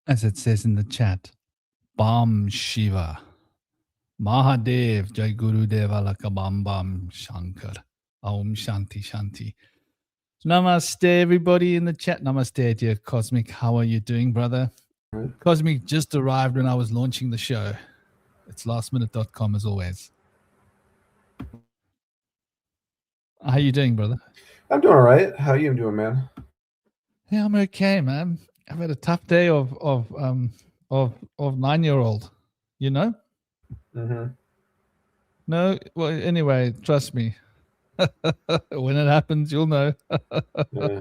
As it says in the chat, Bam Shiva, Mahadev, Jai Guru Deva Laka Bam Bam Shankar, Om Shanti Shanti. Namaste, everybody in the chat. Namaste, dear Cosmic. How are you doing, brother? Cosmic just arrived when I was launching the show. It's lastminute.com as always. How you doing, brother? I'm doing all right. How you doing, man? Yeah, I'm okay, man. I've had a tough day of 9-year-old, you know? Mm-hmm. No, well, anyway, trust me. When it happens, you'll know. Yeah.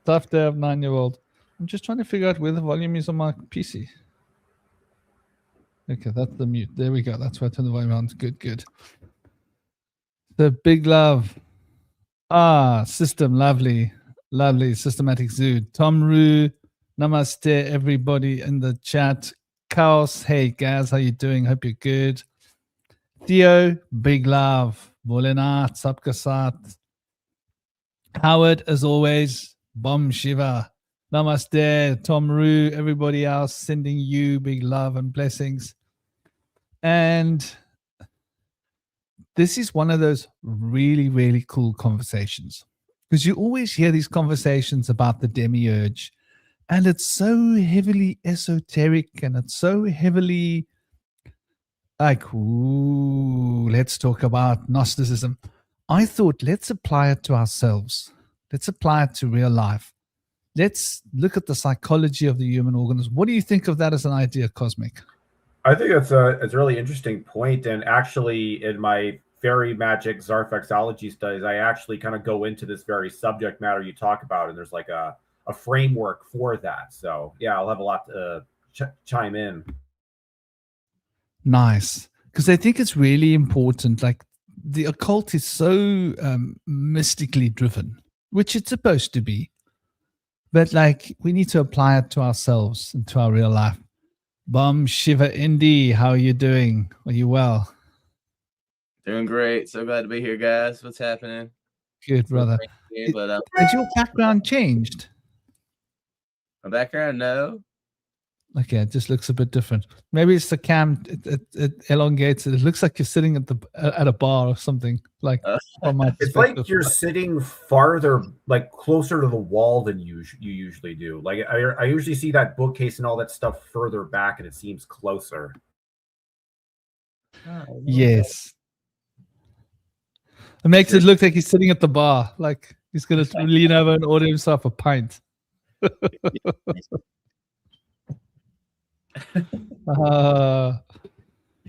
Tough day of 9-year-old. I'm just trying to figure out where the volume is on my PC. Okay, that's the mute. There we go. That's why I turn the volume on. Good, good. The big love. System, lovely, lovely. Systematic Zoo. Tom Roo, namaste, everybody in the chat. Chaos, hey, Gaz, how you doing? Hope you're good. Theo, big love. Volenat, Sabka Sat. Howard, as always, Bom Shiva. Namaste, Tom Roo, everybody else sending you big love and blessings. And this is one of those really, really cool conversations because you always hear these conversations about the Demiurge, and it's so heavily esoteric and it's so heavily like, ooh, let's talk about Gnosticism. I thought, let's apply it to ourselves. Let's apply it to real life. Let's look at the psychology of the human organism. What do you think of that as an idea, Cosmic? I think it's a really interesting point. And actually, in my fairy magic Zarfexology studies, I actually kind of go into this very subject matter you talk about, and there's like a framework for that. So yeah, I'll have a lot to chime in. Nice. Because I think it's really important. Like the occult is so mystically driven, which it's supposed to be. But like we need to apply it to ourselves and to our real life. Bum Shiva Indy, how are you doing? Are you well? Doing great. So glad to be here, guys. What's happening? Good, brother. Has your background changed? My background, no. Okay, it just looks a bit different. Maybe it's the cam. It elongates it. It looks like you're sitting at a bar or something. Like from my it's like you're sitting farther, like closer to the wall than you usually do. Like I usually see that bookcase and all that stuff further back, and it seems closer. Yes. It makes it look like he's sitting at the bar, like he's going to lean over and order himself a pint.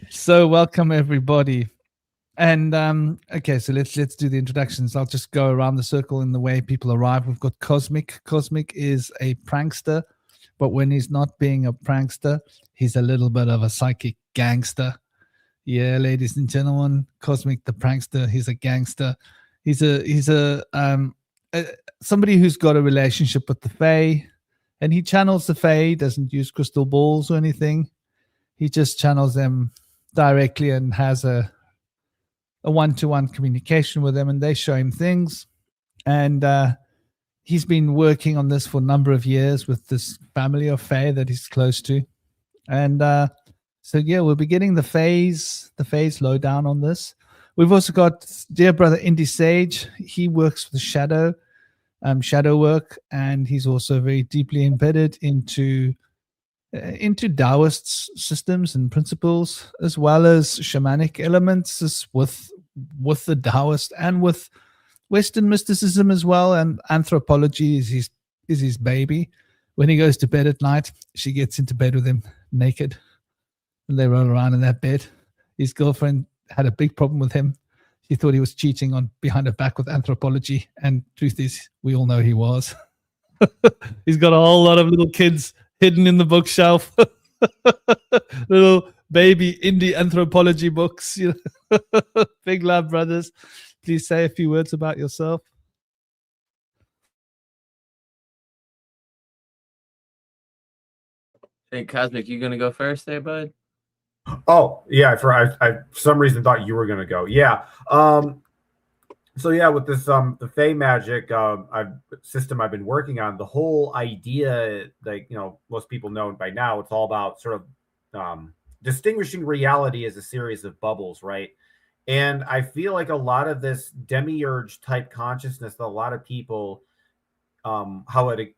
So welcome everybody, and okay, so let's do the introductions. I'll just go around the circle in the way people arrive. We've got Cosmic. Cosmic is a prankster, but when he's not being a prankster, he's a little bit of a psychic gangster. Yeah, ladies and gentlemen, Cosmic the prankster. He's a gangster. He's a somebody who's got a relationship with the Fae, and he channels the Fae. He doesn't use crystal balls or anything. He just channels them directly and has a one-to-one communication with them, and they show him things. And he's been working on this for a number of years with this family of Fae that he's close to. And so, yeah, we'll be getting the phase lowdown on this. We've also got dear brother Indy Sage. He works with shadow work, and he's also very deeply embedded into Taoist systems and principles, as well as shamanic elements with the Taoist and with Western mysticism as well. And anthropology is his baby. When he goes to bed at night, she gets into bed with him naked, and they roll around in that bed. His girlfriend had a big problem with him. She thought he was cheating on behind her back with anthropology, and truth is, we all know he was. He's got a whole lot of little kids hidden in the bookshelf. Little baby indie anthropology books. You know? Big love, brothers. Please say a few words about yourself. Hey, Cosmic, you gonna go first there, bud? Oh yeah, I for some reason thought you were gonna go. Yeah. So yeah, with this the Fey magic system I've been working on, the whole idea, like most people know by now, it's all about sort of distinguishing reality as a series of bubbles, right? And I feel like a lot of this demiurge type consciousness that a lot of people how it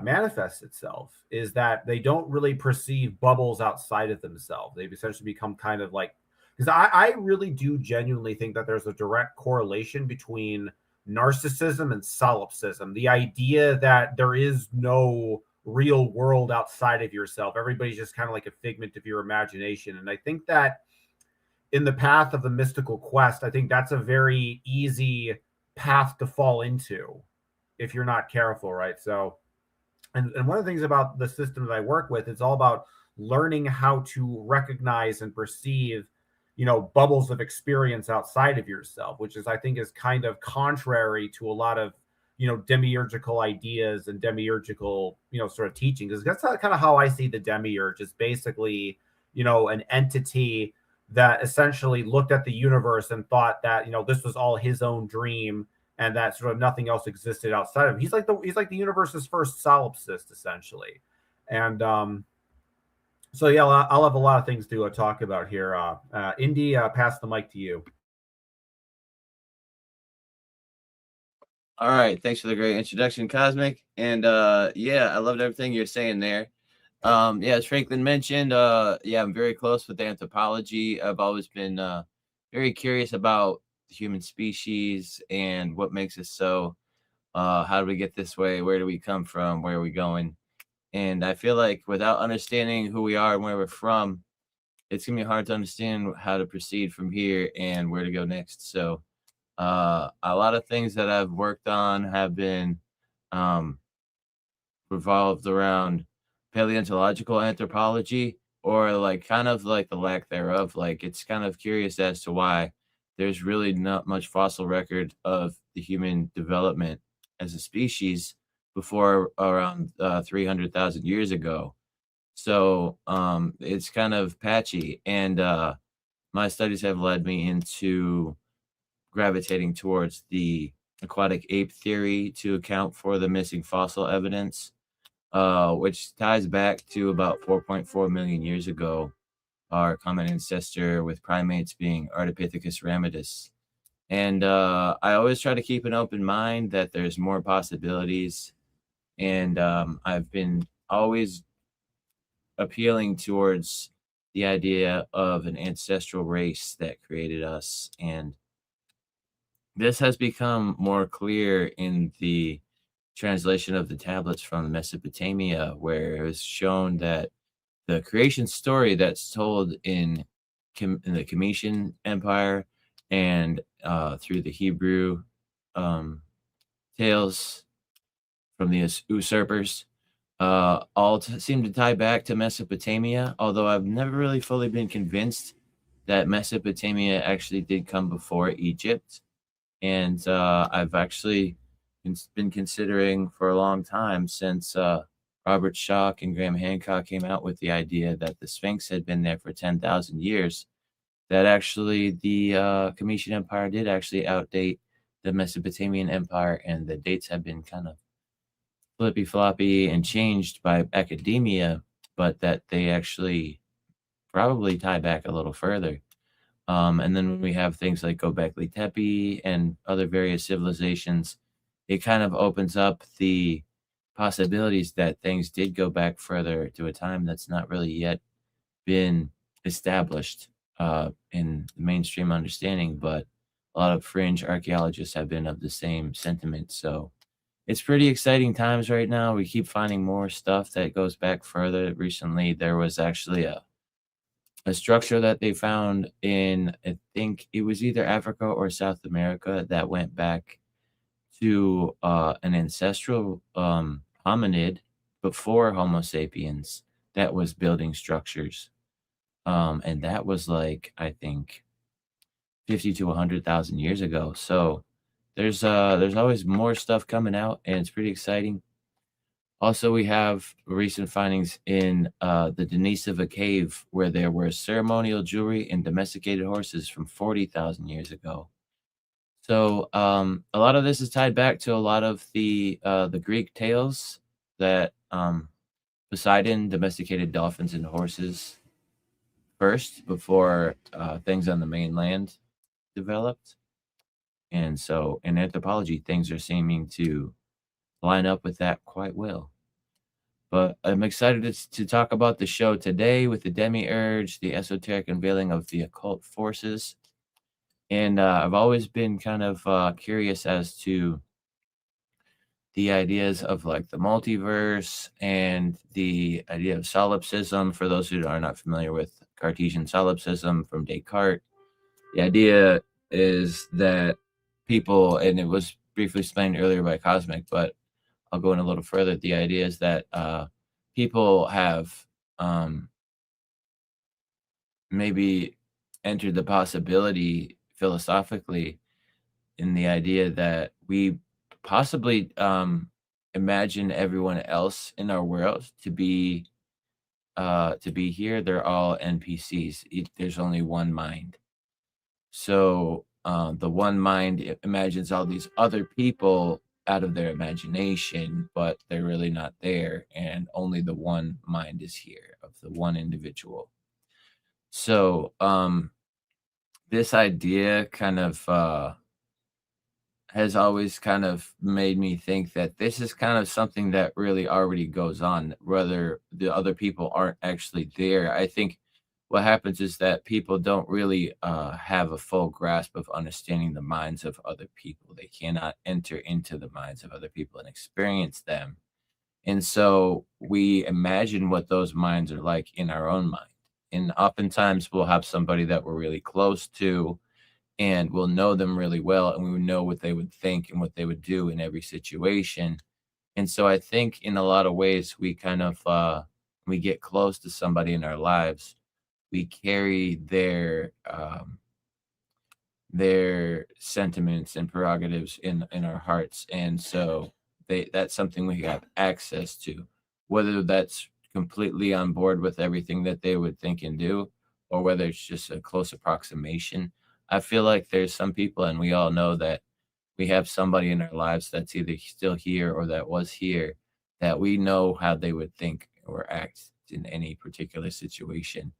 manifests itself is that they don't really perceive bubbles outside of themselves. They've essentially become kind of like, because I really do genuinely think that there's a direct correlation between narcissism and solipsism. The idea that there is no real world outside of yourself. Everybody's just kind of like a figment of your imagination. And I think that in the path of the mystical quest, I think that's a very easy path to fall into if you're not careful, right? So, and one of the things about the system that I work with, it's all about learning how to recognize and perceive, bubbles of experience outside of yourself, which is, I think, is kind of contrary to a lot of, demiurgical ideas and demiurgical, sort of teaching. Because that's kind of how I see the demiurge is basically, an entity that essentially looked at the universe and thought that, this was all his own dream and that sort of nothing else existed outside of him. He's like the universe's first solipsist, essentially. And so yeah, I'll have a lot of things to talk about here. Indy, pass the mic to you. All right, thanks for the great introduction, Cosmic. And yeah, I loved everything you're saying there. Yeah, as Franklin mentioned, yeah, I'm very close with anthropology. I've always been very curious about the human species and what makes us so. How do we get this way? Where do we come from? Where are we going? And I feel like without understanding who we are and where we're from, it's gonna be hard to understand how to proceed from here and where to go next. So a lot of things that I've worked on have been um, revolved around paleontological anthropology, or like kind of like the lack thereof. Like it's kind of curious as to why there's really not much fossil record of the human development as a species before around 300,000 years ago. So it's kind of patchy, and my studies have led me into gravitating towards the aquatic ape theory to account for the missing fossil evidence, which ties back to about 4.4 million years ago, our common ancestor with primates being Ardipithecus ramidus. And I always try to keep an open mind that there's more possibilities. And I've been always appealing towards the idea of an ancestral race that created us. And this has become more clear in the translation of the tablets from Mesopotamia, where it was shown that the creation story that's told in the Cometian Empire and through the Hebrew tales from the usurpers all seem to tie back to Mesopotamia, although I've never really fully been convinced that Mesopotamia actually did come before Egypt. And I've actually been considering for a long time, since Robert Schoch and Graham Hancock came out with the idea that the Sphinx had been there for 10,000 years, that actually the Cometian Empire did actually outdate the Mesopotamian Empire, and the dates have been kind of flippy-floppy and changed by academia, but that they actually probably tie back a little further. And then when we have things like Göbekli Tepe and other various civilizations, it kind of opens up the possibilities that things did go back further to a time that's not really yet been established in the mainstream understanding, but a lot of fringe archaeologists have been of the same sentiment. So it's pretty exciting times right now. We keep finding more stuff that goes back further. Recently, there was actually a structure that they found in, I think it was either Africa or South America, that went back to an ancestral hominid before Homo sapiens that was building structures. And that was like, I think, 50 to 100,000 years ago. So there's always more stuff coming out, and it's pretty exciting. Also, we have recent findings in the Denisova cave, where there were ceremonial jewelry and domesticated horses from 40,000 years ago. So a lot of this is tied back to a lot of the Greek tales that Poseidon domesticated dolphins and horses first before things on the mainland developed. And so in anthropology, things are seeming to line up with that quite well. But I'm excited to talk about the show today with the Demiurge, the esoteric unveiling of the occult forces. And I've always been kind of curious as to the ideas of like the multiverse and the idea of solipsism. For those who are not familiar with Cartesian solipsism from Descartes, the idea is that people, and it was briefly explained earlier by Cosmic, but I'll go in a little further. The idea is that people have maybe entered the possibility philosophically in the idea that we possibly imagine everyone else in our world to be here. They're all NPCs. There's only one mind. So the one mind imagines all these other people out of their imagination, but they're really not there, and only the one mind is here of the one individual. So this idea kind of has always kind of made me think that this is kind of something that really already goes on, whether the other people aren't actually there. I think what happens is that people don't really have a full grasp of understanding the minds of other people. They cannot enter into the minds of other people and experience them. And so we imagine what those minds are like in our own mind. And oftentimes we'll have somebody that we're really close to, and we'll know them really well, and we would know what they would think and what they would do in every situation. And so I think in a lot of ways we kind of we get close to somebody in our lives, we carry their sentiments and prerogatives in our hearts, and so that's something we have access to, whether that's completely on board with everything that they would think and do, or whether it's just a close approximation. I feel like there's some people, and we all know that we have somebody in our lives that's either still here or that was here, that we know how they would think or act in any particular situation.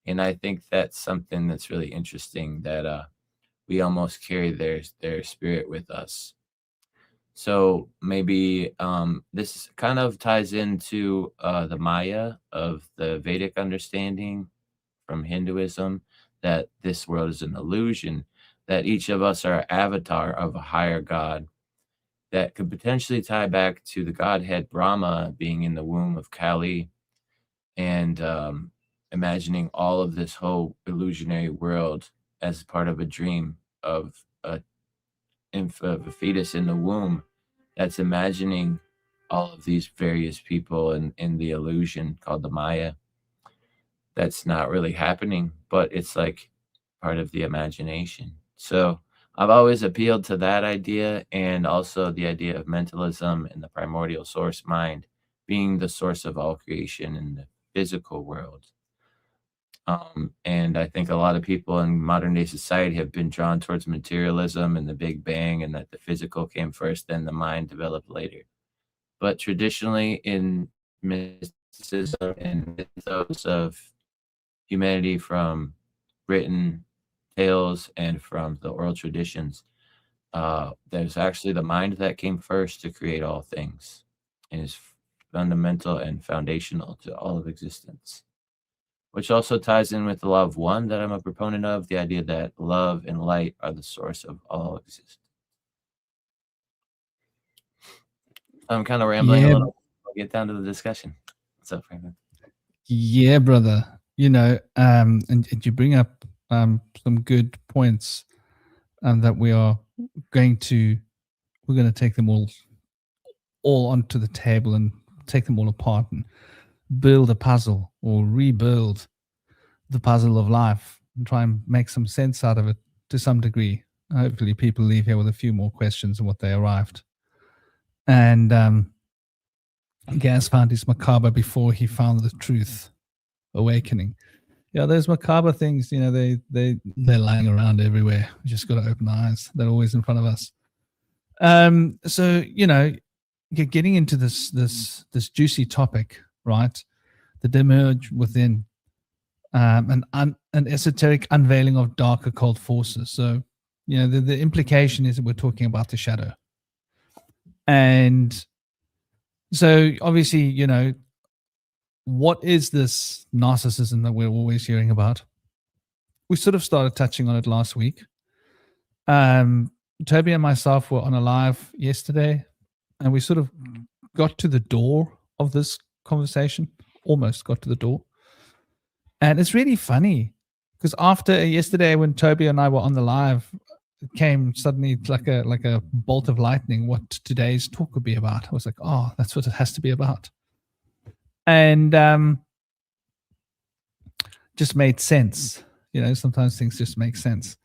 And I think that's something that's really interesting, that we almost carry their spirit with us. So maybe this kind of ties into the Maya of the Vedic understanding from Hinduism, that this world is an illusion, that each of us are avatar of a higher god, that could potentially tie back to the godhead Brahma being in the womb of Kali, and imagining all of this whole illusionary world as part of a dream of of a fetus in the womb that's imagining all of these various people in the illusion called the Maya. That's not really happening, but it's like part of the imagination. So I've always appealed to that idea, and also the idea of mentalism and the primordial source mind being the source of all creation in the physical world. And I think a lot of people in modern day society have been drawn towards materialism and the Big Bang, and that the physical came first, then the mind developed later. But traditionally, in mysticism and mythos of humanity from written tales and from the oral traditions, there's actually the mind that came first to create all things, and is fundamental and foundational to all of existence, which also ties in with the law of one that I'm a proponent of, the idea that love and light are the source of all existence. I'm kind of rambling a little. I'll get down to the discussion. What's up, Franklin? Yeah, brother. You know, and you bring up some good points that we're going to take them all onto the table and take them all apart and build a puzzle, or rebuild the puzzle of life, and try and make some sense out of it to some degree. Hopefully people leave here with a few more questions than what they arrived. And Gaz found his macabre before he found the truth, awakening. Yeah, those macabre things, they're lying around everywhere. We just got to open our eyes. They're always in front of us. So getting into this juicy topic, right? The Demiurge within, an esoteric unveiling of dark occult forces. So, the implication is that we're talking about the shadow. And so obviously, what is this narcissism that we're always hearing about? We sort of started touching on it last week. Toby and myself were on a live yesterday, and we sort of got to the door of this conversation, almost got to the door. And it's really funny because after yesterday, when Toby and I were on the live, it came suddenly like a bolt of lightning what today's talk would be about. I was like, oh, that's what it has to be about. And just made sense. Sometimes things just make sense.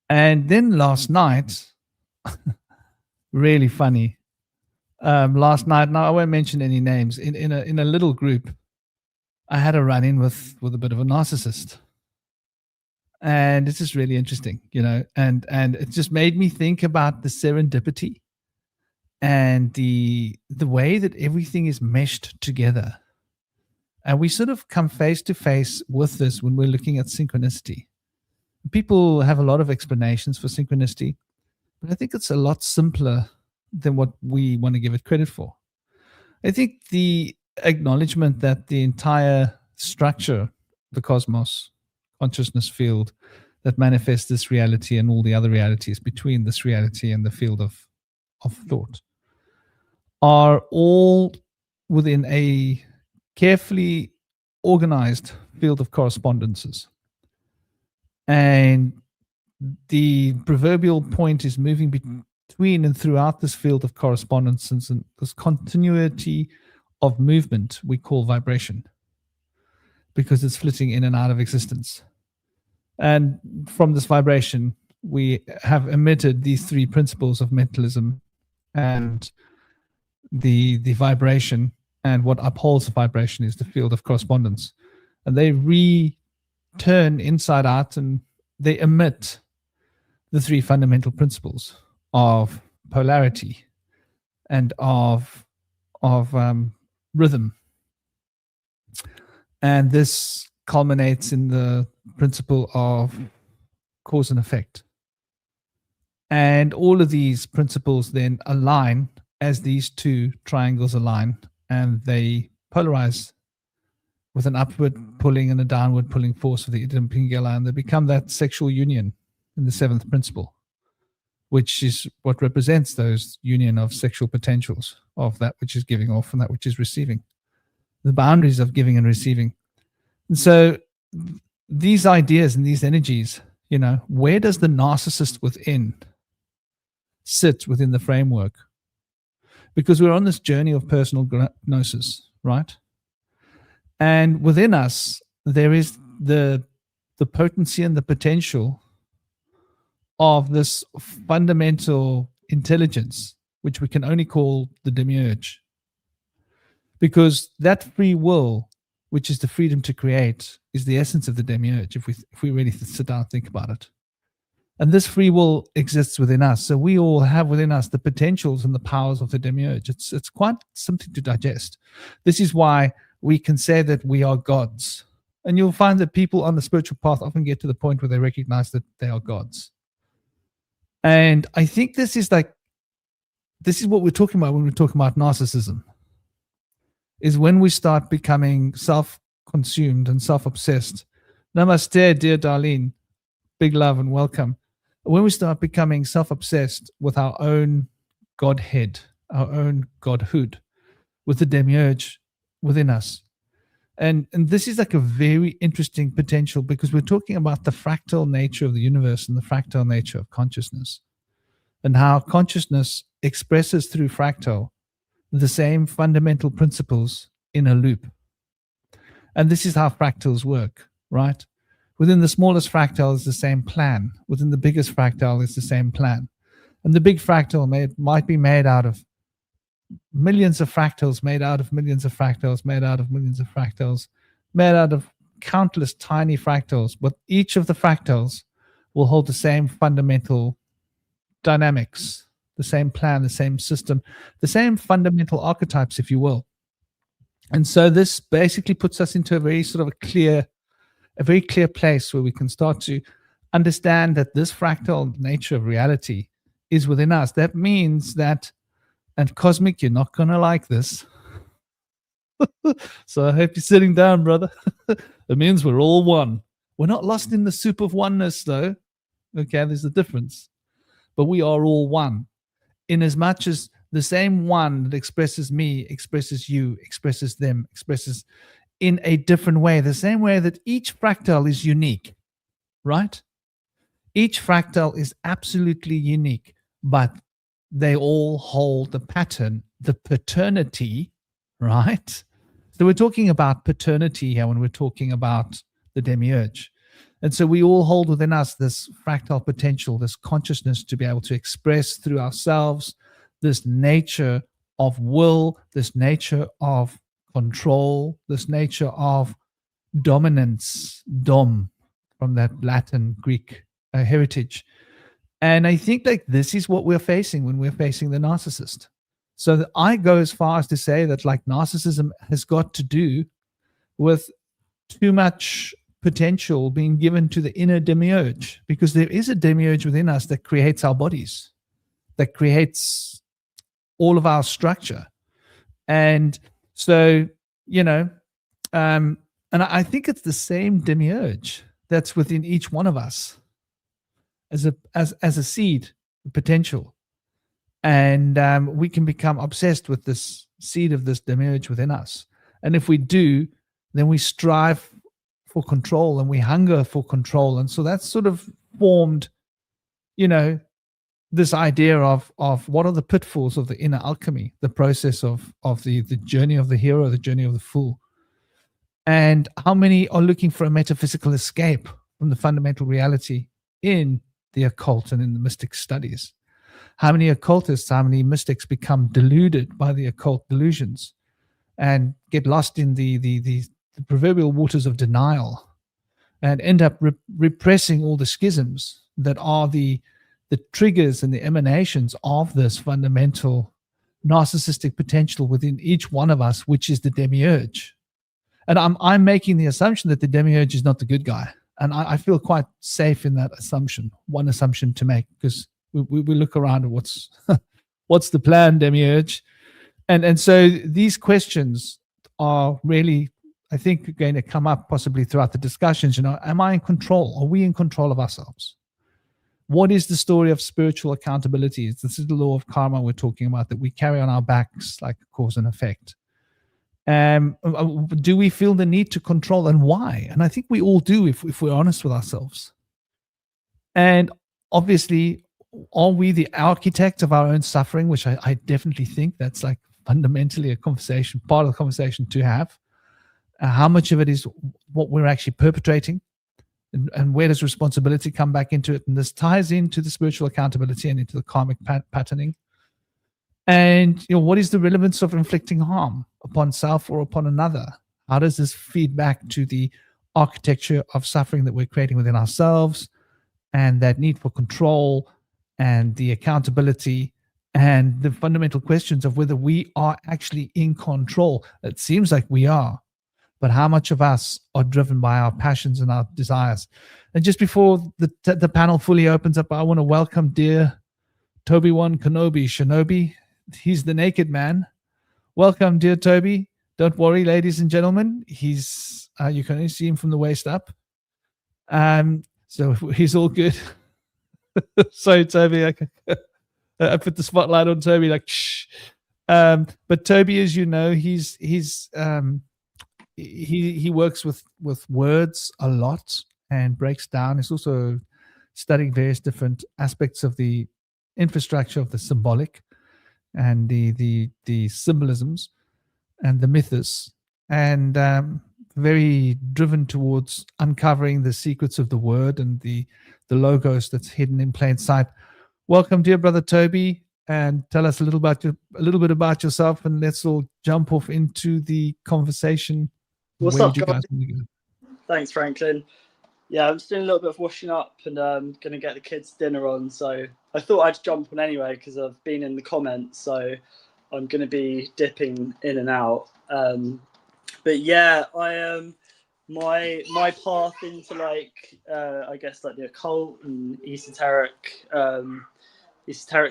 And then last night, really funny. Last night, now I won't mention any names. In a little group, I had a run-in with a bit of a narcissist. And it's just really interesting, and it just made me think about the serendipity and the way that everything is meshed together. And we sort of come face to face with this when we're looking at synchronicity. People have a lot of explanations for synchronicity, but I think it's a lot simpler than what we want to give it credit for. I think the acknowledgement that the entire structure, the cosmos, consciousness field that manifests this reality and all the other realities between this reality and the field of thought, are all within a carefully organized field of correspondences. And the proverbial point is moving between and throughout this field of correspondences, and this continuity of movement we call vibration, because it's flitting in and out of existence. And from this vibration, we have emitted these three principles of mentalism and the vibration, and what upholds the vibration is the field of correspondence. And they return inside out, and they emit the three fundamental principles of polarity and of rhythm. And this culminates in the principle of cause and effect. And all of these principles then align as these two triangles align, and they polarize with an upward pulling and a downward pulling force of the Idam Pingala, and they become that sexual union in the seventh principle, which is what represents those union of sexual potentials of that which is giving off and that which is receiving, the boundaries of giving and receiving. And so these ideas and these energies, where does the narcissist within sit within the framework? Because we're on this journey of personal gnosis, right? And within us, there is the potency and the potential of this fundamental intelligence, which we can only call the Demiurge. Because that free will, which is the freedom to create, is the essence of the Demiurge, if we really sit down and think about it. And this free will exists within us. So we all have within us the potentials and the powers of the Demiurge. It's quite something to digest. This is why we can say that we are gods. And you'll find that people on the spiritual path often get to the point where they recognize that they are gods. And I think this is what we're talking about when we're talking about narcissism, is when we start becoming self-consumed and self-obsessed. Namaste, dear Darlene. Big love and welcome. When we start becoming self-obsessed with our own godhead, our own godhood, with the Demiurge within us. And this is like a very interesting potential, because we're talking about the fractal nature of the universe and the fractal nature of consciousness, and how consciousness expresses through fractal the same fundamental principles in a loop. And this is how fractals work, right? Within the smallest fractal is the same plan. Within the biggest fractal is the same plan. And the big fractal might be made out of millions of fractals, made out of millions of fractals, made out of millions of fractals, made out of countless tiny fractals, but each of the fractals will hold the same fundamental dynamics, the same plan, the same system, the same fundamental archetypes, if you will. And so this basically puts us into a very clear place where we can start to understand that this fractal nature of reality is within us. That means that, and Cosmic, you're not going to like this. So I hope you're sitting down, brother. It means we're all one. We're not lost in the soup of oneness, though. Okay, there's a difference. But we are all one. In as much as the same one that expresses me, expresses you, expresses them, expresses in a different way, the same way that each fractal is unique, right? Each fractal is absolutely unique, but they all hold the pattern, the paternity, right? So we're talking about paternity here when we're talking about the Demiurge. And so we all hold within us this fractal potential, this consciousness to be able to express through ourselves this nature of will, this nature of control, this nature of dominance, dom, from that Latin, Greek heritage. And I think like this is what we're facing when we're facing the narcissist. So that I go as far as to say that like narcissism has got to do with too much potential being given to the inner demiurge, because there is a demiurge within us that creates our bodies, that creates all of our structure. And so, and I think it's the same demiurge that's within each one of us as a seed potential. And we can become obsessed with this seed of this demiurge within us. And if we do, then we strive for control and we hunger for control. And so that's sort of formed, this idea of what are the pitfalls of the inner alchemy, the process of the journey of the hero, the journey of the fool. And how many are looking for a metaphysical escape from the fundamental reality in the occult and in the mystic studies? How many occultists, how many mystics become deluded by the occult delusions and get lost in the proverbial waters of denial and end up repressing all the schisms that are the triggers and the emanations of this fundamental narcissistic potential within each one of us, which is the demiurge. And I'm making the assumption that the demiurge is not the good guy. And I feel quite safe in that assumption, one assumption to make, because we look around at what's the plan, demiurge? And so these questions are really, I think, going to come up possibly throughout the discussions. Am I in control? Are we in control of ourselves? What is the story of spiritual accountability? This is the law of karma we're talking about, that we carry on our backs like cause and effect. Do we feel the need to control, and why? And I think we all do if we're honest with ourselves. And obviously, are we the architect of our own suffering, which I definitely think that's like fundamentally a conversation, part of the conversation to have. How much of it is what we're actually perpetrating, and where does responsibility come back into it? And this ties into the spiritual accountability and into the karmic patterning. And what is the relevance of inflicting harm upon self or upon another? How does this feed back to the architecture of suffering that we're creating within ourselves, and that need for control and the accountability and the fundamental questions of whether we are actually in control? It seems like we are, but how much of us are driven by our passions and our desires? And just before the panel fully opens up, I want to welcome dear Toby-Wan Kenobi Shinobi. He's the naked man. Welcome, dear Toby. Don't worry, ladies and gentlemen. He's you can only see him from the waist up. So he's all good. Sorry, Toby. I put the spotlight on Toby, like shh. But Toby, as you know, he works with words a lot and breaks down. He's also studying various different aspects of the infrastructure of the symbolic and the symbolisms and the mythos, and very driven towards uncovering the secrets of the word and the logos that's hidden in plain sight. Welcome, dear brother Toby, and tell us a little bit about yourself, and let's all jump off into the conversation. What's up, guys? Thanks, Franklin. Yeah, I'm just doing a little bit of washing up and going to get the kids dinner on. So I thought I'd jump on anyway because I've been in the comments. So I'm going to be dipping in and out. But yeah, I my path into like I guess like the occult and esoteric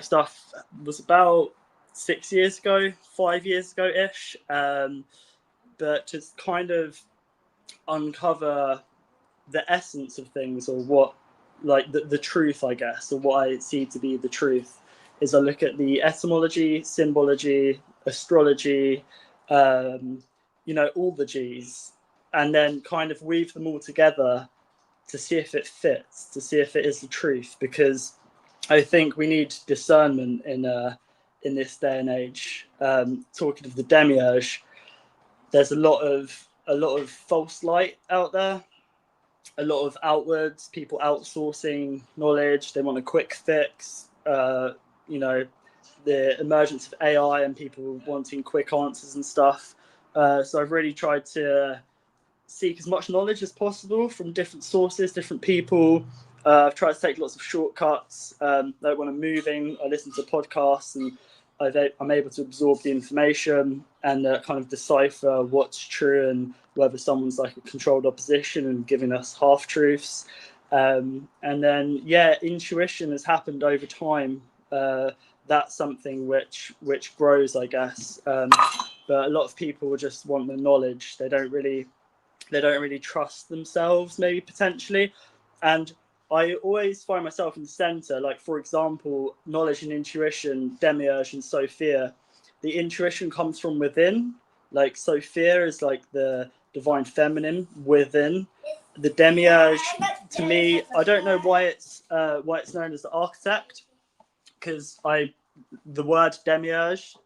stuff was about 6 years ago, 5 years ago ish. But to kind of uncover the essence of things, or what, like the truth, I guess, or what I see to be the truth, is I look at the etymology, symbology, astrology, all the G's, and then kind of weave them all together to see if it fits, to see if it is the truth, because I think we need discernment in this day and age. Talking of the Demiurge, there's a lot of false light out there, a lot of outwards, people outsourcing knowledge. They want a quick fix. The emergence of AI and people wanting quick answers and stuff. So I've really tried to seek as much knowledge as possible from different sources, different people. I've tried to take lots of shortcuts. Like when I'm moving, I listen to podcasts and I'm able to absorb the information and kind of decipher what's true and whether someone's like a controlled opposition and giving us half truths. And then, intuition has happened over time. That's something which grows, I guess. But a lot of people just want the knowledge. They don't really trust themselves, maybe potentially. And I always find myself in the center. Like, for example, knowledge and intuition, Demiurge and Sophia. The intuition comes from within. Like, Sophia is like the divine feminine within. The Demiurge, to me, I don't know why it's known as the architect, because the word Demiurge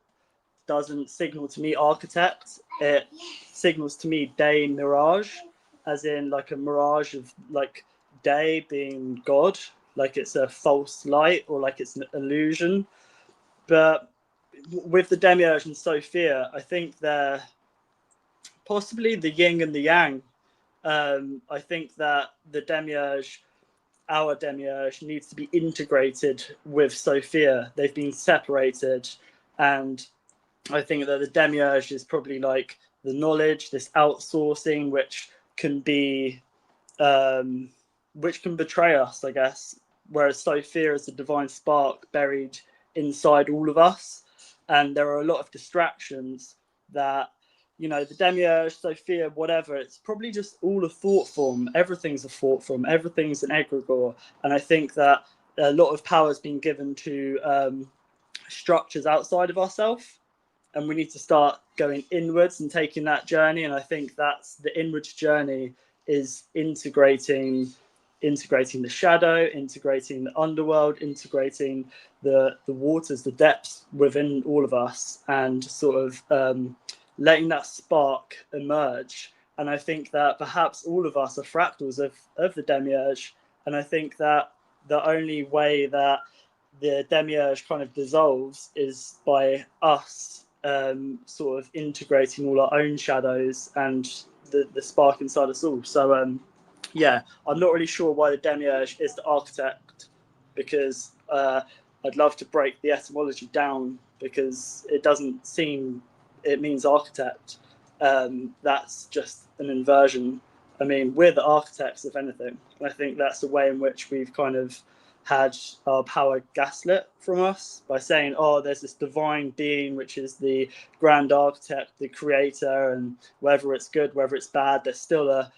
doesn't signal to me architect. It signals to me day mirage, as in like a mirage of like day being God, like it's a false light or like it's an illusion. But with the Demiurge and Sophia, I think they're possibly the yin and the yang. I think that the Demiurge, our Demiurge, needs to be integrated with Sophia. They've been separated, and I think that the Demiurge is probably like the knowledge, this outsourcing, which can betray us, I guess. Whereas Sophia is the divine spark buried inside all of us, and there are a lot of distractions that, the Demiurge, Sophia, whatever. It's probably just all a thought form. Everything's a thought form. Everything's an egregore, and I think that a lot of power has been given to structures outside of ourselves. And we need to start going inwards and taking that journey. And I think that's the inwards journey, is integrating the shadow, integrating the underworld, integrating the waters, the depths within all of us, and sort of letting that spark emerge. And I think that perhaps all of us are fractals of the Demiurge. And I think that the only way that the Demiurge kind of dissolves is by us sort of integrating all our own shadows and the spark inside us all. So I'm not really sure why the Demiurge is the architect, because I'd love to break the etymology down, because it doesn't seem it means architect. That's just an inversion. I mean, we're the architects, if anything. And I think that's the way in which we've kind of had our power gaslit from us, by saying, there's this divine being which is the grand architect, the creator, and whether it's good, whether it's bad, there's still a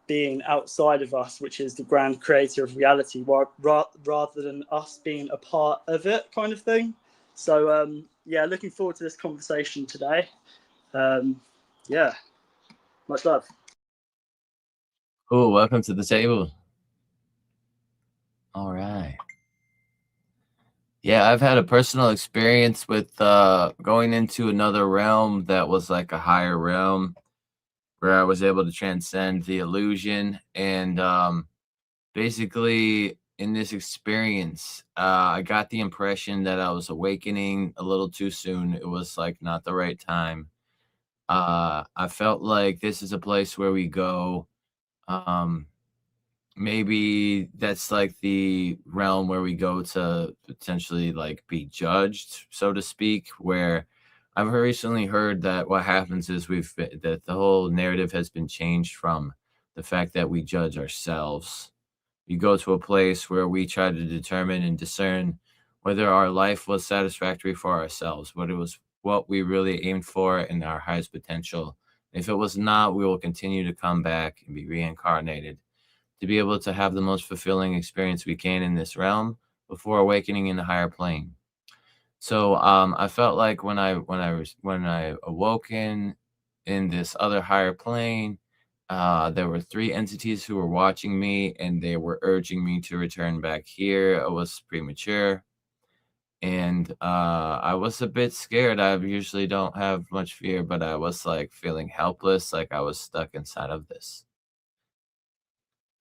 being outside of us which is the grand creator of reality, rather than us being a part of it, kind of thing. So looking forward to this conversation today. Much love. Cool, welcome to the table. All right. Yeah, I've had a personal experience with going into another realm that was like a higher realm, where I was able to transcend the illusion. And basically, in this experience, I got the impression that I was awakening a little too soon. It was like not the right time. I felt like this is a place where we go Maybe that's like the realm where we go to potentially like be judged, so to speak, where I've recently heard that what happens is that the whole narrative has been changed from the fact that we judge ourselves. You go to a place where we try to determine and discern whether our life was satisfactory for ourselves, what it was, what we really aimed for in our highest potential. If it was not, we will continue to come back and be reincarnated to be able to have the most fulfilling experience we can in this realm before awakening in the higher plane. So I felt like when I awoken in this other higher plane, there were 3 entities who were watching me, and they were urging me to return back here. I was premature, and I was a bit scared. I usually don't have much fear, but I was like feeling helpless, like I was stuck inside of this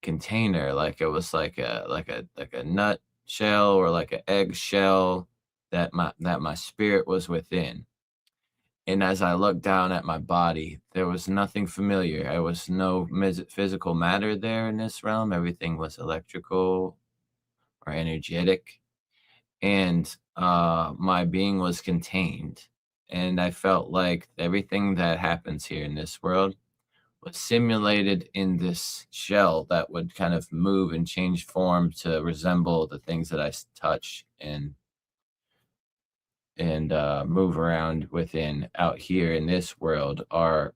container, like it was like a nut shell or like an egg shell that my spirit was within. And as I looked down at my body, there was nothing familiar. There was no physical matter there in this realm. Everything was electrical or energetic, and my being was contained. And I felt like everything that happens here in this world was simulated in this shell that would kind of move and change form to resemble the things that I touch and move around within out here in this world are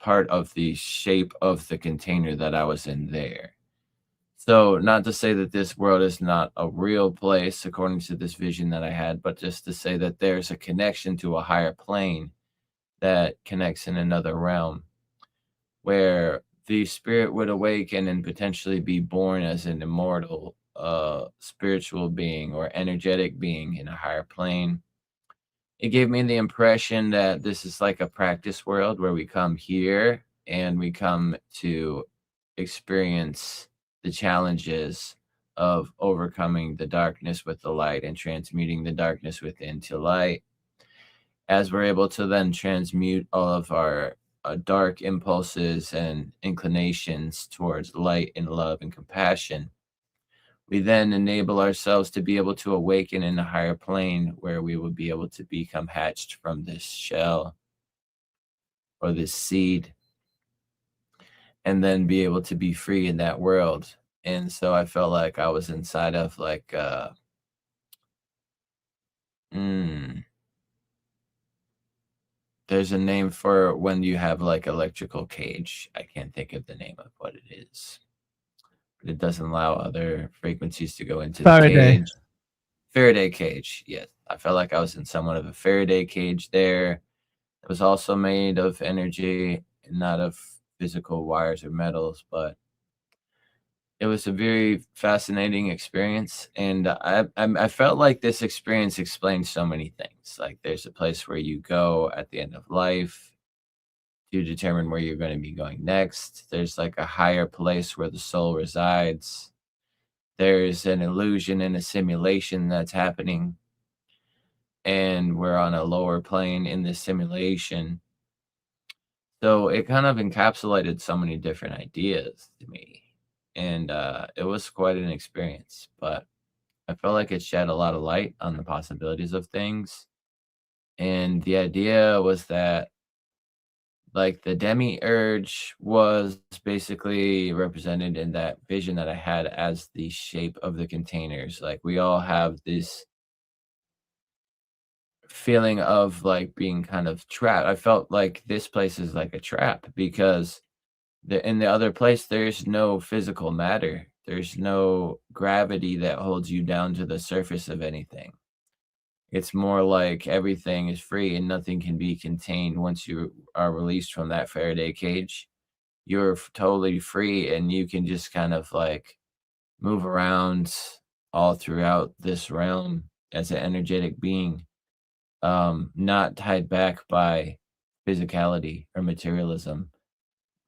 part of the shape of the container that I was in there. So, not to say that this world is not a real place according to this vision that I had, but just to say that there's a connection to a higher plane that connects in another realm where the spirit would awaken and potentially be born as an immortal spiritual being or energetic being in a higher plane. It gave me the impression that this is like a practice world where we come here and we come to experience the challenges of overcoming the darkness with the light and transmuting the darkness within to light. As we're able to then transmute all of our dark impulses and inclinations towards light and love and compassion, we then enable ourselves to be able to awaken in a higher plane where we will be able to become hatched from this shell or this seed and then be able to be free in that world. And so I felt like I was inside of like there's a name for when you have like electrical cage. I can't think of the name of what it is. But it doesn't allow other frequencies to go into the cage. Faraday cage, yes. I felt like I was in somewhat of a Faraday cage there. It was also made of energy, not of physical wires or metals, but it was a very fascinating experience. And I felt like this experience explained so many things. Like there's a place where you go at the end of life to determine where you're going to be going next. There's like a higher place where the soul resides. There's an illusion and a simulation that's happening, and we're on a lower plane in this simulation. So it kind of encapsulated so many different ideas to me, and it was quite an experience, but I felt like it shed a lot of light on the possibilities of things. And the idea was that like the Demiurge was basically represented in that vision that I had as the shape of the containers. Like we all have this feeling of like being kind of trapped. I felt like this place is like a trap because in the other place there's no physical matter. There's no gravity that holds you down to the surface of anything. It's more like everything is free and nothing can be contained once you are released from that Faraday cage. You're totally free and you can just kind of like move around all throughout this realm as an energetic being, not tied back by physicality or materialism,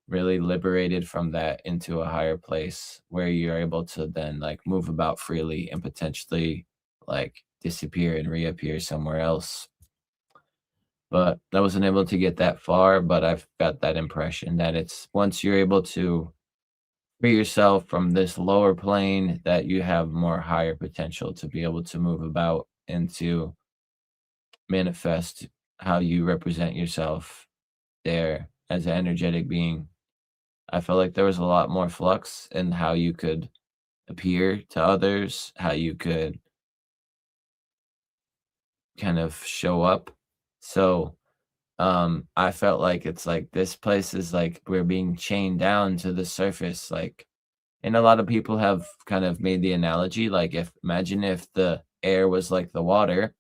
really liberated from that into a higher place where you're able to then like move about freely and potentially like disappear and reappear somewhere else. but I wasn't able to get that far. But I've got that impression that it's once you're able to free yourself from this lower plane, that you have more higher potential to be able to move about and to manifest how you represent yourself there as an energetic being. I felt like there was a lot more flux in how you could appear to others, how you could kind of show up. So I felt like it's like this place is like we're being chained down to the surface, like, and a lot of people have kind of made the analogy, like, if imagine if the air was like the water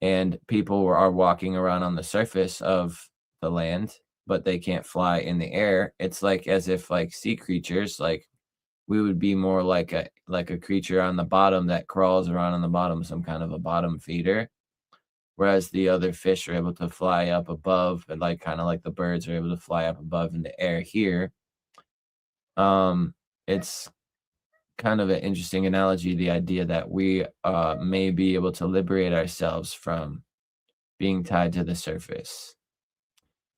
and people are walking around on the surface of the land, but they can't fly in the air. It's like as if like sea creatures, like we would be more like a creature on the bottom that crawls around on the bottom, some kind of a bottom feeder. Whereas the other fish are able to fly up above, and like kind of like the birds are able to fly up above in the air here. It's kind of an interesting analogy, the idea that we may be able to liberate ourselves from being tied to the surface.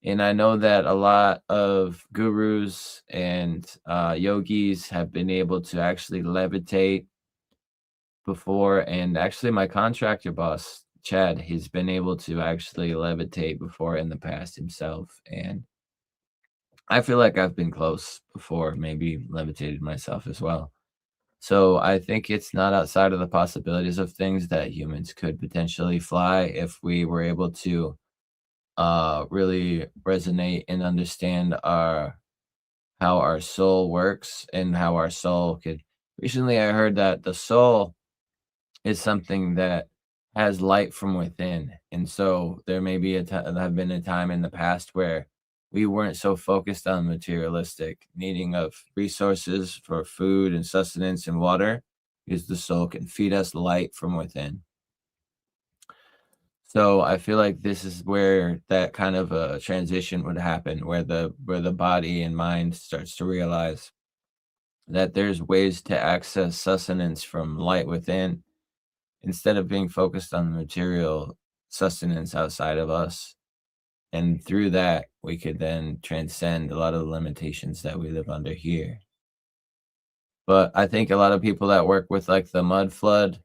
And I know that a lot of gurus and yogis have been able to actually levitate before. And actually, my contractor boss, Chad, he's been able to actually levitate before in the past himself. And I feel like I've been close before, maybe levitated myself as well. So I think it's not outside of the possibilities of things that humans could potentially fly if we were able to really resonate and understand how our soul works and how our soul could. Recently I heard that the soul is something that has light from within, and so there may be have been a time in the past where we weren't so focused on materialistic needing of resources for food and sustenance and water, because the soul can feed us light from within. So I feel like this is where that kind of a transition would happen, where the body and mind starts to realize that there's ways to access sustenance from light within instead of being focused on the material sustenance outside of us. And through that, we could then transcend a lot of the limitations that we live under here. But I think a lot of people that work with like the mud flood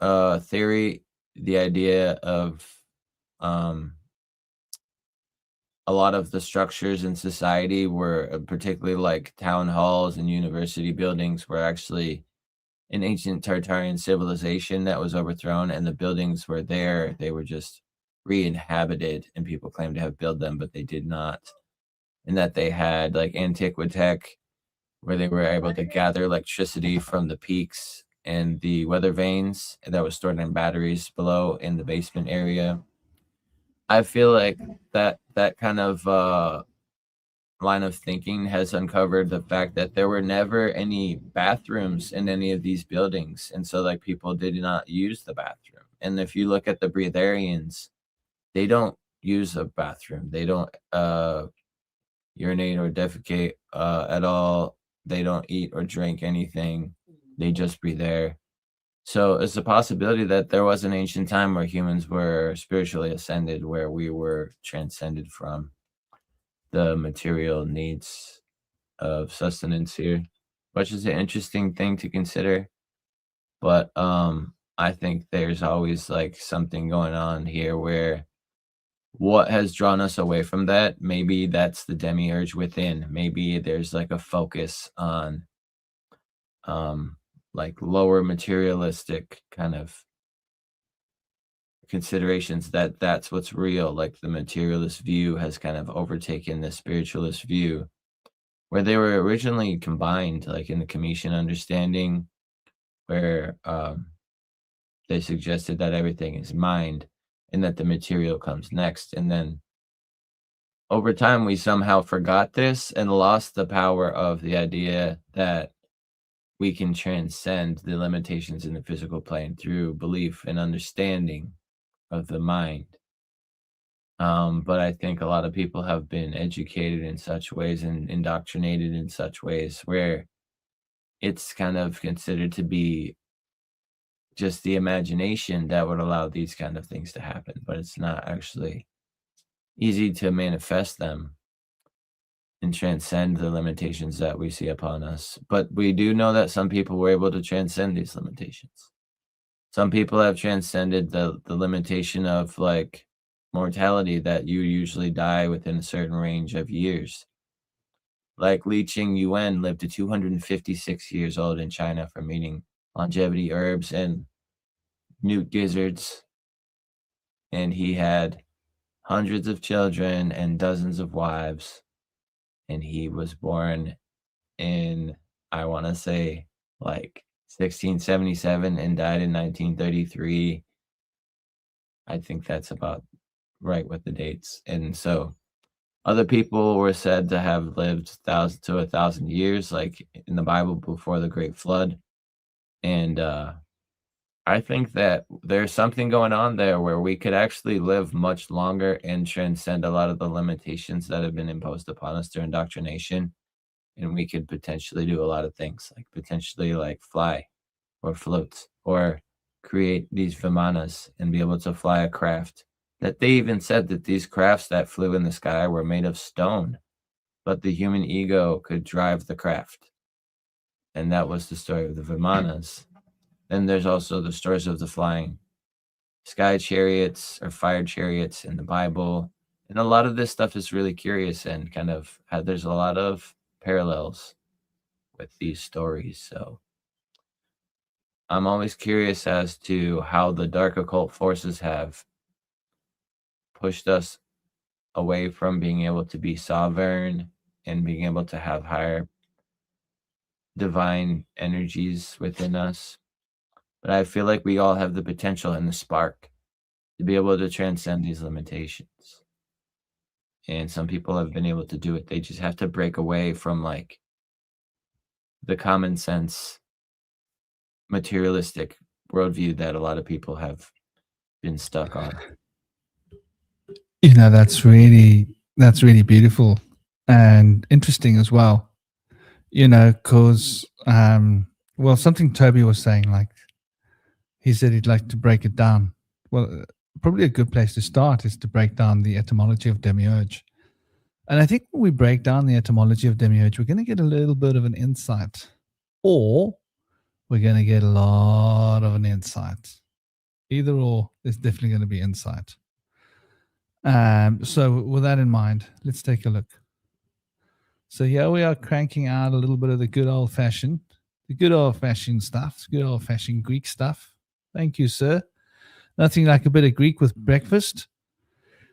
theory, the idea of a lot of the structures in society were particularly like town halls and university buildings were actually an ancient Tartarian civilization that was overthrown, and the buildings were there. They were just re-inhabited, and people claim to have built them, but they did not. And that they had like antiquitech, where they were able to gather electricity from the peaks and the weather vanes that was stored in batteries below in the basement area. I feel like that kind of line of thinking has uncovered the fact that there were never any bathrooms in any of these buildings, and so like people did not use the bathroom. And if you look at the breatharians, they don't use a bathroom. They don't urinate or defecate at all. They don't eat or drink anything. They just breathe air. So it's a possibility that there was an ancient time where humans were spiritually ascended, where we were transcended from the material needs of sustenance here, which is an interesting thing to consider. But I think there's always like something going on here where what has drawn us away from that, maybe that's the demiurge within. Maybe there's like a focus on like lower materialistic kind of considerations, that's what's real. Like the materialist view has kind of overtaken the spiritualist view, where they were originally combined, like in the Cometian understanding, where they suggested that everything is mind and that the material comes next. And then over time, we somehow forgot this and lost the power of the idea that we can transcend the limitations in the physical plane through belief and understanding of the mind. But I think a lot of people have been educated in such ways and indoctrinated in such ways where it's kind of considered to be just the imagination that would allow these kind of things to happen, but it's not actually easy to manifest them and transcend the limitations that we see upon us. But we do know that some people were able to transcend these limitations. Some people have transcended the limitation of like mortality, that you usually die within a certain range of years. Like Li Qing Yuan lived to 256 years old in China from eating longevity herbs and newt gizzards. And he had hundreds of children and dozens of wives. And he was born in, I want to say, like 1677 and died in 1933. I think that's about right with the dates. And so other people were said to have lived 1,000 to 1,000 years, like in the Bible before the Great Flood. And I think that there's something going on there where we could actually live much longer and transcend a lot of the limitations that have been imposed upon us through indoctrination. And we could potentially do a lot of things, like potentially like fly or float or create these vimanas and be able to fly a craft. That they even said that these crafts that flew in the sky were made of stone, but the human ego could drive the craft. And that was the story of the vimanas. Then there's also the stories of the flying sky chariots or fire chariots in the Bible. And a lot of this stuff is really curious and kind of there's a lot of parallels with these stories. So I'm always curious as to how the dark occult forces have pushed us away from being able to be sovereign and being able to have higher divine energies within us. But I feel like we all have the potential and the spark to be able to transcend these limitations. And some people have been able to do it. They just have to break away from like the common sense materialistic worldview that a lot of people have been stuck on. You know, that's really beautiful and interesting as well. You know, because well, something Toby was saying, like he said he'd like to break it down. Well, probably a good place to start is to break down the etymology of Demiurge. And I think when we break down the etymology of Demiurge, we're going to get a little bit of an insight, or we're going to get a lot of an insight. Either or, there's definitely going to be insight. So with that in mind, let's take a look. So here we are cranking out a little bit of the good old-fashioned stuff, good old-fashioned Greek stuff. Thank you, sir. Nothing like a bit of Greek with breakfast.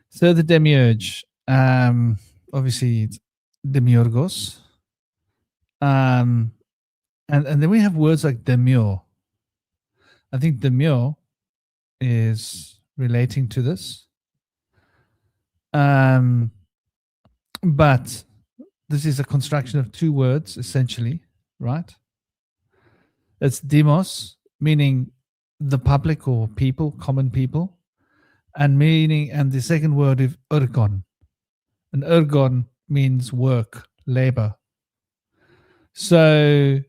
So the Demiurge, obviously it's Demiurgos. And then we have words like demure. I think demure is relating to this. But this is a construction of two words, essentially, right? It's demos, meaning the public or people, common people, and the second word is ergon. And ergon means work, labor. So,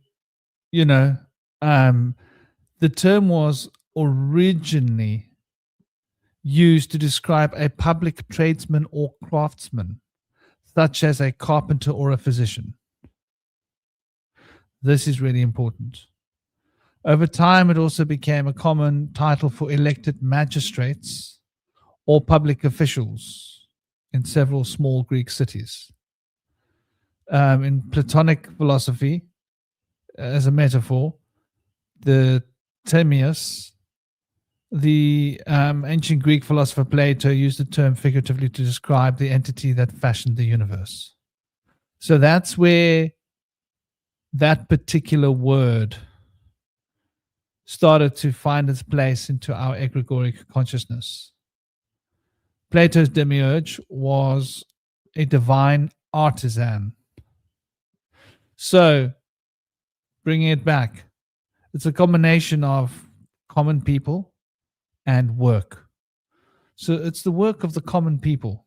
you know, the term was originally used to describe a public tradesman or craftsman, such as a carpenter or a physician. This is really important. Over time, it also became a common title for elected magistrates or public officials in several small Greek cities. In Platonic philosophy, as a metaphor, the Timaeus, the ancient Greek philosopher Plato, used the term figuratively to describe the entity that fashioned the universe. So that's where that particular word started to find its place into our egregoric consciousness. Plato's Demiurge was a divine artisan. So, bringing it back, it's a combination of common people and work. So it's the work of the common people,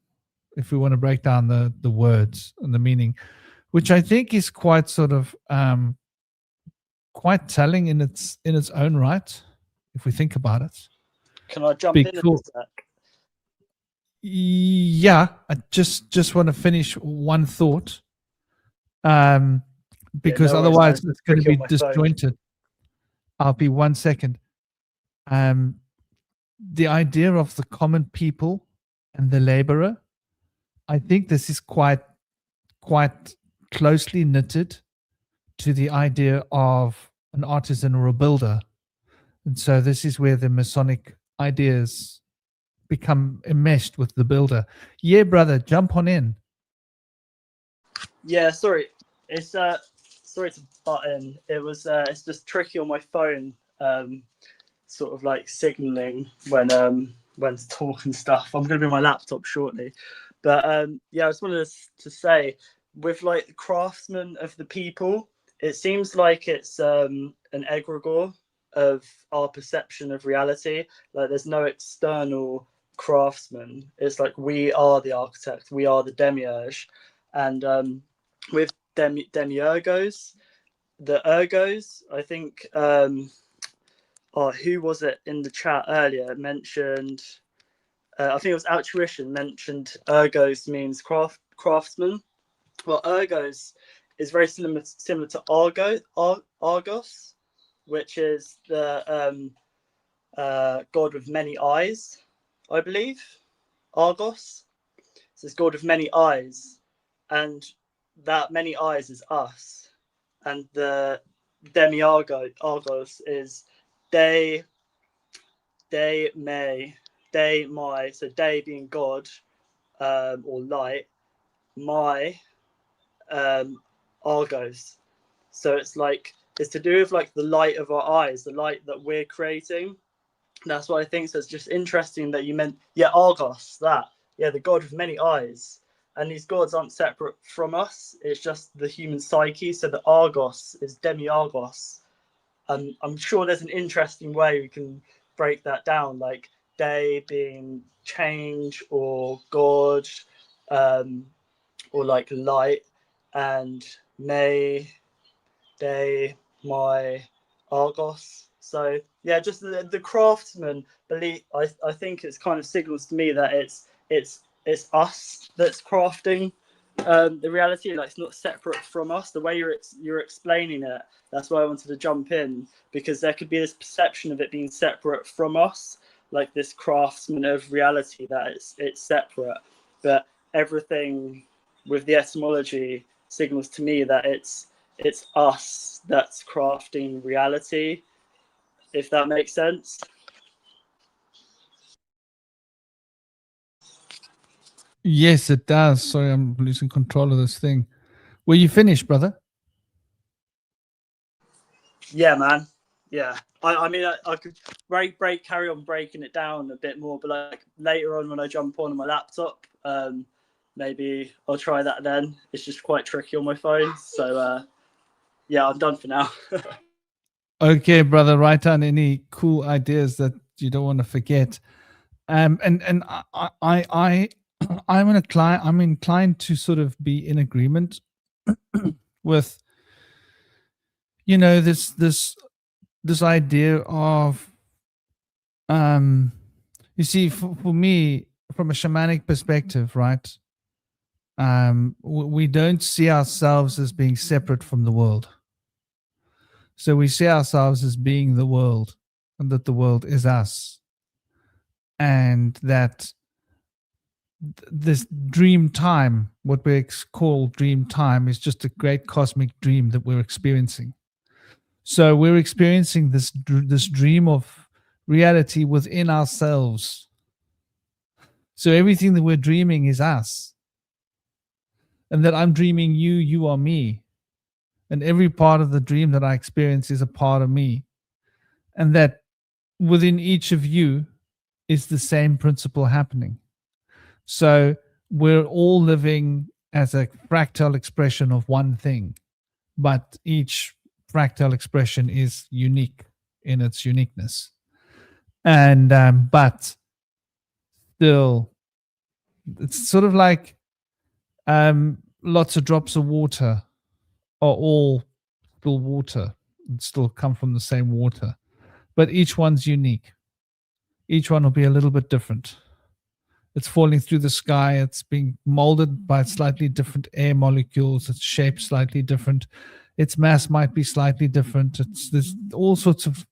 if we want to break down the words and the meaning, which I think is quite sort of quite telling in its own right, if we think about it. Can I jump in a Because, sec? yeah, I just want to finish one thought, because no worries, otherwise man. it's going to Tricky be on my phone. disjointed. I'll be 1 second. The idea of the common people and the laborer, I think this is quite closely knitted to the idea of an artisan or a builder. And so this is where the Masonic ideas become enmeshed with the builder. Yeah, brother, jump on in. Yeah, sorry. It's sorry to butt in. It was it's just tricky on my phone, sort of like signaling when to talk and stuff. I'm gonna be on my laptop shortly. But yeah, I just wanted to say, with like the craftsman of the people, it seems like it's an egregore of our perception of reality. Like there's no external craftsman. It's like we are the architect, we are the demiurge. And with demiurgos, the ergos, I think who was it in the chat earlier mentioned, I think it was Altruition mentioned ergos means craftsman. Well, ergos is very similar to Argos, which is the god with many eyes, I believe. Argos. So it's god with many eyes, and that many eyes is us. And the Argos is they my, so day being God, or light, my Argos. So it's like it's to do with like the light of our eyes, the light that we're creating. That's what I think. So it's just interesting that you meant, yeah, Argos, that, yeah, the god with many eyes. And these gods aren't separate from us. It's just the human psyche. So the Argos is demi-Argos. And I'm sure there's an interesting way we can break that down, like day being change or God, or like light, and may, day, my, Argos. So yeah, just the craftsman belief. I think it's kind of signals to me that it's us that's crafting the reality. Like it's not separate from us. The way you're explaining it, that's why I wanted to jump in, because there could be this perception of it being separate from us, like this craftsman of reality, that it's separate. But everything with the etymology signals to me that it's us that's crafting reality, if that makes sense. Yes, it does. Sorry, I'm losing control of this thing. Were you finished, brother? Yeah, man. Yeah. I mean, I could carry on breaking it down a bit more, but like later on when I jump on my laptop, maybe I'll try that then. It's just quite tricky on my phone. So yeah, I'm done for now. Okay, brother, write down any cool ideas that you don't want to forget. And I'm inclined to sort of be in agreement with, this idea of, you see, for me, from a shamanic perspective, right? We don't see ourselves as being separate from the world. So we see ourselves as being the world, and that the world is us. And that this dream time, what we call dream time, is just a great cosmic dream that we're experiencing. So we're experiencing this dream of reality within ourselves. So everything that we're dreaming is us. And that I'm dreaming you, you are me. And every part of the dream that I experience is a part of me. And that within each of you is the same principle happening. So we're all living as a fractal expression of one thing, but each fractal expression is unique in its uniqueness. And but still, it's sort of like lots of drops of water are all still water and still come from the same water. but each one's unique. Each one will be a little bit different. It's falling through the sky. It's being molded by slightly different air molecules. Its shape slightly different. Its mass might be slightly different. There's all sorts of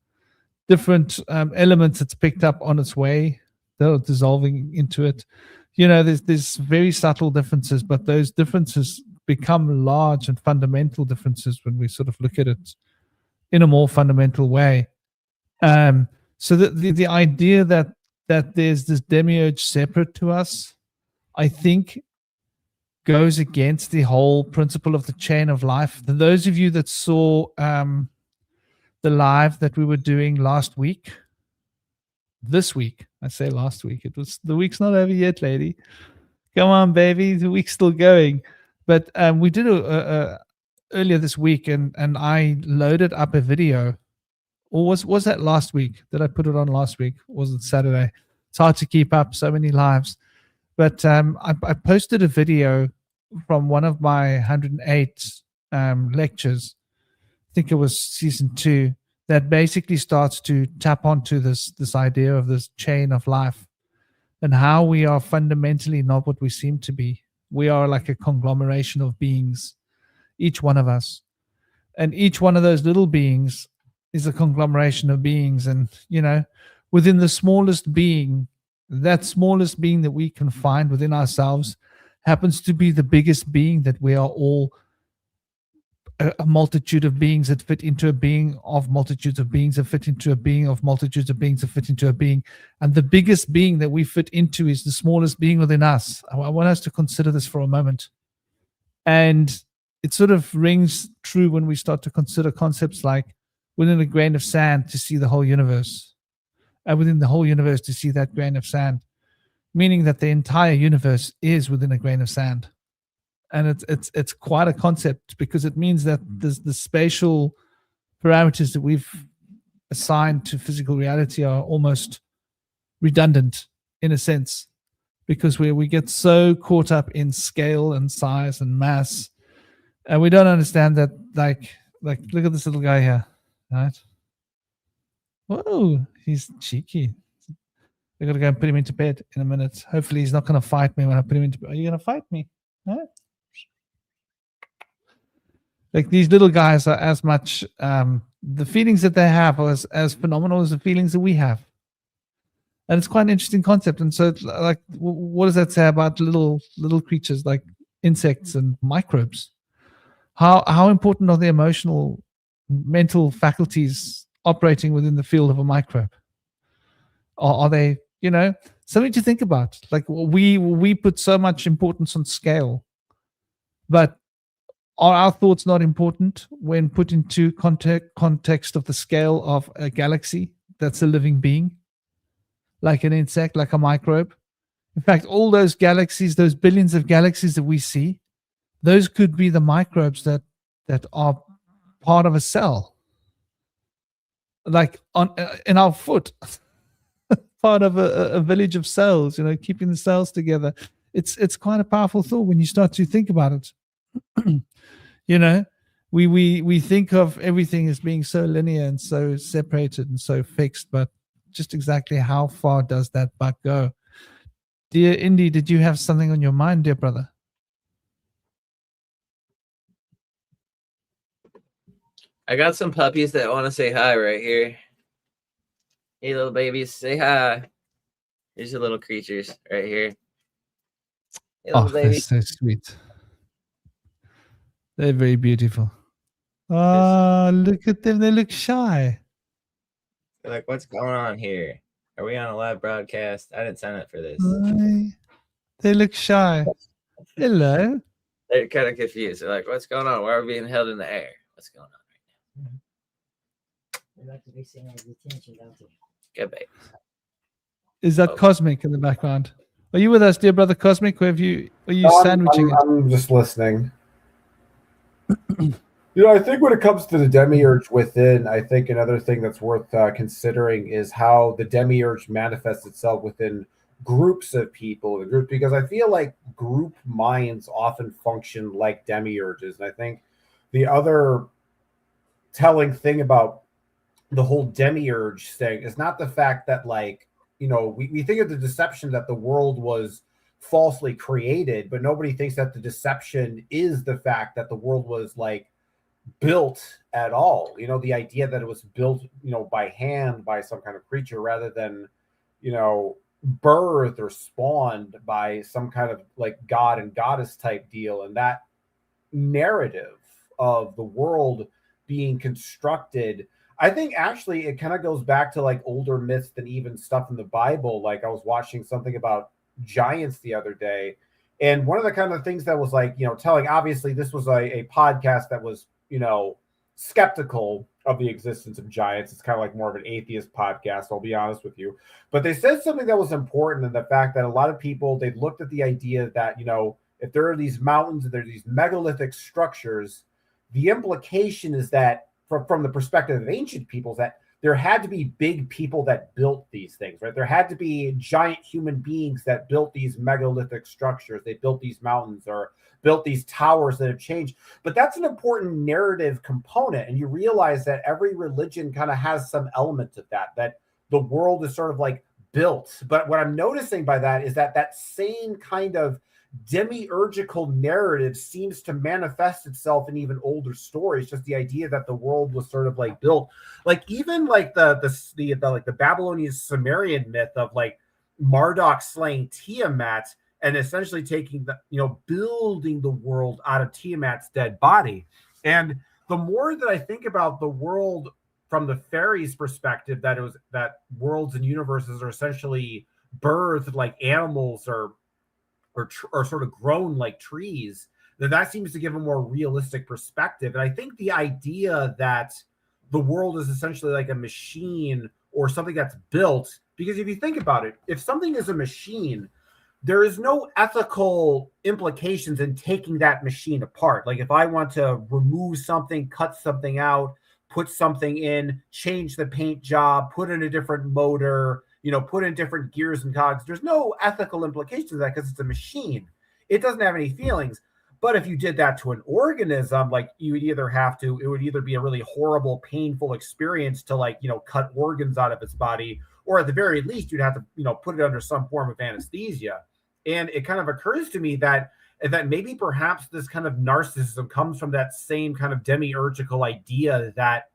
different elements it's picked up on its way. They're dissolving into it. There's very subtle differences, but those differences become large and fundamental differences when we sort of look at it in a more fundamental way. So the idea that there's this demiurge separate to us, I think, goes against the whole principle of the chain of life. For those of you that saw the live that we were doing this week, I say last week, the week's not over yet, lady. Come on, baby, the week's still going. But we did earlier this week, and I loaded up a video. Or was that last week? Did I put it on last week? Or was it Saturday? It's hard to keep up, so many lives. But I posted a video from one of my 108 lectures. I think it was season 2, that basically starts to tap onto this idea of this chain of life and how we are fundamentally not what we seem to be. We are like a conglomeration of beings, each one of us. And each one of those little beings is a conglomeration of beings. And, within the smallest being, that smallest being that we can find within ourselves happens to be the biggest being, that we are all a multitude of beings that fit into a being of multitudes of beings that fit into a being of multitudes of beings that fit into a being. And the biggest being that we fit into is the smallest being within us. I want us to consider this for a moment. And it sort of rings true when we start to consider concepts like within a grain of sand to see the whole universe, and within the whole universe to see that grain of sand, meaning that the entire universe is within a grain of sand. And it's quite a concept, because it means that the spatial parameters that we've assigned to physical reality are almost redundant in a sense, because we get so caught up in scale and size and mass, and we don't understand that, like look at this little guy here, right? Whoa, he's cheeky. I gotta go and put him into bed in a minute. Hopefully he's not gonna fight me when I put him into bed. Are you gonna fight me? Huh? Like, these little guys are as much the feelings that they have are as phenomenal as the feelings that we have. And it's quite an interesting concept. And so, like, what does that say about little creatures like insects and microbes? How important are the emotional, mental faculties operating within the field of a microbe? Are they, something to think about? Like, we put so much importance on scale, but are our thoughts not important when put into context of the scale of a galaxy that's a living being, like an insect, like a microbe? In fact, all those galaxies, those billions of galaxies that we see, those could be the microbes that are part of a cell, like in our foot, part of a village of cells, keeping the cells together. It's quite a powerful thought when you start to think about it. We think of everything as being so linear and so separated and so fixed, but just exactly how far does that buck go? Dear Indy, did you have something on your mind, dear brother? I got some puppies that want to say hi right here. Hey, little babies, say hi. Here's your little creatures right here. Hey, little babies. That's so sweet. They're very beautiful. Oh, look at them. They look shy. They're like, what's going on here? Are we on a live broadcast? I didn't sign up for this. They look shy. Hello. They're kind of confused. They're like, what's going on? Why are we being held in the air? What's going on right now? They like to be seen as attention, don't they? Good baby. Is that Cosmic in the background? Are you with us, dear brother Cosmic? Or are you sandwiching it? I'm just listening. I think when it comes to the demiurge within, I think another thing that's worth considering is how the demiurge manifests itself within groups of people, because I feel like group minds often function like demiurges. And I think the other telling thing about the whole demiurge thing is not the fact that, like, you know, we think of the deception that the world was falsely created, but nobody thinks that the deception is the fact that the world was like built at all. You know, the idea that it was built, you know, by hand by some kind of creature rather than, you know, birthed or spawned by some kind of like god and goddess type deal. And that narrative of the world being constructed, I think actually it kind of goes back to like older myths than even stuff in the Bible. Like I was watching something about giants the other day, and one of the kind of things that was like, you know, telling, obviously this was a podcast that was, you know, skeptical of the existence of giants. It's kind of like more of an atheist podcast, I'll be honest with you. But they said something that was important, in the fact that a lot of people, they looked at the idea that, you know, if there are these mountains and there's these megalithic structures, the implication is that from the perspective of ancient peoples, that there had to be big people that built these things, right? There had to be giant human beings that built these megalithic structures. They built these mountains or built these towers that have changed. But that's an important narrative component. And you realize that every religion kind of has some element of that the world is sort of like built. But what I'm noticing by that is that that same kind of demiurgical narrative seems to manifest itself in even older stories. Just the idea that the world was sort of like built, like even like the Babylonian Sumerian myth of like Marduk slaying Tiamat and essentially taking the, you know, building the world out of Tiamat's dead body. And the more that I think about the world from the fairies' perspective, that it was that worlds and universes are essentially birthed like animals or sort of grown like trees, then that seems to give a more realistic perspective. And I think the idea that the world is essentially like a machine or something that's built, because if you think about it, if something is a machine, there is no ethical implications in taking that machine apart. Like if I want to remove something, cut something out, put something in, change the paint job, put in a different motor, you know, put in different gears and cogs, there's no ethical implications of that because it's a machine. It doesn't have any feelings. But if you did that to an organism, like you would either have to, it would either be a really horrible, painful experience to like, you know, cut organs out of its body, or at the very least, you'd have to, you know, put it under some form of anesthesia. And it kind of occurs to me that maybe perhaps this kind of narcissism comes from that same kind of demiurgical idea that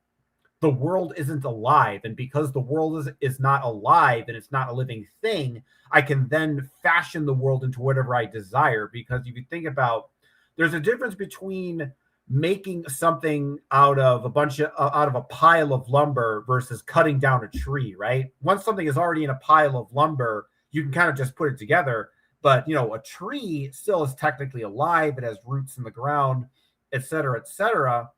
the world isn't alive. And because the world is not alive and it's not a living thing, I can then fashion the world into whatever I desire. Because if you think about, there's a difference between making something out of a pile of lumber versus cutting down a tree, right? Once something is already in a pile of lumber, you can kind of just put it together. But, you know, a tree still is technically alive. It has roots in the ground, et cetera, et cetera.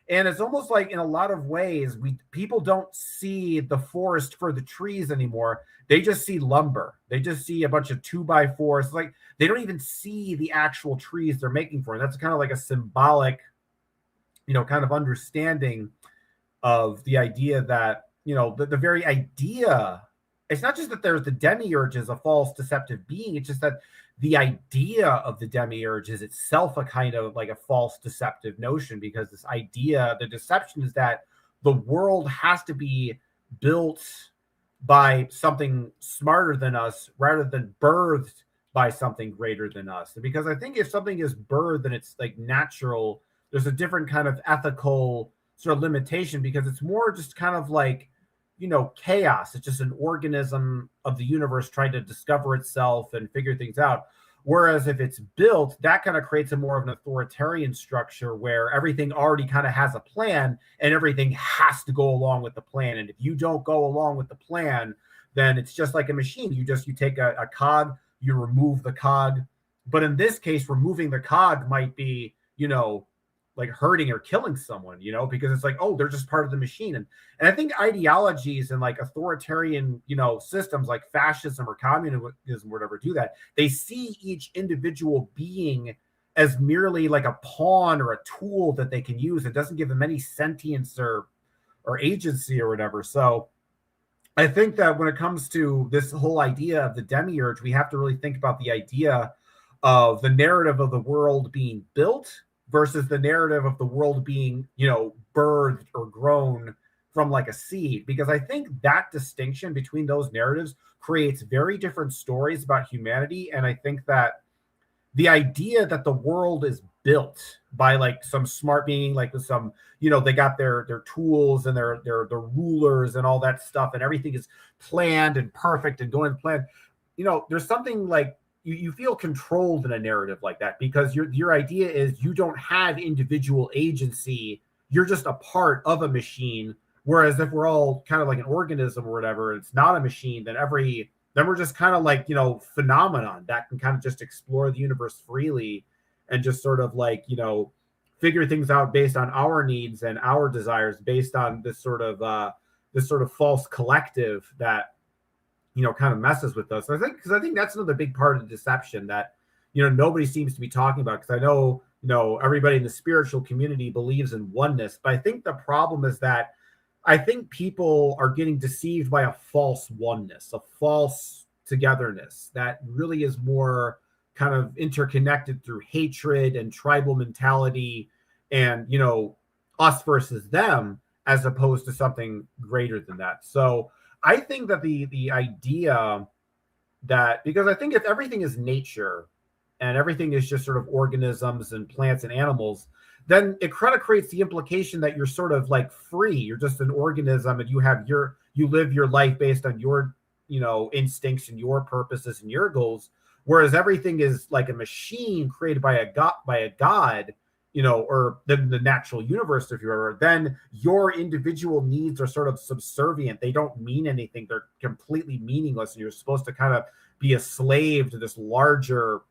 And it's almost like in a lot of ways, people don't see the forest for the trees anymore. They just see lumber. They just see a bunch of 2x4s. Like they don't even see the actual trees they're making for. And that's kind of like a symbolic, you know, kind of understanding of the idea that, you know, the very idea, it's not just that there's the demiurge is a false deceptive being. It's just that the idea of the demiurge is itself a kind of like a false deceptive notion, because this idea, the deception is that the world has to be built by something smarter than us rather than birthed by something greater than us. And because I think if something is birthed and it's like natural, there's a different kind of ethical sort of limitation, because it's more just kind of like, you know, chaos. It's just an organism of the universe trying to discover itself and figure things out. Whereas if it's built, that kind of creates a more of an authoritarian structure where everything already kind of has a plan and everything has to go along with the plan. And if you don't go along with the plan, then it's just like a machine. You take a cog, you remove the cog. But in this case, removing the cog might be, you know, like hurting or killing someone, you know, because it's like, oh, they're just part of the machine. And I think ideologies and like authoritarian, you know, systems like fascism or communism, whatever, do that. They see each individual being as merely like a pawn or a tool that they can use. It doesn't give them any sentience or agency or whatever. So I think that when it comes to this whole idea of the demiurge, we have to really think about the idea of the narrative of the world being built versus the narrative of the world being, you know, birthed or grown from like a seed, because I think that distinction between those narratives creates very different stories about humanity. And I think that the idea that the world is built by like some smart being, like with some, you know, they got their tools and their rulers and all that stuff, and everything is planned and perfect and going to plan. You know, there's something like you feel controlled in a narrative like that, because your idea is you don't have individual agency. You're just a part of a machine. Whereas if we're all kind of like an organism or whatever, it's not a machine, then we're just kind of like, you know, phenomenon that can kind of just explore the universe freely and just sort of like, you know, figure things out based on our needs and our desires, based on this sort of false collective that, you know, kind of messes with us. I think that's another big part of the deception that, you know, nobody seems to be talking about. Because I know, you know, everybody in the spiritual community believes in oneness, but I think the problem is that I think people are getting deceived by a false oneness, a false togetherness that really is more kind of interconnected through hatred and tribal mentality and, you know, us versus them, as opposed to something greater than that. So I think that the idea that, because I think if everything is nature and everything is just sort of organisms and plants and animals, then it kind of creates the implication that you're sort of like free. You're just an organism and you live your life based on your, you know, instincts and your purposes and your goals. Whereas everything is like a machine created by a god, you know, or the natural universe, if you were, then your individual needs are sort of subservient. They don't mean anything. They're completely meaningless. And you're supposed to kind of be a slave to this larger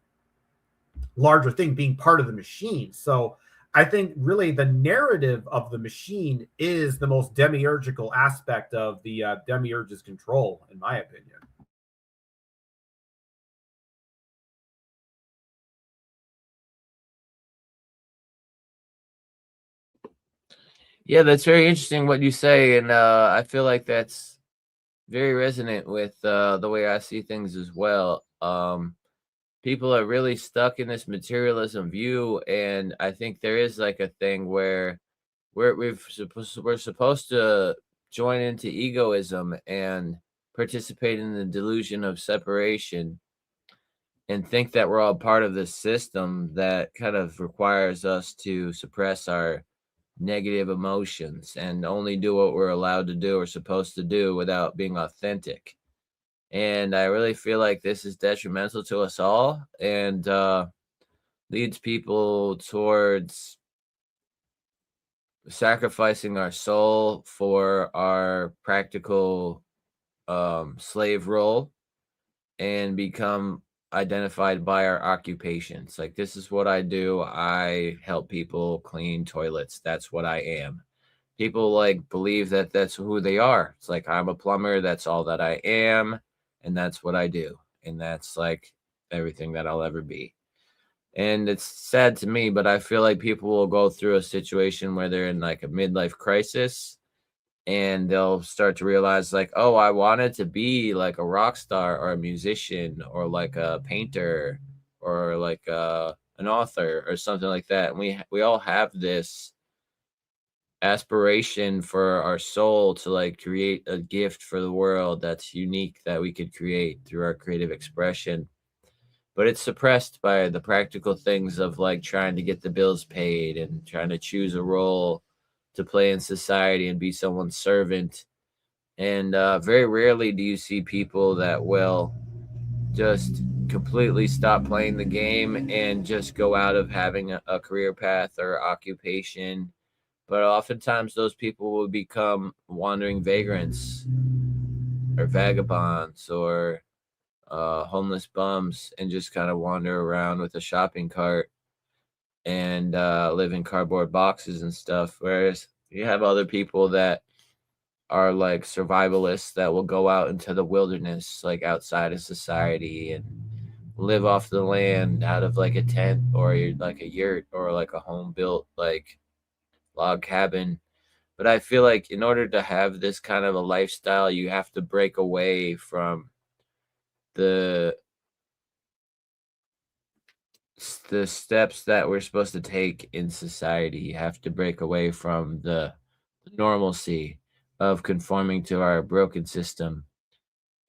thing, being part of the machine. So I think really the narrative of the machine is the most demiurgical aspect of the Demiurge's control, in my opinion. Yeah, that's very interesting what you say, and I feel like that's very resonant with the way I see things as well. People are really stuck in this materialism view, and I think there is like a thing where we're supposed to join into egoism and participate in the delusion of separation and think that we're all part of this system that kind of requires us to suppress our negative emotions and only do what we're allowed to do or supposed to do without being authentic. And I really feel like this is detrimental to us all and leads people towards sacrificing our soul for our practical slave role and become identified by our occupations. Like, this is what I do. I help people clean toilets. That's what I am. People like believe that that's who they are. It's like, I'm a plumber. That's all that I am. And that's what I do. And that's like everything that I'll ever be. And it's sad to me, but I feel like people will go through a situation where they're in like a midlife crisis and they'll start to realize like, oh, I wanted to be like a rock star or a musician or like a painter or like an author or something like that. And we all have this aspiration for our soul to like create a gift for the world that's unique that we could create through our creative expression. But it's suppressed by the practical things of like trying to get the bills paid and trying to choose a role to play in society and be someone's servant. And very rarely do you see people that will just completely stop playing the game and just go out of having a career path or occupation. But oftentimes those people will become wandering vagrants or vagabonds or homeless bums and just kind of wander around with a shopping cart and live in cardboard boxes and stuff. Whereas you have other people that are like survivalists that will go out into the wilderness, like outside of society, and live off the land out of like a tent or like a yurt or like a home built like log cabin. But I feel like in order to have this kind of a lifestyle, you have to break away from the steps that we're supposed to take in society. You have to break away from the normalcy of conforming to our broken system.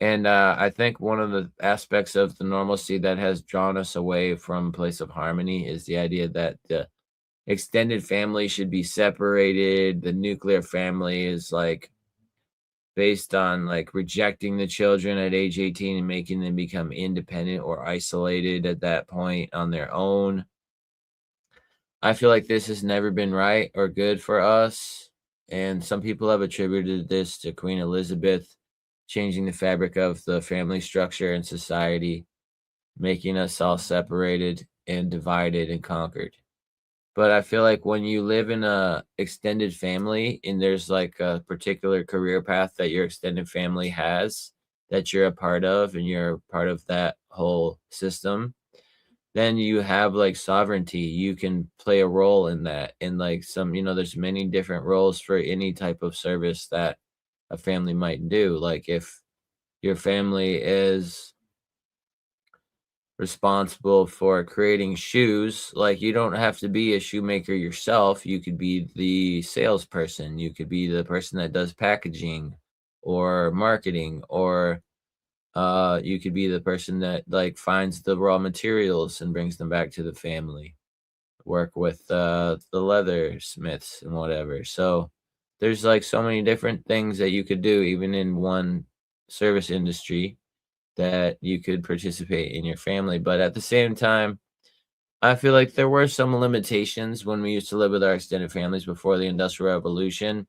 And I think one of the aspects of the normalcy that has drawn us away from a place of harmony is the idea that the extended family should be separated. The nuclear family is like based on like rejecting the children at age 18 and making them become independent or isolated at that point on their own. I feel like this has never been right or good for us. And some people have attributed this to Queen Elizabeth changing the fabric of the family structure and society, making us all separated and divided and conquered. But I feel like when you live in a extended family and there's like a particular career path that your extended family has that you're a part of and you're part of that whole system, then you have like sovereignty. You can play a role in that. And like some, there's many different roles for any type of service that a family might do. Like if your family is responsible for creating shoes, like you don't have to be a shoemaker yourself. You could be the salesperson, you could be the person that does packaging or marketing, or you could be the person that like finds the raw materials and brings them back to the family, work with the leather smiths and whatever. So there's like so many different things that you could do even in one service industry that you could participate in your family. But at the same time, I feel like there were some limitations when we used to live with our extended families before the Industrial Revolution.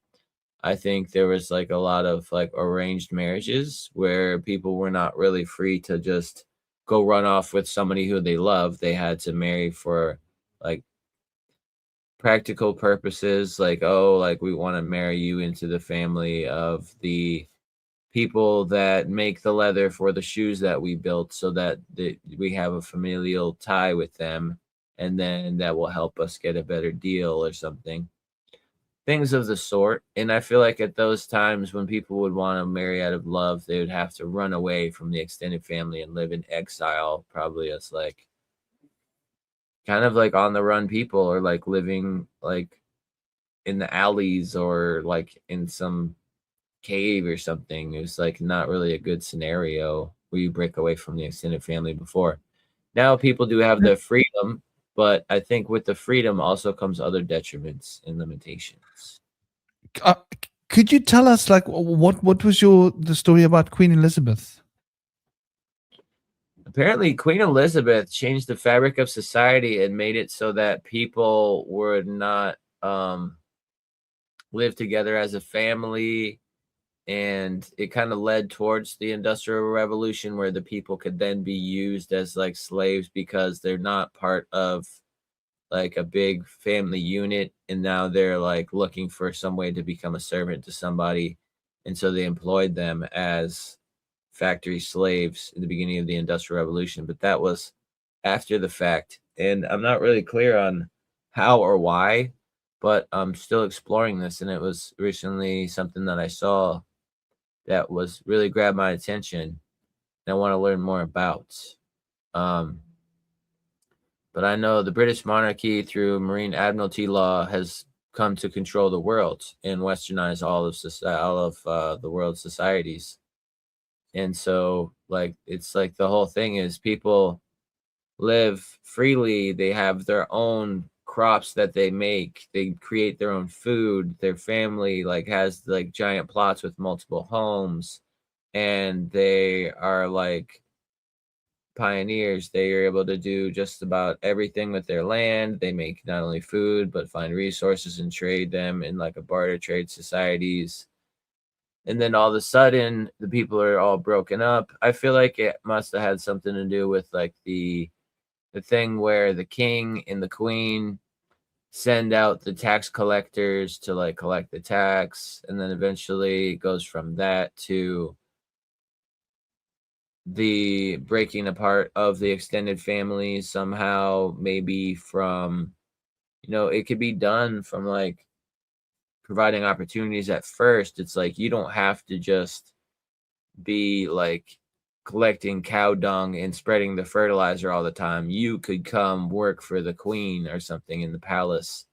I think there was like a lot of like arranged marriages where people were not really free to just go run off with somebody who they love. They had to marry for like practical purposes, like, oh, like we want to marry you into the family of the people that make the leather for the shoes that we built so that we have a familial tie with them, and then that will help us get a better deal or something. Things of the sort. And I feel like at those times when people would want to marry out of love, they would have to run away from the extended family and live in exile, probably as like kind of like on the run people, or like living like in the alleys or like in some cave or something. It was like not really a good scenario where you break away from the extended family before. Now people do have the freedom, but I think with the freedom also comes other detriments and limitations. Could you tell us like what was the story about Queen Elizabeth? Apparently Queen Elizabeth changed the fabric of society and made it so that people would not live together as a family. And it kind of led towards the Industrial Revolution, where the people could then be used as like slaves because they're not part of like a big family unit, and now they're like looking for some way to become a servant to somebody, and so they employed them as factory slaves in the beginning of the Industrial Revolution. But that was after the fact, and I'm not really clear on how or why, but I'm still exploring this, and it was recently something that I saw that was really grabbed my attention and I want to learn more about. But I know the British monarchy through Marine Admiralty law has come to control the world and westernize all of the world's societies. And so like it's like the whole thing is people live freely. They have their own crops that they make. They create their own food. Their family like has like giant plots with multiple homes, and they are like pioneers. They are able to do just about everything with their land. They make not only food but find resources and trade them in like a barter trade societies. And then all of a sudden the people are all broken up. I feel like it must have had something to do with like the thing where the king and the queen send out the tax collectors to like collect the tax, and then eventually it goes from that to the breaking apart of the extended family somehow, maybe from it could be done from like providing opportunities. At first it's like you don't have to just be like collecting cow dung and spreading the fertilizer all the time. You could come work for the queen or something in the palace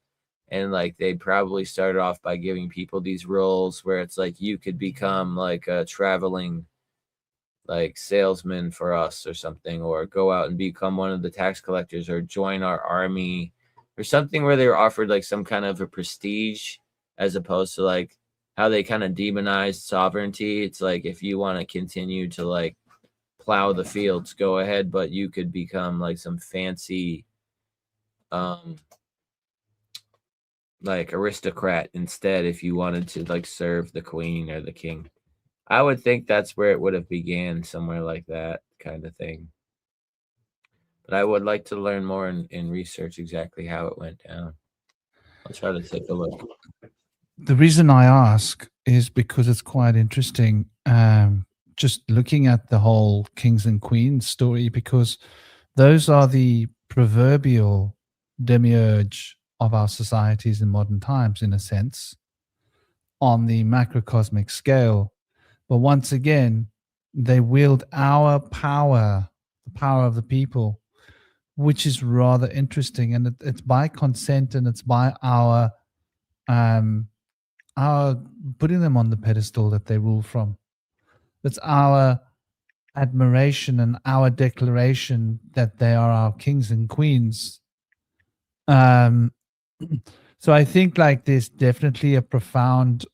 And like they probably started off by giving people these roles where it's like you could become like a traveling like salesman for us or something, or go out and become one of the tax collectors, or join our army, or something where they were offered like some kind of a prestige, as opposed to like how they kind of demonized sovereignty. It's like, if you want to continue to like plow the fields, go ahead, but you could become like some fancy like aristocrat instead if you wanted to like serve the queen or the king. I would think that's where it would have began, somewhere like that kind of thing. But I would like to learn more and research exactly how it went down. I'll try to take a look. The reason I ask is because it's quite interesting, just looking at the whole kings and queens story, because those are the proverbial demiurge of our societies in modern times, in a sense, on the macrocosmic scale. But once again, they wield our power, the power of the people, which is rather interesting. And it's by consent, and it's by our putting them on the pedestal that they rule from. It's our admiration and our declaration that they are our kings and queens. So I think like there's definitely a profound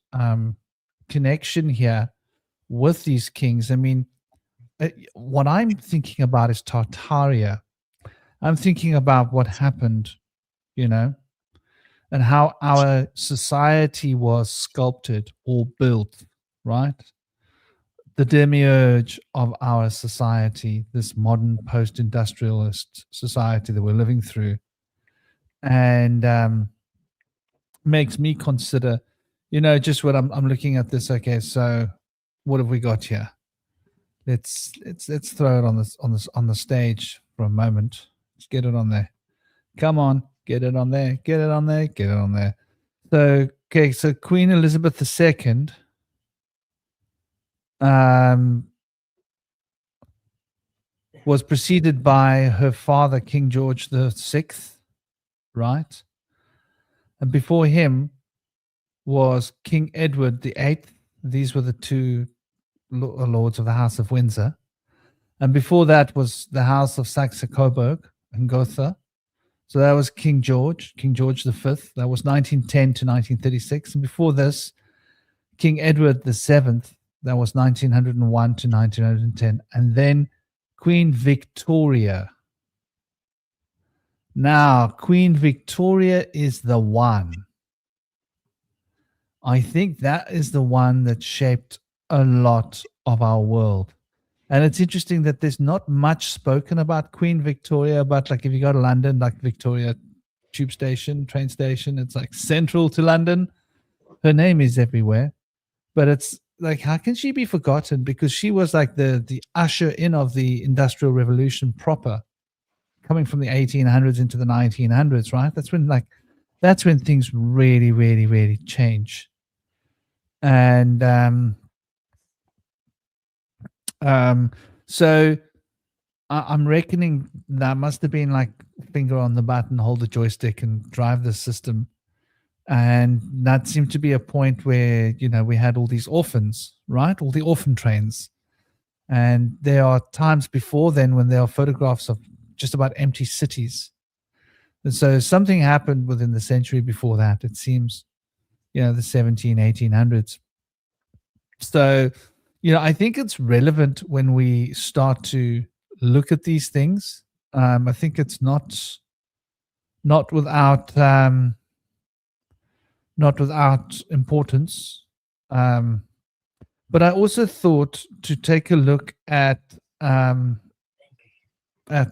connection here with these kings. I mean, what I'm thinking about is Tartaria. I'm thinking about what happened, and how our society was sculpted or built, right? The demiurge of our society, this modern post-industrialist society that we're living through, and makes me consider, just what I'm looking at this. Okay, so what have we got here? Let's throw it on the stage for a moment. Let's get it on there. Come on, get it on there. Get it on there. Get it on there. So okay, so Queen Elizabeth II was preceded by her father, King George VI, right? And before him was King Edward VIII. These were the two lords of the House of Windsor. And before that was the House of Saxe-Coburg and Gotha. So that was King George V. That was 1910 to 1936. And before this, King Edward VII. That was 1901 to 1910. And then Queen Victoria. Now, Queen Victoria is the one. I think that is the one that shaped a lot of our world. And it's interesting that there's not much spoken about Queen Victoria, but like if you go to London, like Victoria tube station, train station, it's like central to London. Her name is everywhere. But it's like, how can she be forgotten? Because she was like the usher in of the Industrial Revolution proper, coming from the 1800s into the 1900s, right? That's when things really, really, really change. And so I'm reckoning that must have been like finger on the button, hold the joystick and drive the system. And that seemed to be a point where, we had all these orphans, right? All the orphan trains. And there are times before then when there are photographs of just about empty cities. And so something happened within the century before that, it seems, the 1800s. So, I think it's relevant when we start to look at these things. I think it's not without importance. But I also thought to take a look at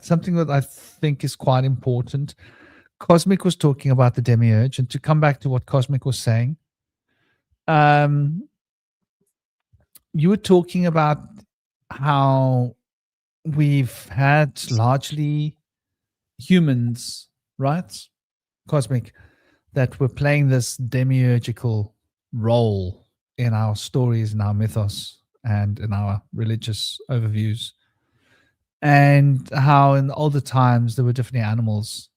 something that I think is quite important. Cosmic was talking about the demiurge, and to come back to what Cosmic was saying, you were talking about how we've had largely humans, right, Cosmic, that were playing this demiurgical role in our stories, in our mythos, and in our religious overviews, and how in the older times there were different animals.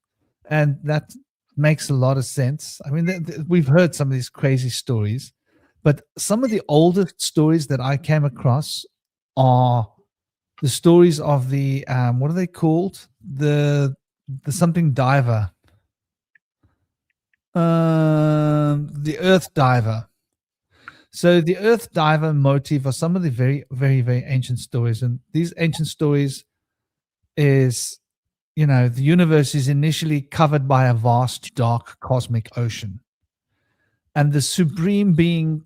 And that makes a lot of sense. I mean, we've heard some of these crazy stories, but some of the oldest stories that I came across are the stories of the what are they called? The something diver, the earth diver. So the earth diver motif are some of the very, very, very ancient stories, and these ancient stories is, you know, the universe is initially covered by a vast, dark, cosmic ocean, and the supreme being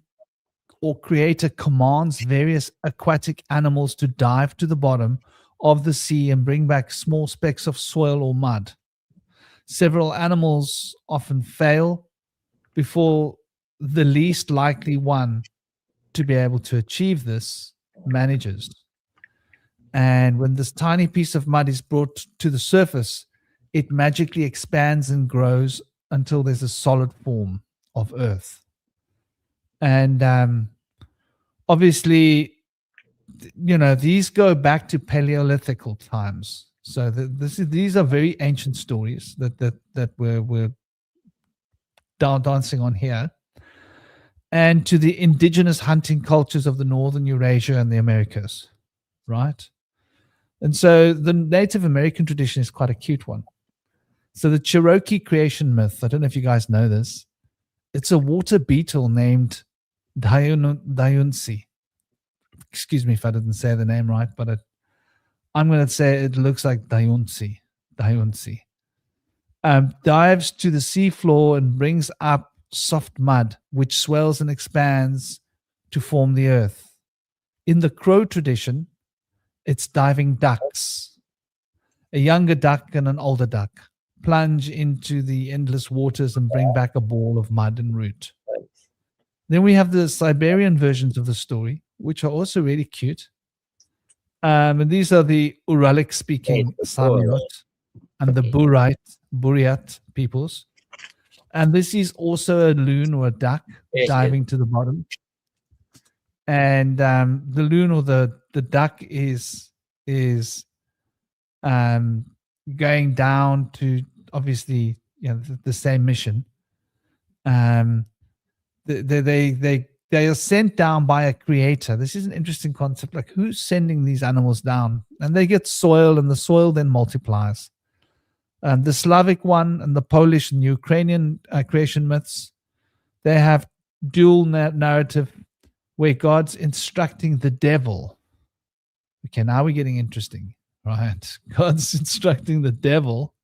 or creator commands various aquatic animals to dive to the bottom of the sea and bring back small specks of soil or mud. Several animals often fail before the least likely one to be able to achieve this manages. And when this tiny piece of mud is brought to the surface, it magically expands and grows until there's a solid form of earth. And obviously, you know, these go back to Paleolithical times. So these are very ancient stories that we're dancing on here, and to the indigenous hunting cultures of the northern Eurasia and the Americas, right? And so the Native American tradition is quite a cute one. So the Cherokee creation myth, I don't know if you guys know this, it's a water beetle named Dayunsi. Excuse me if I didn't say the name right, but I'm going to say it looks like Dayunsi. Dives to the seafloor and brings up soft mud, which swells and expands to form the earth. In the Crow tradition, it's diving ducks. A younger duck and an older duck plunge into the endless waters and bring back a ball of mud and root. Then we have the Siberian versions of the story, which are also really cute. And these are the Uralic-speaking Samiut and the Buryat peoples. And this is also a loon or a duck diving to the bottom. And the loon or the duck is going down to, obviously, you know, the same mission. They are sent down by a creator. This is an interesting concept. Like, who's sending these animals down? And they get soil, and the soil then multiplies. The Slavic one and the Polish and Ukrainian creation myths, they have dual narrative where God's instructing the devil. Okay, now we're getting interesting, right? God's instructing the devil,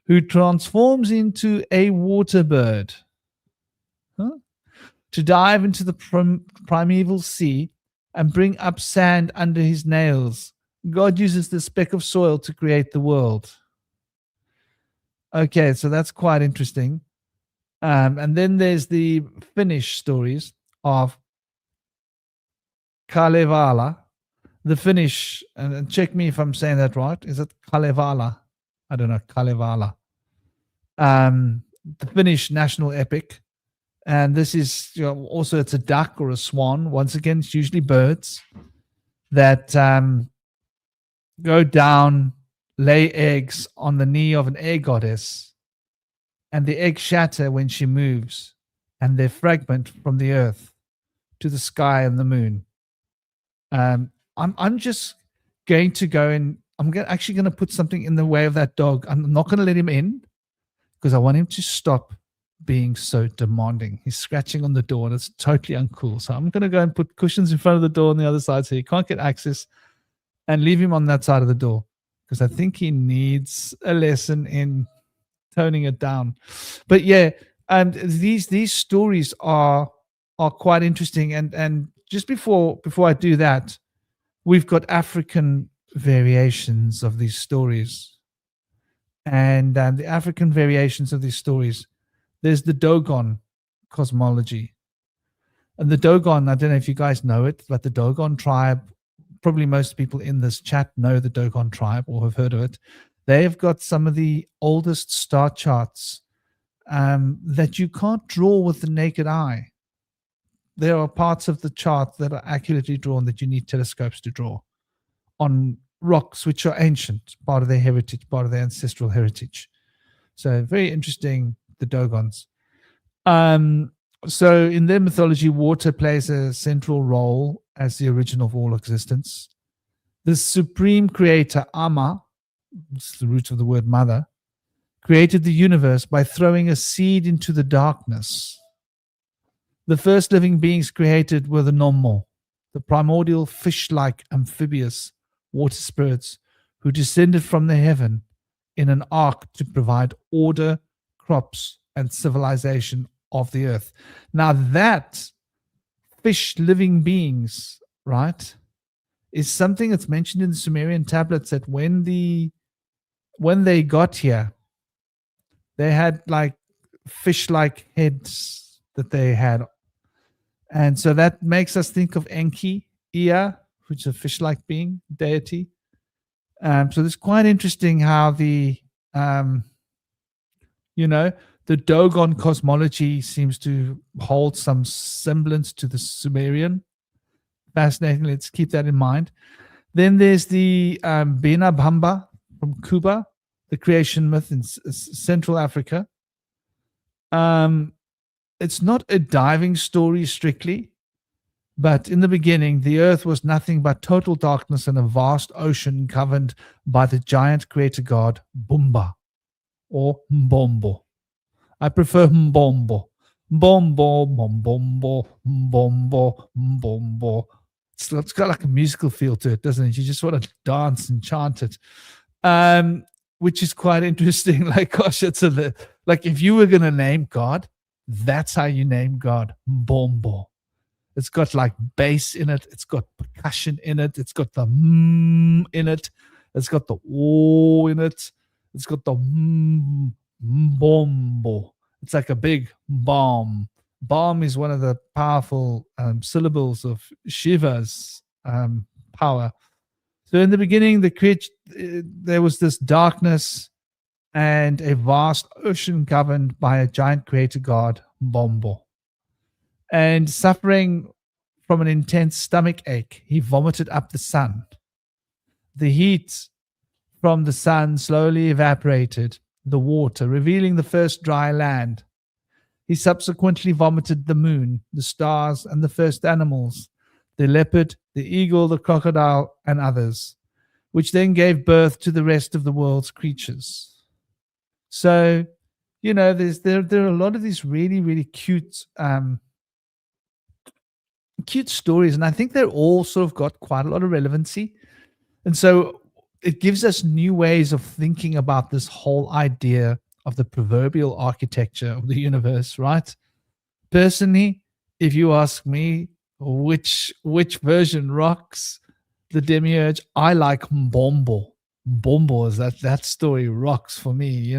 who transforms into a water bird, to dive into the primeval sea and bring up sand under his nails. God uses the speck of soil to create the world. Okay, so that's quite interesting. And then there's the Finnish stories of Kalevala. The Finnish, and check me if I'm saying that right. Is it Kalevala? I don't know, Kalevala. The Finnish national epic. And this is, you know, also it's a duck or a swan. Once again, it's usually birds that go down, lay eggs on the knee of an air goddess, and the eggs shatter when she moves, and they fragment from the earth to the sky and the moon. I'm just going to go and I'm actually going to put something in the way of that dog. I'm not going to let him in because I want him to stop being so demanding. He's scratching on the door and it's totally uncool. So I'm going to go and put cushions in front of the door on the other side so he can't get access, and leave him on that side of the door because I think he needs a lesson in toning it down. But yeah, these stories are quite interesting. And just before I do that, we've got African variations of these stories. And the African variations of these stories, there's the Dogon cosmology. And the Dogon, I don't know if you guys know it, but the Dogon tribe, probably most people in this chat know the Dogon tribe or have heard of it. They've got some of the oldest star charts that you can't draw with the naked eye. There are parts of the chart that are accurately drawn that you need telescopes to draw on rocks which are ancient, part of their heritage, part of their ancestral heritage. So very interesting the Dogons. So in their mythology, water plays a central role as the origin of all existence. The supreme creator, Ama, it's the root of the word mother, created the universe by throwing a seed into the darkness. The first living beings created were the Nommo, the primordial fish-like amphibious water spirits who descended from the heaven in an ark to provide order, crops, and civilization of the earth. Now that fish living beings, right, is something that's mentioned in the Sumerian tablets, that when they got here, they had like fish-like heads that they had. And so that makes us think of Enki, Ea, which is a fish-like being, deity. So it's quite interesting how the Dogon cosmology seems to hold some semblance to the Sumerian. Fascinating. Let's keep that in mind. Then there's the Bina Bamba from Cuba, the creation myth in Central Africa. It's not a diving story strictly, but in the beginning, the earth was nothing but total darkness and a vast ocean governed by the giant creator god Bumba, or Mbombo. I prefer Mbombo. Mbombo, Mbombo, Mbombo, Mbombo. It's got like a musical feel to it, doesn't it? You just want to dance and chant it, which is quite interesting. Like, gosh, like if you were going to name God, that's how you name God, Mbombo. It's got like bass in it. It's got percussion in it. It's got the in it. It's got the o in it. It's got the Mbombo. It's like a big bomb. Bomb is one of the powerful syllables of Shiva's power. So in the beginning, there was this darkness and a vast ocean governed by a giant creator god, Mbombo. And suffering from an intense stomach ache, he vomited up the sun. The heat from the sun slowly evaporated the water, revealing the first dry land. He subsequently vomited the moon, the stars, and the first animals, the leopard, the eagle, the crocodile, and others, which then gave birth to the rest of the world's creatures. So, there are a lot of these really, really cute stories, and I think they're all sort of got quite a lot of relevancy. And so it gives us new ways of thinking about this whole idea of the proverbial architecture of the universe, right? Personally, if you ask me which version rocks the Demiurge, I like Mbombo. Mbombo is that story rocks for me,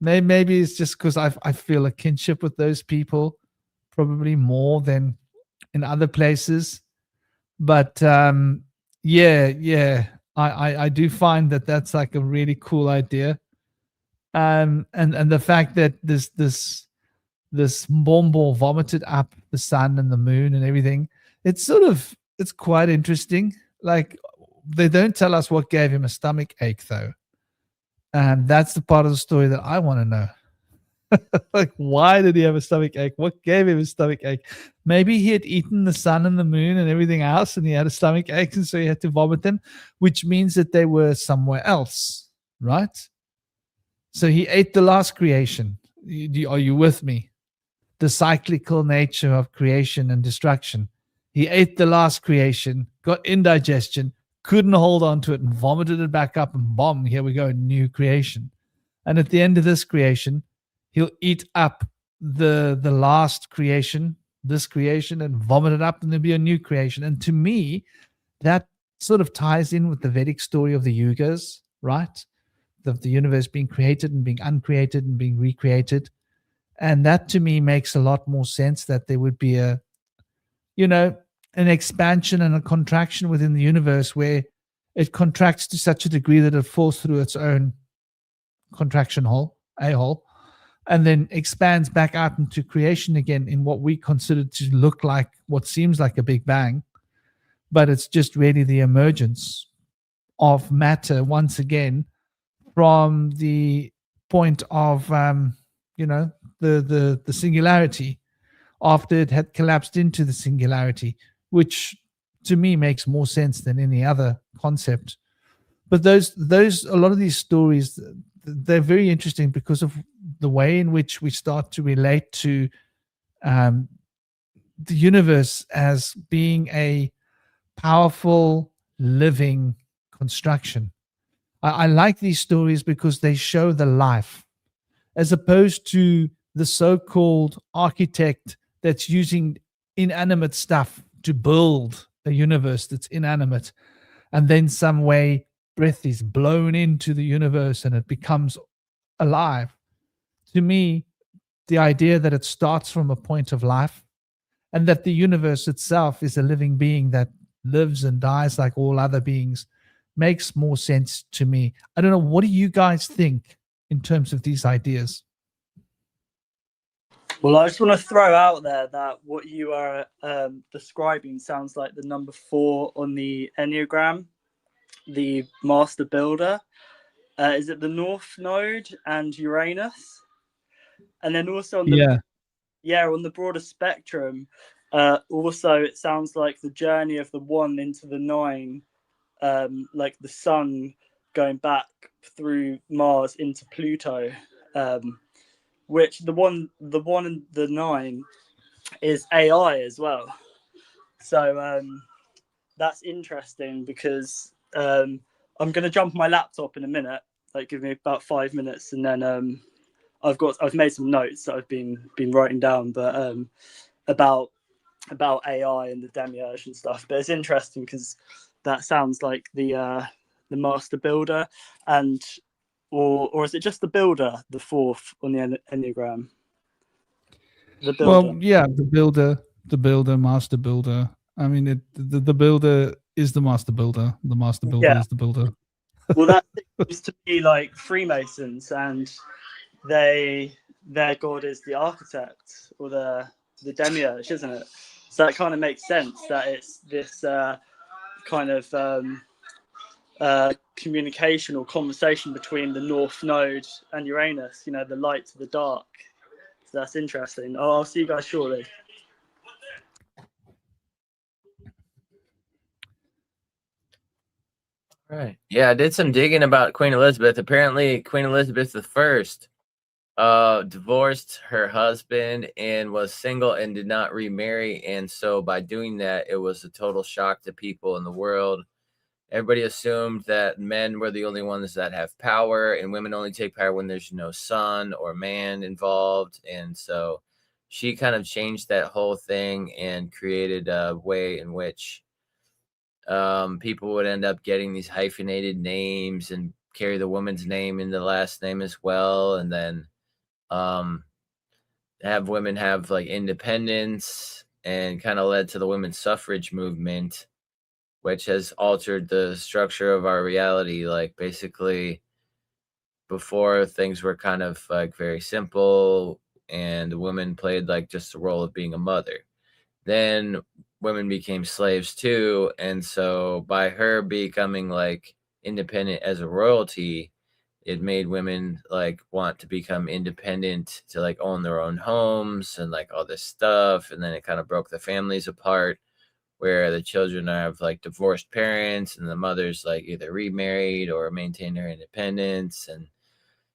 maybe it's just because I feel a kinship with those people, probably more than in other places. But I do find that that's like a really cool idea. And the fact that this Mbombo vomited up the sun and the moon and everything, it's quite interesting. Like, they don't tell us what gave him a stomach ache though. And that's the part of the story that I want to know. Like, why did he have a stomach ache? What gave him a stomach ache? Maybe he had eaten the sun and the moon and everything else, and he had a stomach ache, and so he had to vomit them, which means that they were somewhere else, right? So he ate the last creation. Are you with me? The cyclical nature of creation and destruction. He ate the last creation, got indigestion, couldn't hold on to it, and vomited it back up, and bomb, here we go, new creation. And at the end of this creation, he'll eat up the last creation, this creation, and vomit it up, and there'll be a new creation. And to me, that sort of ties in with the Vedic story of the yugas, right? Of the universe being created and being uncreated and being recreated. And that to me makes a lot more sense, that there would be an expansion and a contraction within the universe where it contracts to such a degree that it falls through its own contraction hole, and then expands back out into creation again in what we consider to look like what seems like a big bang, but it's just really the emergence of matter once again from the point of the singularity after it had collapsed into the singularity, which to me makes more sense than any other concept. But those a lot of these stories, they're very interesting because of the way in which we start to relate to the universe as being a powerful living construction. I like these stories because they show the life, as opposed to the so-called architect that's using inanimate stuff to build a universe that's inanimate, and then some way breath is blown into the universe and it becomes alive. To me, the idea that it starts from a point of life and that the universe itself is a living being that lives and dies like all other beings makes more sense to me. I don't know. What do you guys think in terms of these ideas? Well, I just want to throw out there that what you are describing sounds like the number 4 on the Enneagram, the Master Builder. Is it the North Node and Uranus? And then also on the on the broader spectrum, also it sounds like the journey of the 1 into the 9, like the sun going back through Mars into Pluto, which the 1 and the 9 is AI as well. So that's interesting because I'm going to jump on my laptop in a minute. Like, give me about 5 minutes, and then I've made some notes that I've been writing down, but about AI and the Demiurge and stuff. But it's interesting because that sounds like the Master Builder, and or is it just the Builder, the 4th on the Enneagram? The Builder. Well, yeah, the Builder, Master Builder. I mean, the Builder is the Master Builder. The Master Builder is the Builder. Well, that seems to be like Freemasons, and their god is the architect or the Demiurge, isn't it? So that kind of makes sense that it's this kind of communication or conversation between the North Node and Uranus, you know, the light to the dark. So that's interesting. I'll see you guys shortly. Right. Yeah, I did some digging about Queen Elizabeth. Apparently, Queen Elizabeth I divorced her husband and was single and did not remarry. And so by doing that, it was a total shock to people in the world. Everybody assumed that men were the only ones that have power, and women only take power when there's no son or man involved. And so she kind of changed that whole thing and created a way in which people would end up getting these hyphenated names and carry the woman's name in the last name as well. And then have women have like independence, and kind of led to the women's suffrage movement, which has altered the structure of our reality. Like, basically, before, things were kind of like very simple, and women played like just the role of being a mother. Then women became slaves too, and so by her becoming like independent as a royalty, it made women like want to become independent, to like own their own homes and like all this stuff. And then it kind of broke the families apart, where the children have like divorced parents and the mother's like either remarried or maintain their independence. And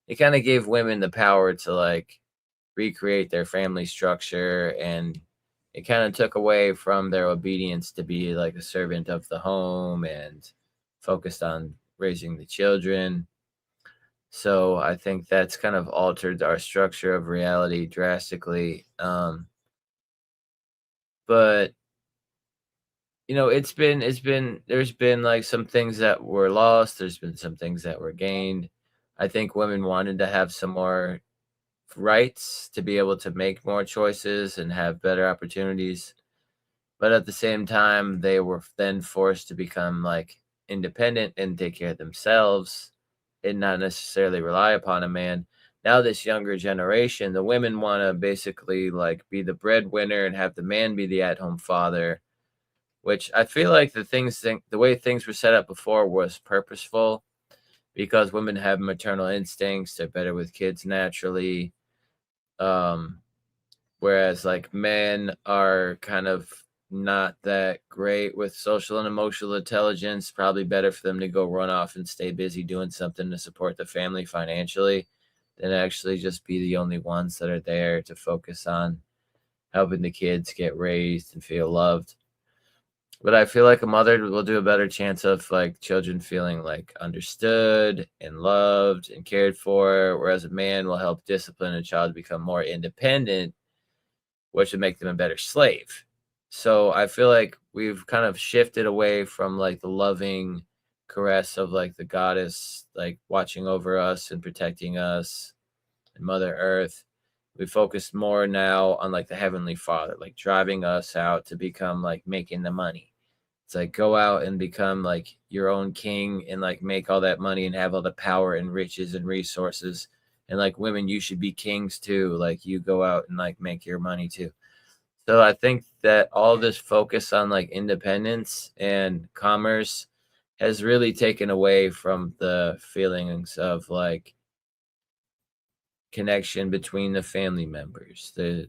it kind of gave women the power to like recreate their family structure, and it kind of took away from their obedience to be like a servant of the home and focused on raising the children. So I think that's kind of altered our structure of reality drastically. But you know, there's been like some things that were lost. There's been some things that were gained. I think women wanted to have some more rights, to be able to make more choices and have better opportunities. But at the same time, they were then forced to become like independent and take care of themselves and not necessarily rely upon a man. Now this younger generation, the women want to basically like be the breadwinner and have the man be the at-home father, which I feel like the way things were set up before was purposeful. because women have maternal instincts, they're better with kids naturally. Whereas like men are kind of not that great with social and emotional intelligence, probably better for them to go run off and stay busy doing something to support the family financially than actually just be the only ones that are there to focus on helping the kids get raised and feel loved. But I feel like a mother will do a better chance of like children feeling like understood and loved and cared for, whereas a man will help discipline a child to become more independent, which would make them a better slave. So I feel like we've kind of shifted away from like the loving caress of like the goddess, like watching over us and protecting us and Mother Earth. We focus more now on like the Heavenly Father, like driving us out to become like making the money. It's like go out and become like your own king and like make all that money and have all the power and riches and resources. And like women, you should be kings too. Like you go out and like make your money too. So I think that all this focus on like independence and commerce has really taken away from the feelings of like connection between the family members, the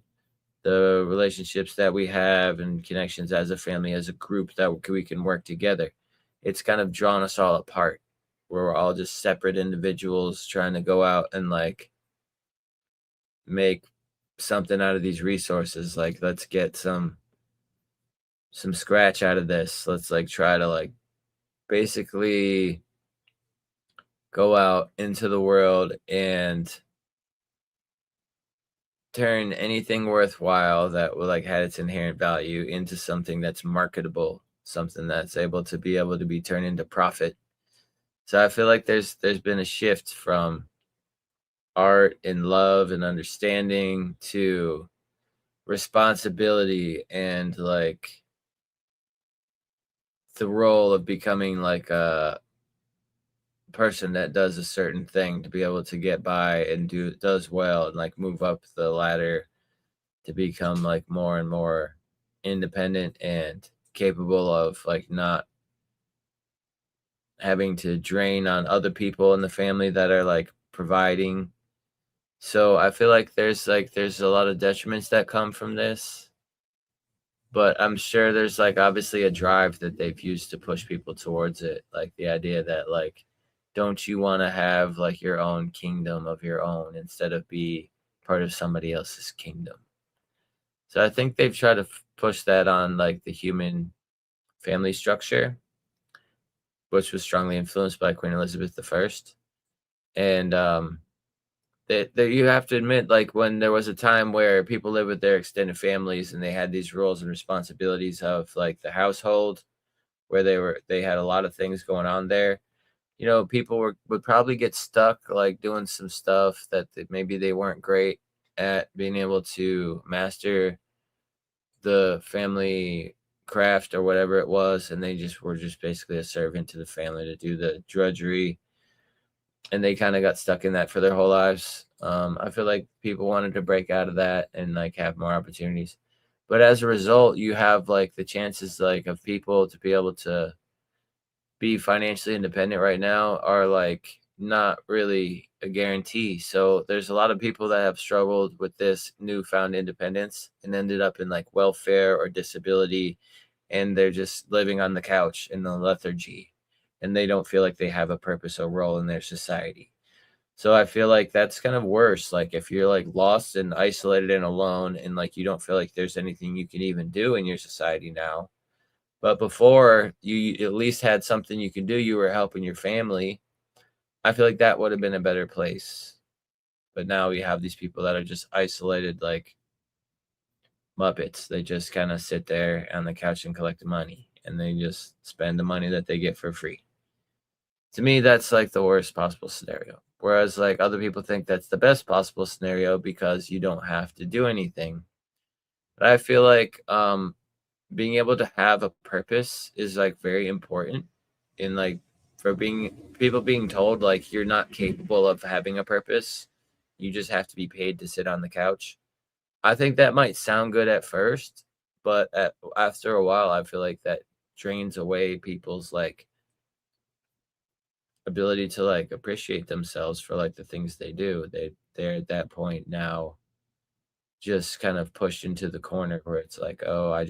relationships that we have and connections as a family, as a group that we can work together. It's kind of drawn us all apart where we're all just separate individuals trying to go out and like make something out of these resources. Like let's get some scratch out of this. Let's like try to like basically go out into the world and turn anything worthwhile that would like had its inherent value into something that's marketable, something that's able to be turned into profit. So I feel like there's been a shift from art and love and understanding to responsibility and like the role of becoming like a person that does a certain thing to be able to get by and does well and like move up the ladder to become like more and more independent and capable of like not having to drain on other people in the family that are like providing. So I feel like there's a lot of detriments that come from this, but I'm sure there's like obviously a drive that they've used to push people towards it, like the idea that like don't you want to have like your own kingdom of your own instead of be part of somebody else's kingdom. So I think they've tried to push that on like the human family structure, which was strongly influenced by Queen Elizabeth I. And that you have to admit, like when there was a time where people lived with their extended families and they had these roles and responsibilities of like the household, where they had a lot of things going on there. You know, people would probably get stuck like doing some stuff that maybe they weren't great at being able to master the family craft or whatever it was, and they just were just basically a servant to the family to do the drudgery, and they kind of got stuck in that for their whole lives. I feel like people wanted to break out of that and like have more opportunities, but as a result, you have like the chances like of people to be able to be financially independent right now are like not really a guarantee. So there's a lot of people that have struggled with this newfound independence and ended up in like welfare or disability, and they're just living on the couch in the lethargy, and they don't feel like they have a purpose or role in their society. So I feel like that's kind of worse. Like if you're like lost and isolated and alone and like you don't feel like there's anything you can even do in your society now, but before you at least had something you could do, you were helping your family, I feel like that would have been a better place. But now we have these people that are just isolated like Muppets. They just kind of sit there on the couch and collect the money, and they just spend the money that they get for free. To me, that's like the worst possible scenario. Whereas like other people think that's the best possible scenario because you don't have to do anything. But I feel like being able to have a purpose is like very important in like for people being told like you're not capable of having a purpose, you just have to be paid to sit on the couch. I think that might sound good at first, but after a while I feel like that drains away people's like ability to like appreciate themselves for like the things they do. They're at that point now just kind of pushed into the corner where it's like, oh,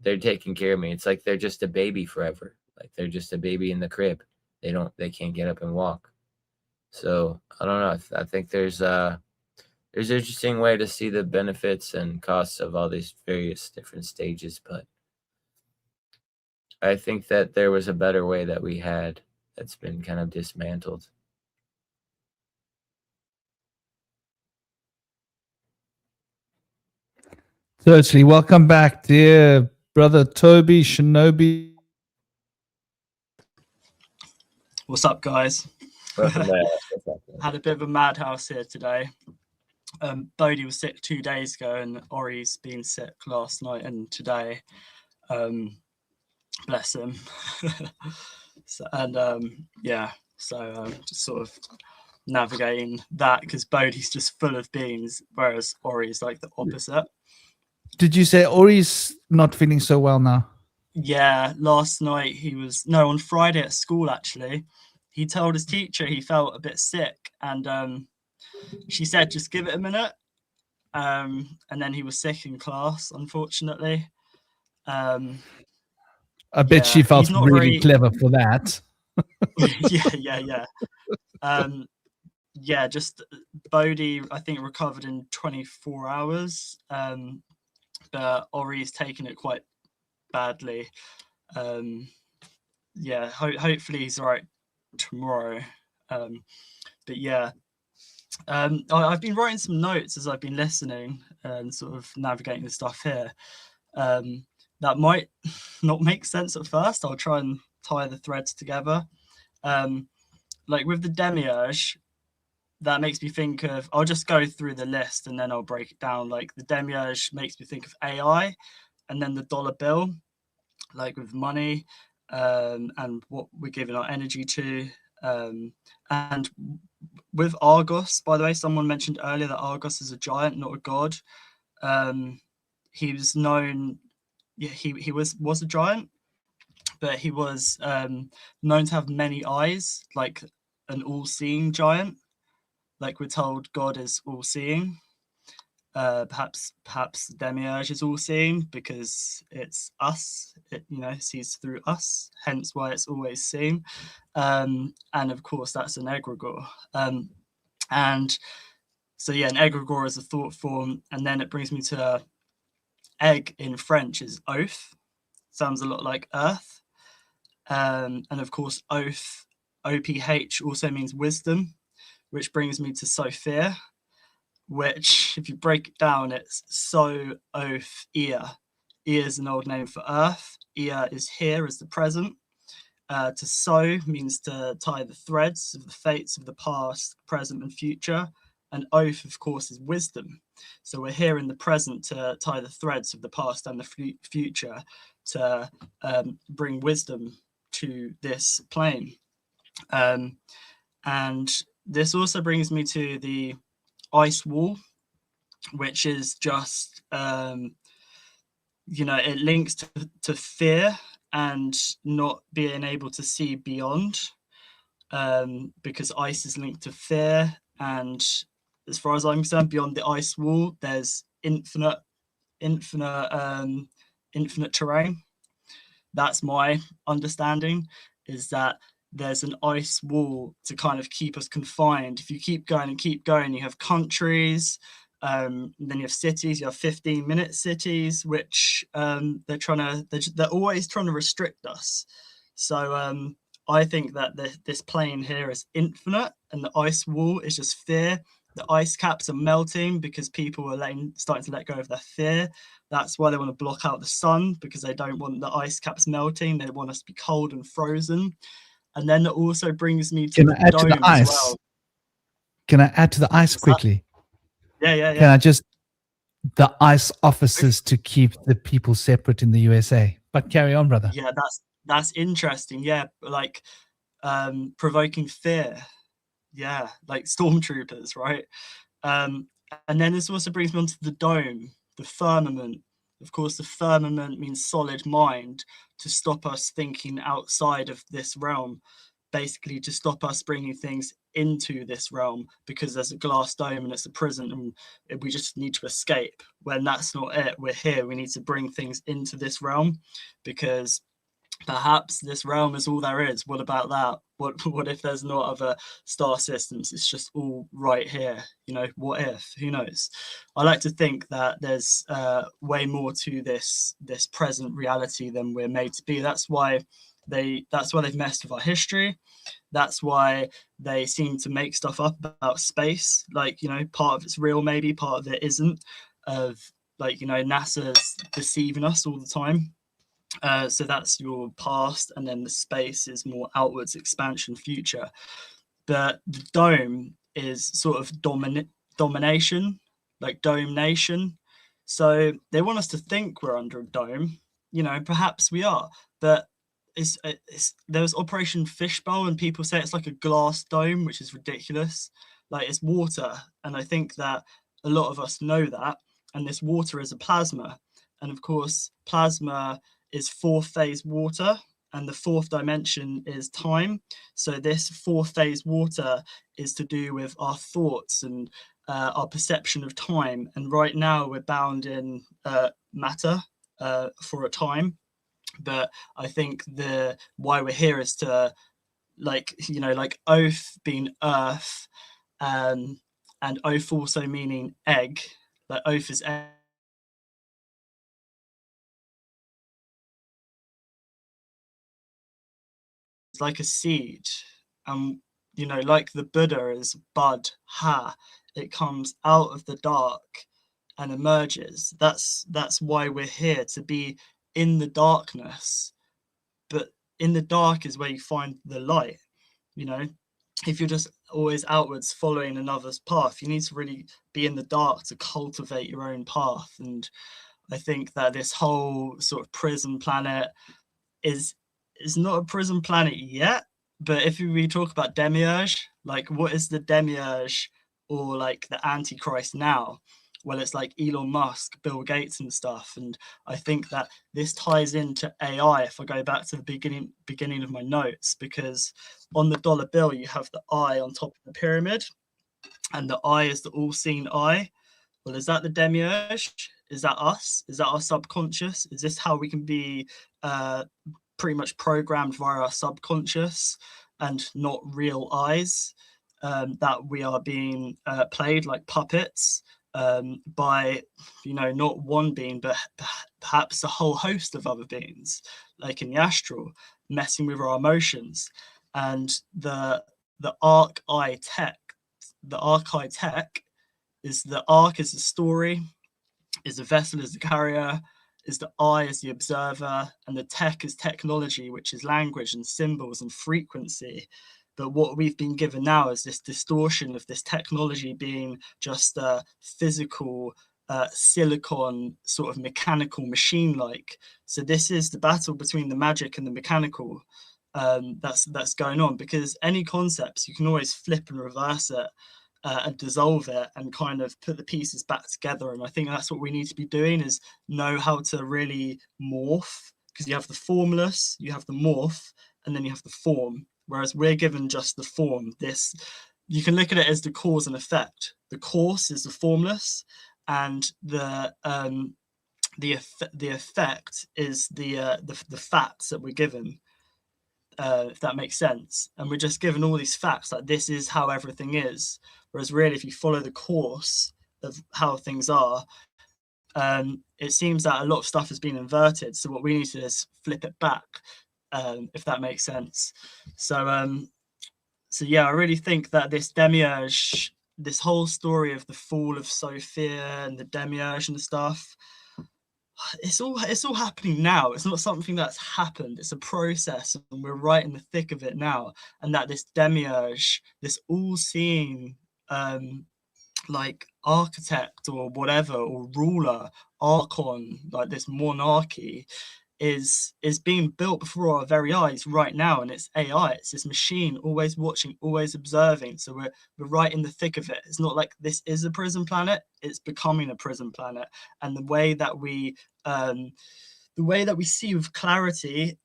they're taking care of me. It's like they're just a baby forever. Like they're just a baby in the crib. They can't get up and walk. So I don't know. I think there's an interesting way to see the benefits and costs of all these various different stages, but I think that there was a better way that we had that's been kind of dismantled. Totally. Welcome back, dear brother Toby Shinobi. What's up, guys? Welcome back. Had a bit of a madhouse here today. Bodhi was sick 2 days ago, and Ori's been sick last night and today. Bless him. So just sort of navigating that because Bodhi's just full of beans, whereas Ori's like the opposite. Did you say Ori's not feeling so well now? Yeah, last night on Friday at school, actually, he told his teacher he felt a bit sick, and she said, just give it a minute. And then he was sick in class, unfortunately. I bet she felt really clever for that. Yeah. Just Bodhi, I think, recovered in 24 hours. But Ori's taken it quite badly. Hopefully he's all right tomorrow. But yeah, I've been writing some notes as I've been listening and sort of navigating the stuff here. That might not make sense at first. I'll try and tie the threads together. Like with the Demiurge, that makes me think of, I'll just go through the list and then I'll break it down. Like the Demiurge makes me think of AI, and then the dollar bill, like with money, and what we're giving our energy to. And with Argos, by the way, someone mentioned earlier that Argos is a giant, not a god. He was known, he was a giant, but he was known to have many eyes, like an all-seeing giant. Like we're told God is all-seeing. Perhaps Demiurge is all-seeing because it's us. It sees through us, hence why it's always seen. And of course, that's an egregore. And so yeah, an egregore is a thought form, and then it brings me to egg in French is oath. Sounds a lot like earth. And of course, oath, OPH, also means wisdom, which brings me to Sophia, which, if you break it down, it's so, oath, ear. Ear is an old name for earth. Ear is here, is the present. To sew means to tie the threads of the fates of the past, present, and future. And oath, of course, is wisdom. So we're here in the present to tie the threads of the past and the future to bring wisdom to this plane. And this also brings me to the ice wall, which is just, it links to fear and not being able to see beyond, because ice is linked to fear. And as far as I'm concerned, beyond the ice wall, there's infinite terrain. That's my understanding, is that there's an ice wall to kind of keep us confined. If you keep going, you have countries, then you have cities, you have 15-minute cities, which they're always trying to restrict us. So I think that this plane here is infinite, and the ice wall is just fear. The ice caps are melting because people are starting to let go of their fear. That's why they want to block out the sun, because they don't want the ice caps melting. They want us to be cold and frozen. And then it also brings me to the dome as well. Can I add to the ice quickly? Yeah. Can I just, the ICE officers to keep the people separate in the USA? But carry on, brother. Yeah, that's interesting. Yeah, like provoking fear. Yeah, like stormtroopers, right? And then this also brings me onto the dome, the firmament. Of course, the firmament means solid mind, to stop us thinking outside of this realm. basically to stop us bringing things into this realm, because there's a glass dome and it's a prison and we just need to escape, when that's not it. We're here, we need to bring things into this realm, because perhaps this realm is all there is. What about that? What if there's not other star systems? It's just all right here. You know, what if? Who knows? I like to think that there's way more to this present reality than we're made to be. That's why they've messed with our history. That's why they seem to make stuff up about space. Like, you know, part of it's real, maybe part of it isn't. Of like, you know, NASA's deceiving us all the time. So that's your past, and then the space is more outwards expansion, future. But the dome is sort of domination, like dome nation. So they want us to think we're under a dome. You know, perhaps we are, but there was Operation Fishbowl, and people say it's like a glass dome, which is ridiculous. Like, it's water, and I think that a lot of us know that. And this water is a plasma, and of course, plasma is fourth phase water, and the fourth dimension is time. So this fourth phase water is to do with our thoughts and our perception of time. And right now we're bound in matter for a time. But I think why we're here is to, like, you know, like oath being earth, and oath also meaning egg. Like oath is egg. It's like a seed, and you know, like the Buddha is bud ha, it comes out of the dark and emerges. That's why we're here, to be in the darkness. But in the dark is where you find the light. You know, if you're just always outwards following another's path, you need to really be in the dark to cultivate your own path. And I think that this whole sort of prison planet is not a prison planet yet. But if we talk about Demiurge, like, what is the Demiurge or like the Antichrist now? Well, it's like Elon Musk, Bill Gates and stuff. And I think that this ties into AI, if I go back to the beginning of my notes, because on the dollar bill, you have the eye on top of the pyramid, and the eye is the all-seeing eye. Well, is that the Demiurge? Is that us? Is that our subconscious? Is this how we can be pretty much programmed via our subconscious and not real eyes, that we are being played like puppets by, you know, not one being, but perhaps a whole host of other beings, like in the astral, messing with our emotions. And the archetype is the arc is the story, is the vessel is the carrier, is the eye is the observer, and the tech is technology, which is language and symbols and frequency. But what we've been given now is this distortion of this technology being just a physical silicon, sort of mechanical machine-like. So this is the battle between the magic and the mechanical that's going on, because any concepts, you can always flip and reverse it and dissolve it and kind of put the pieces back together. And I think that's what we need to be doing, is know how to really morph, because you have the formless, you have the morph, and then you have the form. Whereas we're given just the form. This, you can look at it as the cause and effect. The course is the formless, and the effect is the facts that we're given. If that makes sense. And we're just given all these facts, like this is how everything is. Whereas really, if you follow the course of how things are, it seems that a lot of stuff has been inverted. So what we need to do is flip it back, if that makes sense. So yeah, I really think that this Demiurge, this whole story of the fall of Sophia and the Demiurge and stuff, it's all happening now. It's not something that's happened. It's a process, and we're right in the thick of it now. And that this Demiurge, this all-seeing like architect or whatever, or ruler, archon, like this monarchy, is being built before our very eyes right now. And it's AI, it's this machine always watching, always observing. So we're right in the thick of it. It's not like this is a prison planet, it's becoming a prison planet. And the way that we see with clarity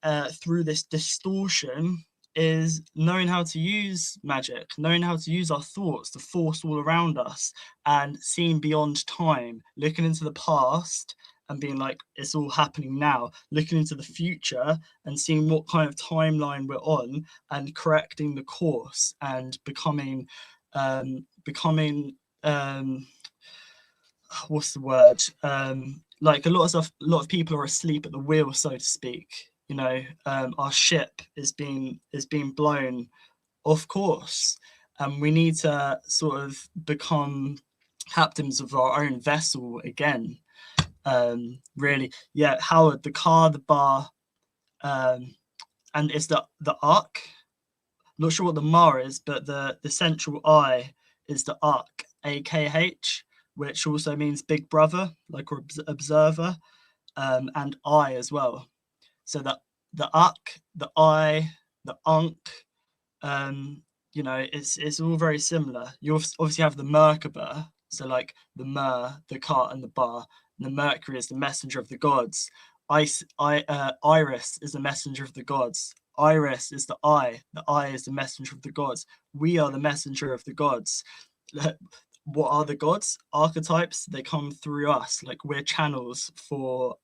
through this distortion is knowing how to use magic, knowing how to use our thoughts, the force all around us, and seeing beyond time, looking into the past and being like, it's all happening now, looking into the future and seeing what kind of timeline we're on and correcting the course and becoming what's the word? Like a lot of people are asleep at the wheel, so to speak. You know, our ship is being blown off course, and we need to sort of become captains of our own vessel again. Really, yeah. Howard, the car, the bar, and it's the arc. Not sure what the mar is, but the central I is the arc, AKH, which also means big brother, like observer, and I as well. So the arc, the I, the unk, you know, it's all very similar. You obviously have the Merkaba, so like the Mer, the cart, and the bar. And the Mercury is the messenger of the gods. Iris is the messenger of the gods. Iris is the I. The I is the messenger of the gods. We are the messenger of the gods. What are the gods? Archetypes. They come through us. Like we're channels for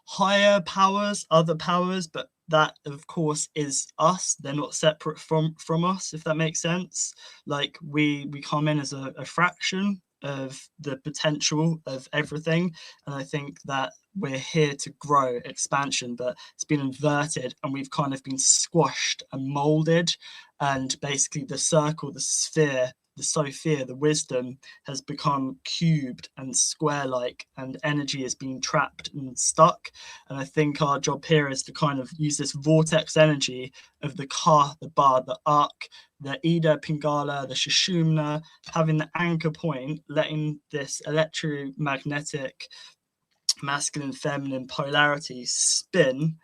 higher powers, other powers, but that of course is us. They're not separate from us, if that makes sense. Like we come in as a fraction of the potential of everything, and I think that we're here to grow, expansion, but it's been inverted and we've kind of been squashed and molded, and basically the circle, the sphere, the Sophia, the wisdom, has become cubed and square-like, and energy is being trapped and stuck. And I think our job here is to kind of use this vortex energy of the Ka, the Ba, the Ark, the Ida, Pingala, the Shishumna, having the anchor point, letting this electromagnetic masculine, feminine polarity spin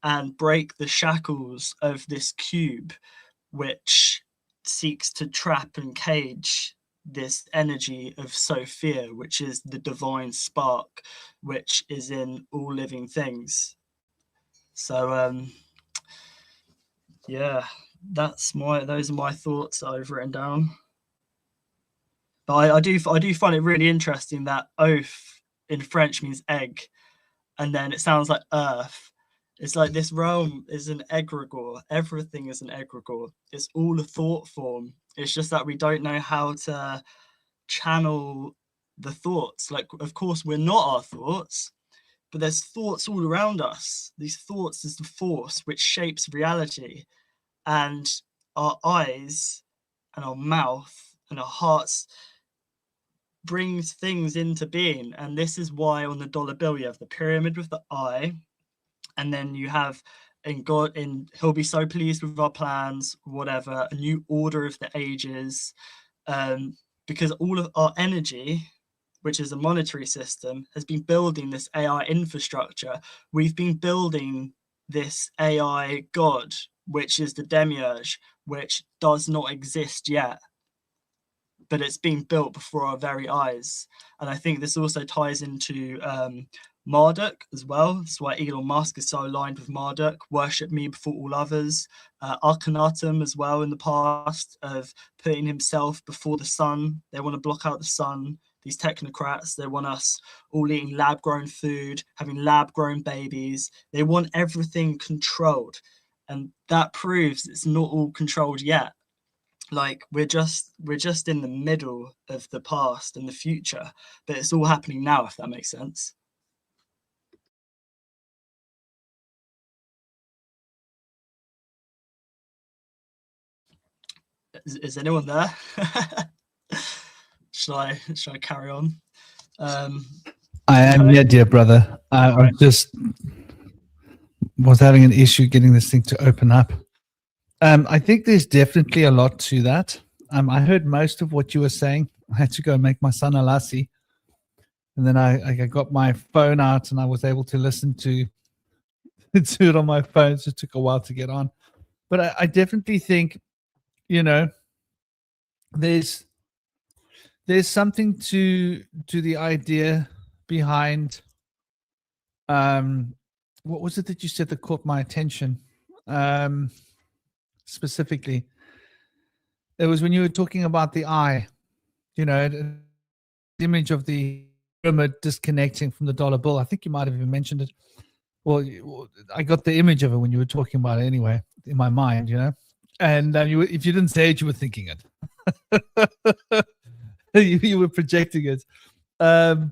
and break the shackles of this cube, which seeks to trap and cage this energy of Sophia, which is the divine spark, which is in all living things. So yeah, those are my thoughts that I've written down. But I do find it really interesting that oath in French means egg, and then it sounds like earth. It's like this realm is an egregore. Everything is an egregore. It's all a thought form. It's just that we don't know how to channel the thoughts. Like, of course, we're not our thoughts, but there's thoughts all around us. These thoughts is the force which shapes reality. And our eyes and our mouth and our hearts brings things into being. And this is why on the dollar bill you have the pyramid with the eye, and then you have he'll be so pleased with our plans, whatever, a new order of the ages, because all of our energy, which is a monetary system, has been building this AI infrastructure. We've been building this AI god, which is the Demiurge, which does not exist yet, but it's being built before our very eyes. And I think this also ties into Marduk as well. That's why Elon Musk is so aligned with Marduk. Worship me before all others. Akhenaten as well in the past, of putting himself before the sun. They want to block out the sun. These technocrats, they want us all eating lab-grown food, having lab-grown babies. They want everything controlled. And that proves it's not all controlled yet. Like we're just in the middle of the past and the future, but it's all happening now, if that makes sense. Is anyone there? Should I carry on? I am here, dear brother. I just was having an issue getting this thing to open up. I think there's definitely a lot to that. I heard most of what you were saying. I had to go and make my son a lassi, and then I got my phone out and I was able to listen to it on my phone. So it took a while to get on, but I definitely think, you know, there's something to the idea behind what was it that you said that caught my attention? Specifically, it was when you were talking about the eye, the image of the pyramid disconnecting from the dollar bill. I think you might have even mentioned it. Well, I got the image of it when you were talking about it anyway in my mind, and if you didn't say it, you were thinking it. you were projecting it. And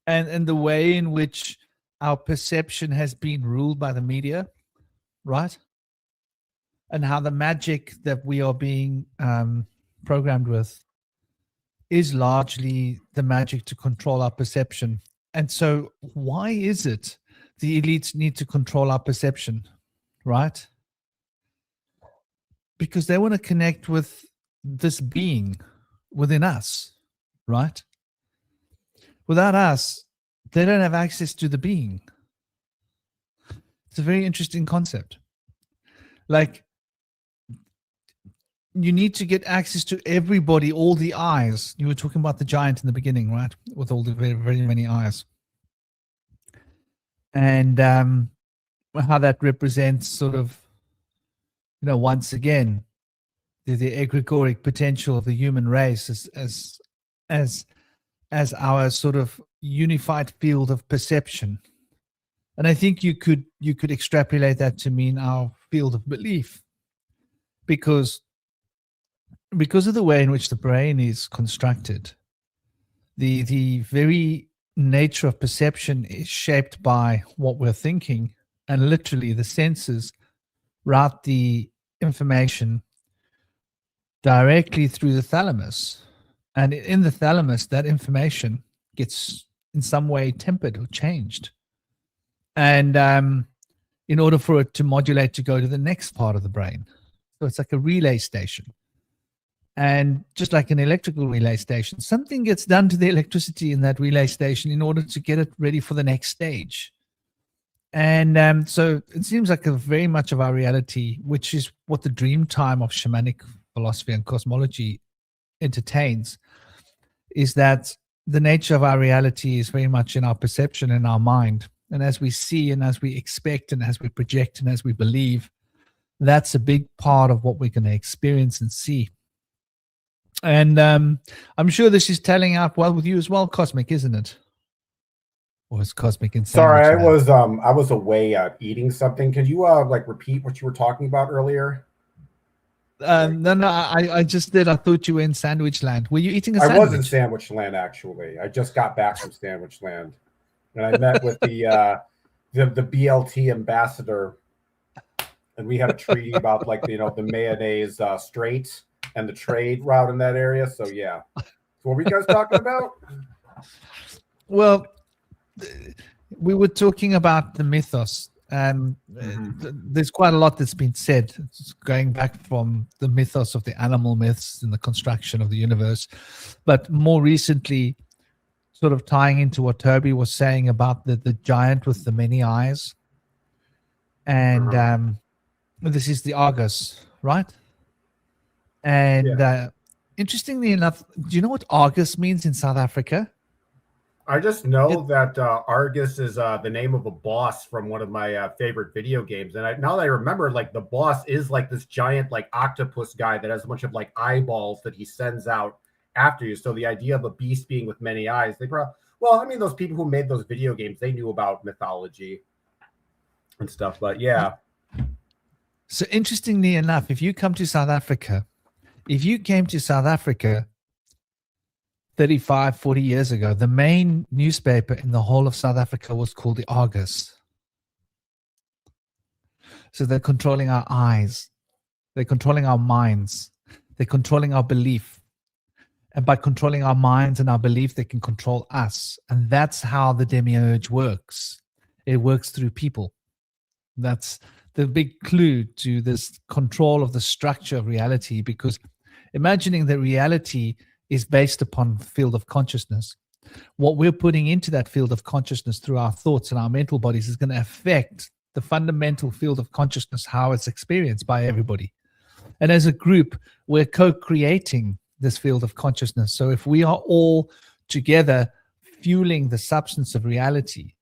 the way in which our perception has been ruled by the media, right? And how the magic that we are being programmed with is largely the magic to control our perception. And so why is it the elites need to control our perception, right? Because they want to connect with this being within us, right? Without us, they don't have access to the being. It's a very interesting concept. Like, you need to get access to everybody, all the eyes. You were talking about the giant in the beginning, right? With all the very, very many eyes. And how that represents sort of, once again, the egregoric potential of the human race as our sort of unified field of perception. And I think you could extrapolate that to mean our field of belief, because of the way in which the brain is constructed, the very nature of perception is shaped by what we're thinking, and literally the senses route the information directly through the thalamus. And in the thalamus, that information gets in some way tempered or changed. And in order for it to modulate to go to the next part of the brain. So it's like a relay station. And just like an electrical relay station, something gets done to the electricity in that relay station in order to get it ready for the next stage. And so it seems like a very much of our reality, which is what the dream time of shamanic philosophy and cosmology entertains, is that the nature of our reality is very much in our perception and our mind. And as we see and as we expect and as we project and as we believe, that's a big part of what we're going to experience and see. And I'm sure this is telling out well with you as well, Cosmic, isn't it? Or is Cosmic in? Sorry, I was away eating something. Can you repeat what you were talking about earlier? No, I just did. I thought you were in Sandwich Land. Were you eating a sandwich? I was in Sandwich Land, actually. I just got back from Sandwich Land, and I met with the BLT ambassador, and we had a treaty about the mayonnaise strait and the trade route in that area. So yeah, so what were you guys talking about? Well, we were talking about the mythos, and there's quite a lot that's been said. It's going back from the mythos of the animal myths and the construction of the universe, but more recently, sort of tying into what Toby was saying about the giant with the many eyes, and this is the Argus, right? And interestingly enough, do you know what Argus means in South Africa? I just know that Argus is the name of a boss from one of my favorite video games. And now that I remember, the boss is this giant octopus guy that has a bunch of eyeballs that he sends out after you. So the idea of a beast being with many eyes, those people who made those video games, they knew about mythology and stuff. But yeah. So interestingly enough, if you came to South Africa 35, 40 years ago, the main newspaper in the whole of South Africa was called the Argus. So they're controlling our eyes. They're controlling our minds. They're controlling our belief. And by controlling our minds and our belief, they can control us. And that's how the Demiurge works. It works through people. That's the big clue to this control of the structure of reality, because imagining that reality is based upon field of consciousness. What we're putting into that field of consciousness through our thoughts and our mental bodies is going to affect the fundamental field of consciousness, how it's experienced by everybody. And as a group, we're co-creating this field of consciousness. So if we are all together fueling the substance of reality,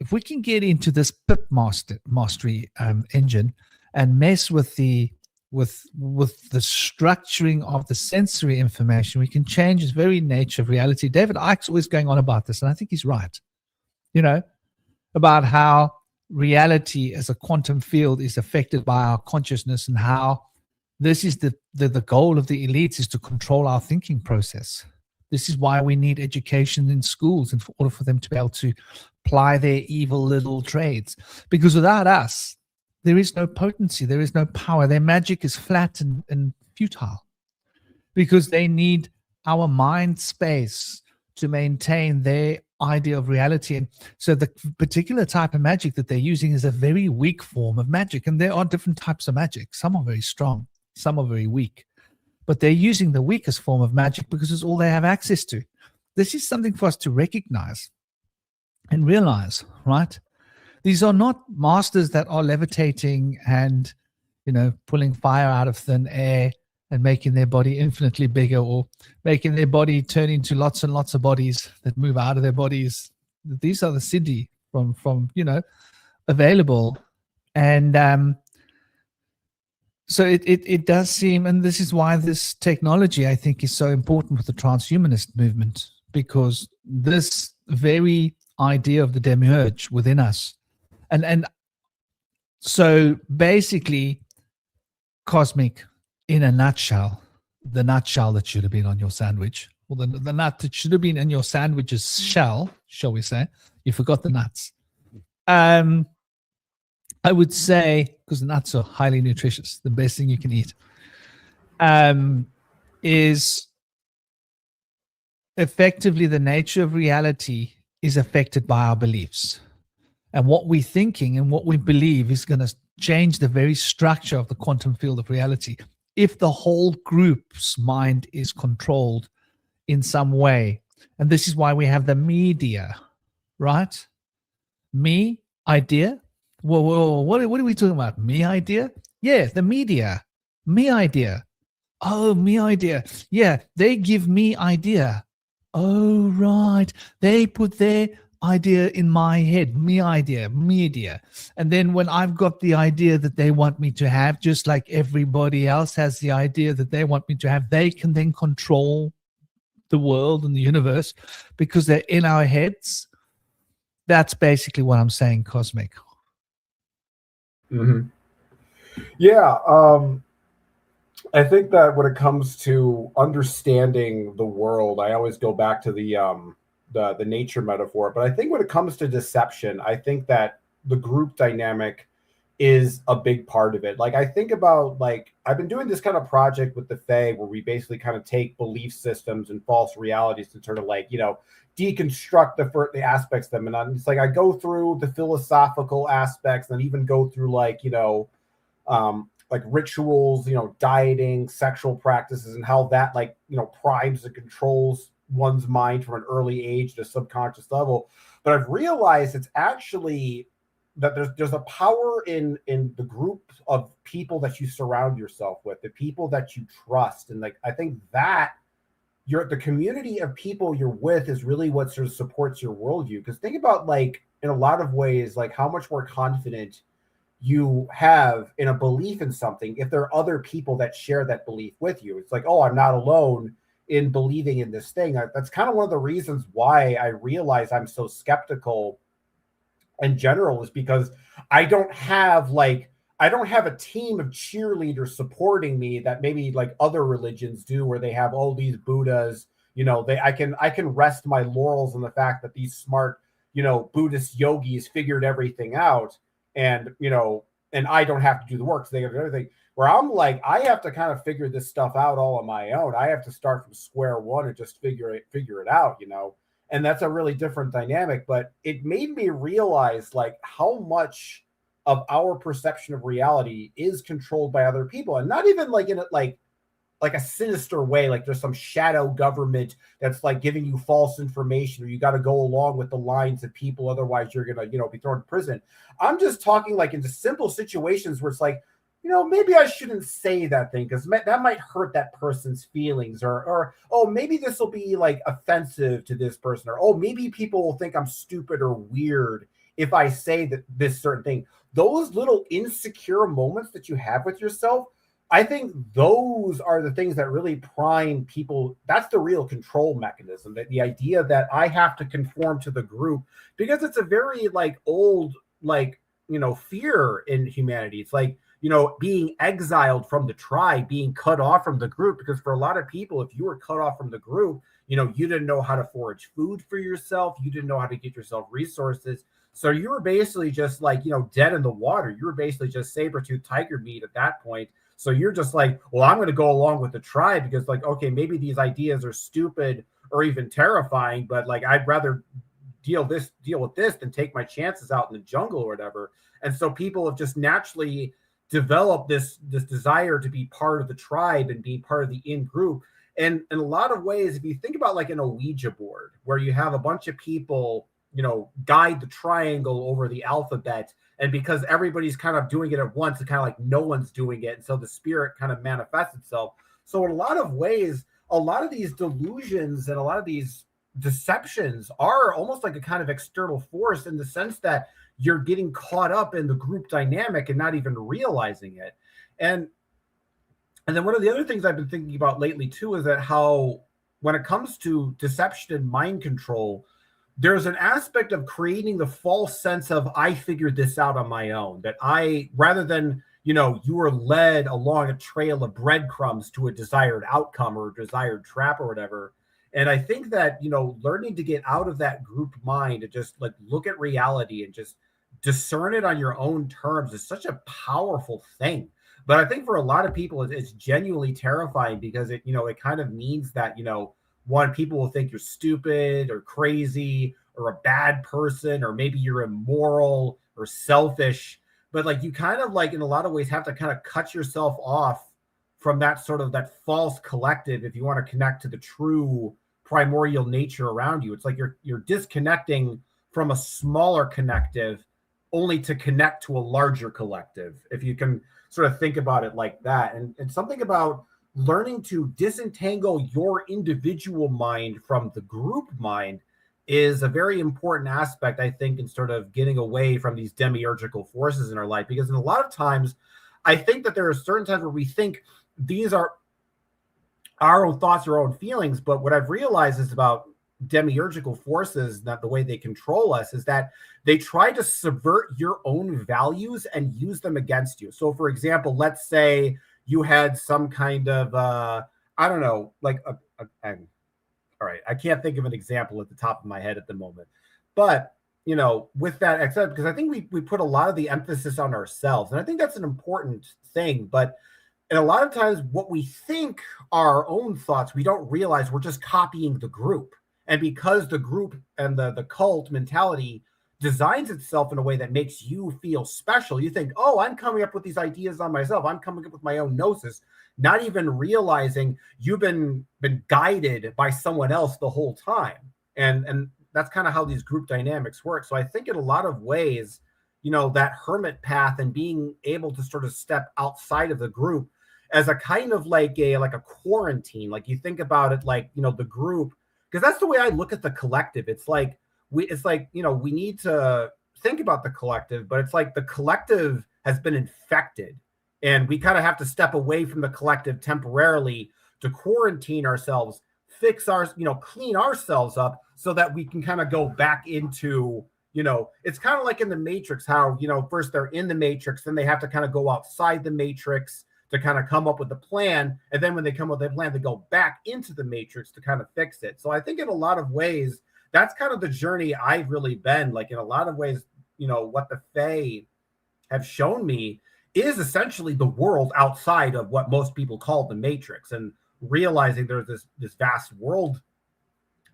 if we can get into this pip mastery engine and mess with the structuring of the sensory information, we can change the very nature of reality. David Icke's always going on about this, and I think he's right. About how reality as a quantum field is affected by our consciousness, and how this is the goal of the elites, is to control our thinking process. This is why we need education in schools in order for them to be able to ply their evil little trades. Because without us, there is no potency, there is no power. Their magic is flat and futile, because they need our mind space to maintain their idea of reality. And so the particular type of magic that they're using is a very weak form of magic. And there are different types of magic. Some are very strong, some are very weak. But they're using the weakest form of magic because it's all they have access to. This is something for us to recognize and realize, right? These are not masters that are levitating and, pulling fire out of thin air and making their body infinitely bigger, or making their body turn into lots and lots of bodies that move out of their bodies. These are the siddhi from available. And so it does seem, and this is why this technology, I think, is so important with the transhumanist movement, because this very idea of the demiurge within us, and so basically, cosmic, in a nutshell, the nutshell that should have been on your sandwich, or the nut that should have been in your sandwich's shell, shall we say? You forgot the nuts. I would say, because the nuts are highly nutritious, the best thing you can eat, is effectively the nature of reality is affected by our beliefs. And what we're thinking and what we believe is going to change the very structure of the quantum field of reality if the whole group's mind is controlled in some way. And this is why we have the media, right? Me, idea. Whoa, what are we talking about? Me idea? Yeah, the media. Me idea. Oh, me idea. Yeah, they give me idea. Oh, right. They put their idea in my head. Me idea, media. And then when I've got the idea that they want me to have, just like everybody else has the idea that they want me to have, they can then control the world and the universe because they're in our heads. That's basically what I'm saying, cosmic. Mm-hmm. Yeah, I think that when it comes to understanding the world, I always go back to the nature metaphor. But I think when it comes to deception, I think that the group dynamic is a big part of it. Like, I think about, like, I've been doing this kind of project with the Fae where we basically kind of take belief systems and false realities to sort of, like, deconstruct the aspects of them. And it's like I go through the philosophical aspects and even go through like rituals, dieting, sexual practices, and how that primes and controls one's mind from an early age at a subconscious level. But I've realized it's actually that there's a power in the group of people that you surround yourself with, the people that you trust. And I think that the community of people you're with is really what sort of supports your worldview. Because think about, in a lot of ways, how much more confident you have in a belief in something if there are other people that share that belief with you. It's like, oh, I'm not alone in believing in this thing. That's kind of one of the reasons why I realize I'm so skeptical in general, is because I don't have a team of cheerleaders supporting me that maybe other religions do, where they have all these Buddhas. I can rest my laurels on the fact that these smart, Buddhist yogis figured everything out, and I don't have to do the work. So they have everything. Where I'm like, I have to kind of figure this stuff out all on my own. I have to start from square one and just figure it out, And that's a really different dynamic. But it made me realize how much of our perception of reality is controlled by other people, and not even in a sinister way, like there's some shadow government that's giving you false information, or you got to go along with the lines of people, otherwise you're gonna be thrown in prison. I'm just talking into simple situations where it's maybe I shouldn't say that thing because that might hurt that person's feelings, or oh, maybe this will be offensive to this person, or oh, maybe people will think I'm stupid or weird if I say that this certain thing. Those little insecure moments that you have with yourself, I think those are the things that really prime people. That's the real control mechanism, that the idea that I have to conform to the group, because it's a very like old, like, you know, fear in humanity. It's like, you know, being exiled from the tribe, being cut off from the group, because for a lot of people, if you were cut off from the group, you know, you didn't know how to forage food for yourself. You didn't know how to get yourself resources. So you were basically just like, you know, dead in the water. You were basically just saber-toothed tiger meat at that point. So you're just like, well, I'm going to go along with the tribe because, like, okay, maybe these ideas are stupid or even terrifying, but like, I'd rather deal with this than take my chances out in the jungle or whatever. And so people have just naturally developed this desire to be part of the tribe and be part of the in-group. And in a lot of ways, if you think about like an Ouija board, where you have a bunch of people, you know, guide the triangle over the alphabet, and because everybody's kind of doing it at once, it's kind of like no one's doing it, and so the spirit kind of manifests itself. So in a lot of ways, a lot of these delusions and a lot of these deceptions are almost like a kind of external force, in the sense that you're getting caught up in the group dynamic and not even realizing it. And then one of the other things I've been thinking about lately too is that how, when it comes to deception and mind control, there's an aspect of creating the false sense of I figured this out on my own, that I, rather than, you know, you were led along a trail of breadcrumbs to a desired outcome or a desired trap or whatever. And I think that, you know, learning to get out of that group mind and just like look at reality and just discern it on your own terms is such a powerful thing. But I think for a lot of people, it's genuinely terrifying, because it, you know, it kind of means that, you know, one, people will think you're stupid or crazy or a bad person, or maybe you're immoral or selfish. But like, you kind of like, in a lot of ways, have to kind of cut yourself off from that sort of that false collective if you want to connect to the true primordial nature around you. It's like you're disconnecting from a smaller connective only to connect to a larger collective, if you can sort of think about it like that. And something about learning to disentangle your individual mind from the group mind is a very important aspect, I think, in sort of getting away from these demiurgical forces in our life. Because in a lot of times, I think that there are certain times where we think these are our own thoughts or own feelings. But what I've realized is about demiurgical forces, not the way they control us, is that they try to subvert your own values and use them against you. So for example, let's say you had some kind of I don't know, like all right, I can't think of an example at the top of my head at the moment, but you know, with that, except because I think we put a lot of the emphasis on ourselves, and I think that's an important thing. But and a lot of times what we think are our own thoughts, we don't realize we're just copying the group. And because the group and the cult mentality designs itself in a way that makes you feel special, you think, oh, I'm coming up with these ideas on myself, I'm coming up with my own gnosis, not even realizing you've been guided by someone else the whole time. And that's kind of how these group dynamics work. So I think in a lot of ways, you know, that hermit path and being able to sort of step outside of the group as a kind of like a quarantine, like you think about it like, you know, the group, because that's the way I look at the collective. It's like you know, we need to think about the collective, but it's like the collective has been infected, and we kind of have to step away from the collective temporarily to quarantine ourselves, fix our, you know, clean ourselves up so that we can kind of go back into, you know, it's kind of like in the Matrix, how, you know, first they're in the Matrix, then they have to kind of go outside the Matrix to kind of come up with a plan. And then when they come up with a plan, they go back into the Matrix to kind of fix it. So I think in a lot of ways, that's kind of the journey I've really been. Like in a lot of ways, you know, what the Fae have shown me is essentially the world outside of what most people call the Matrix, and realizing there's this vast world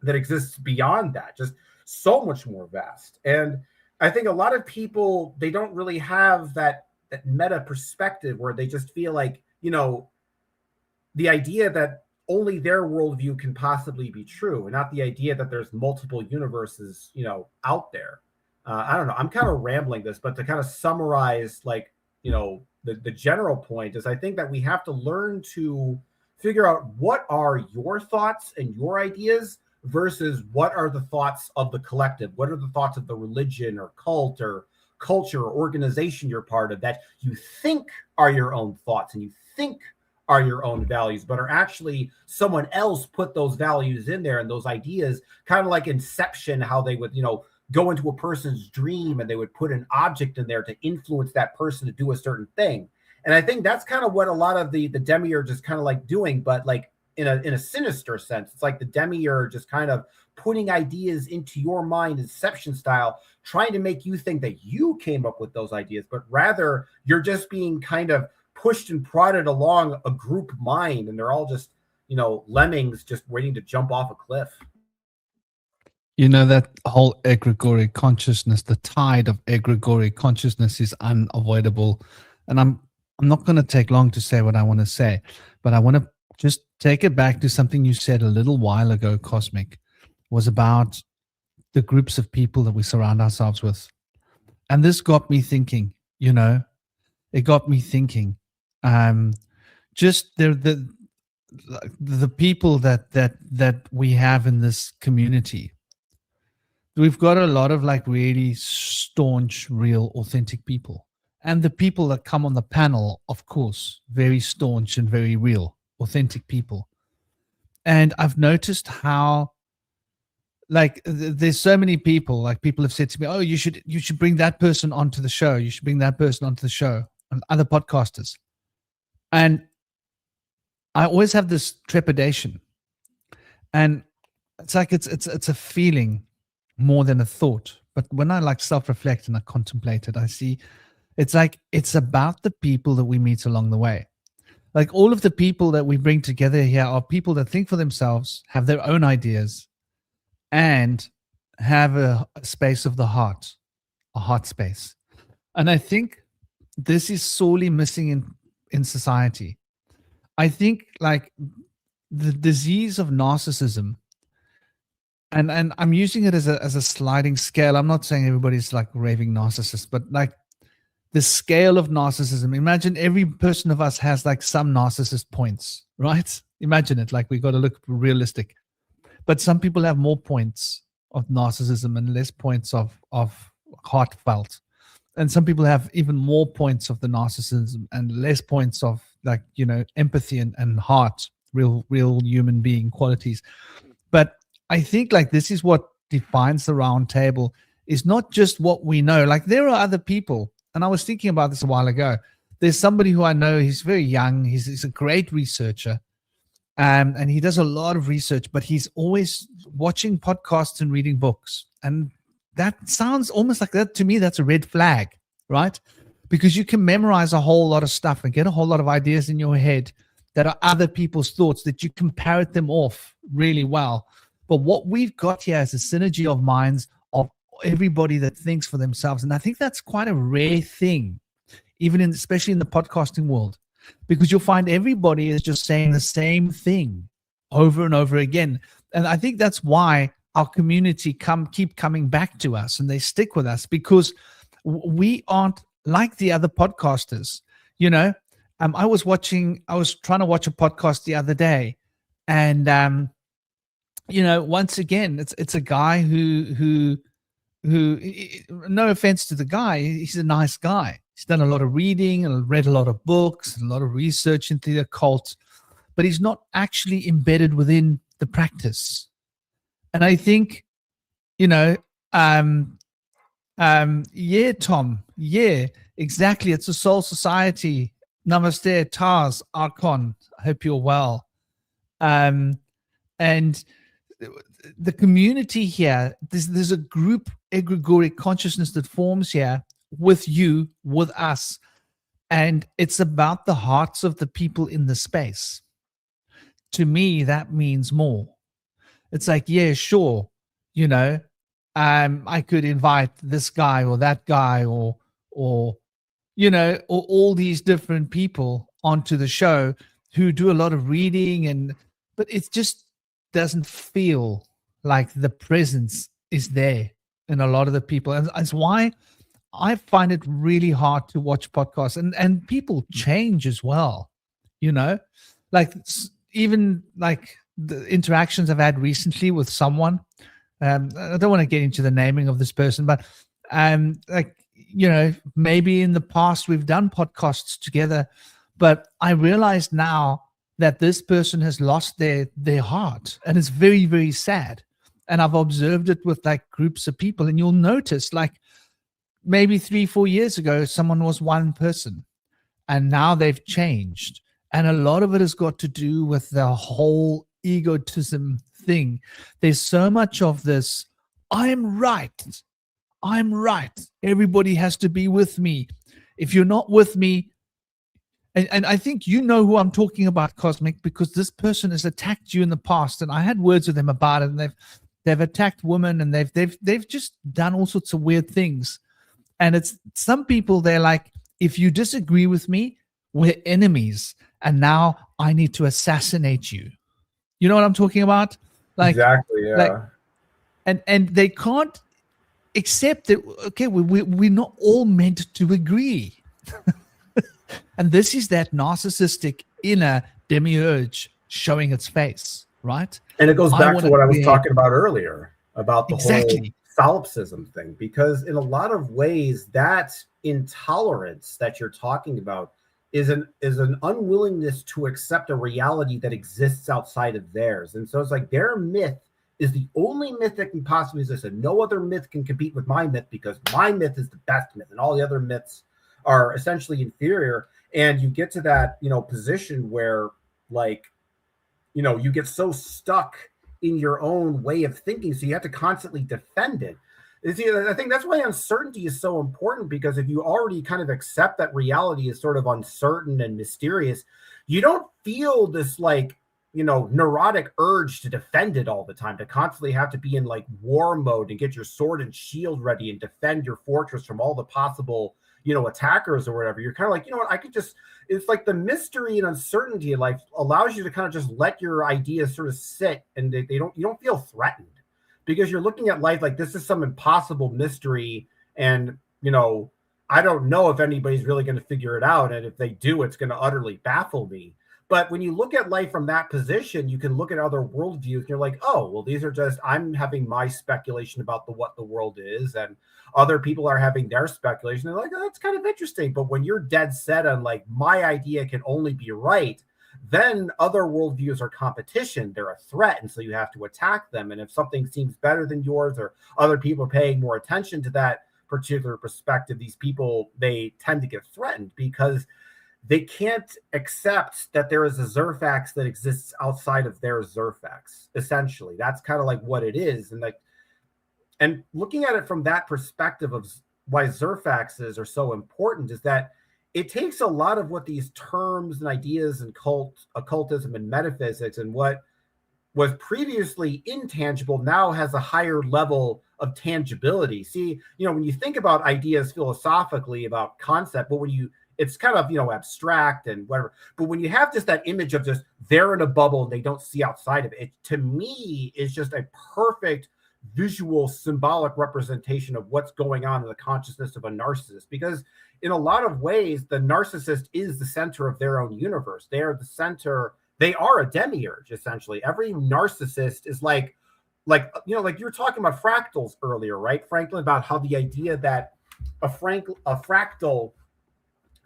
that exists beyond that, just so much more vast. And I think a lot of people, they don't really have that meta perspective where they just feel like, you know, the idea that only their worldview can possibly be true, and not the idea that there's multiple universes, you know, out there. I don't know. I'm kind of rambling this, but to kind of summarize, like, you know, the general point is I think that we have to learn to figure out what are your thoughts and your ideas, versus what are the thoughts of the collective? What are the thoughts of the religion or cult or culture or organization you're part of that you think are your own thoughts and you think are your own values, but are actually someone else put those values in there and those ideas, kind of like Inception, how they would, go into a person's dream and they would put an object in there to influence that person to do a certain thing. And I think that's kind of what a lot of the Demiurge is kind of like doing, but like in a sinister sense. It's like the Demiurge is kind of putting ideas into your mind, Inception style, trying to make you think that you came up with those ideas, but rather you're just being kind of pushed and prodded along a group mind, and they're all just, lemmings just waiting to jump off a cliff. That whole egregoric consciousness, the tide of egregoric consciousness is unavoidable. And I'm not going to take long to say what I want to say, but I want to just take it back to something you said a little while ago, Cosmic, was about the groups of people that we surround ourselves with. And this got me thinking, it got me thinking, just the people that we have in this community. We've got a lot of like really staunch, real, authentic people. And the people that come on the panel, of course, very staunch and very real, authentic people. And I've noticed how, like, there's so many people, like people have said to me, oh, you should bring that person onto the show. You should bring that person onto the show, and other podcasters. And I always have this trepidation. And it's like, it's a feeling more than a thought. But when I like self-reflect and I contemplate it, I see it's like it's about the people that we meet along the way. Like all of the people that we bring together here are people that think for themselves, have their own ideas, and have a space of the heart, a heart space. And I think this is sorely missing in society. I think like the disease of narcissism, and I'm using it as a sliding scale. I'm not saying everybody's like raving narcissist, but like the scale of narcissism. Imagine every person of us has like some narcissist points, right? Imagine it. Like we got to look realistic. But some people have more points of narcissism and less points of heartfelt. And some people have even more points of the narcissism and less points of like, empathy and heart, real human being qualities. But I think like this is what defines the round table, is not just what we know. Like there are other people, and I was thinking about this a while ago. There's somebody who I know, he's very young. He's a great researcher. And he does a lot of research, but he's always watching podcasts and reading books. And that sounds almost like that to me, that's a red flag, right? Because you can memorize a whole lot of stuff and get a whole lot of ideas in your head that are other people's thoughts that you can parrot them off really well. But what we've got here is a synergy of minds of everybody that thinks for themselves. And I think that's quite a rare thing, especially in the podcasting world, because you'll find everybody is just saying the same thing over and over again. And I think that's why our community keep coming back to us and they stick with us, because we aren't like the other podcasters. I was trying to watch a podcast the other day, and once again, it's a guy who, no offense to the guy, he's a nice guy. He's done a lot of reading and read a lot of books and a lot of research into the occult, but he's not actually embedded within the practice. And I think, yeah, Tom, yeah, exactly. It's a soul society. Namaste, Taz, Archon. I hope you're well. And the community here, there's a group egregoric consciousness that forms here with you, with us. And it's about the hearts of the people in the space. To me, that means more. It's like, yeah, sure. I could invite this guy or that guy or all these different people onto the show who do a lot of reading, but it just doesn't feel like the presence is there in a lot of the people. And that's why I find it really hard to watch podcasts, and people change as well, like even like the interactions I've had recently with someone. I don't want to get into the naming of this person, but like, you know, maybe in the past we've done podcasts together, but I realize now that this person has lost their heart, and it's very, very sad. And I've observed it with like groups of people, and you'll notice like maybe 3-4 years ago, someone was one person, and now they've changed. And a lot of it has got to do with the whole egotism thing. There's so much of this, I'm right. Everybody has to be with me. If you're not with me, and I think you know who I'm talking about, Cosmic, because this person has attacked you in the past, and I had words with them about it, and they've attacked women, and they've just done all sorts of weird things. And it's some people, they're like, if you disagree with me, we're enemies, and now I need to assassinate you. You know what I'm talking about? Like, exactly, yeah. Like, and they can't accept that, okay, we're not all meant to agree. And this is that narcissistic inner demiurge showing its face, right? And it goes back to what I was talking about earlier, about the Exactly. whole solipsism thing, because in a lot of ways, that intolerance that you're talking about is an unwillingness to accept a reality that exists outside of theirs. And so it's like their myth is the only myth that can possibly exist, and no other myth can compete with my myth, because my myth is the best myth, and all the other myths are essentially inferior. And you get to that, you know, position where, like, you know, you get so stuck in your own way of thinking, so you have to constantly defend it. I think that's why uncertainty is so important, because if you already kind of accept that reality is sort of uncertain and mysterious, you don't feel this, like, you know, neurotic urge to defend it all the time, to constantly have to be in like war mode and get your sword and shield ready and defend your fortress from all the possible, you know, attackers or whatever. You're kind of like, you know what, I could just, it's like the mystery and uncertainty in life allows you to kind of just let your ideas sort of sit, and you don't feel threatened, because you're looking at life like this is some impossible mystery. And, you know, I don't know if anybody's really going to figure it out. And if they do, it's going to utterly baffle me. But when you look at life from that position, you can look at other worldviews and you're like, oh, well, these are just, I'm having my speculation about what the world is, and other people are having their speculation. They're like, oh, that's kind of interesting. But when you're dead set on like, my idea can only be right, then other worldviews are competition. They're a threat. And so you have to attack them. And if something seems better than yours, or other people are paying more attention to that particular perspective, these people, they tend to get threatened, because they can't accept that there is a Zerfax that exists outside of their Zerfax. Essentially, that's kind of like what it is. And like, and looking at it from that perspective of why Zerfaxes are so important is that it takes a lot of what these terms and ideas and occultism and metaphysics, and what was previously intangible now has a higher level of tangibility. See, you know, when you think about ideas philosophically about concept, but it's kind of, you know, abstract and whatever. But when you have just that image of just they're in a bubble and they don't see outside of it, to me is just a perfect visual symbolic representation of what's going on in the consciousness of a narcissist. Because in a lot of ways, the narcissist is the center of their own universe. They are the center. They are a demiurge, essentially. Every narcissist is like, you know, like you were talking about fractals earlier, right, Franklin, about how the idea that a fractal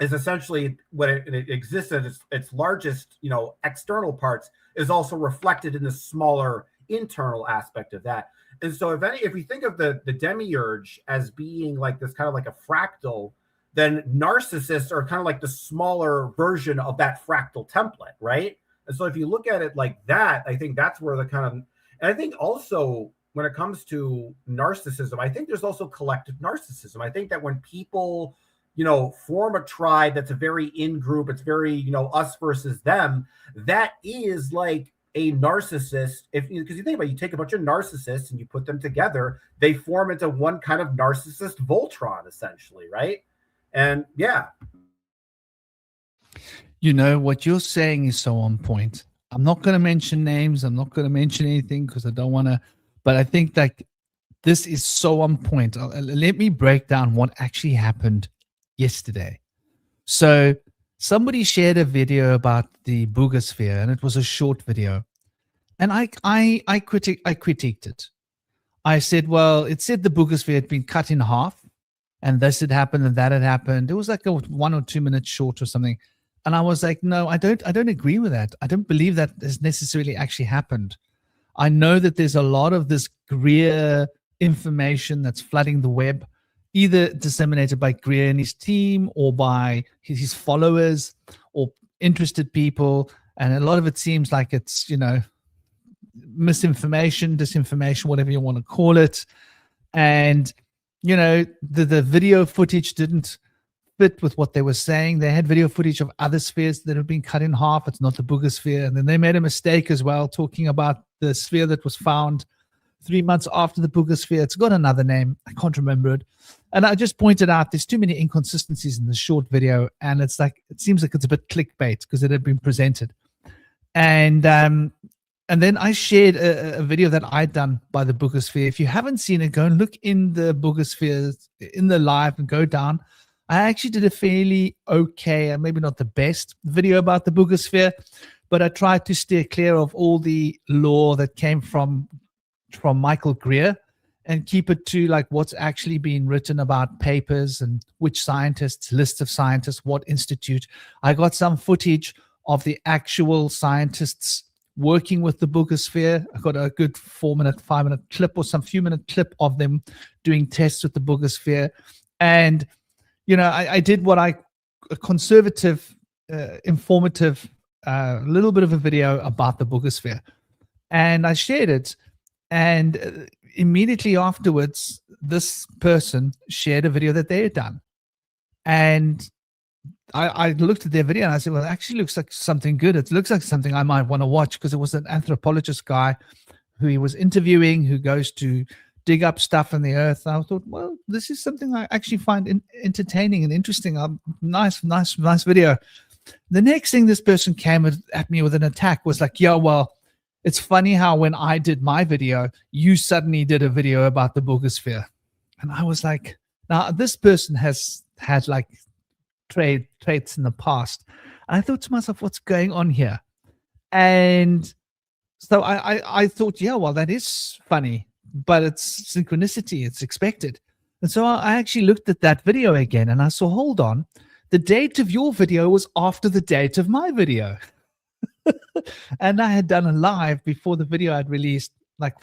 is essentially when it exists at its largest, you know, external parts, is also reflected in the smaller internal aspect of that. And so if we think of the demiurge as being like this kind of like a fractal, then narcissists are kind of like the smaller version of that fractal template, right? And so if you look at it like that, I think that's where the kind of, and I think also when it comes to narcissism, I think there's also collective narcissism. I think that when people, you know, form a tribe that's a very in-group, it's very, you know, us versus them, that is like a narcissist. Because you think about it, you take a bunch of narcissists and you put them together, they form into one kind of narcissist Voltron, essentially, right? And yeah. You know, what you're saying is so on point. I'm not going to mention names. I'm not going to mention anything because I don't want to, but I think that this is so on point. Let me break down what actually happened yesterday. So somebody shared a video about the boogosphere, and it was a short video. And I critiqued it. I said, well, it said the boogosphere had been cut in half, and this had happened and that had happened. It was like a 1 or 2 minute short or something. And I was like, no, I don't agree with that. I don't believe that has necessarily actually happened. I know that there's a lot of this Greer information that's flooding the web, either disseminated by Greer and his team or by his followers or interested people. And a lot of it seems like it's, misinformation, disinformation, whatever you want to call it. And, the video footage didn't fit with what they were saying. They had video footage of other spheres that have been cut in half. It's not the boogosphere. And then they made a mistake as well, talking about the sphere that was found 3 months after the boogosphere. It's got another name. I can't remember it. And I just pointed out there's too many inconsistencies in the short video. And it seems like it's a bit clickbait because it had been presented. And then I shared a video that I'd done by the boogosphere. If you haven't seen it, go and look in the boogosphere in the live and go down. I actually did a fairly okay, and maybe not the best video about the boogosphere, but I tried to steer clear of all the lore that came from Michael Greer and keep it to like what's actually being written about papers and which scientists, list of scientists, what institute. I got some footage of the actual scientists working with the boogosphere. I got a good 4-minute, 5-minute clip or some few-minute clip of them doing tests with the boogosphere. And I did what a conservative, informative, little bit of a video about the boogosphere. And I shared it. And immediately afterwards, this person shared a video that they had done. And I looked at their video and I said, well, it actually looks like something good. It looks like something I might want to watch, because it was an anthropologist guy who he was interviewing who goes to dig up stuff in the earth. I thought, well, this is something I actually find entertaining and interesting. Nice video. The next thing this person came at me with an attack was like, yeah, well, it's funny how when I did my video, you suddenly did a video about the boogosphere. And I was like, now this person has had like traits in the past. And I thought to myself, what's going on here? And so I thought, yeah, well, that is funny, but it's synchronicity. It's expected. And so I actually looked at that video again and I saw, hold on, the date of your video was after the date of my video. And I had done a live before the video I'd released, like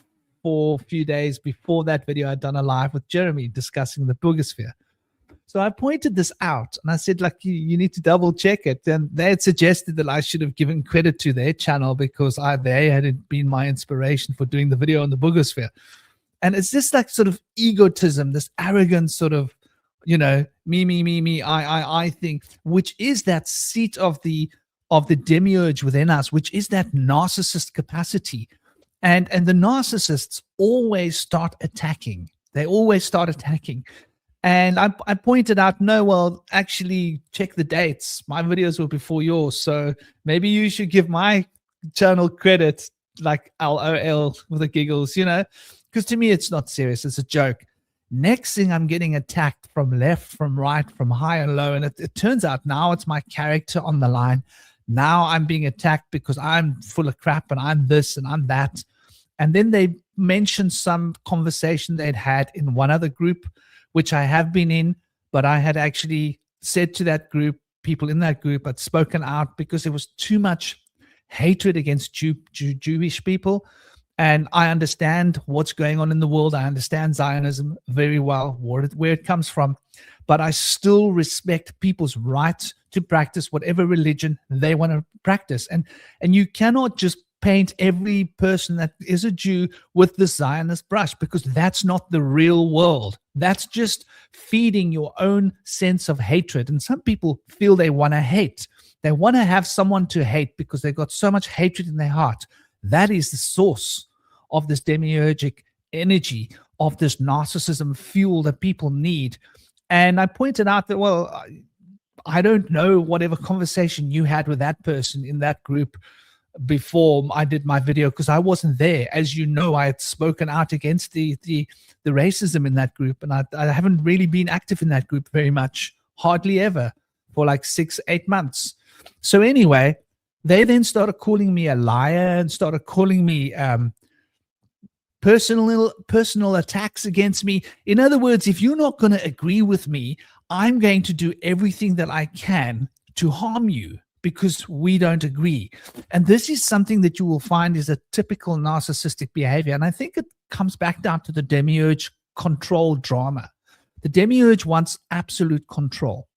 for a few days before that video, I'd done a live with Jeremy discussing the boogosphere. So I pointed this out and I said, like, you need to double check it. And they had suggested that I should have given credit to their channel because they had been my inspiration for doing the video on the boogosphere. And it's just like sort of egotism, this arrogant sort of, me, I thing, which is that seat of the demiurge within us, which is that narcissist capacity. And the narcissists always start attacking. They always start attacking. And I pointed out, no, well, actually check the dates. My videos were before yours. So maybe you should give my channel credit, like LOL with the giggles, because to me, it's not serious. It's a joke. Next thing, I'm getting attacked from left, from right, from high and low. And it turns out now it's my character on the line. Now I'm being attacked because I'm full of crap and I'm this and I'm that. And then they mentioned some conversation they'd had in one other group, which I have been in, but I had actually said to that group, people in that group had spoken out because there was too much hatred against Jewish people. And I understand what's going on in the world. I understand Zionism very well, where it comes from. But I still respect people's right to practice whatever religion they want to practice. And you cannot just paint every person that is a Jew with the Zionist brush, because that's not the real world. That's just feeding your own sense of hatred. And some people feel they want to hate. They want to have someone to hate because they've got so much hatred in their heart. That is the source of this demiurgic energy, of this narcissism fuel that people need. And I pointed out that, well, I don't know whatever conversation you had with that person in that group before I did my video, because I wasn't there. As you know, I had spoken out against the racism in that group, and I haven't really been active in that group very much, hardly ever, for like 6-8 months. So anyway, They then started calling me a liar and started calling me personal attacks against me. In other words, if you're not going to agree with me, I'm going to do everything that I can to harm you because we don't agree. And this is something that you will find is a typical narcissistic behavior. And I think it comes back down to the Demiurge control drama. The Demiurge wants absolute control.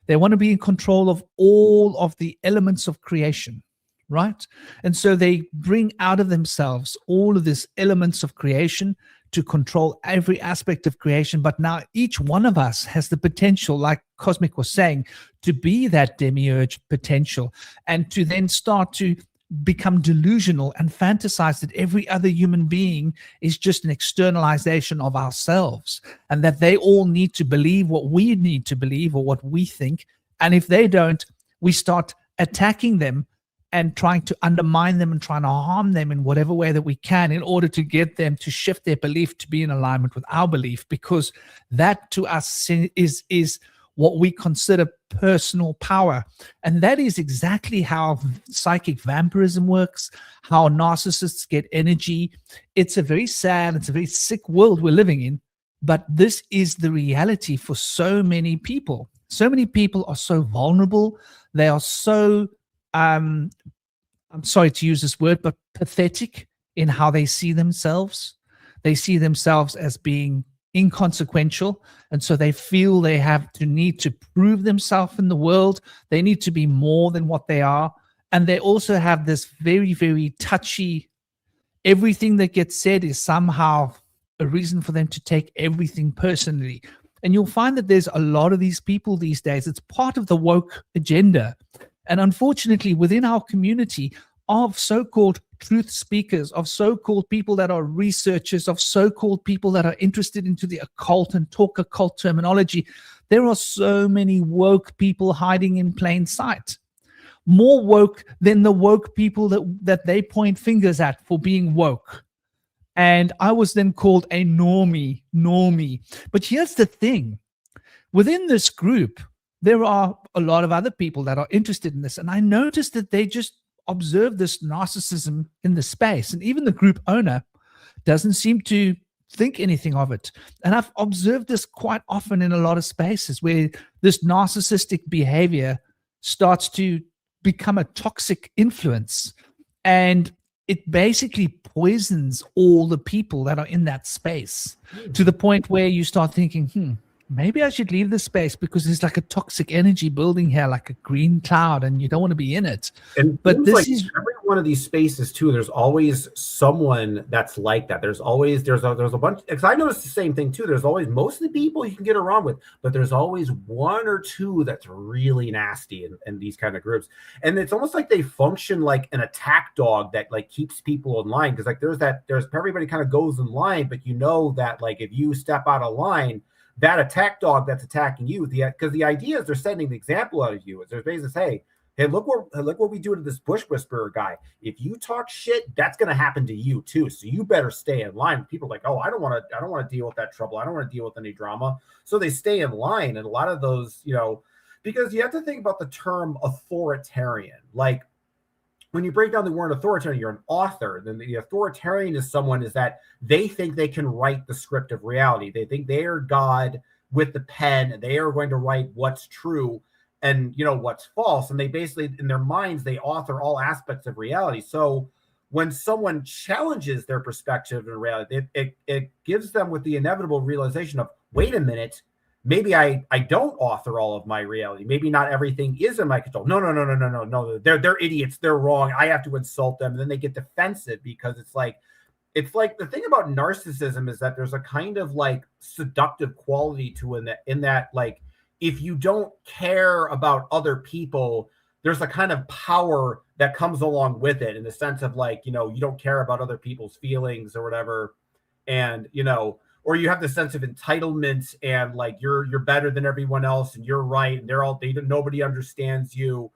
They want to be in control of all of the elements of creation, right? And so they bring out of themselves all of these elements of creation to control every aspect of creation. But now each one of us has the potential, like Cosmic was saying, to be that Demiurge potential and to then start to become delusional and fantasize that every other human being is just an externalization of ourselves and that they all need to believe what we need to believe or what we think. And if they don't, we start attacking them and trying to undermine them and trying to harm them in whatever way that we can in order to get them to shift their belief to be in alignment with our belief, because that to us is what we consider personal power. And that is exactly how psychic vampirism works, how narcissists get energy. It's a very sad, it's a very sick world we're living in, but this is the reality for so many people. So many people are so vulnerable. They are so I'm sorry to use this word, but pathetic in how they see themselves. They see themselves as being inconsequential. And so they feel they need to prove themselves in the world. They need to be more than what they are. And they also have this very, very touchy, everything that gets said is somehow a reason for them to take everything personally. And you'll find that there's a lot of these people these days. It's part of the woke agenda. And unfortunately, within our community of so-called truth speakers, of so-called people that are researchers, of so-called people that are interested into the occult and talk occult terminology, there are so many woke people hiding in plain sight. More woke than the woke people that they point fingers at for being woke. And I was then called a normie. But here's the thing. Within this group, there are a lot of other people that are interested in this. And I noticed that they just observe this narcissism in the space. And even the group owner doesn't seem to think anything of it. And I've observed this quite often in a lot of spaces where this narcissistic behavior starts to become a toxic influence. And it basically poisons all the people that are in that space to the point where you start thinking, maybe I should leave this space because there's like a toxic energy building here, like a green cloud, and you don't want to be in it. And but this like is every one of these spaces too. There's always someone that's like that. There's a bunch. Because I noticed the same thing too. There's always most of the people you can get around with, but there's always one or two that's really nasty in these kind of groups. And it's almost like they function like an attack dog that like keeps people in line. Because like there's everybody kind of goes in line, but you know that like if you step out of line, that attack dog that's attacking you, because the idea is they're setting the example out of you. They're basically saying, hey, look what we do to this bush whisperer guy. If you talk shit, that's going to happen to you too. So you better stay in line. People are like, oh, I don't want to deal with that trouble. I don't want to deal with any drama. So they stay in line. And a lot of those, because you have to think about the term authoritarian. Like, when you break down the word authoritarian, you're an author. Then the authoritarian is someone is that they think they can write the script of reality. They think they are God with the pen, and they are going to write what's true and what's false. And they basically, in their minds, they author all aspects of reality. So when someone challenges their perspective in reality, it gives them with the inevitable realization of, wait a minute, maybe I don't author all of my reality. Maybe not everything is in my control. No. They're idiots. They're wrong. I have to insult them. And then they get defensive because it's like the thing about narcissism is that there's a kind of like seductive quality to in that like, if you don't care about other people, there's a kind of power that comes along with it in the sense of like, you don't care about other people's feelings or whatever. And, or you have the sense of entitlement and like you're better than everyone else and you're right and nobody understands you.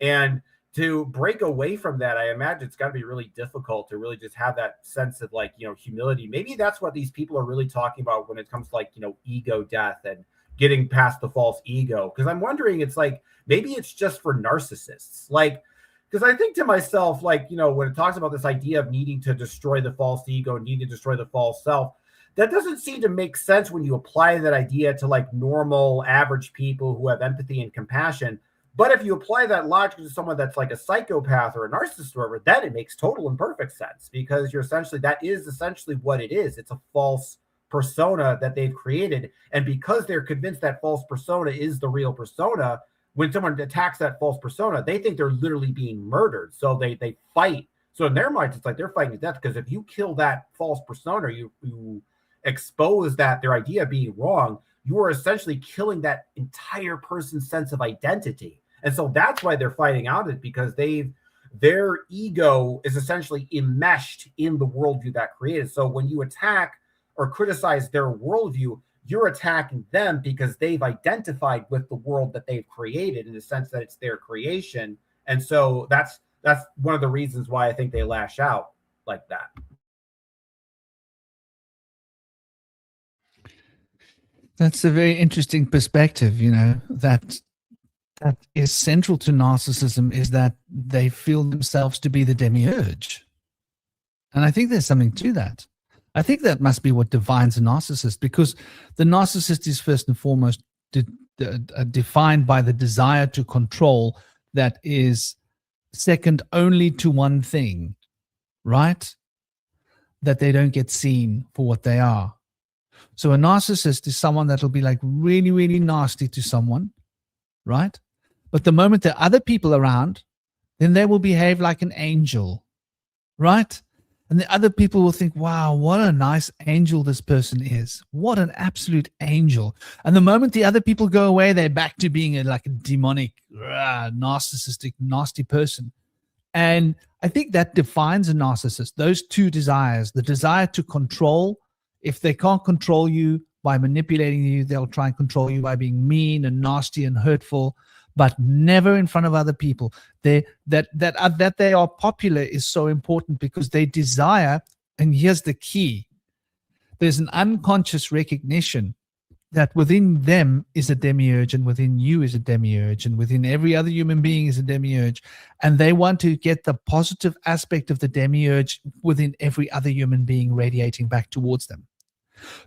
And to break away from that, I imagine it's got to be really difficult to really just have that sense of like, humility. Maybe that's what these people are really talking about when it comes to like, ego death and getting past the false ego. Because I'm wondering, it's like, maybe it's just for narcissists. Like, Because I think to myself, like, you know, when it talks about this idea of needing to destroy the false ego, needing to destroy the false self, that doesn't seem to make sense when you apply that idea to like normal, average people who have empathy and compassion. But if you apply that logic to someone that's like a psychopath or a narcissist or whatever, then it makes total and perfect sense, because you're essentially, that is essentially what it is. It's a false persona that they've created. And because they're convinced that false persona is the real persona, when someone attacks that false persona, they think they're literally being murdered. So they fight. So in their minds, it's like they're fighting to death, because if you kill that false persona, you expose that their idea being wrong, you are essentially killing that entire person's sense of identity. And so that's why they're fighting out it, because their ego is essentially enmeshed in the worldview that created. So when you attack or criticize their worldview, you're attacking them because they've identified with the world that they've created in the sense that it's their creation. And so that's one of the reasons why I think they lash out like that. That's a very interesting perspective, you know, that is central to narcissism, is that they feel themselves to be the demiurge. And I think there's something to that. I think that must be what defines a narcissist, because the narcissist is first and foremost defined by the desire to control that is second only to one thing, right? That they don't get seen for what they are. So a narcissist is someone that'll be like really, really nasty to someone, right? But the moment there are other people around, then they will behave like an angel, right? And the other people will think, wow, what a nice angel this person is. What an absolute angel. And the moment the other people go away, they're back to being like a demonic, narcissistic, nasty person. And I think that defines a narcissist, those two desires, the desire to control. If they can't control you by manipulating you, they'll try and control you by being mean and nasty and hurtful, but never in front of other people. That they are popular is so important, because they desire, and here's the key, there's an unconscious recognition that within them is a demiurge, and within you is a demiurge, and within every other human being is a demiurge, and they want to get the positive aspect of the demiurge within every other human being radiating back towards them.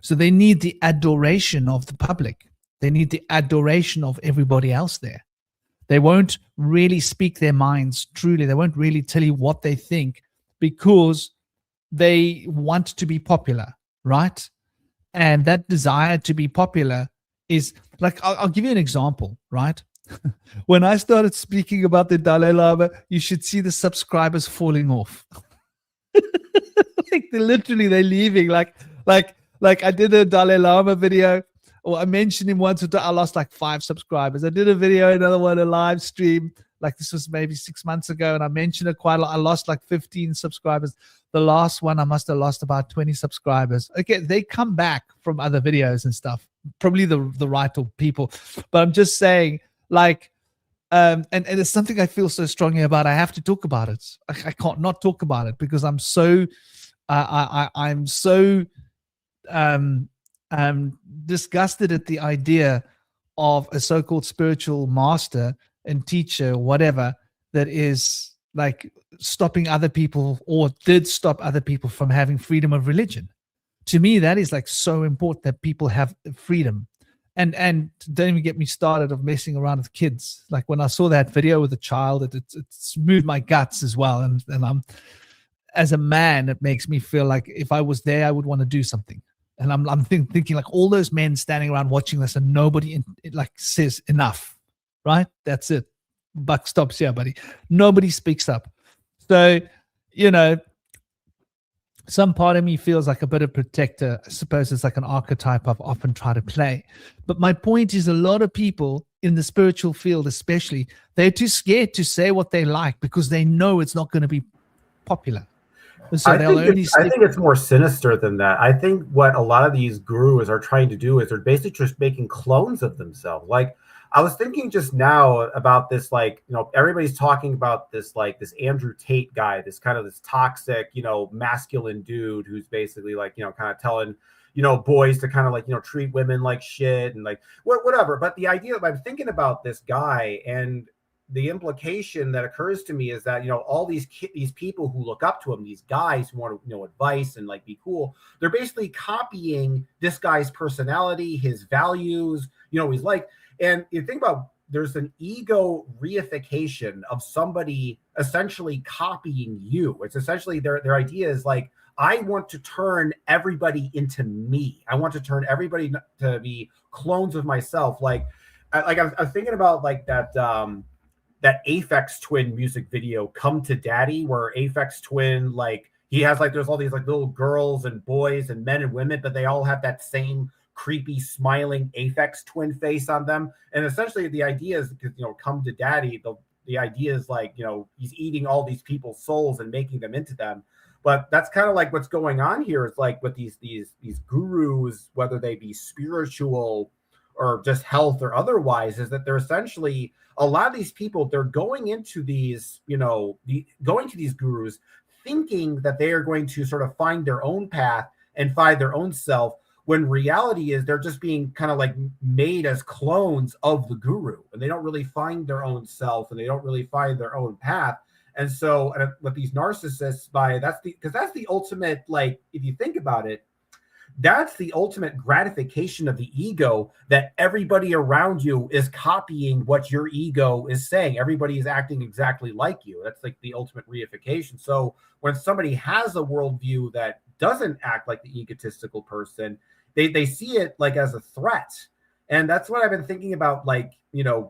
So they need the adoration of the public. They need the adoration of everybody else there. They won't really speak their minds truly. They won't really tell you what they think, because they want to be popular, right? And that desire to be popular is like, I'll give you an example, right? When I started speaking about the Dalai Lama, you should see the subscribers falling off. Like they're leaving. Like I did a Dalai Lama video, or I mentioned him once, I lost like 5 subscribers. I did a video, another one, a live stream, like this was maybe 6 months ago, and I mentioned it quite a lot. I lost like 15 subscribers. The last one, I must have lost about 20 subscribers. Okay, they come back from other videos and stuff, probably the right people. But I'm just saying, like, and it's something I feel so strongly about. I have to talk about it. I can't not talk about it, because I'm so, I'm so disgusted at the idea of a so-called spiritual master and teacher, whatever, that is like stopping other people, or did stop other people from having freedom of religion. To me, that is like so important, that people have freedom. And don't even get me started of messing around with kids. Like when I saw that video with a child, it's moved my guts as well. And I'm, as a man, it makes me feel like if I was there, I would want to do something. And I'm thinking like all those men standing around watching this, and nobody like says enough, right? That's it. Buck stops here, buddy. Nobody speaks up. So, you know, some part of me feels like a bit of protector. I suppose it's like an archetype I've often tried to play. But my point is, a lot of people in the spiritual field, especially, they're too scared to say what they like, because they know it's not going to be popular. So I think it's more sinister than that. I think what a lot of these gurus are trying to do is they're basically just making clones of themselves. Like, I was thinking just now about this, like, you know, everybody's talking about this, like this Andrew Tate guy, this kind of this toxic, you know, masculine dude who's basically like, you know, kind of telling, you know, boys to kind of like, you know, treat women like shit and like whatever. But the idea of, I'm thinking about this guy, and the implication that occurs to me is that, all these people who look up to him, these guys who want to, advice and like be cool, they're basically copying this guy's personality, his values, he's like, and you think about, there's an ego reification of somebody essentially copying you. It's essentially their idea is like, I want to turn everybody into me. I want to turn everybody to be clones of myself. Like I was thinking about like that Aphex Twin music video, Come to Daddy, where Aphex Twin, like he has like, there's all these like little girls and boys and men and women, but they all have that same creepy smiling Aphex Twin face on them. And essentially the idea is, because, Come to Daddy, the idea is like, he's eating all these people's souls and making them into them. But that's kind of like what's going on here. It's like with these gurus, whether they be spiritual or just health or otherwise, is that they're essentially, a lot of these people, they're going into these, going to these gurus thinking that they are going to sort of find their own path and find their own self, when reality is they're just being kind of like made as clones of the guru, and they don't really find their own self and they don't really find their own path. And so with these narcissists, that's the ultimate, like, if you think about it, that's the ultimate gratification of the ego, that everybody around you is copying what your ego is saying. Everybody is acting exactly like you. That's like the ultimate reification. So when somebody has a worldview that doesn't act like the egotistical person, they see it like as a threat. And that's what I've been thinking about, like,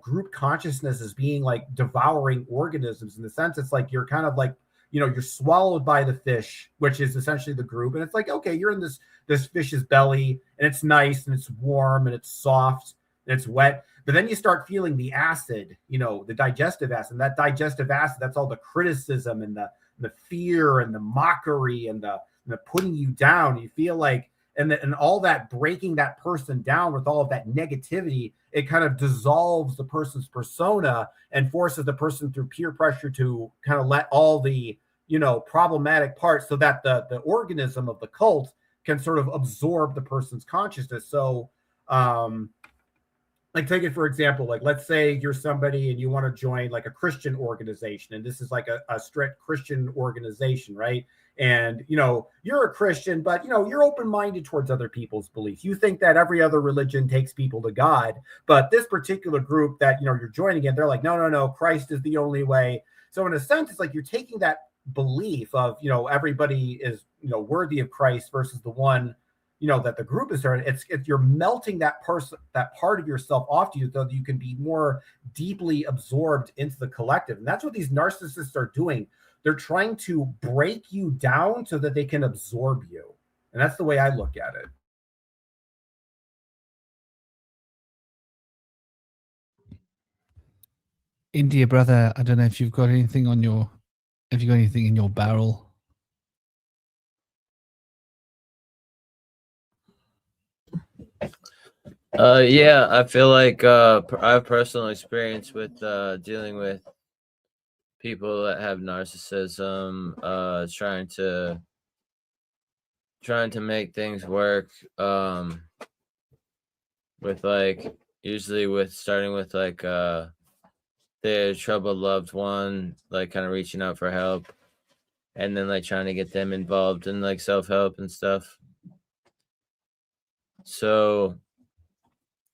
group consciousness as being like devouring organisms, in the sense it's like you're kind of like, you're swallowed by the fish, which is essentially the group. And it's like, okay, you're in this fish's belly, and it's nice and it's warm and it's soft and it's wet. But then you start feeling the acid, the digestive acid. And that digestive acid, that's all the criticism and the fear and the mockery and the putting you down. You feel like, and all that breaking that person down with all of that negativity, it kind of dissolves the person's persona and forces the person through peer pressure to kind of let all the, problematic parts, so that the organism of the cult can sort of absorb the person's consciousness. So, like, take it for example, like, let's say you're somebody and you want to join like a Christian organization, and this is like a strict Christian organization, right? And, you're a Christian, but, you're open-minded towards other people's beliefs. You think that every other religion takes people to God, but this particular group that, you're joining in, they're like, no, Christ is the only way. So in a sense, it's like you're taking that belief of, everybody is, worthy of Christ versus the one, that the group is starting. It's you're melting that part of yourself off to you, so that you can be more deeply absorbed into the collective. And that's what these narcissists are doing. They're trying to break you down so that they can absorb you. And that's the way I look at it. India, brother, I don't know if you've got anything in your barrel. Yeah, I feel like I have personal experience with dealing with people that have narcissism, trying to make things work, with like, usually with starting with like their troubled loved one, like kind of reaching out for help, and then like trying to get them involved in like self-help and stuff. So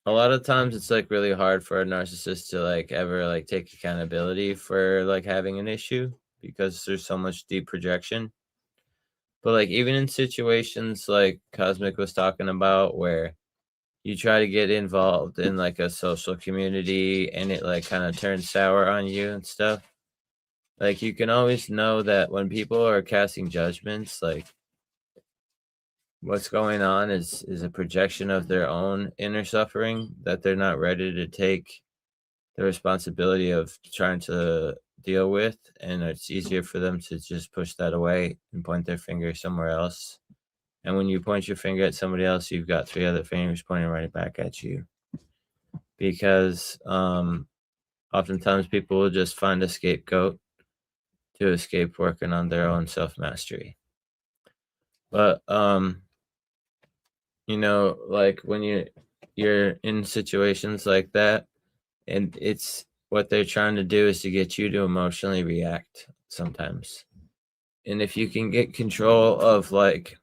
a lot of times it's like really hard for a narcissist to like ever like take accountability for like having an issue, because there's so much deep projection. But like, even in situations like Cosmic was talking about, where you try to get involved in like a social community and it like kind of turns sour on you and stuff, like, you can always know that when people are casting judgments, like, what's going on is a projection of their own inner suffering that they're not ready to take the responsibility of trying to deal with, and it's easier for them to just push that away and point their finger somewhere else. And when you point your finger at somebody else, you've got 3 other fingers pointing right back at you, because oftentimes people will just find a scapegoat to escape working on their own self-mastery. But like, when you're in situations like that, and it's what they're trying to do is to get you to emotionally react sometimes. And if you can get control of like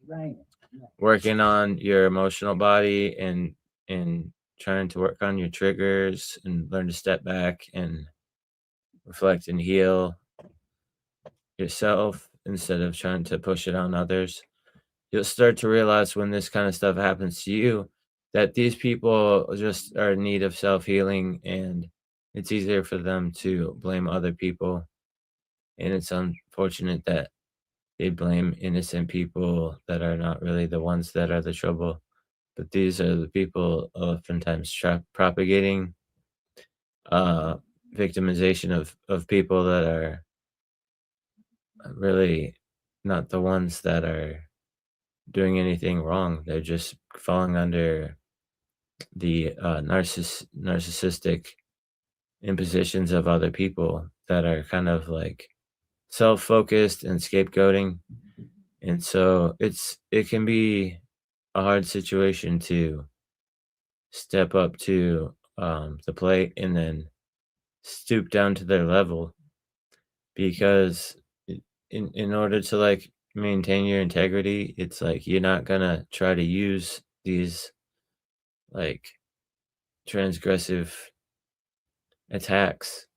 Right. working on your emotional body and trying to work on your triggers and learn to step back and reflect and heal yourself instead of trying to push it on others, you'll start to realize when this kind of stuff happens to you that these people just are in need of self-healing, and it's easier for them to blame other people. And it's unfortunate that they blame innocent people that are not really the ones that are the trouble. But these are the people oftentimes propagating victimization of people that are really not the ones that are doing anything wrong. They're just falling under the narcissistic impositions of other people that are kind of like self-focused and scapegoating. And so it can be a hard situation to step up to the plate and then stoop down to their level, because in order to like maintain your integrity, it's like you're not gonna try to use these like transgressive attacks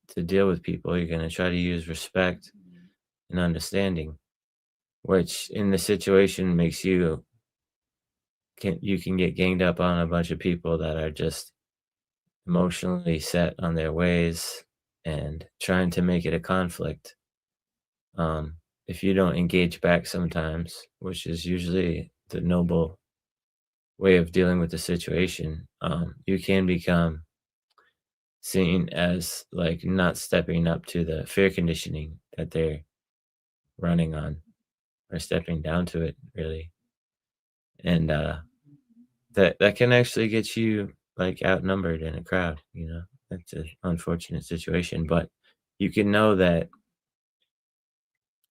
to deal with people. You're gonna try to use respect and understanding, which in the situation makes you can get ganged up on a bunch of people that are just emotionally set on their ways and trying to make it a conflict. If you don't engage back sometimes, which is usually the noble way of dealing with the situation, you can become seen as like not stepping up to the fear conditioning that they're running on, or stepping down to it really. And that can actually get you like outnumbered in a crowd, you know. That's an unfortunate situation, but you can know that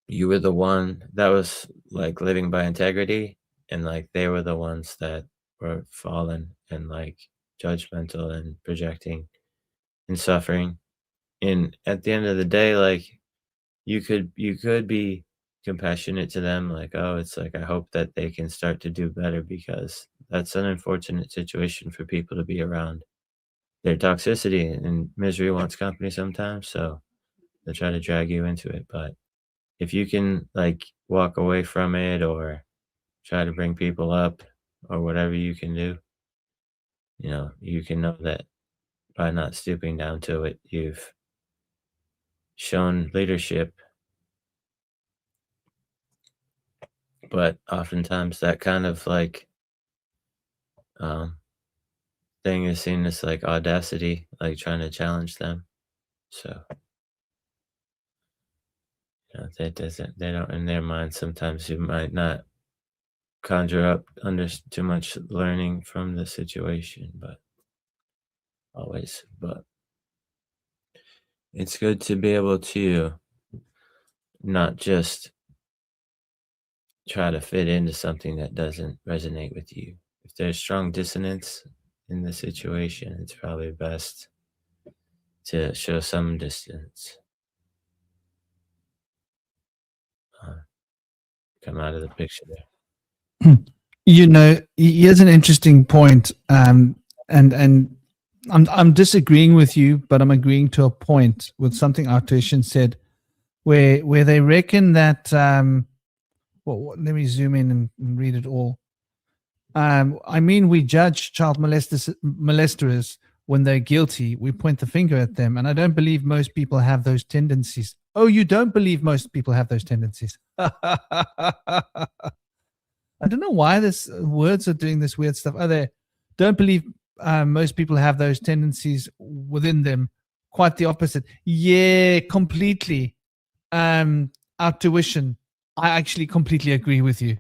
you were the one that was like living by integrity, and like they were the ones that were fallen and like judgmental and projecting and suffering. And at the end of the day, like you could be compassionate to them, like, oh, it's like I hope that they can start to do better, because that's an unfortunate situation for people to be around. Their toxicity and misery wants company sometimes, so they try to drag you into it. But if you can like walk away from it or try to bring people up or whatever you can do, you know, you can know that by not stooping down to it, you've shown leadership. But oftentimes that kind of like thing is seen as like audacity, like trying to challenge them. So you know, they don't, in their mind, sometimes you might not conjure up under too much learning from the situation, but it's good to be able to not just try to fit into something that doesn't resonate with you. If there's strong dissonance in the situation, it's probably best to show some distance. Come out of the picture there. You know, here's an interesting point, and I'm disagreeing with you, but I'm agreeing to a point with something our tuition said, where they reckon that. Well, let me zoom in and read it all. I mean, we judge child molesters when they're guilty. We point the finger at them, and I don't believe most people have those tendencies. Oh, you don't believe most people have those tendencies? I don't know why this words are doing this weird stuff. Oh, they don't believe most people have those tendencies within them. Quite the opposite. Yeah, completely. Our tuition. I actually completely agree with you.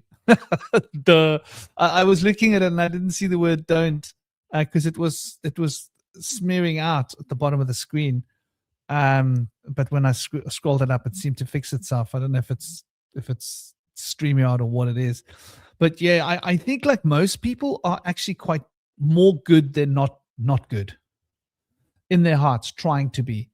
I was looking at it and I didn't see the word "don't" because it was smearing out at the bottom of the screen. But when I scrolled it up, it seemed to fix itself. I don't know if it's StreamYard or what it is. But yeah, I think like most people are actually quite more good than not good. in their hearts, trying to be.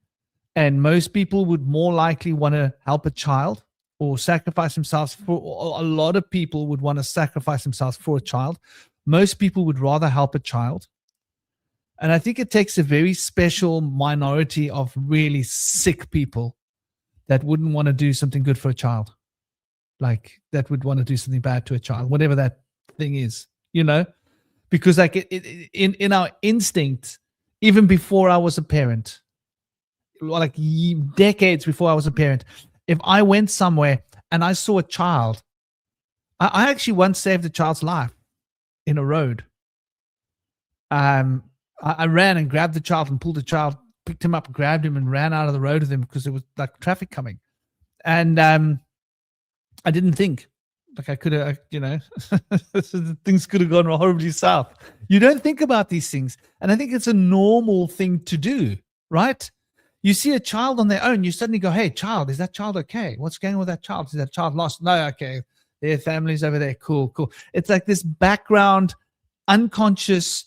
And most people would more likely want to help a child or sacrifice themselves for, a lot of people would want to sacrifice themselves for a child. Most people would rather help a child. And I think it takes a very special minority of really sick people that wouldn't want to do something good for a child. Like that would want to do something bad to a child, whatever that thing is, you know? Because like in our instinct, even before I was a parent, like decades before I was a parent, if I went somewhere and I saw a child, I actually once saved a child's life in a road. I ran and grabbed the child and pulled the child, picked him up, grabbed him and ran out of the road with him because there was like traffic coming. And I didn't think. Like I could have, you know, things could have gone horribly south. You don't think about these things. And I think it's a normal thing to do, right? You see a child on their own, you suddenly go, hey, child, is that child okay? What's going on with that child? Is that child lost? No, okay. Their family's over there. Cool, cool. It's like this background, unconscious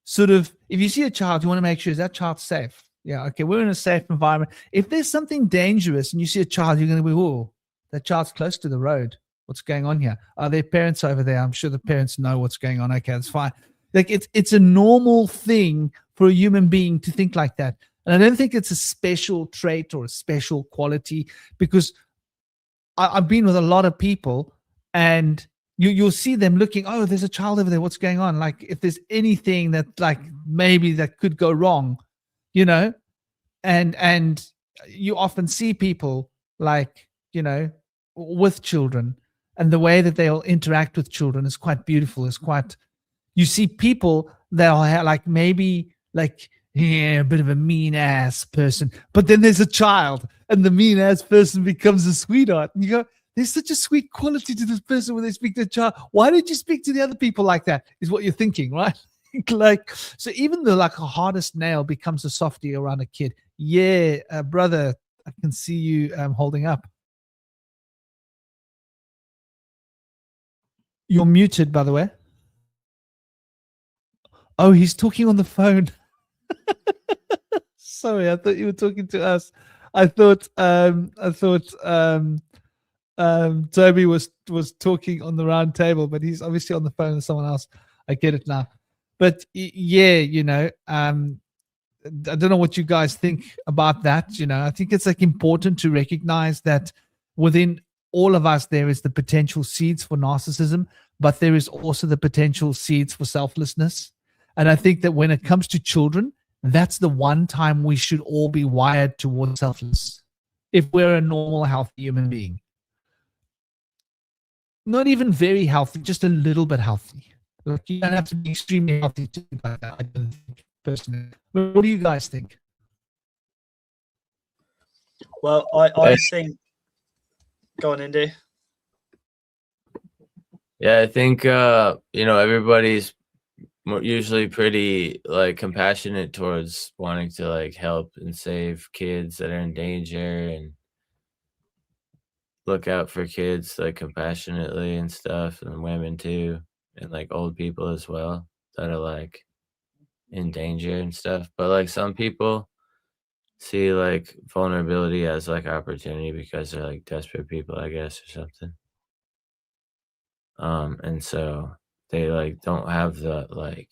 sort of, if you see a child, you want to make sure, is that child safe? Yeah, okay, we're in a safe environment. If there's something dangerous and you see a child, you're going to be, oh, that child's close to the road. What's going on here? Are there parents over there? I'm sure the parents know what's going on. Okay, that's fine. Like it's a normal thing for a human being to think like that. And I don't think it's a special trait or a special quality, because I've been with a lot of people and you'll see them looking, oh, there's a child over there. What's going on? Like if there's anything that like maybe that could go wrong, you know, and you often see people like, you know, with children, and the way that they'll interact with children is quite beautiful. It's quite, you see people that are like maybe like, yeah, a bit of a mean ass person, but then there's a child and the mean ass person becomes a sweetheart. And you go, there's such a sweet quality to this person when they speak to the child. Why did you speak to the other people like that? Is what you're thinking, right? Like, so even though like a hardest nail becomes a softie around a kid. Yeah, brother, I can see you holding up. You're muted, by the way. Oh, he's talking on the phone. Sorry, I thought you were talking to us. I thought Toby was talking on the round table, but he's obviously on the phone with someone else. I get it now. But yeah, you know, I don't know what you guys think about that. You know, I think it's like important to recognize that within all of us, there is the potential seeds for narcissism, but there is also the potential seeds for selflessness. And I think that when it comes to children, that's the one time we should all be wired towards selfless. If we're a normal, healthy human being, not even very healthy, just a little bit healthy. Like you don't have to be extremely healthy to think like that. I don't think personally. But what do you guys think? Well, I think. Go on, Indy. Yeah, I think you know, everybody's usually pretty like compassionate towards wanting to like help and save kids that are in danger and look out for kids like compassionately and stuff, and women too, and like old people as well that are like in danger and stuff. But like some people see like vulnerability as like opportunity because they're like desperate people, I guess, or something. And so they like don't have the like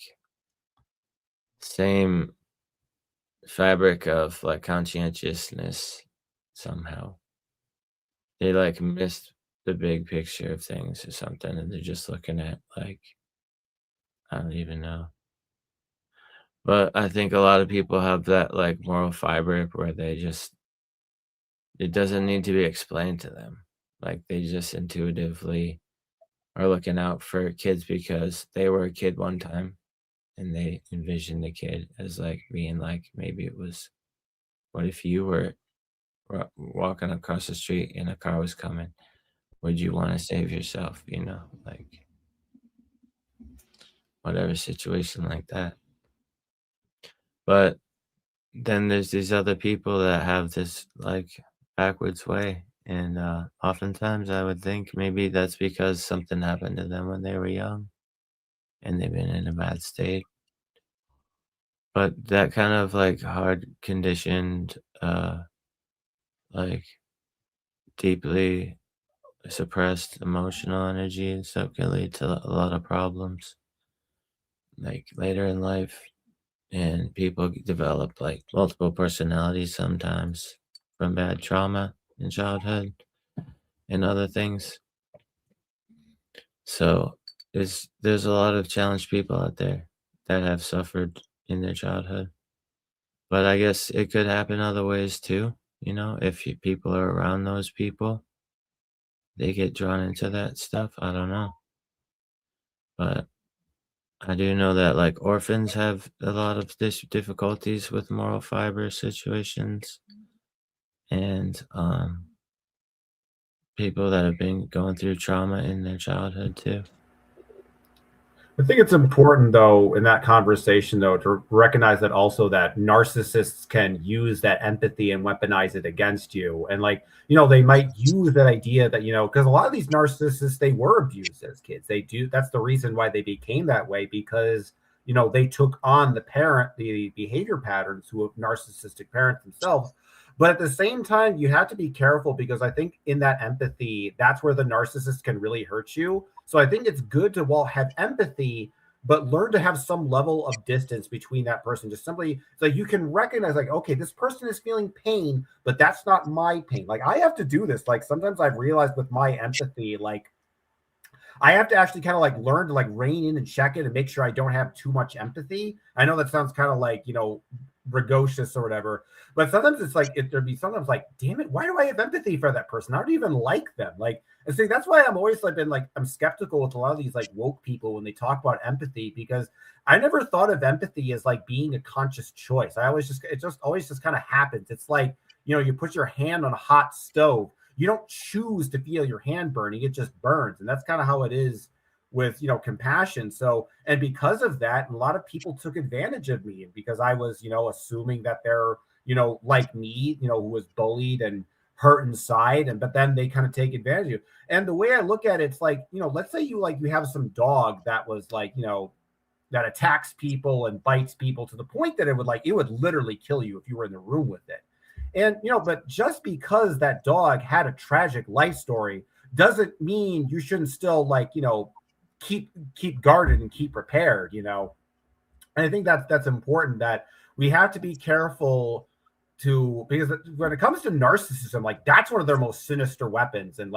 same fabric of like conscientiousness somehow. They like missed the big picture of things or something, and they're just looking at like, I don't even know. But I think a lot of people have that like moral fiber where they just, it doesn't need to be explained to them. Like they just intuitively are looking out for kids because they were a kid one time and they envisioned the kid as like being like, maybe it was, what if you were walking across the street and a car was coming? Would you want to save yourself? You know, like whatever situation like that. But then there's these other people that have this like backwards way. And oftentimes I would think maybe that's because something happened to them when they were young and they've been in a bad state. but that kind of like hard conditioned, like deeply suppressed emotional energy and stuff can lead to a lot of problems like later in life. And people develop like multiple personalities sometimes from bad trauma in childhood and other things. So there's a lot of challenged people out there that have suffered in their childhood. But I guess it could happen other ways too. If people are around those people, they get drawn into that stuff. I don't know. But I do know that like orphans have a lot of difficulties with moral fiber situations, and people that have been going through trauma in their childhood too. I think it's important, though, in that conversation, though, to recognize that also that narcissists can use that empathy and weaponize it against you. And like, they might use that idea that, because a lot of these narcissists, they were abused as kids. They do. That's the reason why they became that way, because, they took on the behavior patterns of narcissistic parents themselves. But at the same time, you have to be careful, because I think in that empathy, that's where the narcissist can really hurt you. So I think it's good to have empathy, but learn to have some level of distance between that person. Just simply so you can recognize, like, okay, this person is feeling pain, but that's not my pain. Like, I have to do this. Like, sometimes I've realized with my empathy, like, I have to actually kind of like learn to like rein in and check it and make sure I don't have too much empathy. I know that sounds kind of like, precocious or whatever, but sometimes it's like there'd be sometimes like, damn it, why do I have empathy for that person? I don't even like them. Like, and see, that's why I'm always like I'm skeptical with a lot of these like woke people when they talk about empathy, because I never thought of empathy as like being a conscious choice. It just always kind of happens. It's like, you put your hand on a hot stove. You don't choose to feel your hand burning. It just burns. And that's kind of how it is with, compassion. So, and because of that, a lot of people took advantage of me because I was, assuming that they're, like me, who was bullied and hurt inside. But then they kind of take advantage of you. And the way I look at it, it's like, let's say you have some dog that was like, that attacks people and bites people to the point that it would literally kill you if you were in the room with it. And, but just because that dog had a tragic life story doesn't mean you shouldn't still keep guarded and keep prepared, And I think that's important, that we have to be careful because when it comes to narcissism, like, that's one of their most sinister weapons. And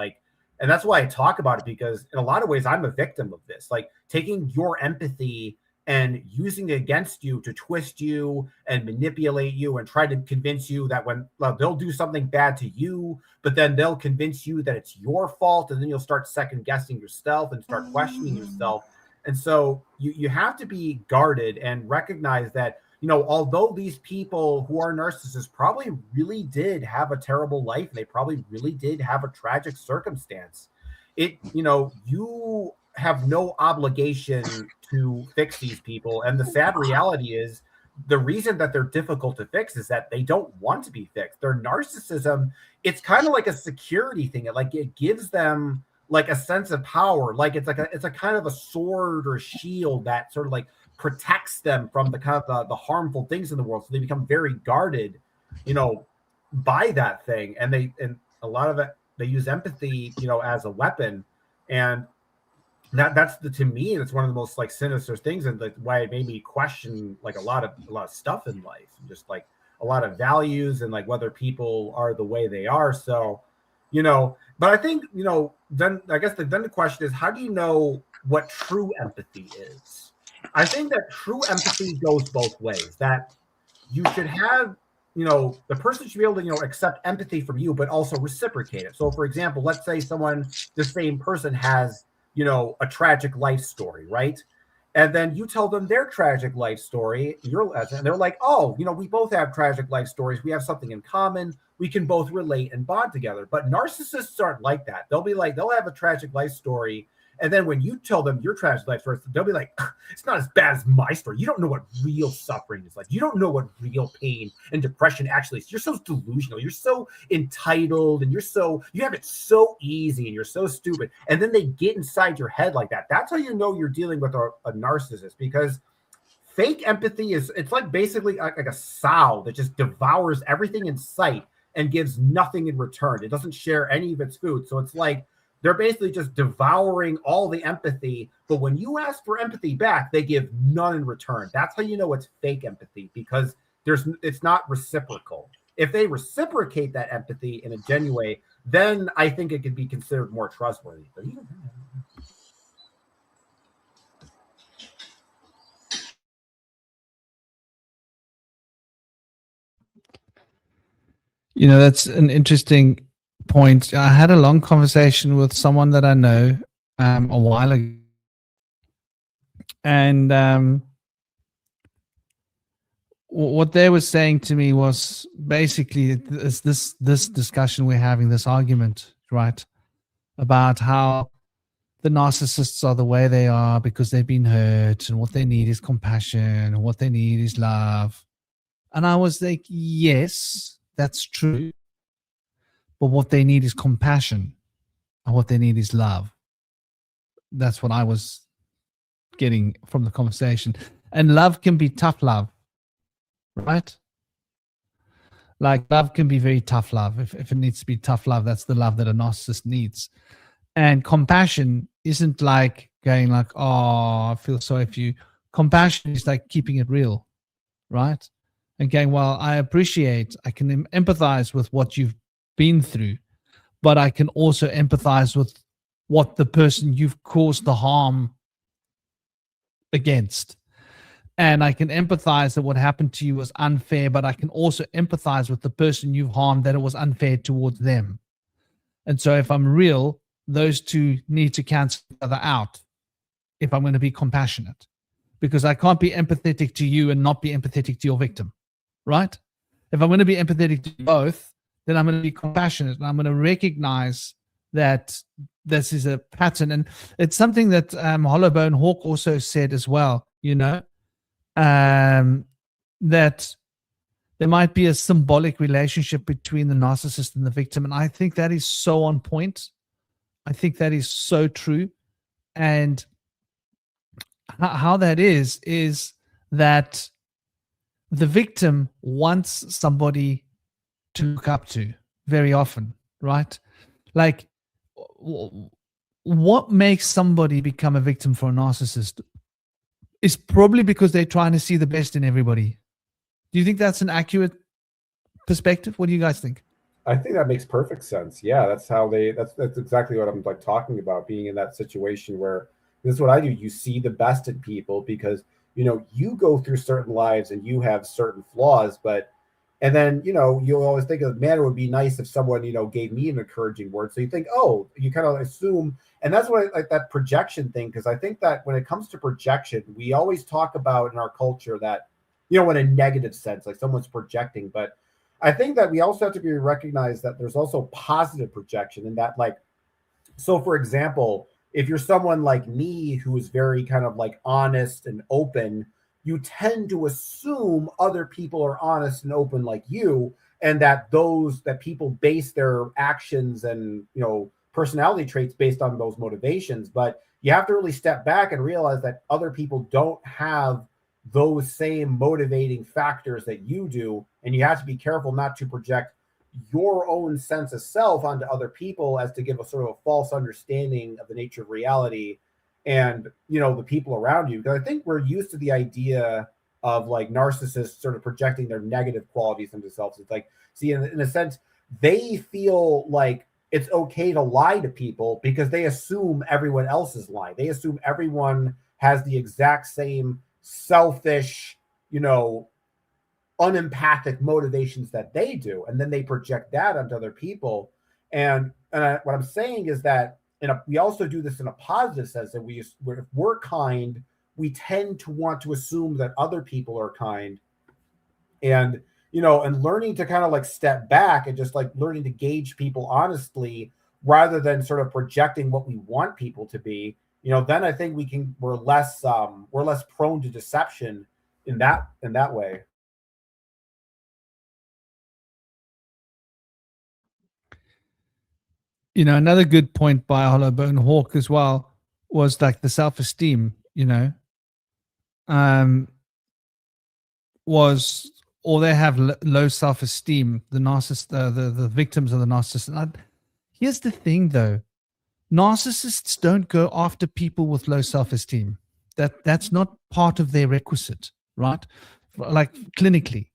that's why I talk about it, because in a lot of ways I'm a victim of this, like taking your empathy and using it against you to twist you and manipulate you and try to convince you that they'll do something bad to you, but then they'll convince you that it's your fault. And then you'll start second guessing yourself and start questioning yourself. And so you have to be guarded and recognize that, although these people who are narcissists probably really did have a terrible life, they probably really did have a tragic circumstance. You have no obligation to fix these people. And the sad reality is, the reason that they're difficult to fix is that they don't want to be fixed. Their narcissism, it's kind of like a security thing. It gives them like a sense of power. Like it's a kind of a sword or shield that sort of like protects them from the kind of the harmful things in the world. So they become very guarded, by that thing. And a lot of it, they use empathy, as a weapon. And to me, it's one of the most like sinister things, and like why it made me question like a lot of stuff in life, just like a lot of values and like whether people are the way they are. So, but I think, then I guess then the question is, how do you know what true empathy is? I think that true empathy goes both ways, that you should have, the person should be able to, accept empathy from you, but also reciprocate it. So for example, let's say the same person has, a tragic life story, right? And then you tell them their tragic life story, and they're like, oh, we both have tragic life stories. We have something in common. We can both relate and bond together. But narcissists aren't like that. They'll be like, they'll have a tragic life story. And then when you tell them your tragic life story, they'll be like, it's not as bad as my story. You don't know what real suffering is like. You don't know what real pain and depression actually is. You're so delusional. You're so entitled, and you have it so easy, and you're so stupid. And then they get inside your head like that. That's how you know you're dealing with a narcissist, because fake empathy it's like basically like a sow that just devours everything in sight and gives nothing in return. It doesn't share any of its food. So it's like they're basically just devouring all the empathy. But when you ask for empathy back, they give none in return. That's how you know it's fake empathy, because it's not reciprocal. If they reciprocate that empathy in a genuine way, then I think it could be considered more trustworthy. But even that's an interesting point. I had a long conversation with someone that I know a while ago, and what they were saying to me was basically this discussion we're having, this argument, right, about how the narcissists are the way they are because they've been hurt, and what they need is compassion, and what they need is love. And I was like, yes, that's true. But what they need is compassion, and what they need is love. That's what I was getting from the conversation. And love can be tough love, right? Like, love can be very tough love. If it needs to be tough love, that's the love that a narcissist needs. And compassion isn't like going like, oh, I feel sorry for you. Compassion is like keeping it real, right? And going, well, I can empathize with what you've been through, but I can also empathize with what the person you've caused the harm against. And I can empathize that what happened to you was unfair, but I can also empathize with the person you've harmed, that it was unfair towards them. And so if I'm real, those two need to cancel each other out if I'm going to be compassionate, because I can't be empathetic to you and not be empathetic to your victim, right? If I'm going to be empathetic to both, then I'm going to be compassionate, and I'm going to recognize that this is a pattern. And it's something that Hollowbone Hawk also said as well, that there might be a symbolic relationship between the narcissist and the victim. And I think that is so on point. I think that is so true. And how that is that the victim wants somebody to look up to very often, right? Like, what makes somebody become a victim for a narcissist is probably because they're trying to see the best in everybody. Do you think that's an accurate perspective? What do you guys think? I think that makes perfect sense. Yeah, that's how that's exactly what I'm like talking about, being in that situation where this is what I do. You see the best in people because, you go through certain lives and you have certain flaws, and then, you always think of, man, it would be nice if someone, gave me an encouraging word. So you think, oh, you kind of assume, and that's what I like that projection thing. Cause I think that when it comes to projection, we always talk about in our culture that, in a negative sense, like someone's projecting, but I think that we also have to recognize that there's also positive projection, and that, like, so for example, if you're someone like me who is very kind of like honest and open, you tend to assume other people are honest and open like you, and that people base their actions and, personality traits based on those motivations. But you have to really step back and realize that other people don't have those same motivating factors that you do. And you have to be careful not to project your own sense of self onto other people as to give a sort of a false understanding of the nature of reality and, the people around you. Because I think we're used to the idea of like narcissists sort of projecting their negative qualities into themselves. It's like, see, in a sense, they feel like it's okay to lie to people because they assume everyone else is lying. They assume everyone has the exact same selfish, unempathic motivations that they do, and then they project that onto other people. And what I'm saying is that we also do this in a positive sense, that if we're kind, we tend to want to assume that other people are kind, and and learning to kind of like step back and just like learning to gauge people honestly rather than sort of projecting what we want people to be. Then I think we're less prone to deception in that way. Another good point by Hollowbone Hawk as well was like the self-esteem, was, or they have low self-esteem, the narcissist, the victims of the narcissist. Here's the thing though, narcissists don't go after people with low self-esteem. That's not part of their requisite, right? Like clinically,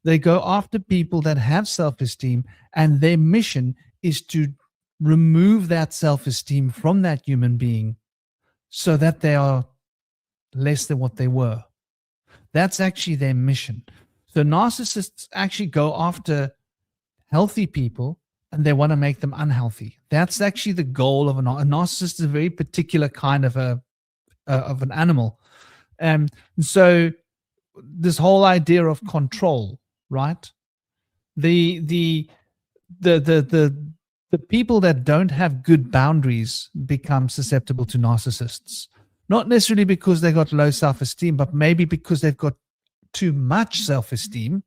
they go after people that have self-esteem, and their mission is to remove that self-esteem from that human being so that they are less than what they were. That's actually their mission. So narcissists actually go after healthy people, and they want to make them unhealthy. That's actually the goal of a narcissist. Is a very particular kind of an animal. And so this whole idea of control, right? The people that don't have good boundaries become susceptible to narcissists. Not necessarily because they got low self-esteem, but maybe because they've got too much self-esteem,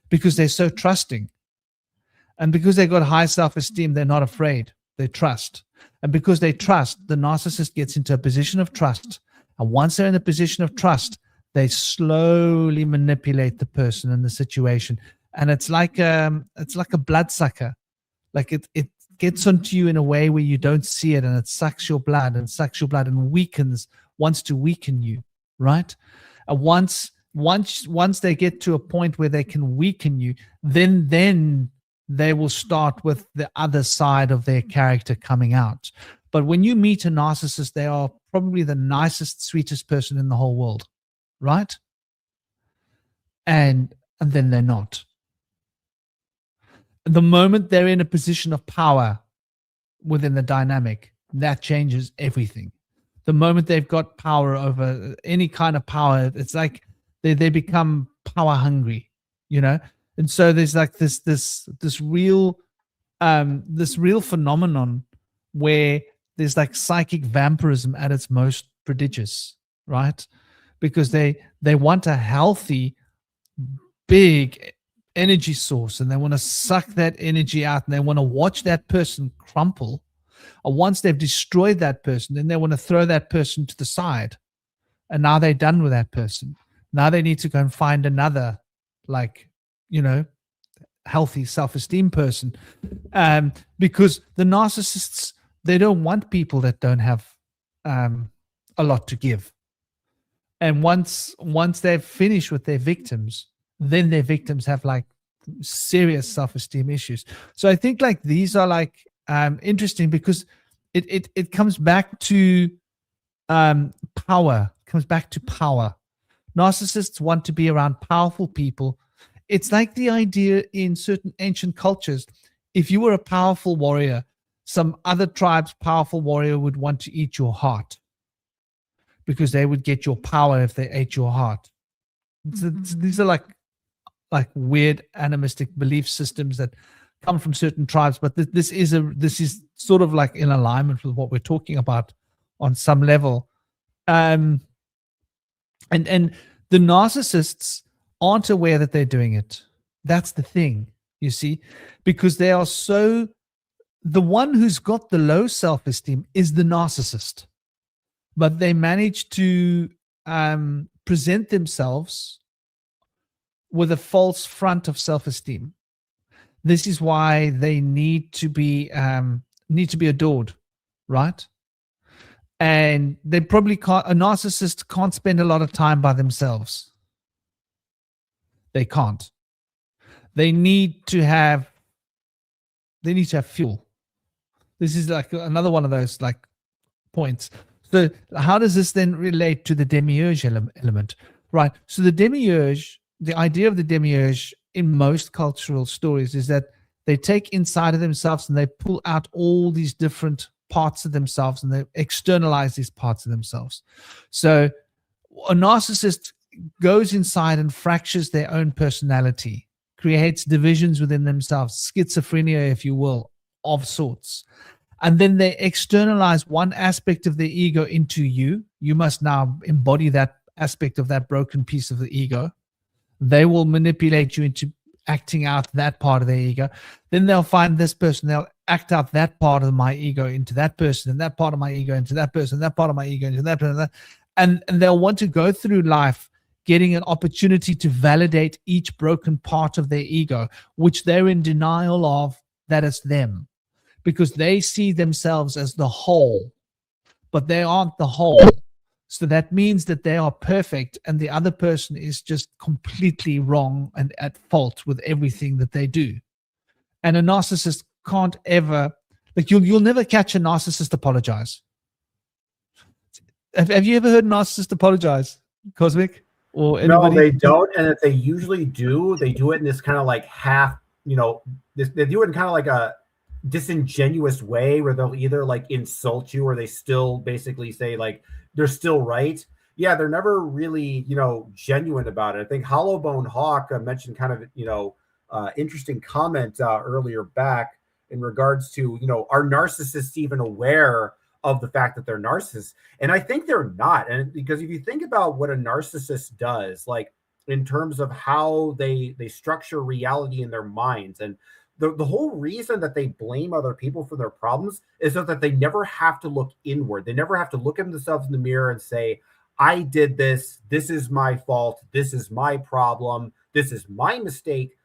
because they're so trusting. And because they got high self-esteem, they're not afraid. They trust. And because they trust, the narcissist gets into a position of trust. And once they're in a position of trust, they slowly manipulate the person and the situation. And it's like a bloodsucker. Like it gets onto you in a way where you don't see it, and it sucks your blood and wants to weaken you, right? And once they get to a point where they can weaken you, then they will start with the other side of their character coming out. But when you meet a narcissist, they are probably the nicest, sweetest person in the whole world, right? And then they're not. The moment they're in a position of power within the dynamic, that changes everything. The moment they've got power over any kind of power, it's like they become power hungry, you know? And so there's like this real phenomenon where there's like psychic vampirism at its most prodigious, right? Because they want a healthy, big energy source, and they want to suck that energy out, and they want to watch that person crumple. And once they've destroyed that person, then they want to throw that person to the side. And now they're done with that person. Now they need to go and find another, like, you know, healthy self-esteem person. Because the narcissists, they don't want people that don't have a lot to give. And once they've finished with their victims, then their victims have like serious self-esteem issues. So I think like these are like interesting, because it comes back to power. It comes back to power. Narcissists want to be around powerful people. It's like the idea in certain ancient cultures, if you were a powerful warrior, some other tribe's powerful warrior would want to eat your heart, because they would get your power if they ate your heart. These are like weird animistic belief systems that come from certain tribes, but this is sort of like in alignment with what we're talking about on some level. And the narcissists aren't aware that they're doing it. That's the thing, you see, because they are so, the one who's got the low self-esteem is the narcissist, but they manage to present themselves with a false front of self-esteem. This is why they need to be adored, right? And they probably can't. A narcissist can't spend a lot of time by themselves. They can't. They need to have fuel. This is like another one of those like points. So how does this then relate to the demiurge element? Right. So the demiurge, the idea of the demiurge in most cultural stories is that they take inside of themselves and they pull out all these different parts of themselves, and they externalize these parts of themselves. So a narcissist goes inside and fractures their own personality, creates divisions within themselves, schizophrenia, if you will, of sorts. And then they externalize one aspect of the ego into you. You must now embody that aspect of that broken piece of the ego. They will manipulate you into acting out that part of their ego. Then they'll find this person, they'll act out that part of my ego into that person, and that part of my ego into that person, that part of my ego into that person, and they'll want to go through life getting an opportunity to validate each broken part of their ego, which they're in denial of that it's them, because they see themselves as the whole, but they aren't the whole. So that means that they are perfect and the other person is just completely wrong and at fault with everything that they do. And a narcissist can't ever, like you'll never catch a narcissist apologize. Have you ever heard a narcissist apologize, Cosmic? Or anybody? No, they don't. And if they usually do, they do it in this kind of like half, they do it in kind of like a disingenuous way where they'll either like insult you or they still basically say like they're still right. Yeah, they're never really, genuine about it. I think Hollowbone Hawk mentioned kind of, interesting comment earlier back in regards to, are narcissists even aware of the fact that they're narcissists? And I think they're not. And because if you think about what a narcissist does, like in terms of how they structure reality in their minds, and the whole reason that they blame other people for their problems is so that they never have to look inward. They never have to look at themselves in the mirror and say, I did this. This is my fault. This is my problem. This is my mistake.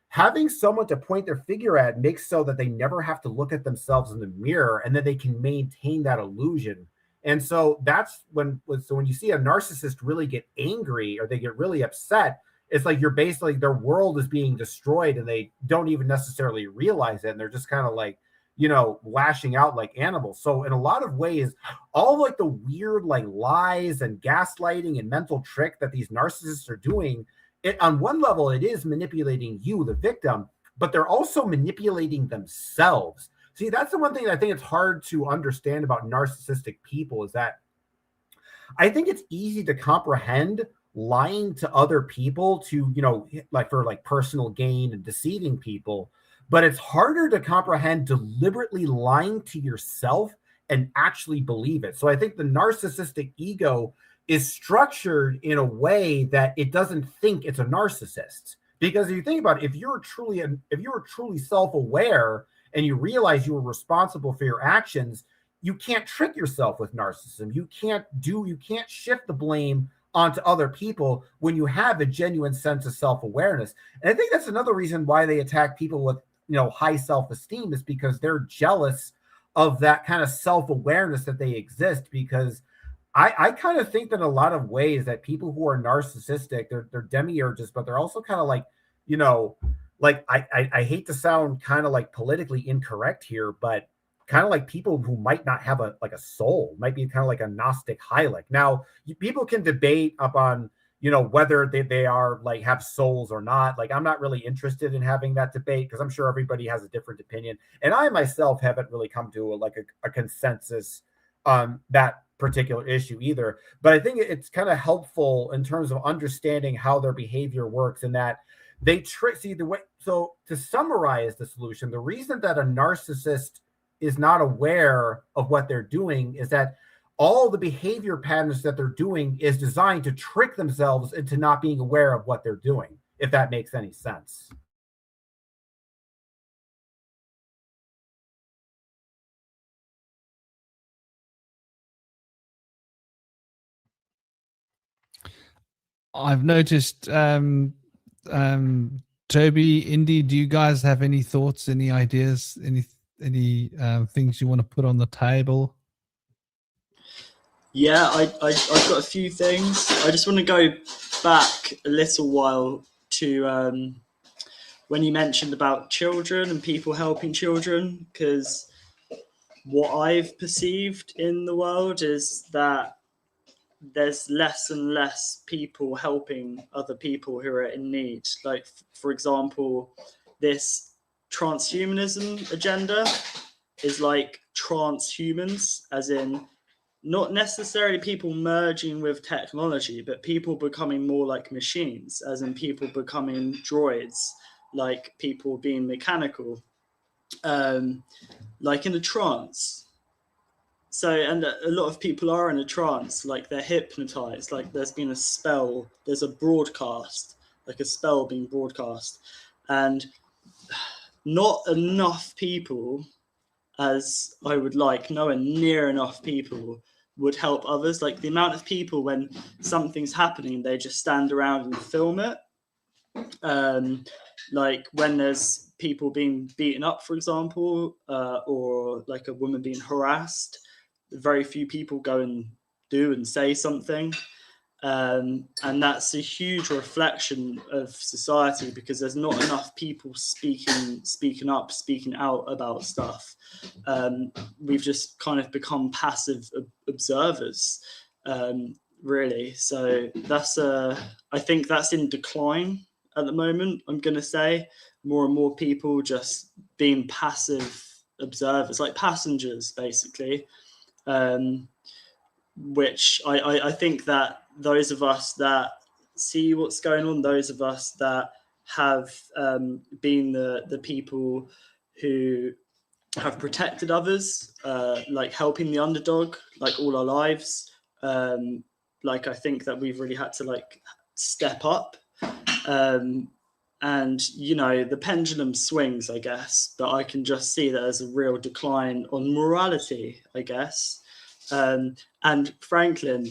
Having someone to point their finger at makes so that they never have to look at themselves in the mirror, and then they can maintain that illusion. And so that's when you see a narcissist really get angry or they get really upset, it's like you're basically, their world is being destroyed and they don't even necessarily realize it. And they're just kind of like, lashing out like animals. So in a lot of ways, all like the weird like lies and gaslighting and mental trick that these narcissists are doing, on one level, it is manipulating you, the victim, but they're also manipulating themselves. See, that's the one thing I think it's hard to understand about narcissistic people is that I think it's easy to comprehend lying to other people to, like for like personal gain and deceiving people, but it's harder to comprehend deliberately lying to yourself and actually believe it. So I think the narcissistic ego is structured in a way that it doesn't think it's a narcissist. Because if you think about it, if you're truly self-aware and you realize you were responsible for your actions, you can't trick yourself with narcissism. You can't shift the blame onto other people when you have a genuine sense of self-awareness. And I think that's another reason why they attack people with, high self-esteem, is because they're jealous of that kind of self-awareness that they exist. Because I kind of think that in a lot of ways that people who are narcissistic, they're demiurges, but they're also kind of like, like I hate to sound kind of like politically incorrect here, but kind of like people who might not have a soul, might be kind of like a Gnostic Hylic. Now, people can debate upon, whether they are like have souls or not. Like, I'm not really interested in having that debate because I'm sure everybody has a different opinion. And I myself haven't really come to a consensus on that particular issue either. But I think it's kind of helpful in terms of understanding how their behavior works, and that they see the way. So to summarize the solution, the reason that a narcissist is not aware of what they're doing is that all the behavior patterns that they're doing is designed to trick themselves into not being aware of what they're doing, if that makes any sense. I've noticed, Toby, Indy, do you guys have any thoughts, any ideas, any things you want to put on the table? Yeah, I've got a few things. I just want to go back a little while to when you mentioned about children and people helping children, because what I've perceived in the world is that there's less and less people helping other people who are in need. Like, for example, this transhumanism agenda is like transhumans, as in not necessarily people merging with technology, but people becoming more like machines, as in people becoming droids, like people being mechanical, like in a trance. So, and a lot of people are in a trance, like they're hypnotized, like there's been a spell, there's a broadcast, like a spell being broadcast. And not enough people, as I would like, nowhere near enough people would help others. Like the amount of people, when something's happening, they just stand around and film it. Like when there's people being beaten up, for example, or like a woman being harassed, very few people go and do and say something. And that's a huge reflection of society, because there's not enough people speaking out about stuff. We've just kind of become passive observers, really. So that's I think that's in decline at the moment. I'm going to say more and more people just being passive observers, like passengers, basically. Which I think that those of us that see what's going on, those of us that have been the people who have protected others, like helping the underdog, like all our lives, like I think that we've really had to like step up. And you know, the pendulum swings, I guess, but I can just see that there's a real decline on morality, I guess. And Franklin,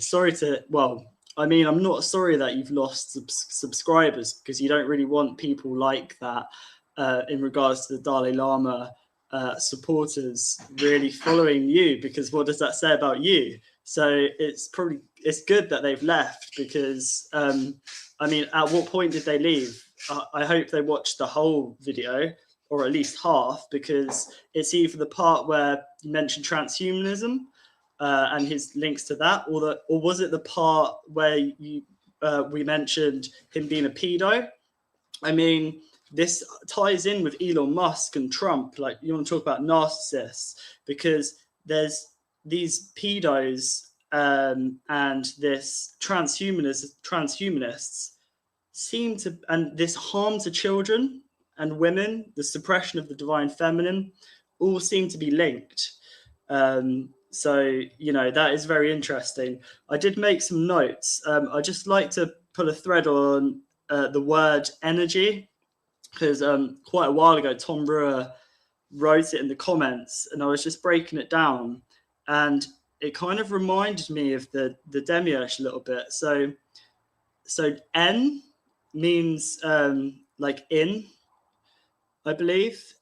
I'm not sorry that you've lost subscribers, because you don't really want people like that in regards to the Dalai Lama supporters really following you, because what does that say about you? So it's good that they've left, because I mean, at what point did they leave? I hope they watched the whole video, or at least half, because it's either the part where you mentioned transhumanism and his links to that, or was it the part where we mentioned him being a pedo? I mean, this ties in with Elon Musk and Trump. Like, you want to talk about narcissists, because there's these pedos and this transhumanists seem to, and this harm to children and women, the suppression of the divine feminine, all seem to be linked. So, you know, that is very interesting. I did make some notes. I just like to put a thread on the word energy, because quite a while ago, Tom Brewer wrote it in the comments, and I was just breaking it down, and it kind of reminded me of the Demiurge a little bit. So N means like in, I believe.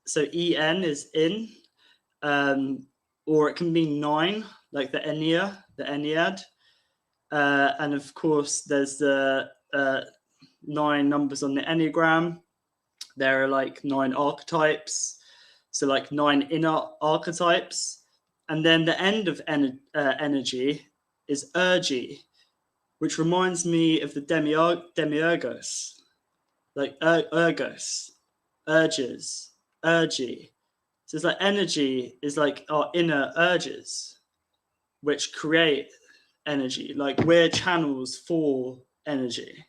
So En is in, or it can mean 9, like the Ennead. And of course, there's the 9 numbers on the Enneagram. There are like 9 archetypes, so like 9 inner archetypes. And then the end of energy is ergy, which reminds me of the demiurgos, like ergos, urges, ergy. So it's like energy is like our inner urges, which create energy. Like we're channels for energy,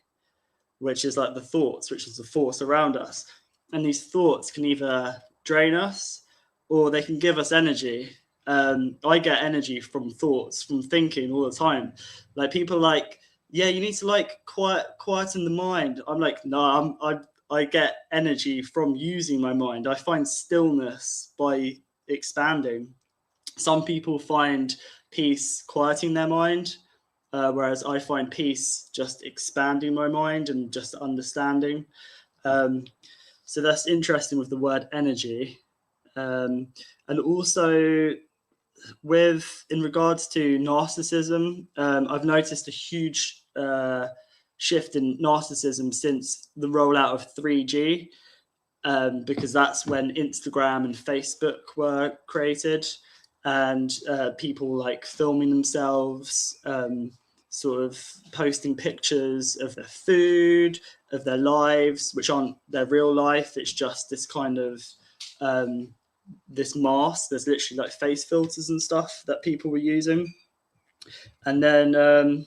which is like the thoughts, which is the force around us. And these thoughts can either drain us or they can give us energy. I get energy from thoughts, from thinking all the time. Like people like, yeah, you need to like quieten the mind. I'm like, no, I get energy from using my mind. I find stillness by expanding. Some people find peace quieting their mind, whereas I find peace just expanding my mind and just understanding. So that's interesting with the word energy. And also in regards to narcissism, I've noticed a huge shift in narcissism since the rollout of 3G, because that's when Instagram and Facebook were created, and people like filming themselves, sort of posting pictures of their food, of their lives, which aren't their real life. It's just this kind of this mask. There's literally like face filters and stuff that people were using. And then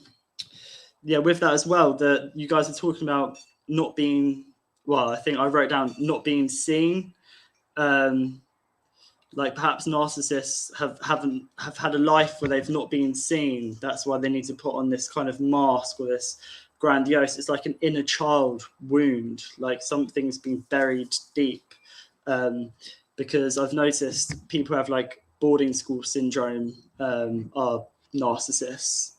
yeah, with that as well, that you guys are talking about not being, well, I think I wrote down not being seen. Like perhaps narcissists have had a life where they've not been seen. That's why they need to put on this kind of mask or this grandiose. It's like an inner child wound, like something's been buried deep. Because I've noticed people who have like boarding school syndrome are narcissists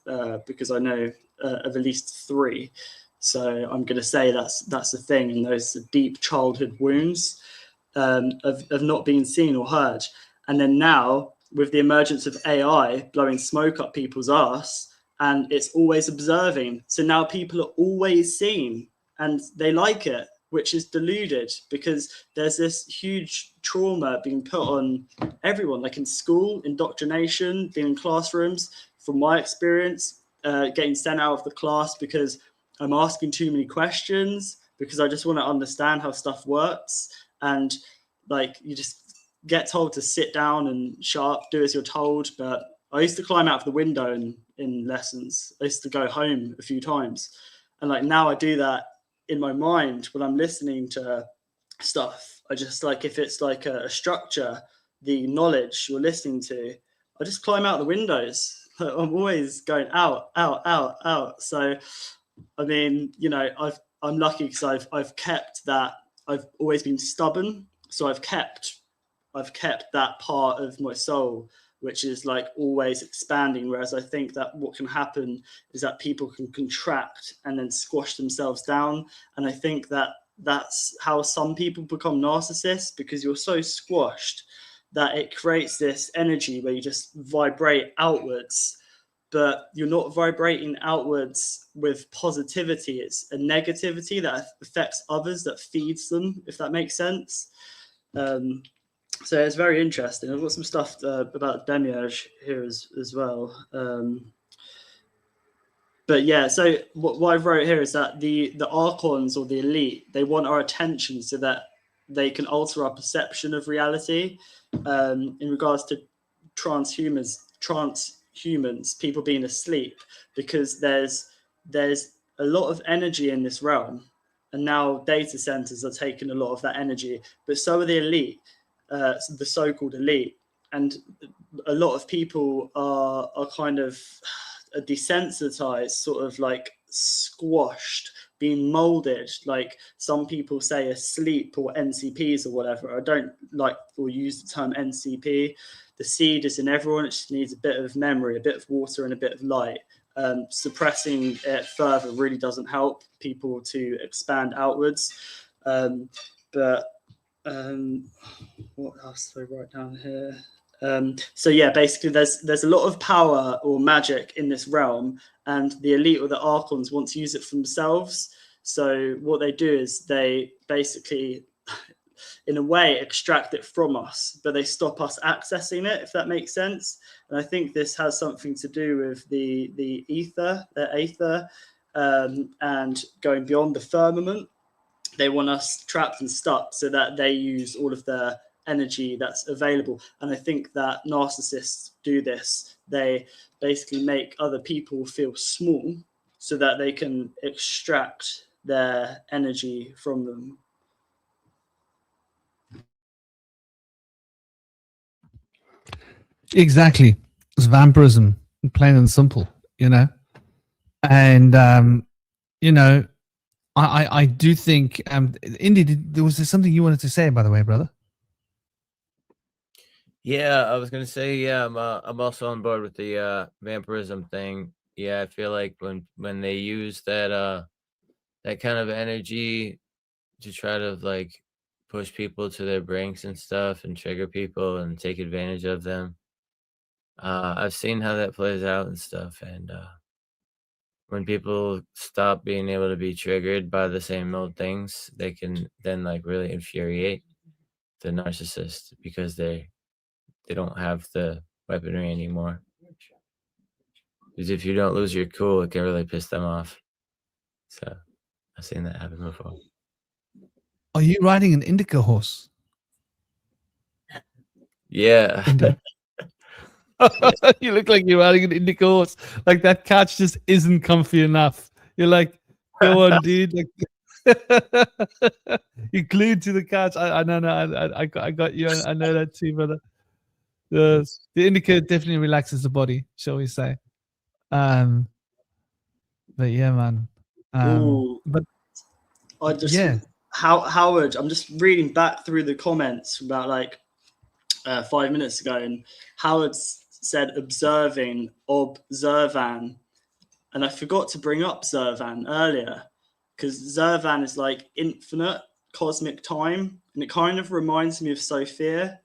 because I know of at least 3. So I'm going to say that's the thing, and those deep childhood wounds of not being seen or heard. And then now with the emergence of AI blowing smoke up people's arse, and it's always observing. So now people are always seen and they like it, which is deluded, because there's this huge trauma being put on everyone, like in school, indoctrination, being in classrooms. From my experience, getting sent out of the class because I'm asking too many questions, because I just want to understand how stuff works. And like, you just get told to sit down and shut up, do as you're told. But I used to climb out of the window in lessons. I used to go home a few times. And like now I do that in my mind when I'm listening to stuff. I just like, if it's like a structure, the knowledge you're listening to, I just climb out the windows. I'm always going out, out, out, out. So, I mean, you know, I'm lucky because I've kept that. I've always been stubborn, so I've kept that part of my soul, which is like always expanding. Whereas I think that what can happen is that people can contract and then squash themselves down. And I think that that's how some people become narcissists, because you're so squashed that it creates this energy where you just vibrate outwards, but you're not vibrating outwards with positivity. It's a negativity that affects others, that feeds them, if that makes sense. So it's very interesting. I've got some stuff about Demiurge here as well. But yeah, so what I wrote here is that the archons, or the elite, they want our attention so that they can alter our perception of reality. In regards to transhumans, people being asleep, because there's a lot of energy in this realm, and now data centers are taking a lot of that energy, but so are the elite, the so-called elite. And a lot of people are kind of desensitized, sort of like squashed, being molded, like some people say asleep, or NCPs or whatever. I don't like or use the term NCP. The seed is in everyone. It just needs a bit of memory, a bit of water, and a bit of light. Suppressing it further really doesn't help people to expand outwards. But what else do I write down here? So yeah, basically there's a lot of power or magic in this realm, and the elite or the archons want to use it for themselves. So what they do is they basically, in a way, extract it from us, but they stop us accessing it, if that makes sense. And I think this has something to do with the ether, and going beyond the firmament. They want us trapped and stuck so that they use all of their energy that's available. And I think that narcissists do this. They basically make other people feel small so that they can extract their energy from them. Exactly. It's vampirism, plain and simple, you know. And you know, I do think Indy, there was something you wanted to say, by the way, brother. Yeah, I was gonna say, yeah, I'm also on board with the vampirism thing. Yeah, I feel like when they use that that kind of energy to try to like push people to their brinks and stuff, and trigger people and take advantage of them. I've seen how that plays out and stuff, and when people stop being able to be triggered by the same old things, they can then like really infuriate the narcissist, because they don't have the weaponry anymore. Because if you don't lose your cool, it can really piss them off. So I've seen that happen before. Are you riding an indica horse? Yeah. You look like you're riding an indica horse. Like that couch just isn't comfy enough. You're like, go on, dude. Like, you're glued to the couch. I know. I got you. I know that too, brother. The indica definitely relaxes the body, shall we say? But yeah, man. But I just, yeah. Howard, I'm just reading back through the comments about like 5 minutes ago, and Howard's said observing, observan, and I forgot to bring up Zervan earlier, because Zervan is like infinite cosmic time, and it kind of reminds me of Sophia.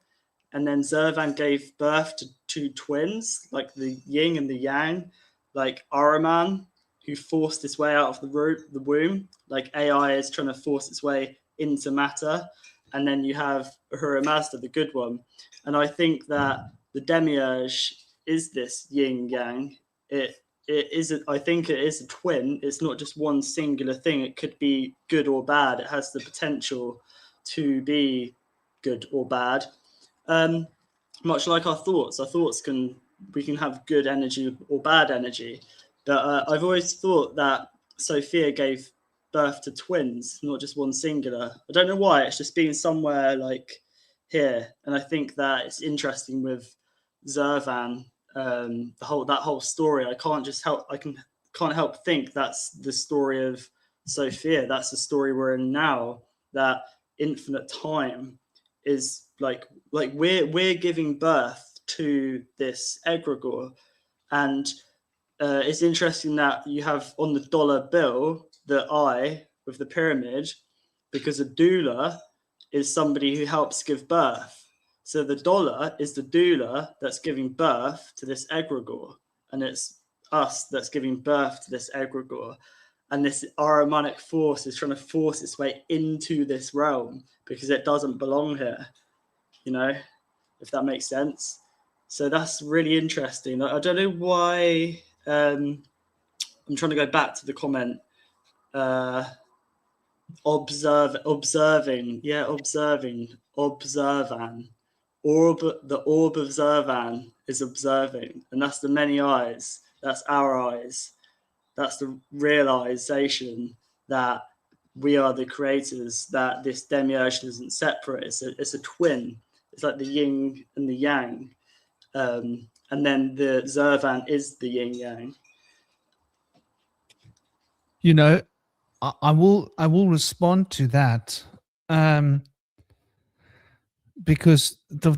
And then Zervan gave birth to two twins, like the yin and the yang, like Araman, who forced his way out of the womb, like AI is trying to force its way into matter. And then you have Ahura Mazda, the good one. And I think that the Demiurge is this yin yang. I think it is a twin. It's not just one singular thing. It could be good or bad. It has the potential to be good or bad. Much like our thoughts we can have good energy or bad energy. But I've always thought that Sophia gave birth to twins, not just one singular. I don't know why. It's just been somewhere like here, and I think that it's interesting with Zervan. That whole story. I can't help think that's the story of Sophia. That's the story we're in now. That infinite time is like we're giving birth to this egregore, and it's interesting that you have on the dollar bill the eye with the pyramid, because a doula is somebody who helps give birth. So the dollar is the doula that's giving birth to this egregore, and it's us that's giving birth to this egregore. And this Ahrimanic force is trying to force its way into this realm because it doesn't belong here, if that makes sense. So that's really interesting. I don't know why. I'm trying to go back to the comment. Observing. The orb of Zervan is observing, and that's the many eyes. That's our eyes. That's the realization that we are the creators, that this Demiurge isn't separate. It's a twin. It's like the yin and the yang. And then the Zervan is the yin yang. I will respond to that. Because so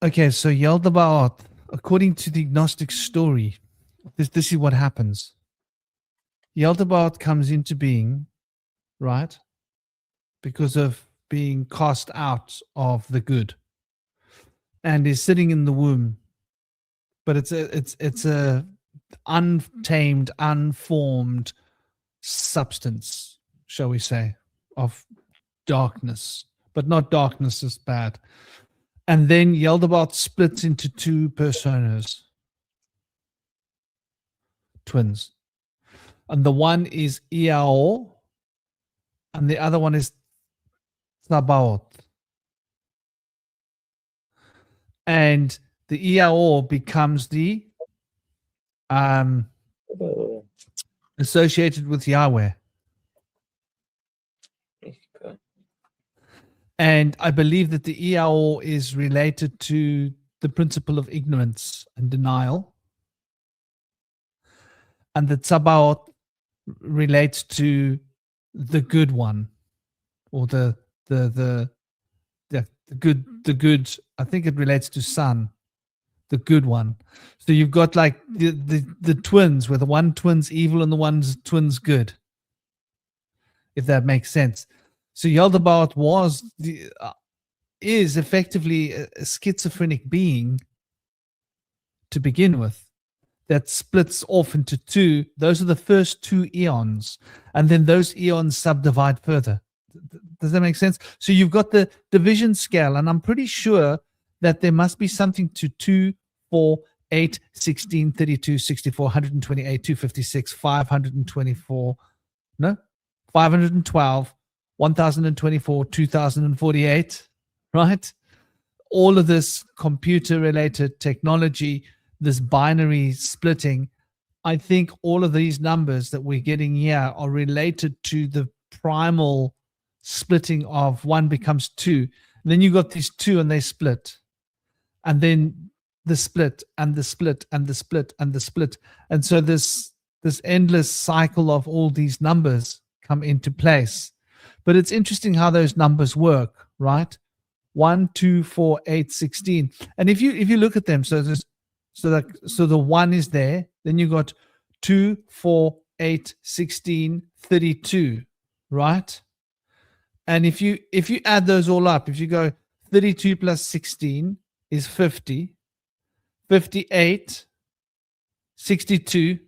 Yaldabaoth, according to the Gnostic story, this is what happens. Yaldabaoth comes into being, right, because of being cast out of the good, and is sitting in the womb, but it's a untamed, unformed substance, shall we say, of darkness. But not darkness is bad. And then Yaldabaoth splits into two personas, twins. And the one is Iao, and the other one is Sabaoth. And the Iao becomes the associated with Yahweh. And I believe that the Iao is related to the principle of ignorance and denial. And the Tsabaoth relates to the good one, or the good. I think it relates to Sun, the good one. So you've got like the twins, where the one twin's evil and the one's twin's good, if that makes sense. So Yaldabaoth is effectively a schizophrenic being to begin with, that splits off into two. Those are the first two eons, and then those eons subdivide further. Does that make sense? So you've got the division scale, and I'm pretty sure that there must be something to 2, 4, 8, 16, 32, 64, 128, 256, 524, 512, 1024, 2048, right? All of this computer-related technology, this binary splitting, I think all of these numbers that we're getting here are related to the primal splitting of one becomes two. And then you got these two and they split. And then the split and the split and the split and the split. And so this endless cycle of all these numbers come into place. But it's interesting how those numbers work, right? 1, 2, 4, 8, 16. And if you look at them, so the 1 is there, then you got 2, 4, 8, 16, 32, right? And if you add those all up, if you go 32 plus 16 is 50, 58, 62,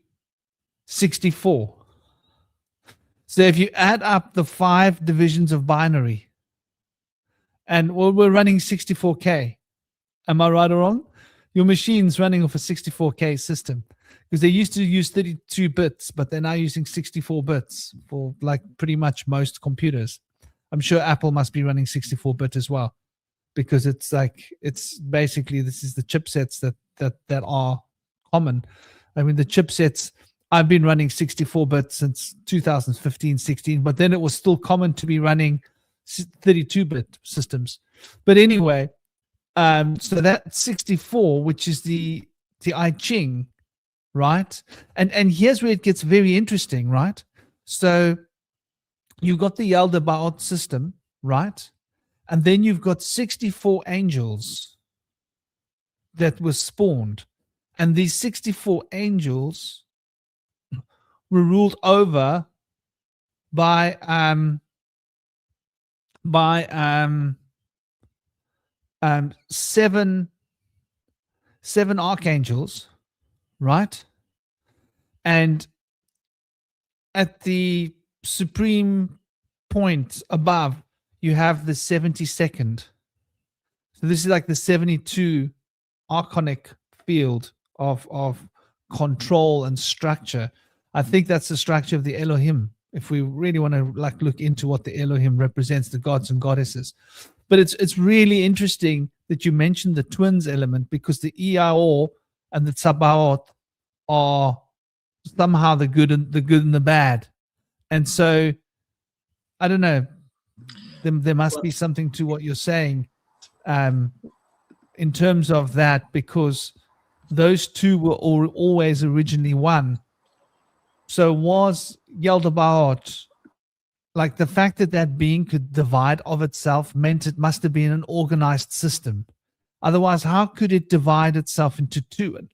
64. So if you add up the 5 divisions of binary, and we're running 64K. Am I right or wrong? Your machine's running off a 64K system, because they used to use 32 bits, but they're now using 64 bits for like pretty much most computers. I'm sure Apple must be running 64-bit as well, because it's basically, this is the chipsets that are common. I mean, the chipsets, I've been running 64-bit since 2015, 16, but then it was still common to be running 32-bit systems. But anyway, so that 64, which is the I Ching, right? And here's where it gets very interesting, right? So you've got the Yaldabaoth system, right? And then you've got 64 angels that were spawned. And these 64 angels were ruled over by seven archangels, right? And at the supreme point above, you have the 72nd. So this is like the 72 archonic field of control and structure. I think that's the structure of the Elohim, if we really want to like look into what the Elohim represents, the gods and goddesses. But it's really interesting that you mentioned the twins element, because the Iao and the Tsabaoth are somehow the good and the bad. And so I don't know, there must be something to what you're saying in terms of that, because those two were always originally one. So was Yaldabaoth, like the fact that being could divide of itself meant it must have been an organized system. Otherwise, how could it divide itself into two?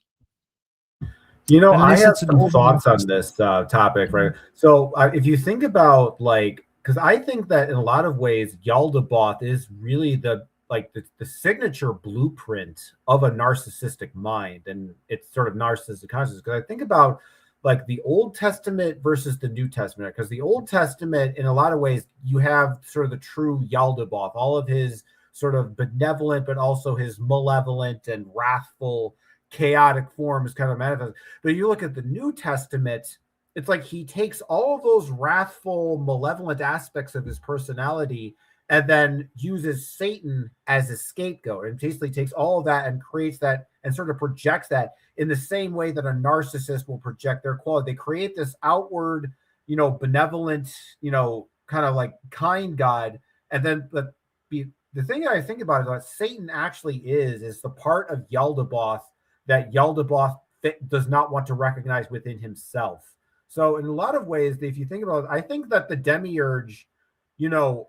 You know, I Unless have it's an some thoughts on organized this topic, right? So if you think about like, because I think that in a lot of ways, Yaldabaoth is really the signature blueprint of a narcissistic mind, and it's sort of narcissistic consciousness. Because I think about like the Old Testament versus the New Testament, because the Old Testament, in a lot of ways, you have sort of the true Yaldabaoth, all of his sort of benevolent, but also his malevolent and wrathful, chaotic forms kind of manifest. But you look at the New Testament, it's like he takes all of those wrathful, malevolent aspects of his personality and then uses Satan as a scapegoat, and basically takes all of that and creates that and sort of projects that in the same way that a narcissist will project their quality. They create this outward, benevolent, kind of like kind God. And then the thing that I think about is what Satan actually is the part of Yaldabaoth that Yaldabaoth does not want to recognize within himself. So in a lot of ways, if you think about it, I think that the Demiurge, the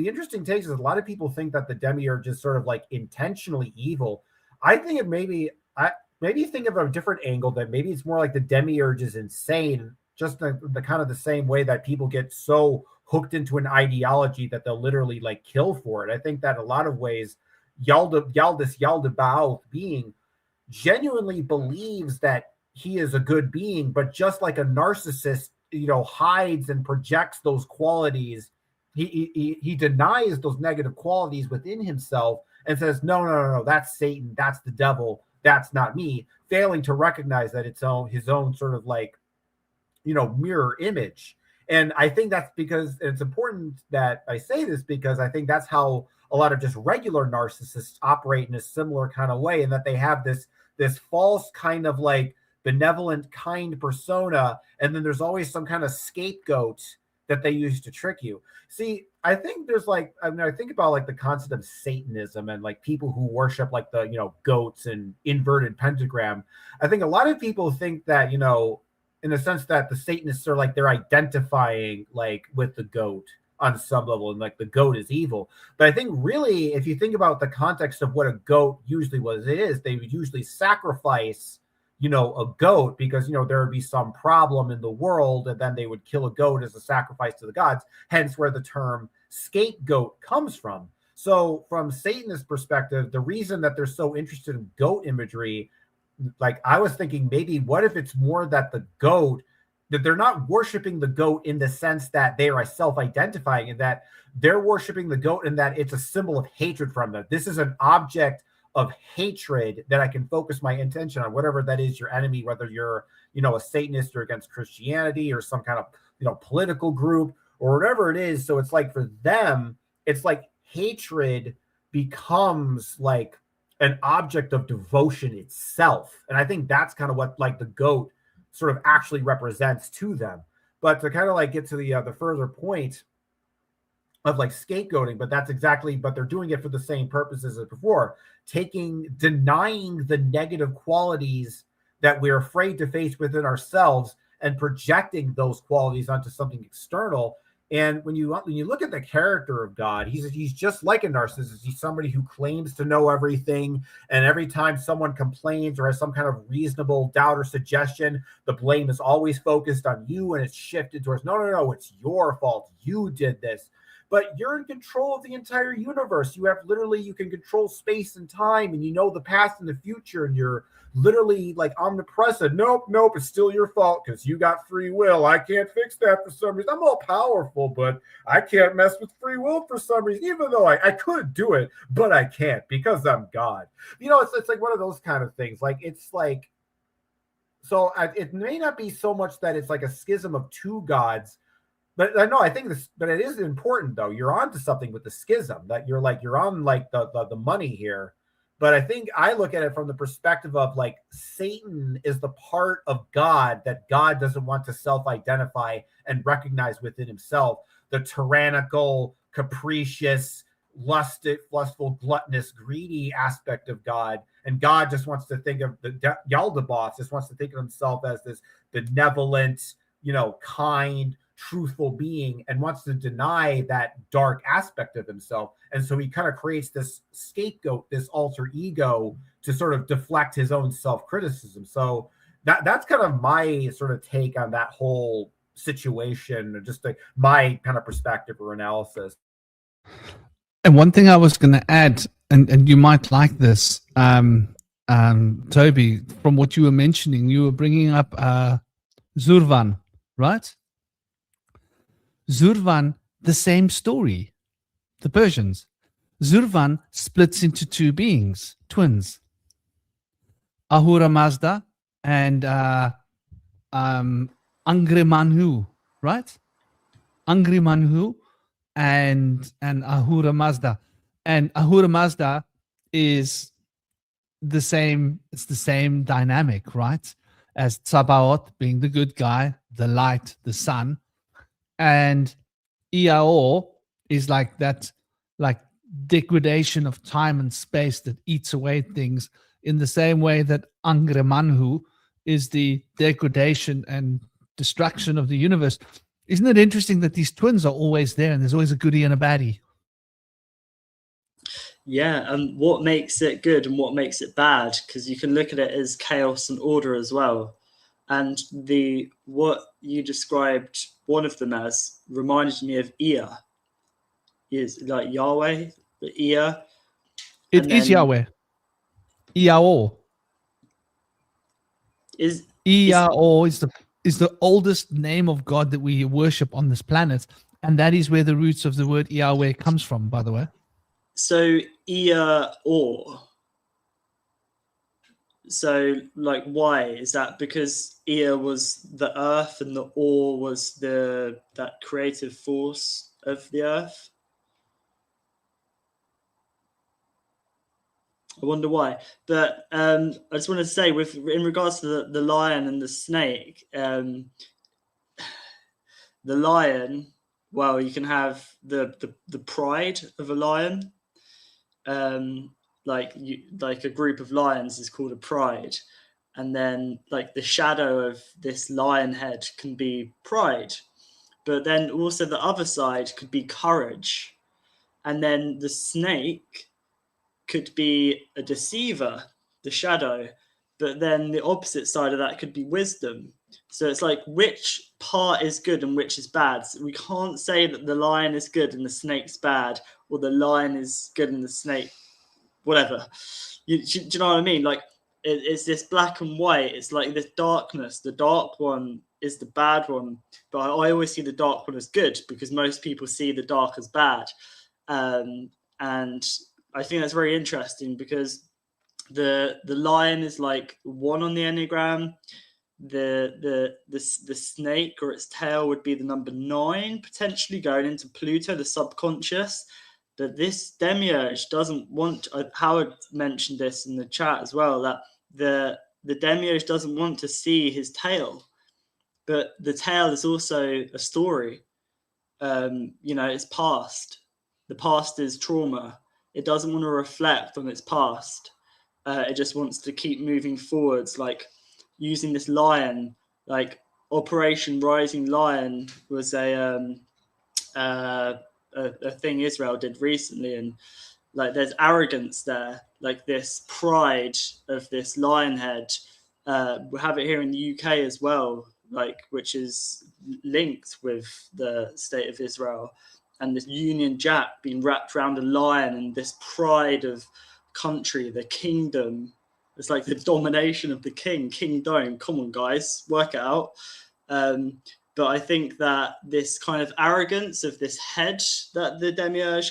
interesting take is a lot of people think that the Demiurge is sort of like intentionally evil. I think it maybe think of a different angle, that maybe it's more like the Demiurge is insane, just the kind of the same way that people get so hooked into an ideology that they'll literally like kill for it. I think that in a lot of ways, Yaldabaoth being genuinely believes that he is a good being, but just like a narcissist, hides and projects those qualities. He denies those negative qualities within himself and says, no, that's Satan, that's the devil, that's not me, failing to recognize that it's his own sort of like, mirror image. And I think that's because it's important that I say this, because I think that's how a lot of just regular narcissists operate in a similar kind of way, and that they have this false kind of like benevolent, kind persona, and then there's always some kind of scapegoat that they use to trick you. See, I think there's I think about like the concept of Satanism and like people who worship like the, goats and inverted pentagram. I think a lot of people think that, in the sense that the Satanists are like, they're identifying like with the goat. on some level, and like the goat is evil. But I think really, if you think about the context of what a goat usually was, it is they would usually sacrifice, you know, a goat because, you know, there would be some problem in the world, and then they would kill a goat as a sacrifice to the gods, hence where the term scapegoat comes from. So from Satanist perspective, the reason that they're so interested in goat imagery, like I was thinking maybe what if it's more that the goat, that they're not worshiping the goat in the sense that they are self-identifying, and that they're worshiping the goat and that it's a symbol of hatred from them. This is an object of hatred that I can focus my intention on, whatever that is, your enemy, whether you're, you know, a Satanist or against Christianity or some kind of, you know, political group or whatever it is. So it's like for them, it's like hatred becomes like an object of devotion itself. And I think that's kind of what like the goat sort of actually represents to them. But to kind of like get to the further point of like scapegoating, but that's exactly, but they're doing it for the same purposes as before, denying the negative qualities that we're afraid to face within ourselves and projecting those qualities onto something external. And when you look at the character of God, he's just like a narcissist. He's somebody who claims to know everything, and every time someone complains or has some kind of reasonable doubt or suggestion, the blame is always focused on you, and it's shifted towards no, it's your fault. You did this. But you're in control of the entire universe. You can control space and time, and you know the past and the future, and you're literally like omnipresent. Nope, it's still your fault because you got free will. I can't fix that for some reason. I'm all powerful, but I can't mess with free will for some reason, even though I could do it, but I can't because I'm God. You know, it's like one of those kind of things. Like, it's like, so it may not be so much that it's like a schism of two gods, but I know, I think this, but it is important though. You're onto something with the schism, that you're on like the money here. But I think I look at it from the perspective of like Satan is the part of God that God doesn't want to self-identify and recognize within himself. The tyrannical, capricious, lustful, gluttonous, greedy aspect of God. And God just wants to think of Yaldabaoth just wants to think of himself as this benevolent, you know, kind, truthful being, and wants to deny that dark aspect of himself. And so he kind of creates this scapegoat, this alter ego, to sort of deflect his own self-criticism. So that's kind of my sort of take on that whole situation, or just like my kind of perspective or analysis. And one thing I was going to add, and you might like this, Toby, from what you were mentioning, you were bringing up Zurvan, right? Zurvan, the same story. The Persians. Zurvan splits into two beings, twins. Ahura Mazda and Angremanhu, right? Angremanhu and Ahura Mazda. And Ahura Mazda is the same, it's the same dynamic, right? As Tsabaoth being the good guy, the light, the sun. And Iao is like that, like degradation of time and space that eats away things, in the same way that Angremanhu is the degradation and destruction of the universe. Isn't it interesting that these twins are always there, and there's always a goodie and a baddie? Yeah, and what makes it good and what makes it bad, because you can look at it as chaos and order as well. And what you described one of them as reminded me of Ea. Is like Yahweh, the Ea. It is Yahweh. Iao. Iao is the oldest name of God that we worship on this planet, and that is where the roots of the word Yahweh comes from, by the way. So Ea-or. So, like, why is that? Because Ea was the earth and the Or was that creative force of the earth. I wonder why. But I just want to say, in regards to the lion and the snake, the lion, well, you can have the pride of a lion. Like a group of lions is called a pride, and then like the shadow of this lion head can be pride. But then also the other side could be courage. And then the snake could be a deceiver, the shadow. But then the opposite side of that could be wisdom. So it's like, which part is good and which is bad? So we can't say that the lion is good and the snake's bad, or the lion is good and the snake, whatever. Do you know what I mean? Like, it's this black and white. It's like this darkness. The dark one is the bad one. But I always see the dark one as good, because most people see the dark as bad. And I think that's very interesting, because the lion is like 1 on the Enneagram. The snake, or its tail, would be the number 9, potentially going into Pluto, the subconscious. But this Demiurge doesn't want, Howard mentioned this in the chat as well, that the Demiurge doesn't want to see his tail. But the tail is also a story. It's past. The past is trauma. It doesn't want to reflect on its past. It just wants to keep moving forwards, like using this lion, like Operation Rising Lion was a thing Israel did recently, and like there's arrogance there, like this pride of this lion head. We have it here in the UK as well, like, which is linked with the state of Israel, and this Union Jack being wrapped around a lion, and this pride of country, the kingdom. It's like the domination of the kingdom. Come on, guys, work it out. But I think that this kind of arrogance of this head that the Demiurge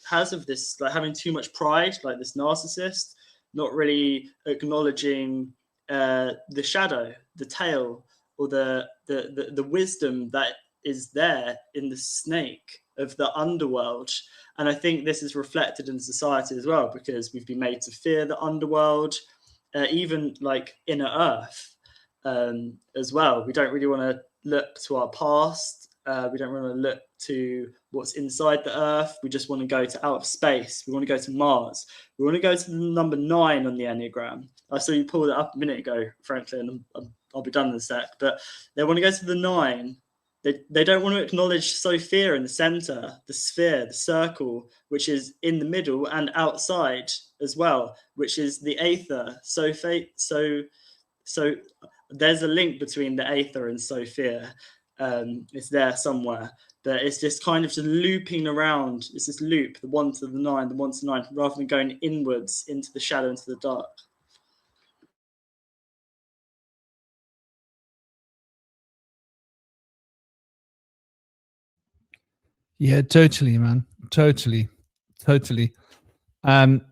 has of this, like having too much pride, like this narcissist, not really acknowledging the shadow, the tail, or the wisdom that is there in the snake of the underworld. And I think this is reflected in society as well, because we've been made to fear the underworld, even like inner earth as well. We don't really want to look to our past. We don't want to look to what's inside the earth. We just want to go to outer space. We want to go to Mars. We want to go to the number 9 on the Enneagram. I saw you pulled it up a minute ago, Franklin. I'll be done in a sec. But they want to go to the 9. They don't want to acknowledge Sophia in the center, the sphere, the circle, which is in the middle, and outside as well, which is the aether. So there's a link between the aether and Sophia. It's there somewhere, but it's just kind of just looping around. It's this loop, the 1 to the 9, the 1 to 9, rather than going inwards into the shadow, into the dark. Yeah, totally, man. Totally. And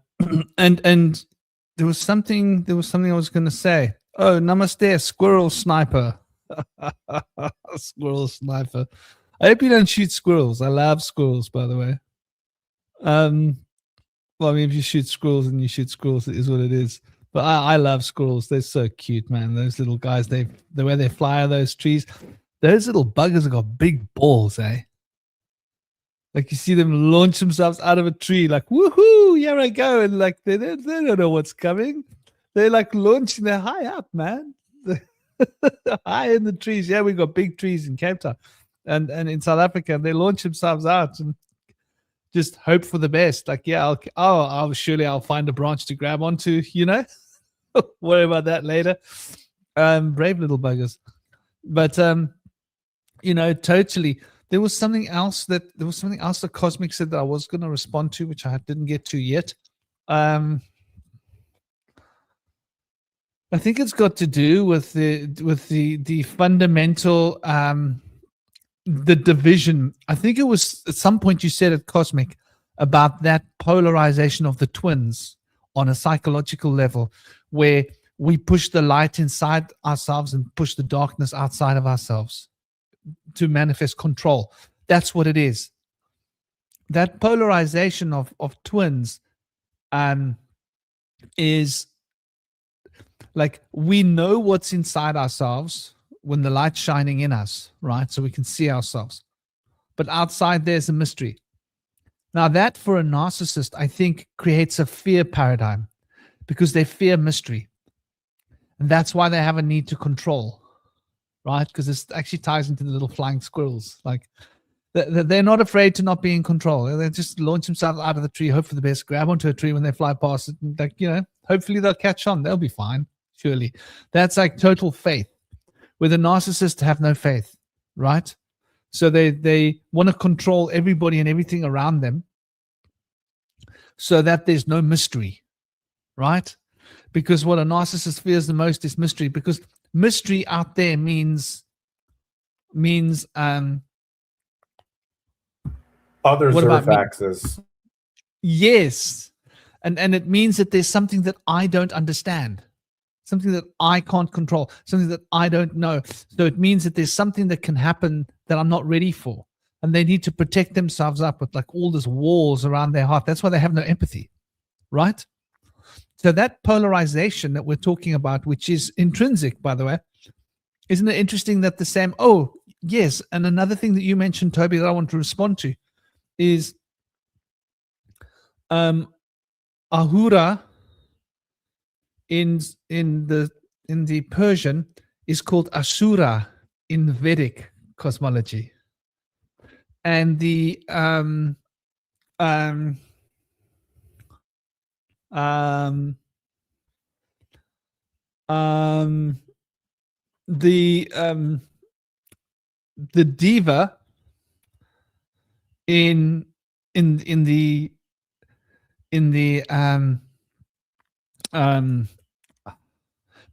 there was something I was going to say. Oh, namaste, squirrel sniper. Squirrel sniper. I hope you don't shoot squirrels. I love squirrels, by the way. Well, I mean, if you shoot squirrels and you shoot squirrels, it is what it is. But I love squirrels. They're so cute, man. Those little guys, the way they fly on those trees. Those little buggers have got big balls, eh? Like you see them launch themselves out of a tree, like, woohoo, here I go. And like, they don't know what's coming. They're like launching, they're high up, man. High in the trees. Yeah, we've got big trees in Cape Town and in South Africa. They launch themselves out and just hope for the best. Like, yeah, I'll find a branch to grab onto, worry about that later. Brave little buggers. But, totally. There was something else that Cosmic said that I was going to respond to, which I didn't get to yet. I think it's got to do with the fundamental the division. I think it was at some point you said at Cosmic about that polarization of the twins on a psychological level, where we push the light inside ourselves and push the darkness outside of ourselves to manifest control. That's what it is. That polarization of twins is like, we know what's inside ourselves when the light's shining in us, right? So we can see ourselves. But outside there's a mystery. Now that, for a narcissist, I think creates a fear paradigm, because they fear mystery. And that's why they have a need to control. right? Because this actually ties into the little flying squirrels. Like they're not afraid to not be in control. They just launch themselves out of the tree, hope for the best, grab onto a tree when they fly past it, and like, hopefully they'll catch on. They'll be fine. Surely. That's like total faith. Where the narcissists have no faith, right? So they want to control everybody and everything around them so that there's no mystery, right? Because what a narcissist fears the most is mystery, because mystery out there means Other what about me? Zerfaxes. Yes. And it means that there's something that I don't understand, something that I can't control, something that I don't know. So it means that there's something that can happen that I'm not ready for. And they need to protect themselves up with like all these walls around their heart. That's why they have no empathy, right? So that polarization that we're talking about, which is intrinsic, by the way, isn't it interesting that the same, oh, yes. And another thing that you mentioned, Toby, that I want to respond to is Ahura in the Persian is called Asura in Vedic cosmology, and the diva in the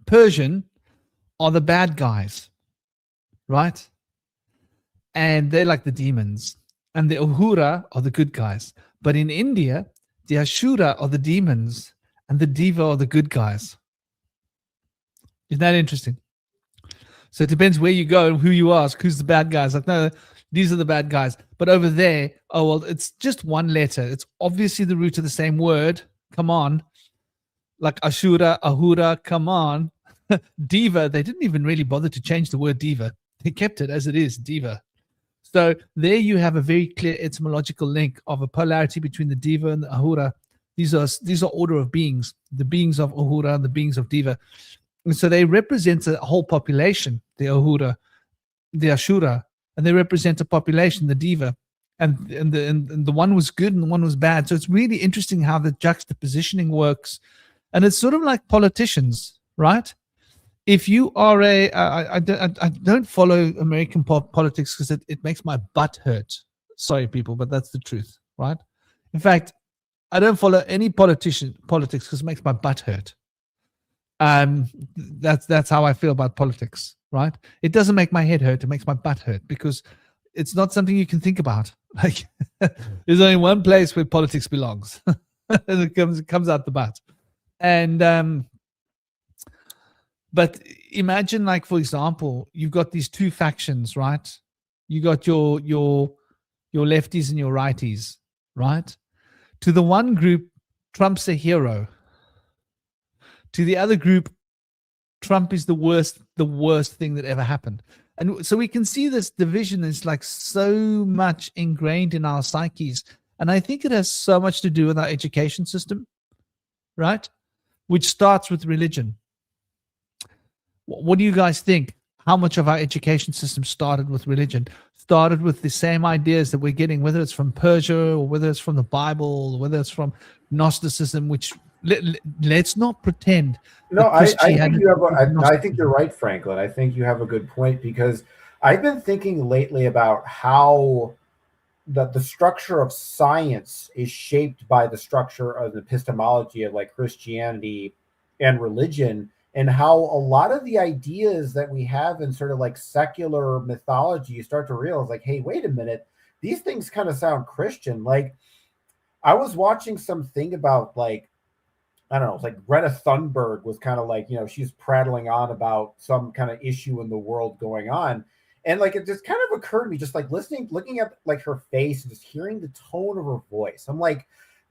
Persian are the bad guys, right? And they're like the demons, and the Ahura are the good guys. But in India, the Ashura are the demons, and the Diva are the good guys. Isn't that interesting? So it depends where you go and who you ask, who's the bad guys. Like, no, these are the bad guys. But over there, oh, well, it's just one letter. It's obviously the root of the same word. Come on. Like Ashura, Ahura, come on. Diva, they didn't even really bother to change the word diva. They kept it as it is, diva. So there you have a very clear etymological link of a polarity between the diva and the Ahura. These are order of beings, the beings of Ahura and the beings of diva. And so they represent a whole population, the Ahura, the Ashura, and they represent a population, the diva. And the one was good and the one was bad. So it's really interesting how the juxtapositioning works. And it's sort of like politicians, right? If you are I don't follow American politics because it makes my butt hurt. Sorry, people, but that's the truth, right? In fact, I don't follow any politics because it makes my butt hurt. That's how I feel about politics, right? It doesn't make my head hurt. It makes my butt hurt because it's not something you can think about. Like, there's only one place where politics belongs, and it comes out the butt. And but imagine, like, for example, you've got these two factions, right? You got your lefties and your righties, right? To the one group, Trump's a hero. To the other group, Trump is the worst thing that ever happened. And so we can see this division is like so much ingrained in our psyches. And I think it has so much to do with our education system, right? Which starts with religion. What do you guys think? How much of our education system started with religion? Started with the same ideas that we're getting, whether it's from Persia or whether it's from the Bible, or whether it's from Gnosticism, which let's not pretend. No, I think you're right, Franklin. I think you have a good point, because I've been thinking lately about how the structure of science is shaped by the structure of the epistemology of like Christianity and religion, and how a lot of the ideas that we have in sort of like secular mythology, you start to realize like, hey, wait a minute, these things kind of sound Christian. Like, I was watching something about like, I don't know, it's like Greta Thunberg was kind of like, she's prattling on about some kind of issue in the world going on. And like, it just kind of occurred to me, just like looking at like her face and just hearing the tone of her voice. I'm like,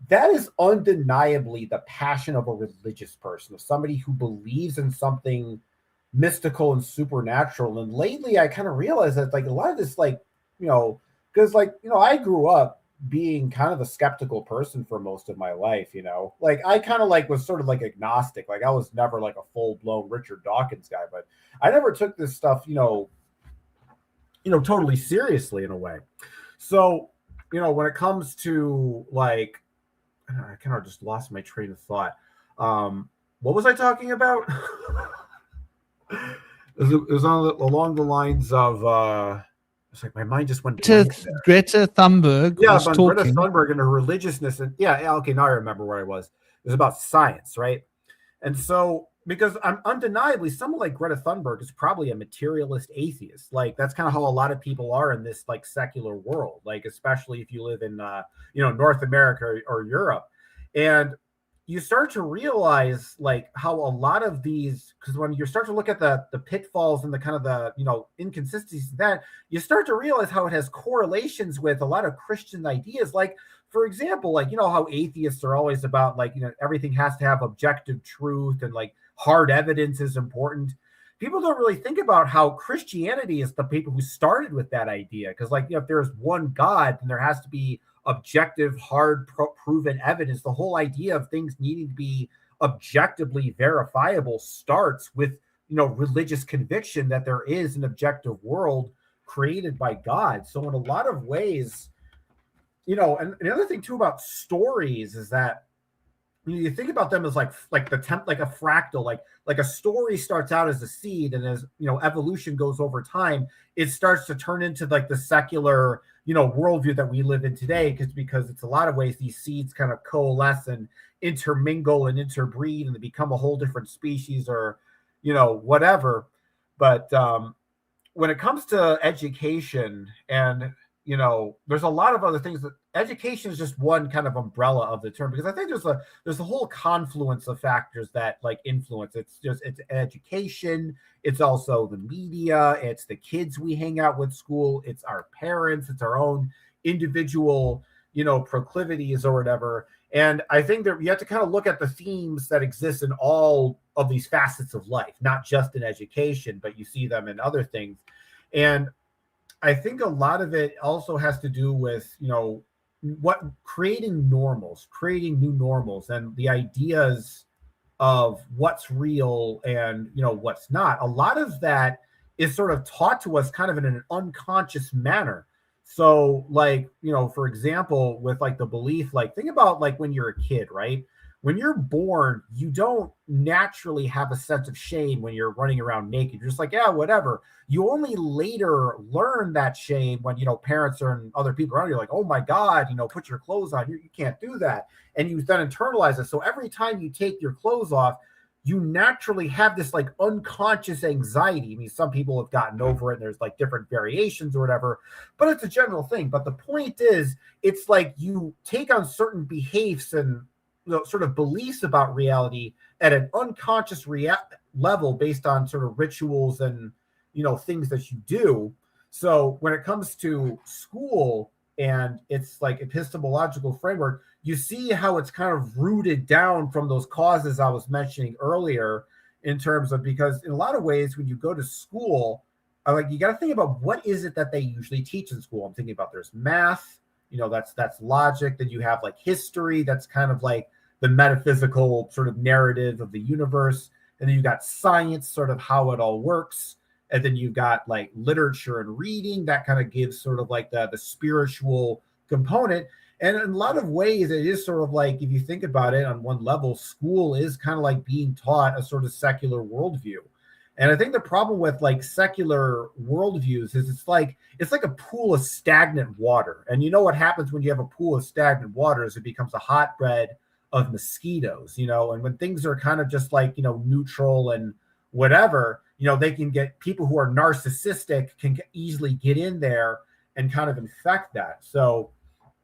that is undeniably the passion of a religious person, of somebody who believes in something mystical and supernatural. And lately I kind of realized that like a lot of this, like, because like, I grew up being kind of a skeptical person for most of my life, like I kind of like was sort of like agnostic. Like I was never like a full-blown Richard Dawkins guy, but I never took this stuff, totally seriously in a way. So, when it comes to like, I kind of just lost my train of thought. What was I talking about? It was along the lines of, it's like my mind just went blank there. Greta Thunberg was but talking. Greta Thunberg and her religiousness, and okay, now I remember where I was. It was about science, right? And so, because I'm undeniably, someone like Greta Thunberg is probably a materialist atheist. Like that's kind of how a lot of people are in this like secular world, like especially if you live in North America or Europe. And you start to realize like how a lot of these, because when you start to look at the pitfalls and the kind of the inconsistencies, that you start to realize how it has correlations with a lot of Christian ideas. Like, for example, like how atheists are always about like everything has to have objective truth and like hard evidence is important. People don't really think about how Christianity is the people who started with that idea, because like if there's one God, then there has to be objective, hard, proven evidence. The whole idea of things needing to be objectively verifiable starts with religious conviction that there is an objective world created by God. So in a lot of ways, and the other thing too about stories is that you think about them as like a fractal, like a story starts out as a seed, and as evolution goes over time, it starts to turn into like the secular worldview that we live in today, because it's a lot of ways these seeds kind of coalesce and intermingle and interbreed, and they become a whole different species or whatever. But when it comes to education, and there's a lot of other things. That education is just one kind of umbrella of the term, because I think there's a whole confluence of factors that like influence. It's education. It's also the media. It's the kids we hang out with school. It's our parents. It's our own individual, proclivities or whatever. And I think that you have to kind of look at the themes that exist in all of these facets of life, not just in education, but you see them in other things. And I think a lot of it also has to do with, creating new normals, and the ideas of what's real and, what's not. A lot of that is sort of taught to us kind of in an unconscious manner. So like, for example, with like the belief, like think about like when you're a kid, right? When you're born, you don't naturally have a sense of shame when you're running around naked. You're just like, yeah, whatever. You only later learn that shame when, parents or and other people around you are like, oh my God, put your clothes on. You can't do that. And you then internalize it. So every time you take your clothes off, you naturally have this like unconscious anxiety. I mean, some people have gotten over it, and there's like different variations or whatever, but it's a general thing. But the point is, it's like you take on certain behaves and sort of beliefs about reality at an unconscious level based on sort of rituals and things that you do. So when it comes to school and it's like epistemological framework, you see how it's kind of rooted down from those causes I was mentioning earlier, in terms of, because in a lot of ways when you go to school, like you got to think about what is it that they usually teach in school. I'm thinking about there's math, that's logic. Then you have like history, that's kind of like the metaphysical sort of narrative of the universe. And then you got science, sort of how it all works. And then you've got like literature and reading that kind of gives sort of like the spiritual component. And in a lot of ways, it is sort of like, if you think about it on one level, school is kind of like being taught a sort of secular worldview. And I think the problem with like secular worldviews is it's like a pool of stagnant water. And what happens when you have a pool of stagnant water is it becomes a hotbed of mosquitoes, and when things are kind of just like, neutral and whatever, they can get people who are narcissistic can easily get in there and kind of infect that. So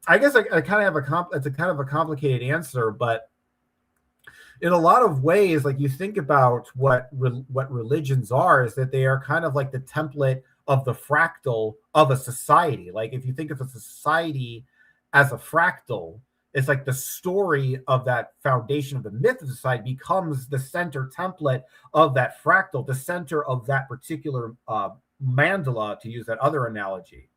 I guess I kind of have it's a kind of a complicated answer, but in a lot of ways, like you think about what religions are, is that they are kind of like the template of the fractal of a society. Like if you think of a society as a fractal, it's like the story of that foundation of the myth of society becomes the center template of that fractal, the center of that particular mandala, to use that other analogy.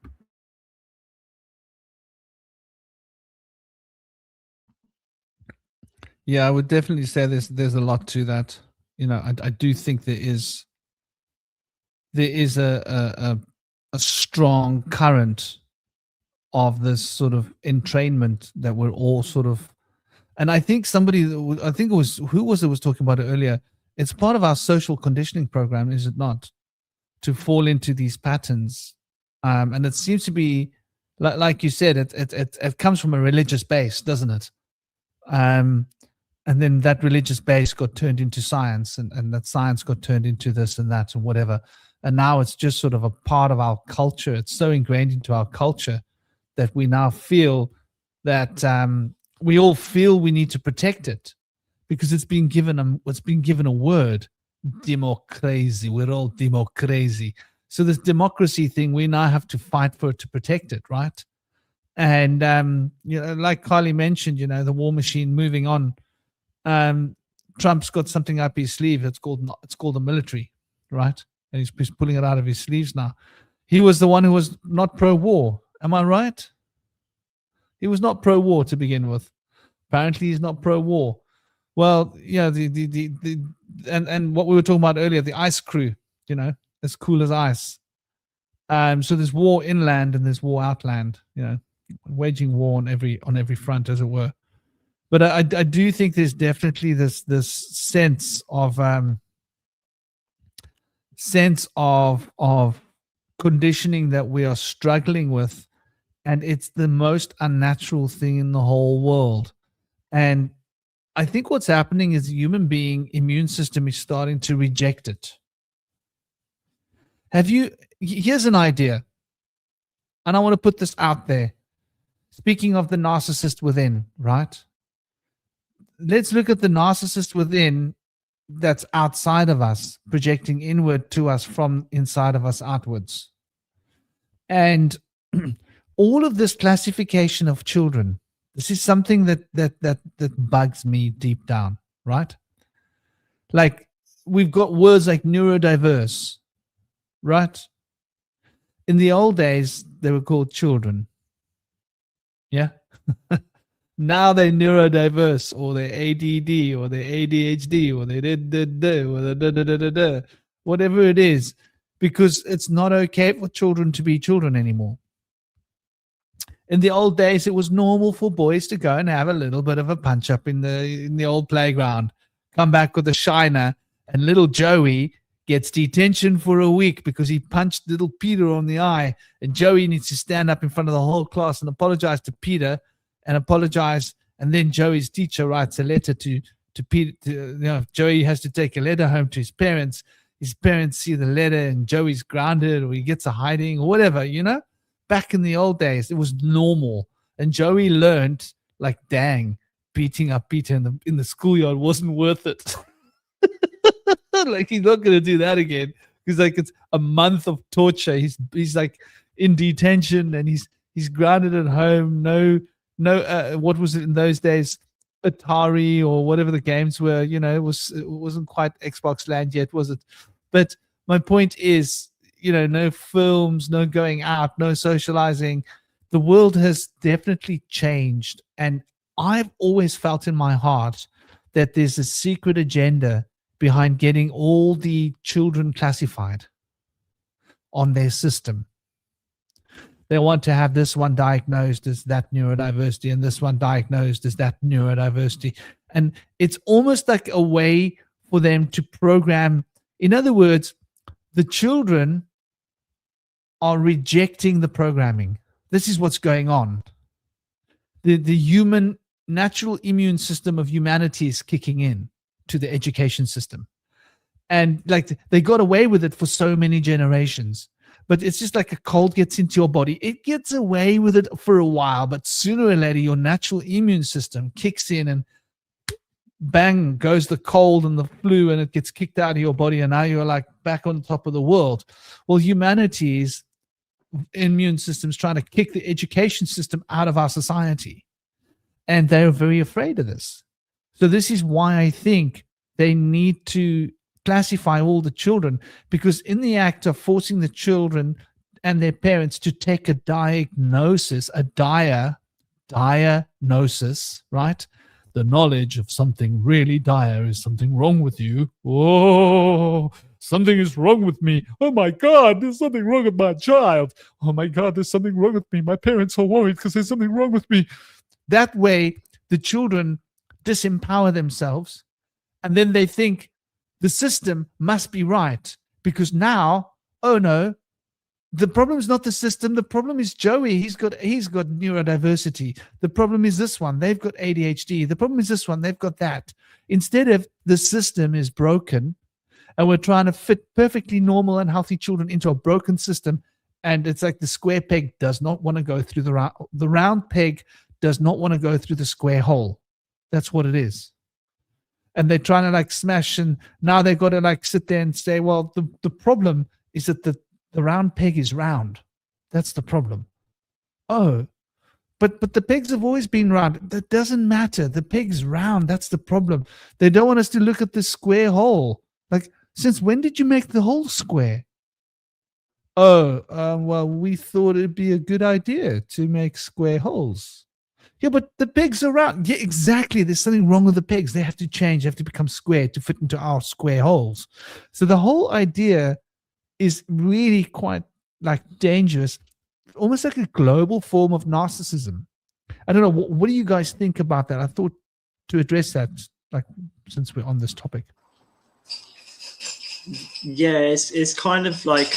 Yeah, I would definitely say there's a lot to that. You know, I do think there is a strong current of this sort of entrainment that we're all sort of, and I think I think it was, who was talking about it earlier. It's part of our social conditioning program, is it not, to fall into these patterns? And it seems to be, like you said, it comes from a religious base, doesn't it? And then that religious base got turned into science, and that science got turned into this and that and whatever. And now it's just sort of a part of our culture. It's so ingrained into our culture that we now feel that we all feel we need to protect it because it's been given a word, democracy. We're all democracy. So this democracy thing, we now have to fight for it to protect it, right? And you know, like Carly mentioned, you know, the war machine moving on. Trump's got something up his sleeve. It's called the military, right? And he's pulling it out of his sleeves now. He was the one who was not pro-war. Am I right? He was not pro-war to begin with. Apparently, he's not pro-war. Well, yeah, and what we were talking about earlier, the ice crew, you know, as cool as ice. So there's war inland and there's war outland, you know, waging war on every front, as it were. But I do think there's definitely this sense of conditioning that we are struggling with, and it's the most unnatural thing in the whole world. And I think what's happening is the human being immune system is starting to reject it. Here's an idea, and I want to put this out there. Speaking of the narcissist within, right? Let's look at the narcissist within that's outside of us, projecting inward to us from inside of us outwards. And all of this classification of children, this is something that bugs me deep down, right? Like, we've got words like neurodiverse, right? In the old days, they were called children. Yeah. Now they're neurodiverse, or they're ADD, or they're ADHD, or they're whatever it is, because it's not okay for children to be children anymore. In the old days, it was normal for boys to go and have a little bit of a punch up in the old playground, come back with a shiner, and little Joey gets detention for a week because he punched little Peter on the eye, and Joey needs to stand up in front of the whole class and apologize to Peter. And then Joey's teacher writes a letter to Peter. Joey has to take a letter home to his parents. His parents see the letter, and Joey's grounded, or he gets a hiding, or whatever. You know, back in the old days, it was normal, and Joey learned, like, dang, beating up Peter in the schoolyard wasn't worth it. Like, he's not gonna do that again, because, like, it's a month of torture. He's like in detention, and he's grounded at home. No, what was it in those days? Atari or whatever the games were, you know, it wasn't quite Xbox Land yet, was it? But my point is, you know, no films, no going out, no socializing. The world has definitely changed. And I've always felt in my heart that there's a secret agenda behind getting all the children classified on their system. They want to have this one diagnosed as that neurodiversity, and this one diagnosed as that neurodiversity. And it's almost like a way for them to program. In other words, the children are rejecting the programming. This is what's going on. The human natural immune system of humanity is kicking in to the education system. And like, they got away with it for so many generations. But it's just like a cold gets into your body. It gets away with it for a while, but sooner or later, your natural immune system kicks in, and bang goes the cold and the flu, and it gets kicked out of your body, and now you're like back on top of the world. Well, humanity's immune system's trying to kick the education system out of our society, and they're very afraid of this. So this is why I think they need to classify all the children, because in the act of forcing the children and their parents to take a diagnosis, a diagnosis, right? the knowledge of something really dire is something wrong with you. Oh, something is wrong with me. Oh my God, there's something wrong with my child. Oh my God, there's something wrong with me. My parents are worried because there's something wrong with me. That way, the children disempower themselves, and then they think the system must be right because now, oh no, the problem is not the system. The problem is Joey. He's got neurodiversity. The problem is this one. They've got ADHD. The problem is this one. They've got that. Instead of the system is broken, and we're trying to fit perfectly normal and healthy children into a broken system, and it's like the square peg does not want to go through the round. The round peg does not want to go through the square hole. That's what it is. And they're trying to like smash, and now they've got to like sit there and say, well, the problem is that the round peg is round. That's the problem. Oh, but the pegs have always been round. That doesn't matter. The peg's round. That's the problem. They don't want us to look at the square hole. Like, since when did you make the hole square? Oh, well, we thought it'd be a good idea to make square holes. Yeah, but the pegs are round. Yeah, exactly. There's something wrong with the pegs. They have to change. They have to become square to fit into our square holes. So the whole idea is really quite like dangerous, almost like a global form of narcissism. I don't know. What do you guys think about that? I thought to address that, like, since we're on this topic. Yeah, it's kind of like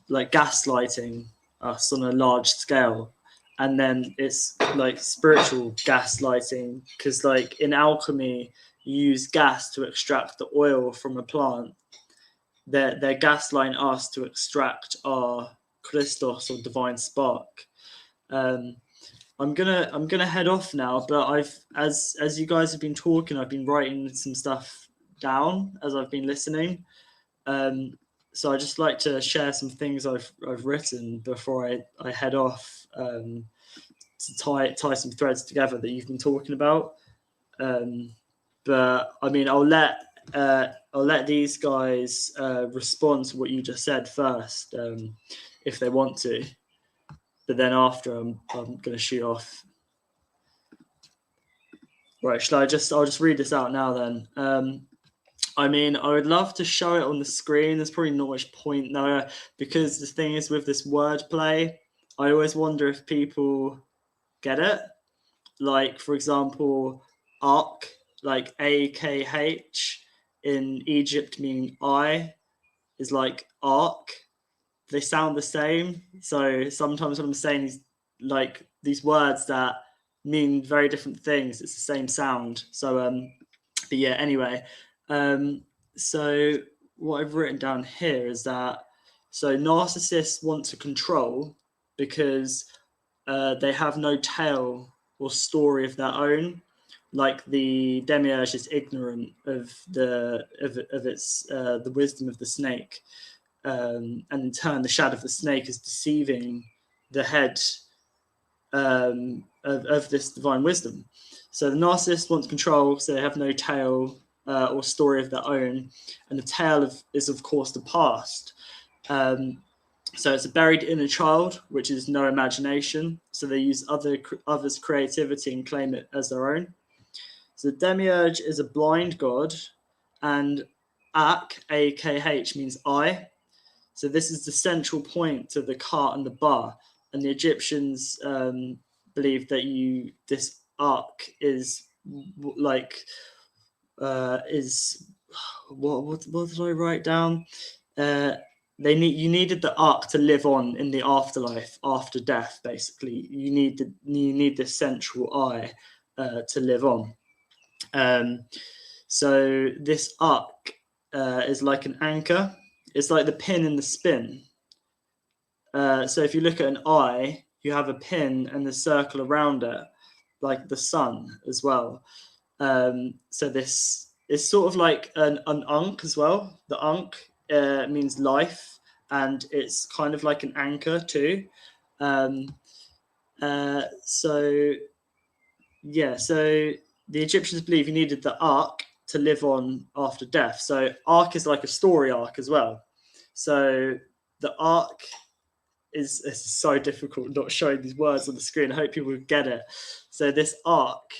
gaslighting us on a large scale. And then it's like spiritual gaslighting, because like in alchemy, you use gas to extract the oil from a plant. They're gaslighting us to extract our Christos or divine spark. I'm gonna head off now, but as you guys have been talking, I've been writing some stuff down as I've been listening. So I just like to share some things I've written before I head off, to tie some threads together that you've been talking about. But I mean, I'll let these guys respond to what you just said first, if they want to. But then after, I'm going to shoot off. Right, I'll just read this out now then. I mean, I would love to show it on the screen. There's probably not much point now, because the thing is with this wordplay, I always wonder if people get it. Like, for example, Ark, like AKH in Egypt meaning I, is like Ark. They sound the same. So sometimes when I'm saying these words that mean very different things, it's the same sound. So but yeah, anyway. So what I've written down here is that, so narcissists want to control because they have no tale or story of their own. Like the Demiurge is ignorant of its the wisdom of the snake, and in turn the shadow of the snake is deceiving the head of this divine wisdom. So the narcissist wants control, so they have no tale or story of their own, and the tale is of course the past. So it's a buried inner child, which is no imagination. So they use others' creativity and claim it as their own. So the Demiurge is a blind god, and Ak, AKH, means I. So this is the central point to the cart and the bar. And the Egyptians believe that this Ark is like what did I write down? You needed the Ark to live on in the afterlife, after death. Basically, you need this central I to live on. So this Ark is like an anchor. It's like the pin in the spin. So if you look at an eye, you have a pin and the circle around it, like the sun as well. So this is sort of like an ankh as well. The ankh means life, and it's kind of like an anchor too. So the Egyptians believe you needed the ark to live on after death. So ark is like a story arc as well. So the ark is so difficult not showing these words on the screen. I hope people get it. So this ark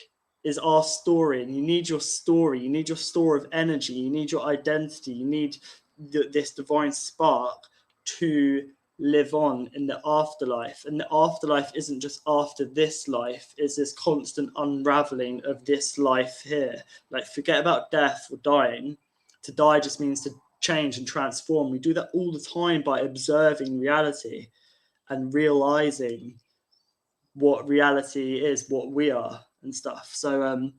is our story, and you need your story, you need your store of energy, you need your identity, you need this divine spark to live on in the afterlife. And the afterlife isn't just after this life, it's this constant unraveling of this life here. Like, forget about death or dying. To die just means to change and transform. We do that all the time by observing reality and realizing what reality is, what we are and stuff. So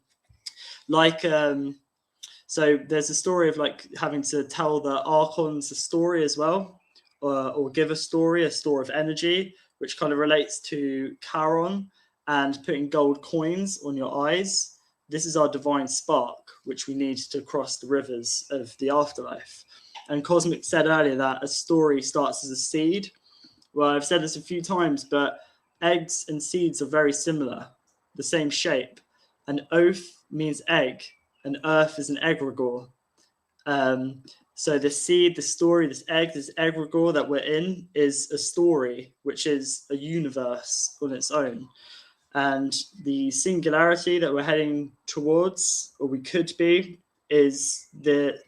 so there's a story of like having to tell the archons a story as well, or give a store of energy, which kind of relates to Charon and putting gold coins on your eyes. This is our divine spark, which we need to cross the rivers of the afterlife. And Cosmic said earlier that a story starts as a seed. Well, I've said this a few times, but eggs and seeds are very similar, the same shape. An oath means egg, and earth is an egregore. So the seed, the story, this egregore that we're in is a story, which is a universe on its own. And the singularity that we're heading towards, or we could be, is the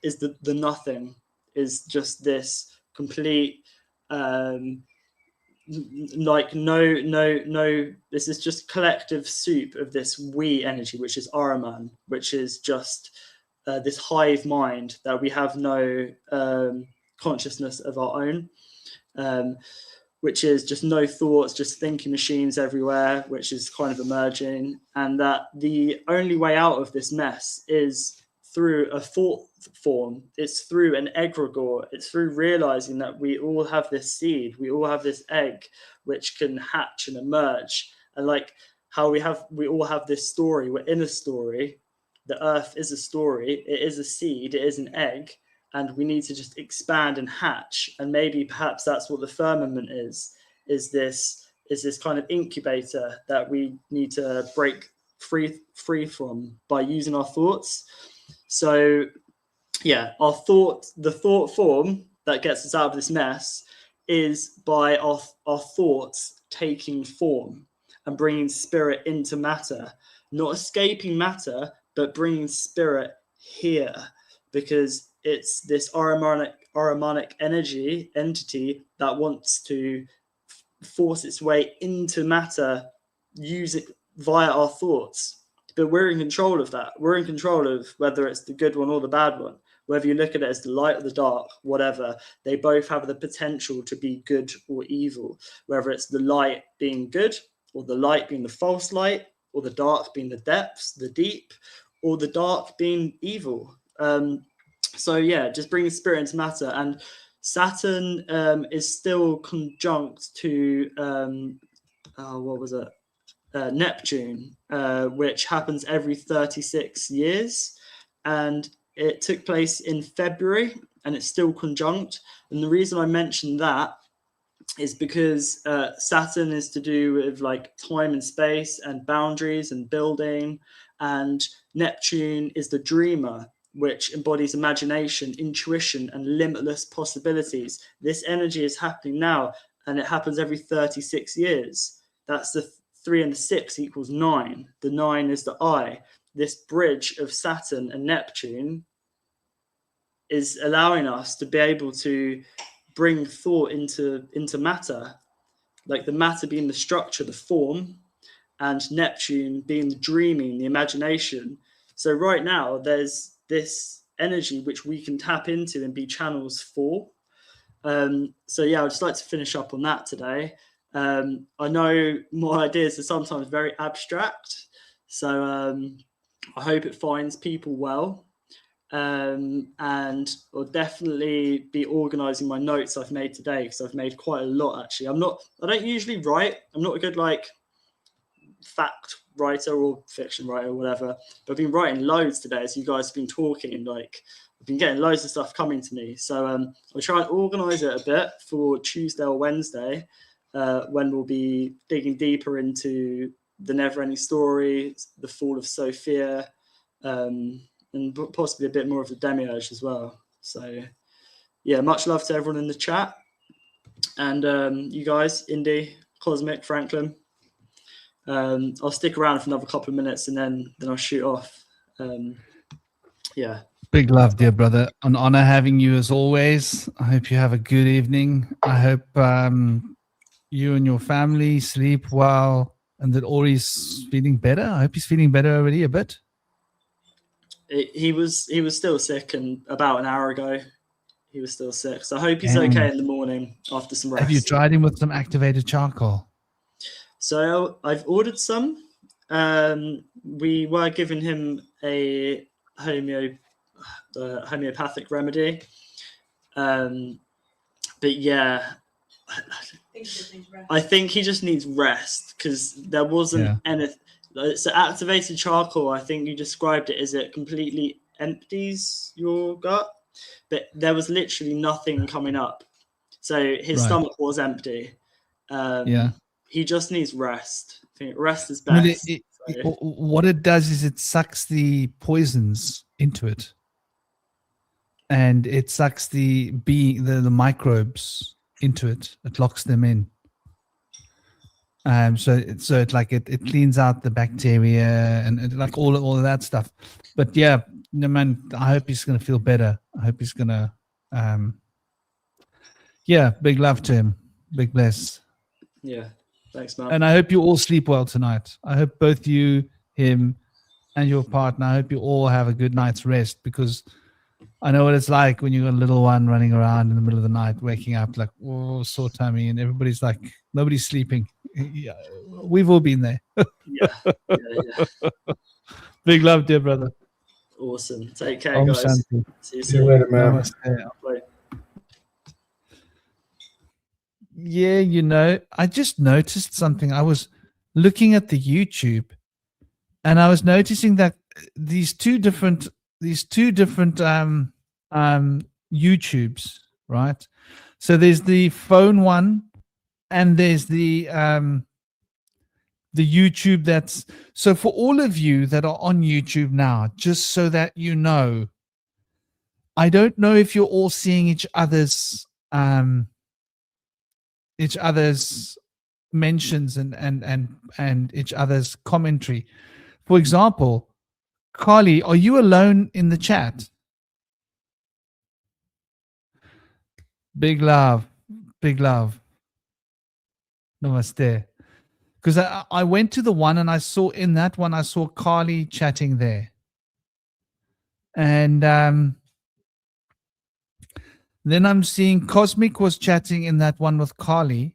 nothing, is just this complete like no, this is just collective soup of this we energy, which is Ahriman, which is just this hive mind that we have no consciousness of our own, which is just no thoughts, just thinking machines everywhere, which is kind of emerging. And that the only way out of this mess is through a thought form. It's through an egregore. It's through realizing that we all have this seed, we all have this egg, which can hatch and emerge. And like how we all have this story, we're in a story. The earth is a story, it is a seed, it is an egg, and we need to just expand and hatch. And maybe perhaps that's what the firmament is this kind of incubator that we need to break free from by using our thoughts. So yeah, the thought form that gets us out of this mess is by our thoughts taking form and bringing spirit into matter, not escaping matter, but bringing spirit here, because it's this Ahrimanic entity that wants to force its way into matter, use it via our thoughts. But we're in control of that. We're in control of whether it's the good one or the bad one. Whether you look at it as the light or the dark, whatever, they both have the potential to be good or evil. Whether it's the light being good, or the light being the false light, or the dark being the depths, the deep, or the dark being evil. So yeah, just bringing spirit into matter. And Saturn is still conjunct to Neptune, which happens every 36 years, and it took place in February, and it's still conjunct. And the reason I mentioned that is because Saturn is to do with like time and space and boundaries and building, and Neptune is the dreamer, which embodies imagination, intuition, and limitless possibilities. This energy is happening now, and it happens every 36 years. That's the 3 and the 6 equals 9. The 9 is the eye. This bridge of Saturn and Neptune is allowing us to be able to bring thought into matter, like the matter being the structure, the form, and Neptune being the dreaming, the imagination. So right now there's this energy which we can tap into and be channels for. So yeah, I'd just like to finish up on that today. I know my ideas are sometimes very abstract, so I hope it finds people well. And I'll definitely be organizing my notes I've made today, because I've made quite a lot actually. I don't usually write. I'm not a good like fact writer or fiction writer or whatever, but I've been writing loads today as you guys have been talking, and like I've been getting loads of stuff coming to me. So I'll try and organize it a bit for Tuesday or Wednesday, when we'll be digging deeper into the Neverending Story, the Fall of Sophia, and possibly a bit more of the Demiurge as well. So yeah, much love to everyone in the chat, and you guys, Indy, Cosmic, Franklin, I'll stick around for another couple of minutes and then I'll shoot off. Yeah. Big love, dear brother. An honor having you as always. I hope you have a good evening. I hope you and your family sleep well and that Ori's feeling better. I hope he's feeling better already a bit. He was still sick, and about an hour ago he was still sick. So I hope he's okay in the morning after some rest. Have you tried him with some activated charcoal? So I've ordered some. We were giving him a homeopathic remedy. But yeah, I think he just needs rest because there wasn't anything. So activated charcoal, I think you described it as it completely empties your gut, but there was literally nothing coming up. So his stomach was empty. He just needs rest. I think rest is best. What it does is it sucks the poisons into it, and it sucks the microbes into it. It locks them in. So it cleans out the bacteria and like all of that stuff. But yeah, no, man, I hope he's gonna feel better. I hope he's gonna big love to him. Big bless. Yeah. Thanks, man. And I hope you all sleep well tonight. I hope both you, him, and your partner, I hope you all have a good night's rest, because I know what it's like when you got a little one running around in the middle of the night, waking up like, oh, sore tummy, and everybody's like, nobody's sleeping. Yeah, we've all been there. Yeah. Big love, dear brother. Awesome. Take care, guys. Shanti. See you soon. later, man. Bye. Yeah, I just noticed something. I was looking at the YouTube, and I was noticing that these two different YouTubes, right? So there's the phone one, and there's the YouTube that's so for all of you that are on YouTube now, just so that you know, I don't know if you're all seeing each other's mentions and each other's commentary. For example, Carly, are you alone in the chat? Big love. Namaste. Because I went to the one and I saw in that one, I saw Carly chatting there. And then I'm seeing Cosmic was chatting in that one with Carly.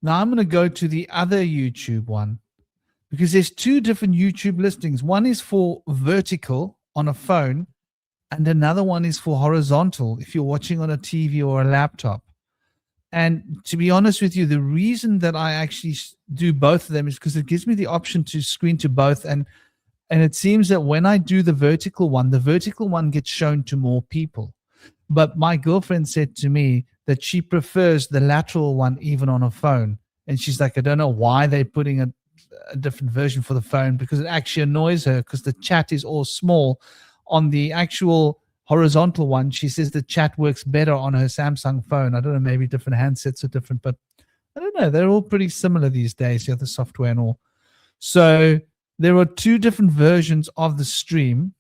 Now I'm going to go to the other YouTube one, because there's two different YouTube listings. One is for vertical on a phone, and another one is for horizontal if you're watching on a TV or a laptop. And to be honest with you, the reason that I actually do both of them is because it gives me the option to screen to both. And it seems that when I do the vertical one gets shown to more people. But my girlfriend said to me that she prefers the lateral one even on a phone. And she's like, I don't know why they're putting a different version for the phone, because it actually annoys her because the chat is all small. On the actual horizontal one, she says the chat works better on her Samsung phone. I don't know, maybe different handsets are different, but I don't know. They're all pretty similar these days, the software and all. So there are two different versions of the stream,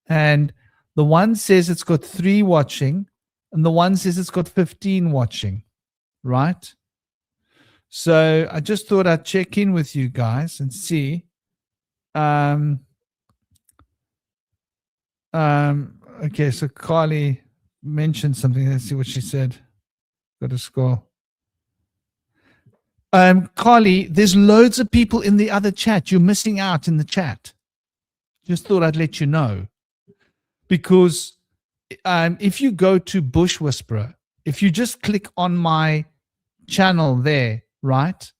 and the one says it's got 3 watching, and the one says it's got 15 watching, right? So I just thought I'd check in with you guys and see. Okay, so Carly mentioned something. Let's see what she said. Got to scroll. Carly, there's loads of people in the other chat. You're missing out in the chat. Just thought I'd let you know. Because if you go to Bush Whisperer, if you just click on my channel there, right?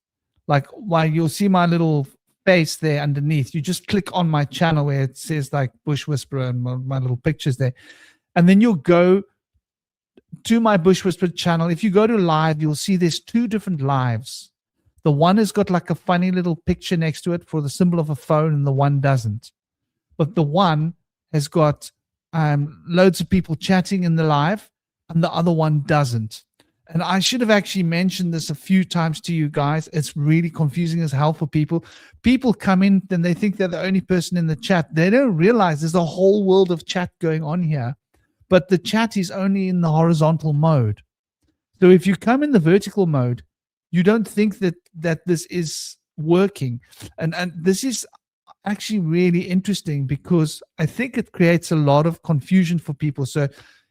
Like, while you'll see my little face there underneath, you just click on my channel where it says like Bush Whisperer and my little pictures there. And then you'll go to my Bush Whisperer channel. If you go to live, you'll see there's 2 different lives. The one has got like a funny little picture next to it for the symbol of a phone, and the one doesn't. But the one has got loads of people chatting in the live, and the other one doesn't. And I should have actually mentioned this a few times to you guys. It's really confusing as hell for people. People come in and they think they're the only person in the chat. They don't realize there's a whole world of chat going on here, but the chat is only in the horizontal mode. So if you come in the vertical mode, you don't think that this is working. And this is actually really interesting because I think it creates a lot of confusion for people. So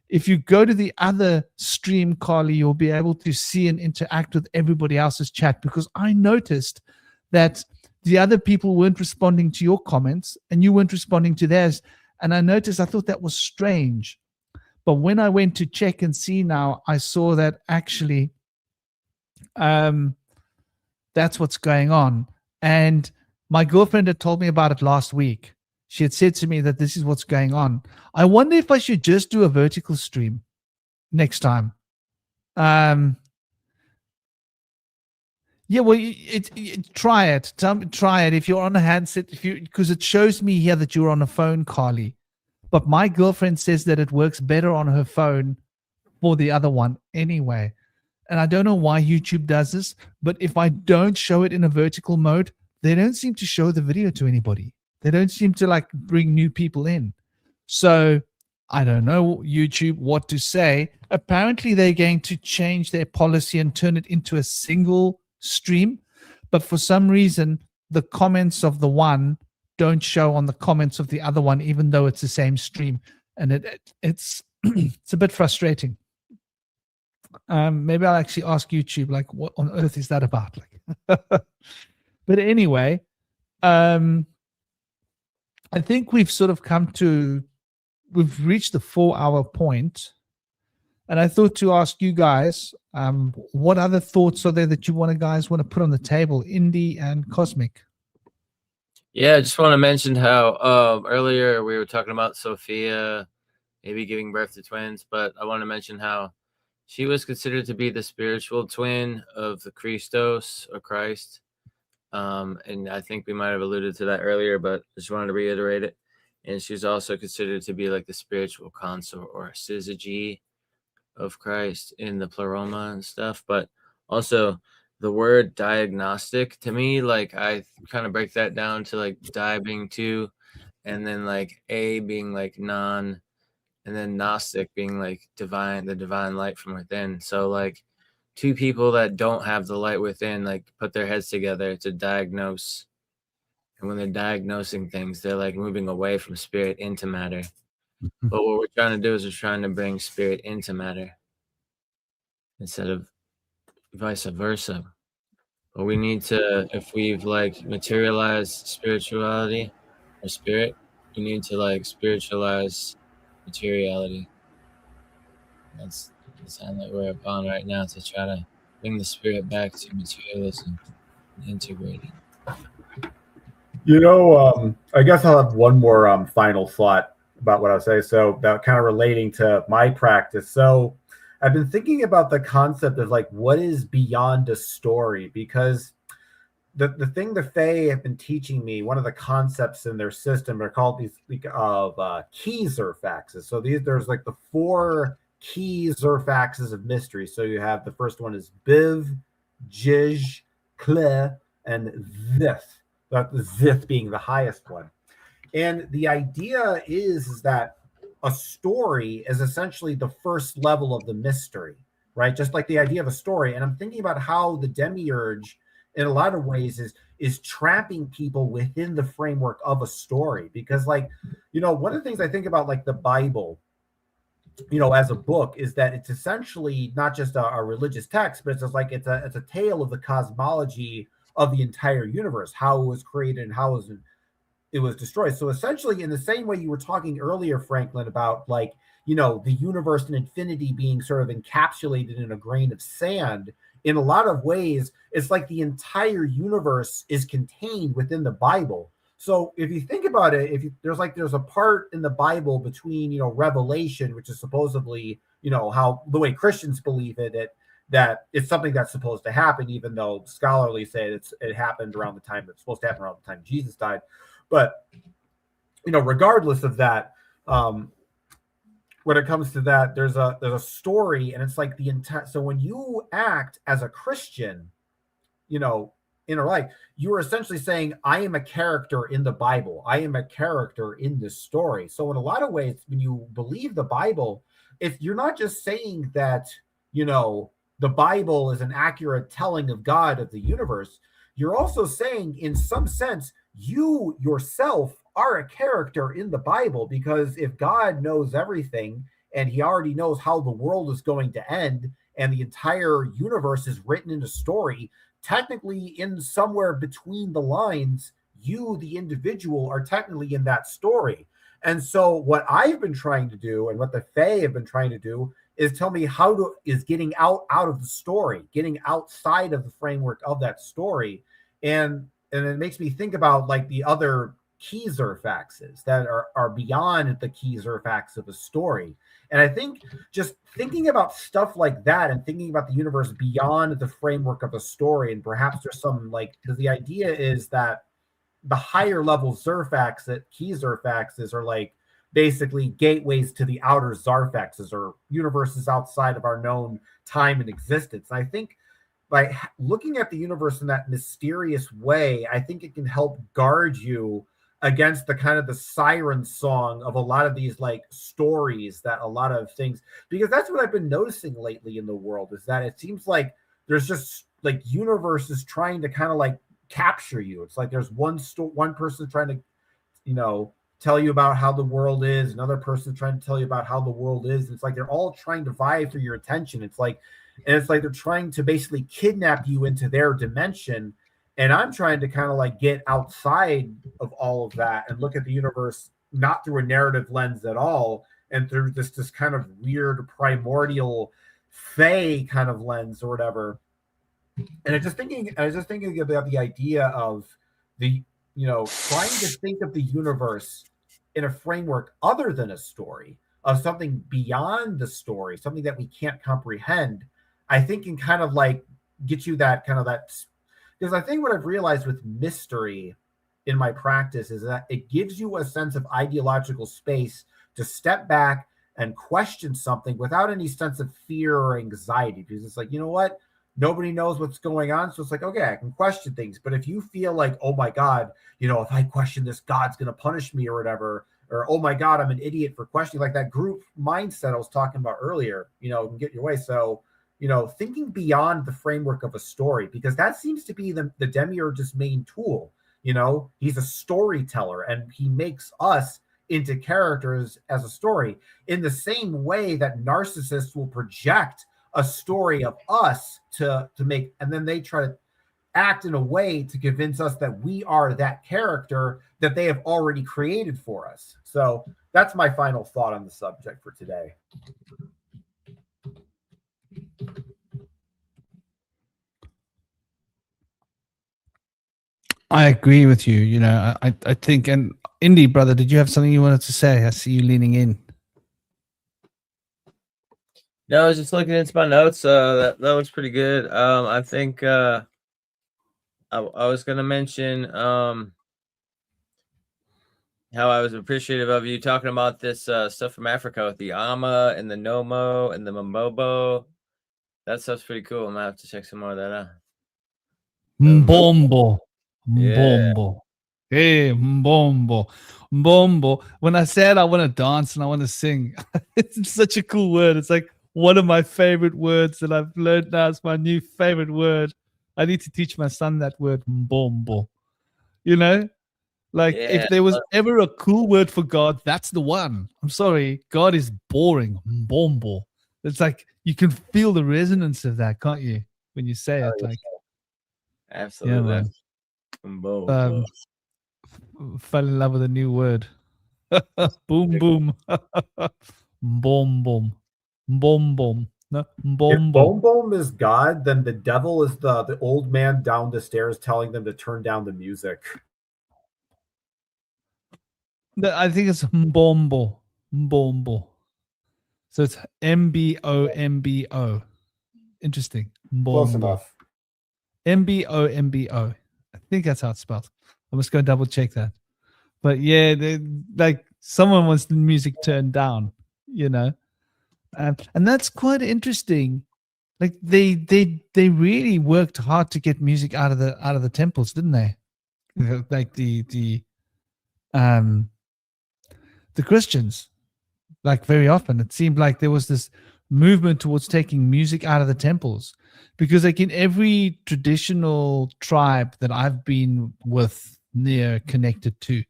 if you go to the other stream, Carly, you'll be able to see and interact with everybody else's chat, because I noticed that the other people weren't responding to your comments and you weren't responding to theirs. And I thought that was strange. But when I went to check and see now, I saw that actually that's what's going on. And my girlfriend had told me about it last week. She had said to me that this is what's going on. I wonder if I should just do a vertical stream next time. Yeah, well, try it. Try it if you're on a handset. Because it shows me here that you're on a phone, Carly. But my girlfriend says that it works better on her phone for the other one anyway. And I don't know why YouTube does this, but if I don't show it in a vertical mode, they don't seem to show the video to anybody. They don't seem to like bring new people in. So I don't know, YouTube, what to say. Apparently they're going to change their policy and turn it into a single stream. But for some reason, the comments of the one don't show on the comments of the other one, even though it's the same stream. And it's it's a bit frustrating. Maybe I'll actually ask YouTube, like, what on earth is that about? Like, but anyway, I think we've sort of we've reached the 4-hour point. And I thought to ask you guys, what other thoughts are there that you want to put on the table, Indy and Cosmic? Yeah, I just want to mention how earlier we were talking about Sophia maybe giving birth to twins, but I want to mention how she was considered to be the spiritual twin of the Christos or Christ. And I think we might have alluded to that earlier, but just wanted to reiterate it. And she's also considered to be like the spiritual consort or syzygy of Christ in the pleroma and stuff. But also the word diagnostic, to me, like I kind of break that down to like di being two, and then like a being like non, and then gnostic being like divine, the divine light from within. So like two people that don't have the light within, like put their heads together to diagnose. And when they're diagnosing things, they're like moving away from spirit into matter. But what we're trying to do is we're trying to bring spirit into matter instead of vice versa. But we need to, if we've like materialized spirituality or spirit, we need to like spiritualize materiality. That's the sign that we're upon right now, to try to bring the spirit back to materialism and integrate it. I guess I'll have one more final thought about what I was saying. So about kind of relating to my practice. So I've been thinking about the concept of like what is beyond a story, because the thing the Fae have been teaching me, one of the concepts in their system are called these key Zerfaxes. So there's like the 4 key Zerfaxes of mystery. So you have the first one is Biv, Jij, Kle, and Zith. The Zith being the highest one. And the idea is that a story is essentially the first level of the mystery, right? Just like the idea of a story. And I'm thinking about how the Demiurge, in a lot of ways, is trapping people within the framework of a story. Because, like, one of the things I think about, like, the Bible, as a book, is that it's essentially not just a religious text, but it's just like it's a tale of the cosmology of the entire universe, how it was created and how it was destroyed. So essentially, in the same way you were talking earlier, Franklin, about like, the universe and infinity being sort of encapsulated in a grain of sand, in a lot of ways, it's like the entire universe is contained within the Bible. So if you think about it, there's a part in the Bible between, Revelation, which is supposedly, how the way Christians believe it, that it's something that's supposed to happen, even though scholarly say it happened around the time it's supposed to happen around the time Jesus died. But, regardless of that, when it comes to that, there's a story, and it's like the intent. So when you act as a Christian, in our life, you are essentially saying, I am a character in the Bible. I am a character in this story. So in a lot of ways, when you believe the Bible, if you're not just saying that, the Bible is an accurate telling of God, of the universe, you're also saying, in some sense, you yourself are a character in the Bible, because if God knows everything and he already knows how the world is going to end and the entire universe is written in a story, technically in somewhere between the lines, you, the individual, are technically in that story. And so what I've been trying to do, and what the Fae have been trying to do, is tell me is getting out of the story, getting outside of the framework of that story. And it makes me think about like the other key Zerfaxes that are beyond the key Zerfax of a story. And I think just thinking about stuff like that and thinking about the universe beyond the framework of a story, and perhaps there's some because the idea is that the higher level Zerfax, that key Zerfaxes, are like basically gateways to the outer Zarfaxes, or universes outside of our known time and existence. And I think by looking at the universe in that mysterious way, I think it can help guard you against the kind of the siren song of a lot of these like stories, that a lot of things, because that's what I've been noticing lately in the world, is that it seems like there's just like universes trying to kind of like capture you. It's like there's one person trying to, tell you about how the world is, another person trying to tell you about how the world is. And it's like they're all trying to vie for your attention. It's like they're trying to basically kidnap you into their dimension. And I'm trying to kind of like get outside of all of that and look at the universe not through a narrative lens at all, and through this kind of weird primordial Fae kind of lens or whatever. And I was just thinking about the idea of the, trying to think of the universe in a framework other than a story, of something beyond the story, something that we can't comprehend. I think can kind of like get you that kind of that. Because I think what I've realized with mystery in my practice is that it gives you a sense of ideological space to step back and question something without any sense of fear or anxiety. Because it's like, you know what? Nobody knows what's going on. So it's like, okay, I can question things. But if you feel like, oh my God, if I question this, God's going to punish me or whatever, or, oh my God, I'm an idiot for questioning, like that group mindset I was talking about earlier, can get your way. So, thinking beyond the framework of a story, because that seems to be the Demiurge's main tool. He's a storyteller, and he makes us into characters as a story, in the same way that narcissists will project a story of us to make, and then they try to act in a way to convince us that we are that character that they have already created for us. So that's my final thought on the subject for today. I agree with you. I think, and Indy, brother, did you have something you wanted to say? I see you leaning in. No, I was just looking into my notes. That looks pretty good. I think I was gonna mention how I was appreciative of you talking about this stuff from Africa with the Ama and the Nomo and the Mamobo. That stuff's pretty cool. I'm gonna have to check some more of that out. Mbombo. Yeah. Mbombo. Hey, mbombo. Mbombo. When I said I want to dance and I want to sing, it's such a cool word. It's like one of my favorite words that I've learned now. It's my new favorite word. I need to teach my son that word, mbombo. Like if there was ever a cool word for God, that's the one. I'm sorry. God is boring. Mbombo. It's like you can feel the resonance of that, can't you? When you say it, like. Absolutely. Yeah, fell in love with a new word. Boom, boom. Boom, boom. Boom, boom. No, boom, if Boom Boom is God, then the devil is the old man down the stairs telling them to turn down the music. I think it's mbombo. Mbombo. So it's MBOMBO. Interesting. Mbombo. Close enough. MBOMBO. I think that's how it's spelled. I must go double check that. But yeah, like someone wants the music turned down. And that's quite interesting. Like they really worked hard to get music out of the temples, didn't they? Like the Christians, like very often it seemed like there was this movement towards taking music out of the temples, because like in every traditional tribe that I've been with, near connected to,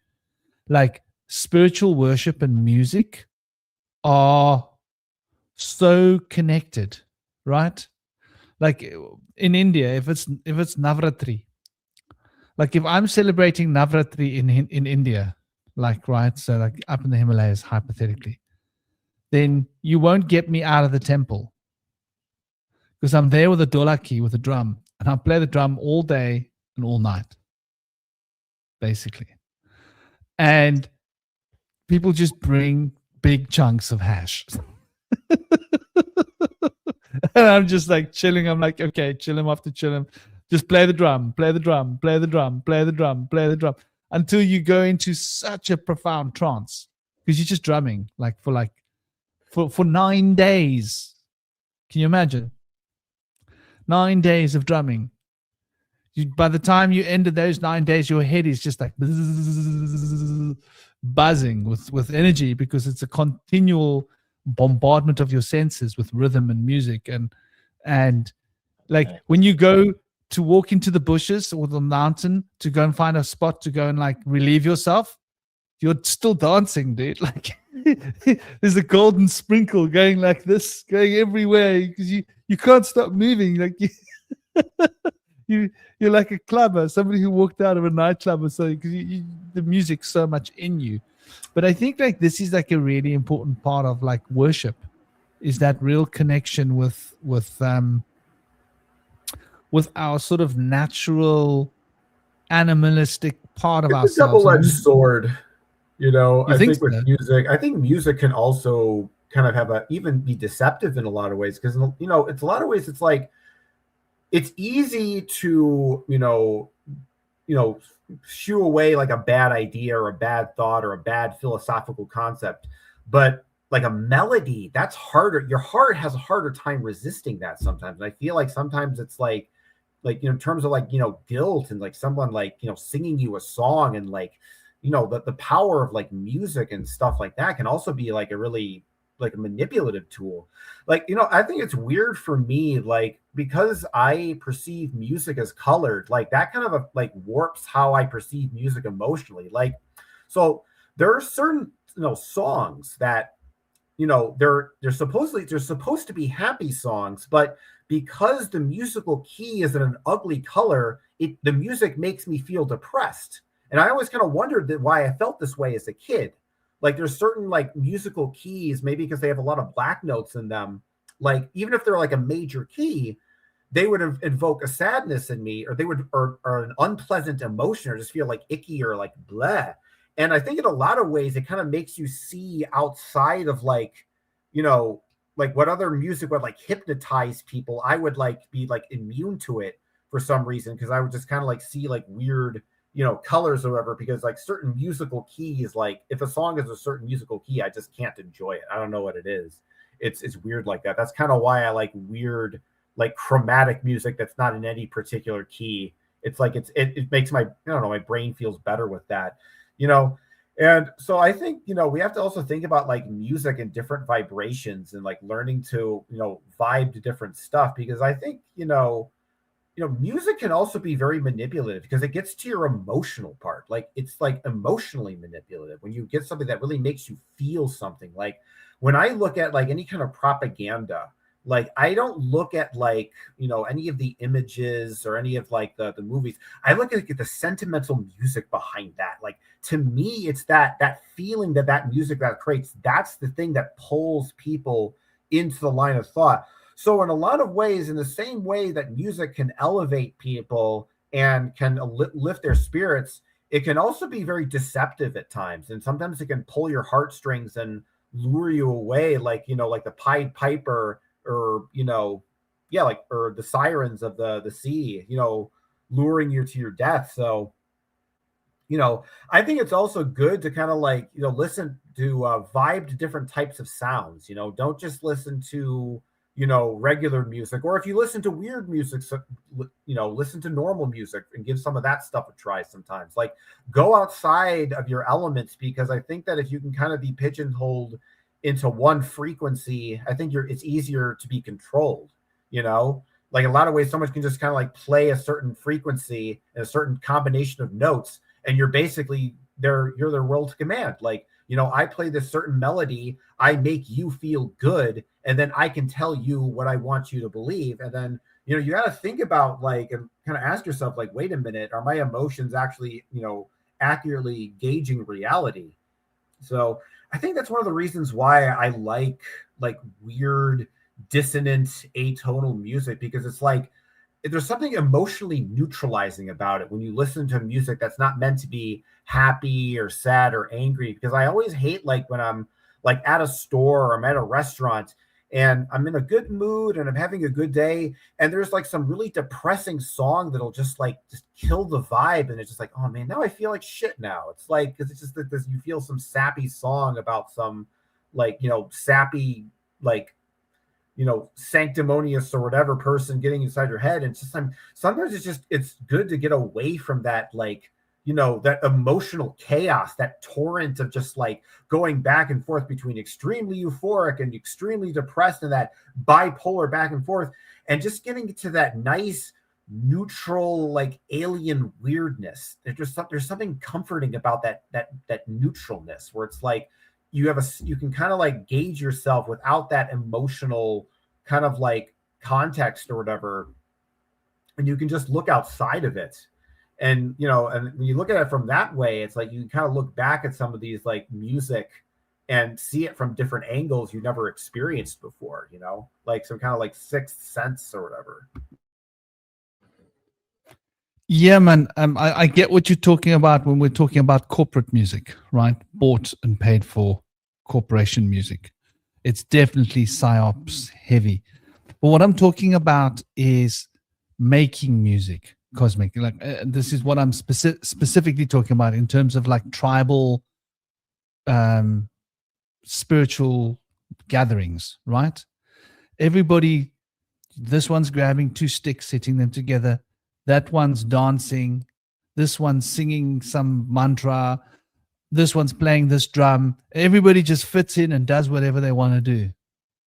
like spiritual worship and music are so connected, right? Like in India, if it's Navratri, like if I'm celebrating Navratri in India, like, right, so like up in the Himalayas hypothetically, then you won't get me out of the temple, because I'm there with a dholaki, with a drum, and I play the drum all day and all night, basically. And people just bring big chunks of hash. And I'm just like chilling. I'm like, okay, chill him after chill him. Just play the drum, play the drum, play the drum, play the drum, play the drum, until you go into such a profound trance, because you're just drumming for 9 days. Can you imagine? 9 days of drumming. By the time you ended those 9 days, your head is just like buzzing with energy, because it's a continual bombardment of your senses with rhythm and music. And like when you go to walk into the bushes or the mountain to go and find a spot to go and like relieve yourself, you're still dancing, dude. Like there's a golden sprinkle going like this, going everywhere, because you can't stop moving. Like you're like a clubber, somebody who walked out of a nightclub or something, because the music's so much in you. But I think like this is like a really important part of like worship, is that real connection with our sort of natural animalistic part of It's a ourselves. double-edged sword, You I think think with so? music, I think music can also kind of have even be deceptive in a lot of ways, because it's a lot of ways it's like it's easy to shoo away like a bad idea or a bad thought or a bad philosophical concept, but like a melody, that's harder. Your heart has a harder time resisting that sometimes. And I feel like sometimes it's like in terms of like guilt, and like someone like singing you a song, and like the power of like music and stuff like that can also be like a really like a manipulative tool. Like I think it's weird for me, like, because I perceive music as colored, like that kind of like warps how I perceive music emotionally. Like, so there are certain songs that they're supposed to be happy songs, but because the musical key is in an ugly color, the music makes me feel depressed. And I always kind of wondered why I felt this way as a kid. Like there's certain like musical keys, maybe because they have a lot of black notes in them, like even if they're like a major key, they would invoke a sadness in me, or they would or an unpleasant emotion, or just feel like icky or like bleh. And I think in a lot of ways it kind of makes you see outside of like like what other music would like hypnotize people. I would like be like immune to it for some reason, because I would just kind of like see like weird colors or whatever, because like certain musical keys, like if a song is a certain musical key, I just can't enjoy it. I don't know what it is. It's weird like that. That's kind of why I like weird like chromatic music that's not in any particular key. It's like it makes my my brain feels better with that. And so I think we have to also think about like music and different vibrations, and like learning to vibe to different stuff, because I think music can also be very manipulative, because it gets to your emotional part. Like it's like emotionally manipulative when you get something that really makes you feel something. Like when I look at like any kind of propaganda, like I don't look at like any of the images or any of like the movies. I look at the sentimental music behind that. Like to me, it's that feeling that music that creates, that's the thing that pulls people into the line of thought. So in a lot of ways, in the same way that music can elevate people and can lift their spirits, it can also be very deceptive at times. And sometimes it can pull your heartstrings and lure you away, like like the Pied Piper, or or the sirens of the sea, luring you to your death. So I think it's also good to kind of like, listen to vibe to different types of sounds. Don't just listen to, regular music, or if you listen to weird music, listen to normal music and give some of that stuff a try sometimes. Like, go outside of your elements, because I think that if you can kind of be pigeonholed into one frequency, I think it's easier to be controlled, like a lot of ways someone can just kind of like play a certain frequency and a certain combination of notes, and you're basically you're their will to command. Like, I play this certain melody, I make you feel good, and then I can tell you what I want you to believe. And then, you got to think about like, and kind of ask yourself, like, wait a minute, are my emotions actually, accurately gauging reality? So I think that's one of the reasons why I like weird, dissonant, atonal music, because it's like, there's something emotionally neutralizing about it when you listen to music that's not meant to be happy or sad or angry. Because I always hate like when I'm like at a store or I'm at a restaurant and I'm in a good mood and I'm having a good day, and there's like some really depressing song that'll just kill the vibe, and it's just like, oh man, now I feel like shit now. It's like, because it's just that you feel some sappy song about some like, sappy, like, sanctimonious or whatever person getting inside your head. And it's just, sometimes it's good to get away from that, like, that emotional chaos, that torrent of just like going back and forth between extremely euphoric and extremely depressed, and that bipolar back and forth, and just getting to that nice neutral, like alien weirdness. There's something comforting about that neutralness, where it's like, you can kind of like gauge yourself without that emotional kind of like context or whatever, and you can just look outside of it. And and when you look at it from that way, it's like you kind of look back at some of these like music and see it from different angles you never experienced before, like some kind of like sixth sense or whatever. Yeah, man. I get what you're talking about when we're talking about corporate music, right? Bought and paid for corporation music. It's definitely psyops heavy. But what I'm talking about is making music, cosmic. Like this is what I'm specifically talking about in terms of like tribal, spiritual gatherings, right? Everybody, this one's grabbing two sticks, hitting them together. That one's dancing. This one's singing some mantra. This one's playing this drum. Everybody just fits in and does whatever they want to do.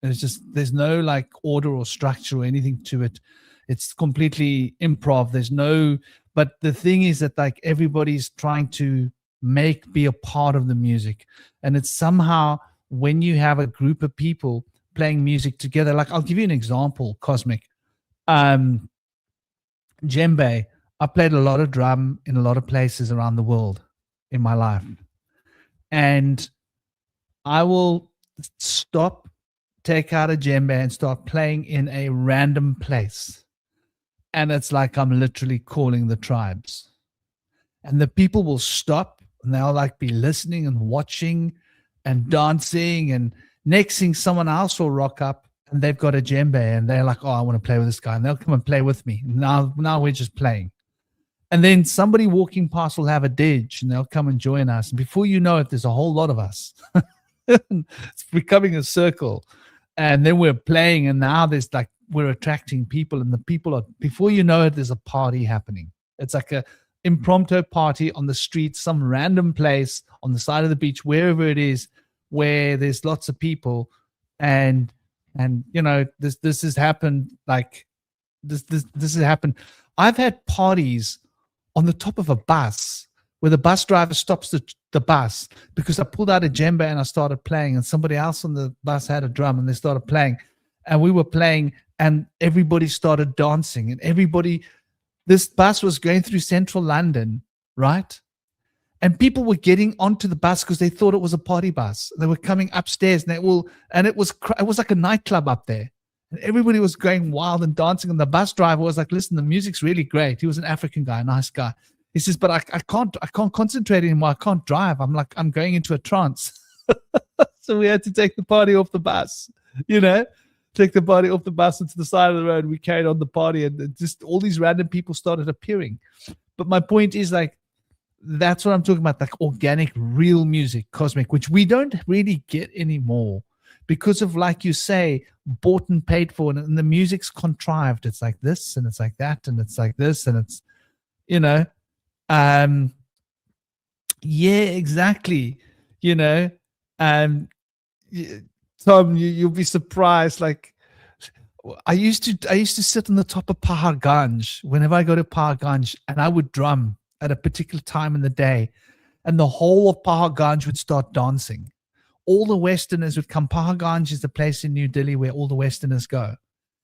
And it's just, there's no like order or structure or anything to it. It's completely improv. But the thing is that like everybody's trying to be a part of the music. And it's somehow when you have a group of people playing music together, like I'll give you an example, Cosmic. Djembe, I played a lot of drum in a lot of places around the world in my life. And I will stop, take out a djembe and start playing in a random place. And it's like I'm literally calling the tribes. And the people will stop and they'll like be listening and watching and dancing. And next thing, someone else will rock up and they've got a djembe and they're like, oh, I want to play with this guy. And they'll come and play with me. Now we're just playing. And then somebody walking past will have a didge and they'll come and join us. And before you know it, there's a whole lot of us. It's becoming a circle. And then we're playing, and now there's like, we're attracting people, and the people are, before you know it, there's a party happening. It's like a impromptu party on the street, some random place on the side of the beach, wherever it is, where there's lots of people. And this has happened, like this has happened. I've had parties on the top of a bus where the bus driver stops the bus because I pulled out a djembe and I started playing, and somebody else on the bus had a drum and they started playing, and we were playing and everybody started dancing, and this bus was going through central London, right? And people were getting onto the bus because they thought it was a party bus. They were coming upstairs and it was like a nightclub up there. And everybody was going wild and dancing. And the bus driver was like, listen, the music's really great. He was an African guy, a nice guy. He says, but I can't concentrate anymore. I can't drive. I'm going into a trance. So we had to take the party off the bus, take the party off the bus into the side of the road. We carried on the party, and just all these random people started appearing. But my point is, like, that's what I'm talking about, like organic, real music, cosmic, which we don't really get anymore because of, like you say, bought and paid for, and the music's contrived. It's like this, and it's like that, and it's like this, and it's, you know, yeah, exactly, you know, Tom, you'll be surprised. Like, I used to sit on the top of Pahar Ganj whenever I go to Pahar Ganj, and I would drum at a particular time in the day, and the whole of Pahar Ganj would start dancing. All the Westerners would come. Pahar Ganj is the place in New Delhi where all the Westerners go,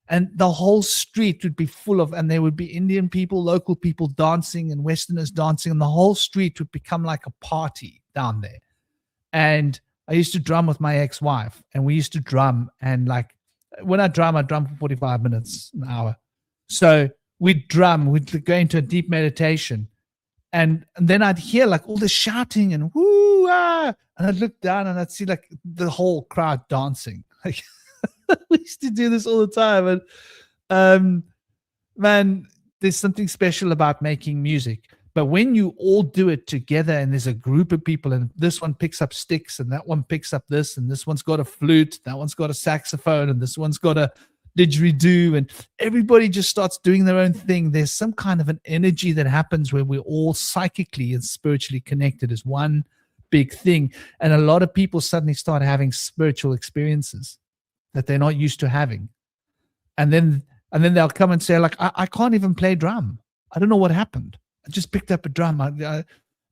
and the whole street would be full of, and there would be Indian people, local people dancing, and Westerners dancing, and the whole street would become like a party down there. And I used to drum with my ex-wife, and we used to drum, and like, when I drum for 45 minutes, an hour. So we'd drum, we'd go into a deep meditation. And then I'd hear like all the shouting and woo, ah, and I'd look down and I'd see like the whole crowd dancing. Like, we used to do this all the time. And man, there's something special about making music. But when you all do it together and there's a group of people, and this one picks up sticks and that one picks up this, and this one's got a flute, that one's got a saxophone, and this one's got a didgeridoo, and everybody just starts doing their own thing, there's some kind of an energy that happens where we're all psychically and spiritually connected as one big thing. And a lot of people suddenly start having spiritual experiences that they're not used to having. And then they'll come and say, like, I can't even play drum. I don't know what happened. I just picked up a drum.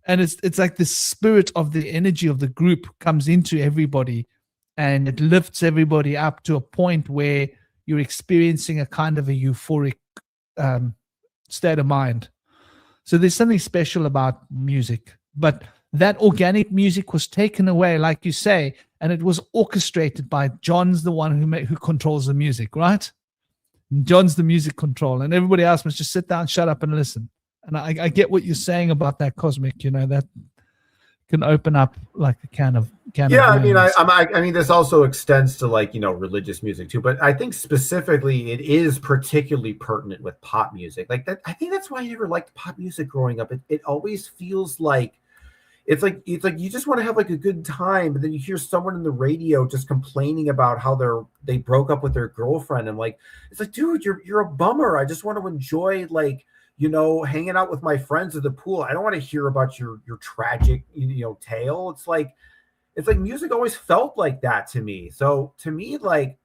And it's like the spirit of the energy of the group comes into everybody, and it lifts everybody up to a point where you're experiencing a kind of a euphoric state of mind. So there's something special about music. But that organic music was taken away, like you say, and it was orchestrated by John's the one who controls the music, right? John's the music control, and everybody else must just sit down, shut up, and listen. And I get what you're saying about that cosmic, you know, that can open up like a can of I mean, I mean, this also extends to, like, you know, religious music too. But I think specifically it is particularly pertinent with pop music. Like that, I think that's why I never liked pop music growing up. It always feels like it's like you just want to have like a good time, but then you hear someone in the radio just complaining about how they broke up with their girlfriend, and like, it's like, dude, you're a bummer. I just want to enjoy, like, you know, hanging out with my friends at the pool. I don't want to hear about your tragic, you know, tale. It's like music always felt like that to me. So to me, like,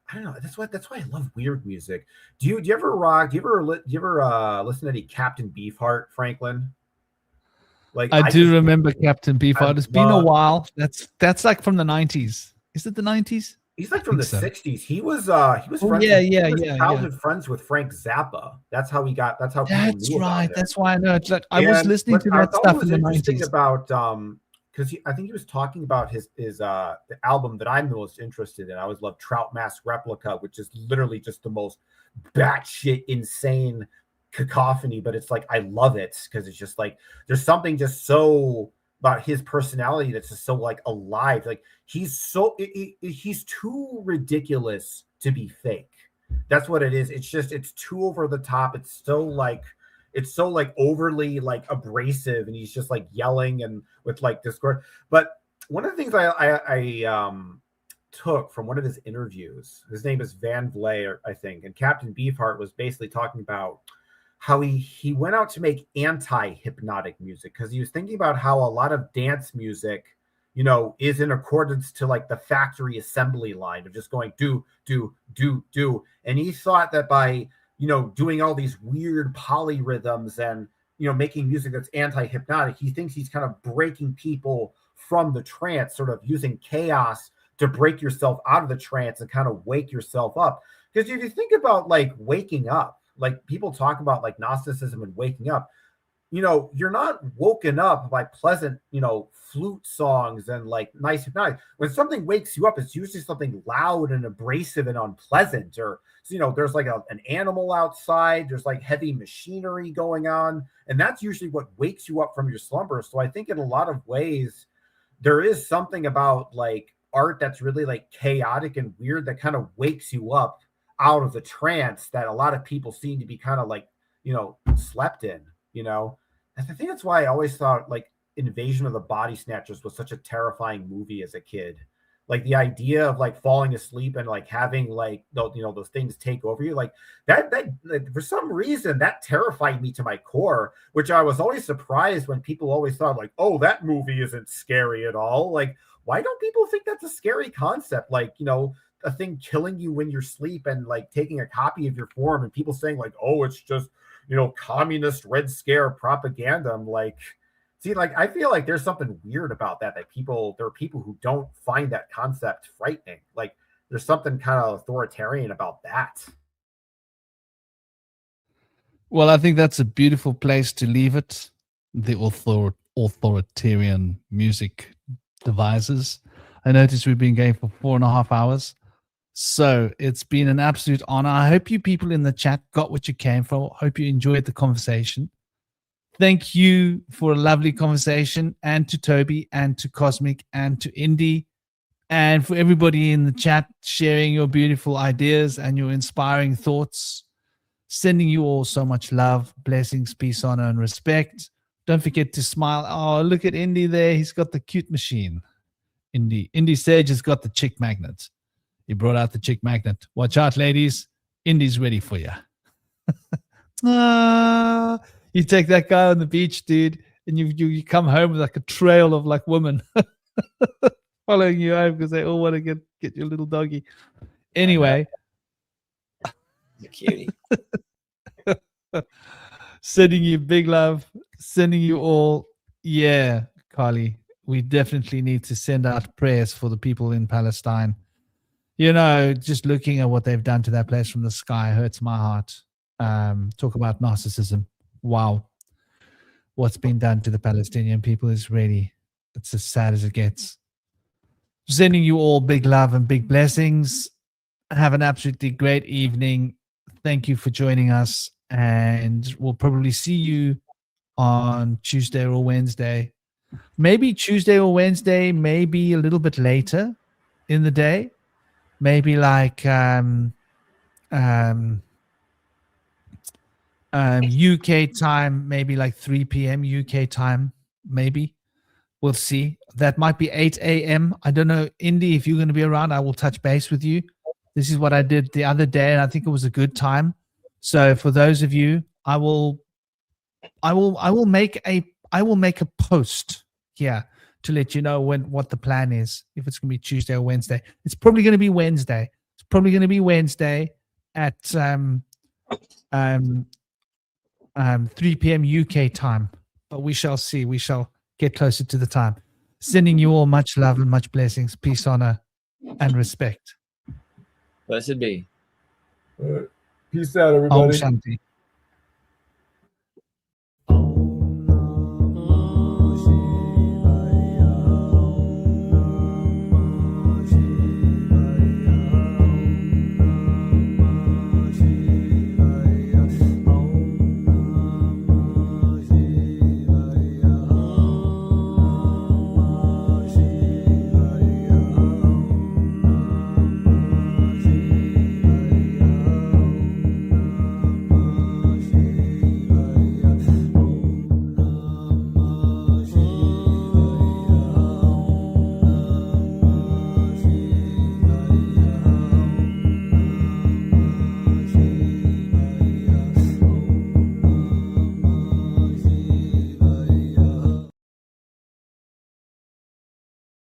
I don't know. That's why I love weird music. Do you ever rock? Do you ever listen to any Captain Beefheart, Franklin? Like, I do remember Captain Beefheart. It's been a while. That's like from the 90s. Is it the 90s? He's like from the 60s. He was childhood friends with Frank Zappa. That's how people knew about him. That's why I know. It's like, I was listening to that stuff in the 90s. About because I think he was talking about his the album that I'm most interested in. I always love Trout Mask Replica, which is literally just the most batshit insane cacophony, but it's like, I love it because it's just like, there's something just so about his personality that's just so like alive. Like, he's too ridiculous to be fake. That's what it is. It's too over the top. It's so like overly like abrasive, and he's just like yelling and with like discord. But one of the things I took from one of his interviews, his name is Van Vleer, I think, and Captain Beefheart was basically talking about how he went out to make anti-hypnotic music, because he was thinking about how a lot of dance music, you know, is in accordance to like the factory assembly line of just going do, do, do, do. And he thought that by, you know, doing all these weird polyrhythms and, you know, making music that's anti-hypnotic, he thinks he's kind of breaking people from the trance, sort of using chaos to break yourself out of the trance and kind of wake yourself up. Because if you think about like waking up, like people talk about like Gnosticism and waking up, you know, you're not woken up by pleasant, you know, flute songs and like nice hypnotic. When something wakes you up, it's usually something loud and abrasive and unpleasant, or, you know, there's like an animal outside, there's like heavy machinery going on, and that's usually what wakes you up from your slumber. So I think in a lot of ways, there is something about like art that's really like chaotic and weird that kind of wakes you up out of the trance that a lot of people seem to be kind of like, you know, slept in, you know. I think that's why I always thought like Invasion of the Body Snatchers was such a terrifying movie as a kid. Like the idea of like falling asleep and like having like those things take over you, like that like, for some reason that terrified me to my core, which I was always surprised when people always thought like, oh, that movie isn't scary at all. Like, why don't people think that's a scary concept? Like, a thing killing you when you're asleep and like taking a copy of your form, and people saying like, oh, it's just communist Red Scare propaganda. I'm like, see, like, I feel like there's something weird about that there are people who don't find that concept frightening. Like, there's something kind of authoritarian about that. Well, I think that's a beautiful place to leave it. The authoritarian music devices. I noticed we've been going for 4.5 hours. So it's been an absolute honor. I hope you people in the chat got what you came for. Hope you enjoyed the conversation. Thank you for a lovely conversation, and to Toby and to Cosmic and to Indy, and for everybody in the chat sharing your beautiful ideas and your inspiring thoughts. Sending you all so much love, blessings, peace, honor, and respect. Don't forget to smile. Oh, look at Indy there. He's got the cute machine. Indy Sage has got the chick magnet. He brought out the chick magnet. Watch out, ladies. Indy's ready for you. You take that guy on the beach, dude, and you come home with like a trail of like women following you home because they all want to get your little doggy. Anyway. Cutie. Sending you big love. Sending you all. Yeah, Carly. We definitely need to send out prayers for the people in Palestine. Just looking at what they've done to that place from the sky hurts my heart. Talk about narcissism. Wow. What's been done to the Palestinian people is really, it's as sad as it gets. Sending you all big love and big blessings. Have an absolutely great evening. Thank you for joining us. And we'll probably see you on Tuesday or Wednesday. Maybe Tuesday or Wednesday, maybe a little bit later in the day. Maybe like UK time, maybe like 3 p.m. UK time, maybe. We'll see. That might be 8 a.m. I don't know, Indy, if you're going to be around, I will touch base with you. This is what I did the other day, and I think it was a good time. So for those of you, I will make a post here to let you know what the plan is, if it's going to be Tuesday or Wednesday. It's probably going to be Wednesday. It's probably going to be Wednesday at 3 p.m. UK time. But we shall see. We shall get closer to the time. Sending you all much love and much blessings, peace, honor, and respect. Blessed be. Peace out, everybody. Om Shanti.